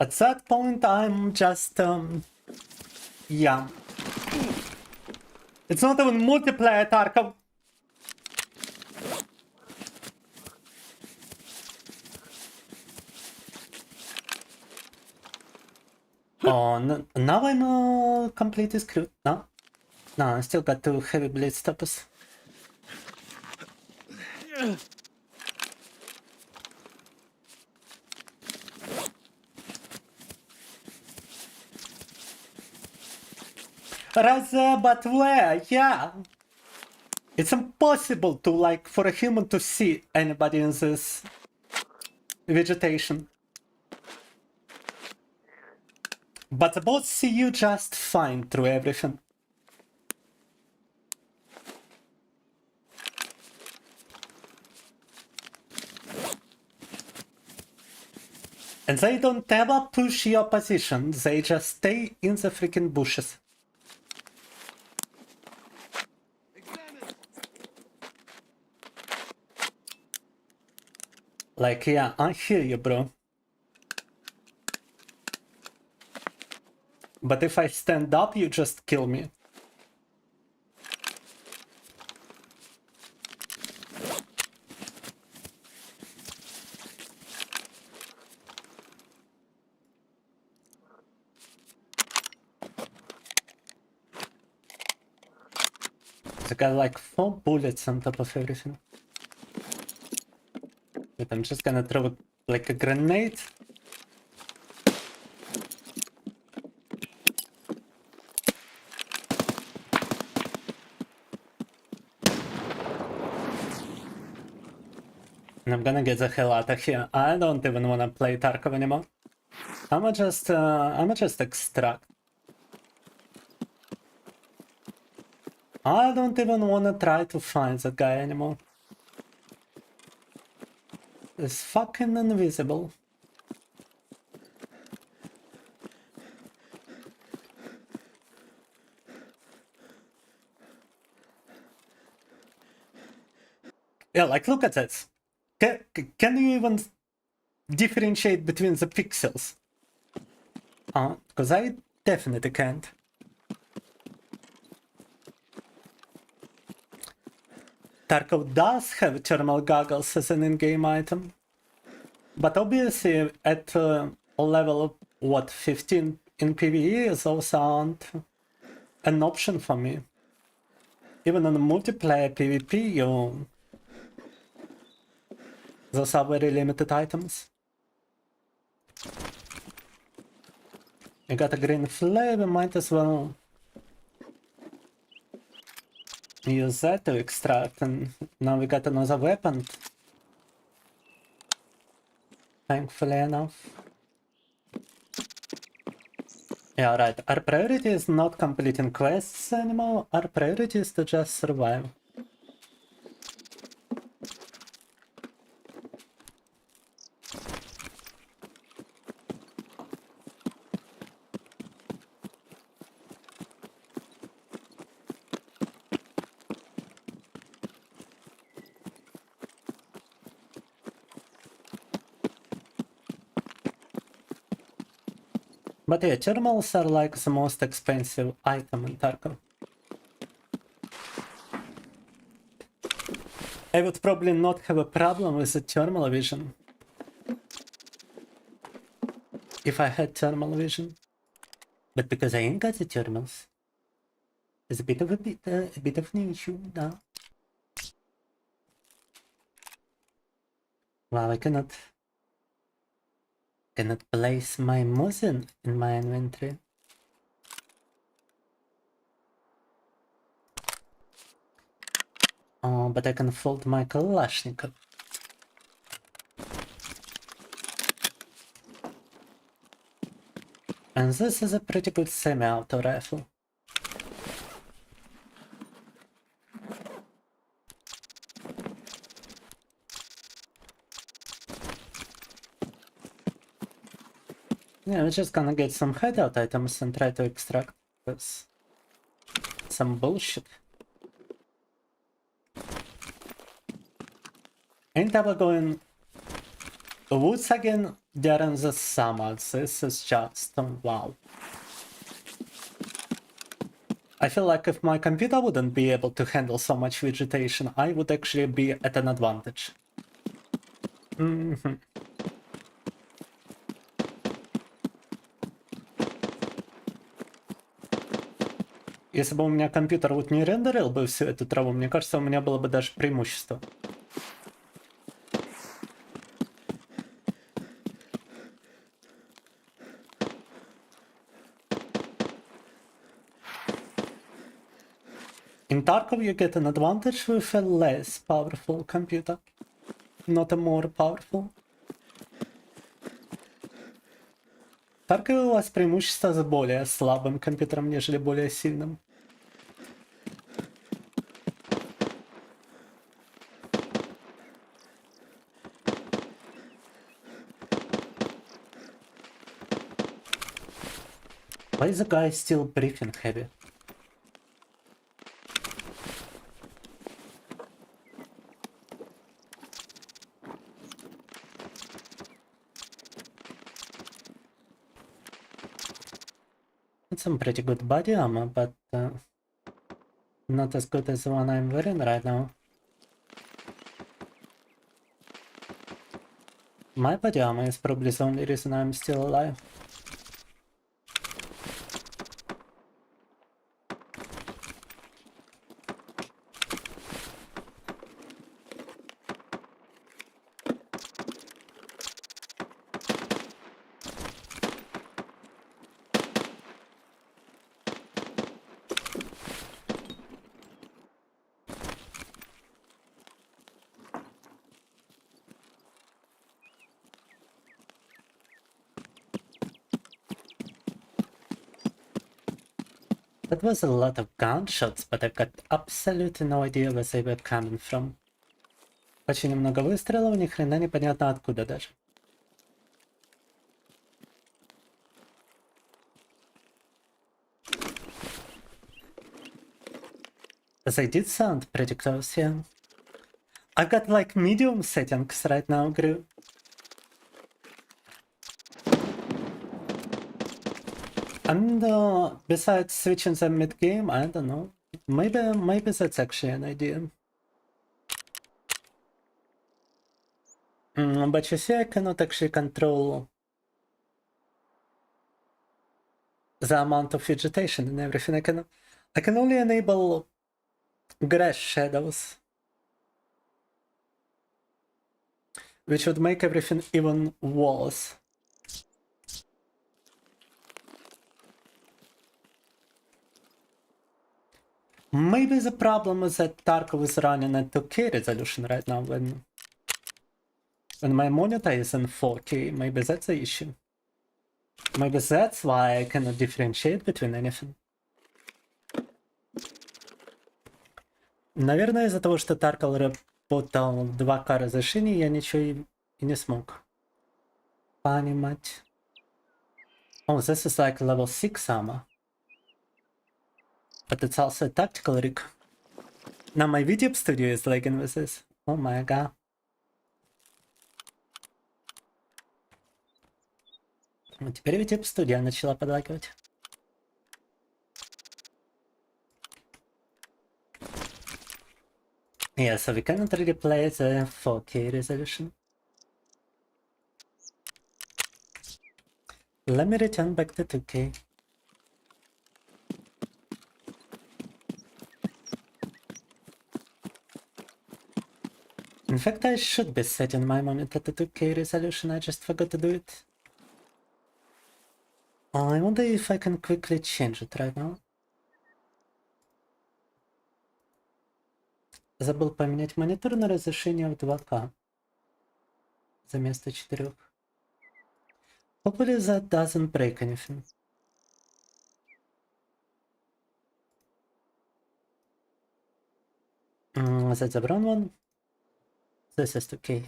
At that point, I'm just, yeah. It's not even multiplayer, Tarkov. Oh, now I'm completely screwed. No? No, I still got 2 heavy blade stoppers. Right there, but where? Yeah. It's impossible to, like, for a human to see anybody in this vegetation. But the bots see you just fine through everything. And they don't ever push your position, they just stay in the freaking bushes. Like, yeah, I hear you, bro. But if I stand up, you just kill me. I got like 4 bullets on top of everything. But I'm just gonna throw like a grenade. And I'm gonna get the hell out of here. I don't even wanna play Tarkov anymore. I'ma just extract. I don't even wanna try to find that guy anymore. It's fucking invisible. Yeah, like, look at that. Can you even differentiate between the pixels? Because I definitely can't. Tarkov does have thermal goggles as an in-game item. But obviously at level of, what, 15 in PvE, those aren't an option for me. Even on the multiplayer PvP, those are very limited items. You got a green flare, we might as well use that to extract, and now we got another weapon. thankfully enough. Yeah, right. Our priority is not completing quests anymore. Our priority is to just survive. But yeah, thermals are like the most expensive item in Tarkov. I would probably not have a problem with the thermal vision if I had thermal vision, but because I ain't got the thermals, it's a bit of an issue now. Wow, I cannot place my Mosin in my inventory. Oh, but I can fold my Kalashnikov. And this is a pretty good semi-auto rifle. Yeah, we're just gonna get some hideout items and try to extract this. Some bullshit. Ain't ever going woods again during the summer. This is just wow. I feel like if my computer wouldn't be able to handle so much vegetation, I would actually be at an advantage. Если бы у меня компьютер вот не рендерил бы всю эту траву, мне кажется, у меня было бы даже преимущество. In Tarkov you get an advantage with a less powerful computer, not a more powerful. В Таркове у вас преимущество с более слабым компьютером, нежели более сильным. Why is the guy still breathing heavy? It's some pretty good body armor, but not as good as the one I'm wearing right now. My body armor is probably the only reason I'm still alive. That was a lot of gunshots, but I've got absolutely no idea where they were coming from. Очень много выстрелов, ни хрена непонятно откуда даже. They did sound pretty close, yeah. I've got like medium settings right now, Gru. And besides switching them mid-game, I don't know. Maybe that's actually an idea. But you see, I cannot actually control the amount of vegetation and everything. I can only enable grass shadows, which would make everything even worse. Maybe the problem is that Tarkov is running at 2K resolution right now when When my monitor is in 4K, maybe that's the issue. Maybe that's why I cannot differentiate between anything. Наверное, из-за того, что Таркл работал 2К разрешений, я ничего и не смог понимать. Oh, this is like level 6 armor. But it's also a tactical rig. Now my VTuber studio is lagging with this. Oh my god. Ну, теперь VTuber студия начала подлагивать. Yeah, so we cannot really play the 4K resolution. Let me return back to 2K. In fact, I should be setting my monitor to 2K resolution, I just forgot to do it. Oh, I wonder if I can quickly change it right now. Забыл поменять монитор на разрешение в 2К за место 4. Hopefully that doesn't break anything. That's the brown one. This is 2K.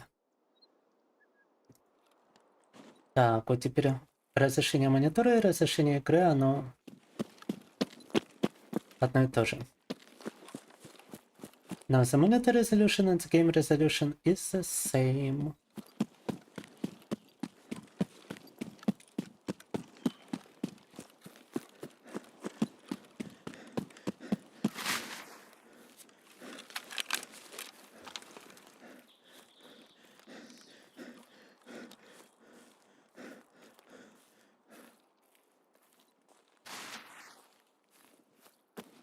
Так, вот теперь разрешение монитора и разрешение игры, оно одно и то же. Now the monitor resolution and the game resolution is the same.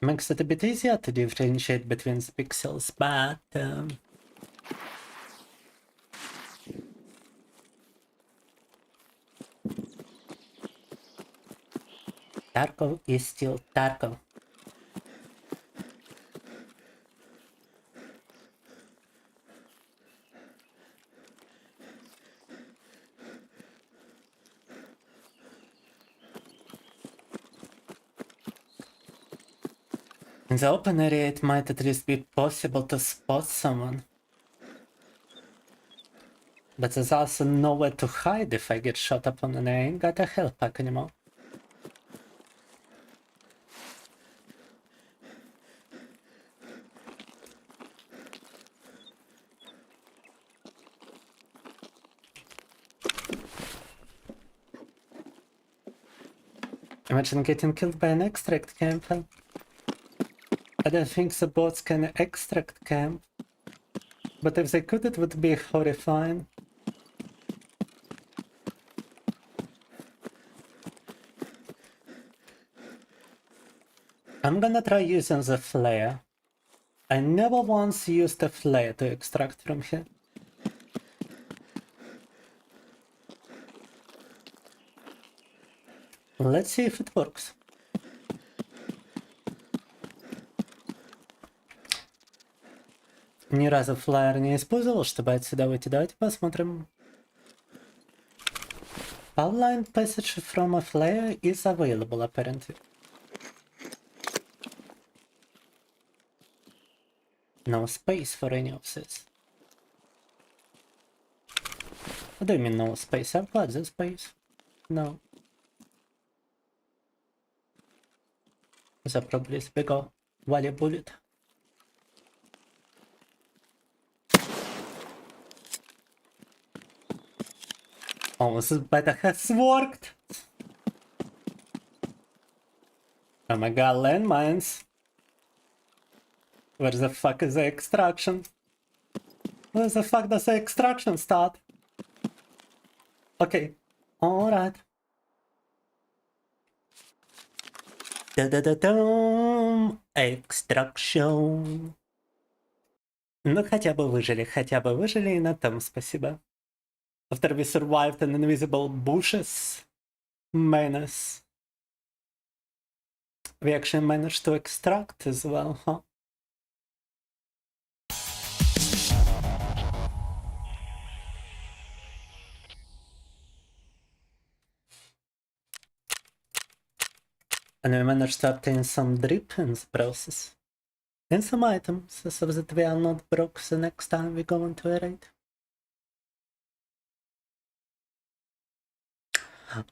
Makes it a bit easier to differentiate between the pixels, but Tarkov is still Tarkov. In the open area, it might at least be possible to spot someone. But there's also nowhere to hide if I get shot upon and I ain't got a health pack anymore. Imagine getting killed by an extract camper. I don't think the bots can extract camp, but if they could, it would be horrifying. I'm gonna try using the flare. I never once used a flare to extract from here. Let's see if it works. Ни разу флайер не использовал, чтобы отсюда выйти. Давайте посмотрим. Outline passage from a flare is available apparently. No space for any of this. What do you mean no space? I've got the space. No. That probably is bigger while you bullet. Oh, this beta has worked! Oh my god, landmines! Where the fuck is the extraction? Where the fuck does the extraction start? Okay, alright. Да-да-да-дам! Extraction! Ну хотя бы выжили, и на том спасибо. After we survived an invisible bushes menace, we actually managed to extract as well, huh? And we managed to obtain some drip in the process. And some items, so that we are not broke the next time we go into a raid.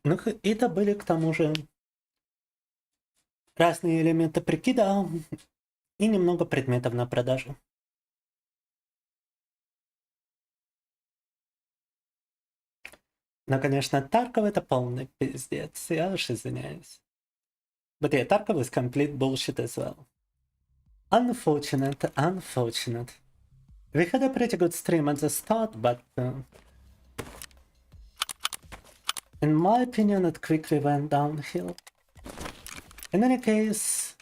Ну и добыли к тому же разные элементы прикида и немного предметов на продажу. Но, конечно, Тарков это полный пиздец, я уж извиняюсь. But yeah, Tarkov is complete bullshit as well. Unfortunate. We had a pretty good stream at the start, but in my opinion it quickly went downhill. In any case,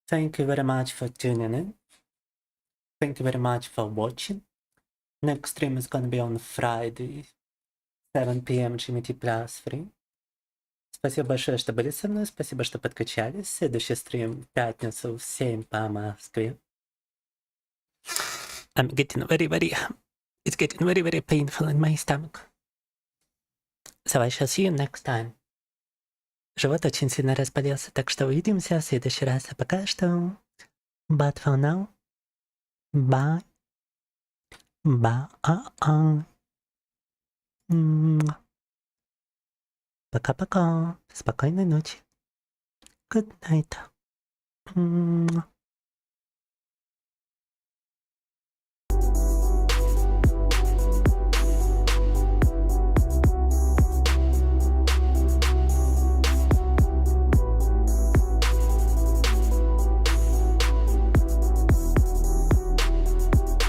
thank you very much for tuning in. Thank you very much for watching. Next stream is gonna be on Friday, 7 p.m. GMT plus free. Спасибо большое, что были со мной, спасибо, что подкачались. Следующий стрим в пятницу в 7 по Москве. It's getting very painful in my stomach. So I shall see you next time. Живот очень сильно разболелся, так что увидимся в следующий раз. А пока что... But for now... Bye. Bye. Пока-пока. Спокойной ночи. Good night.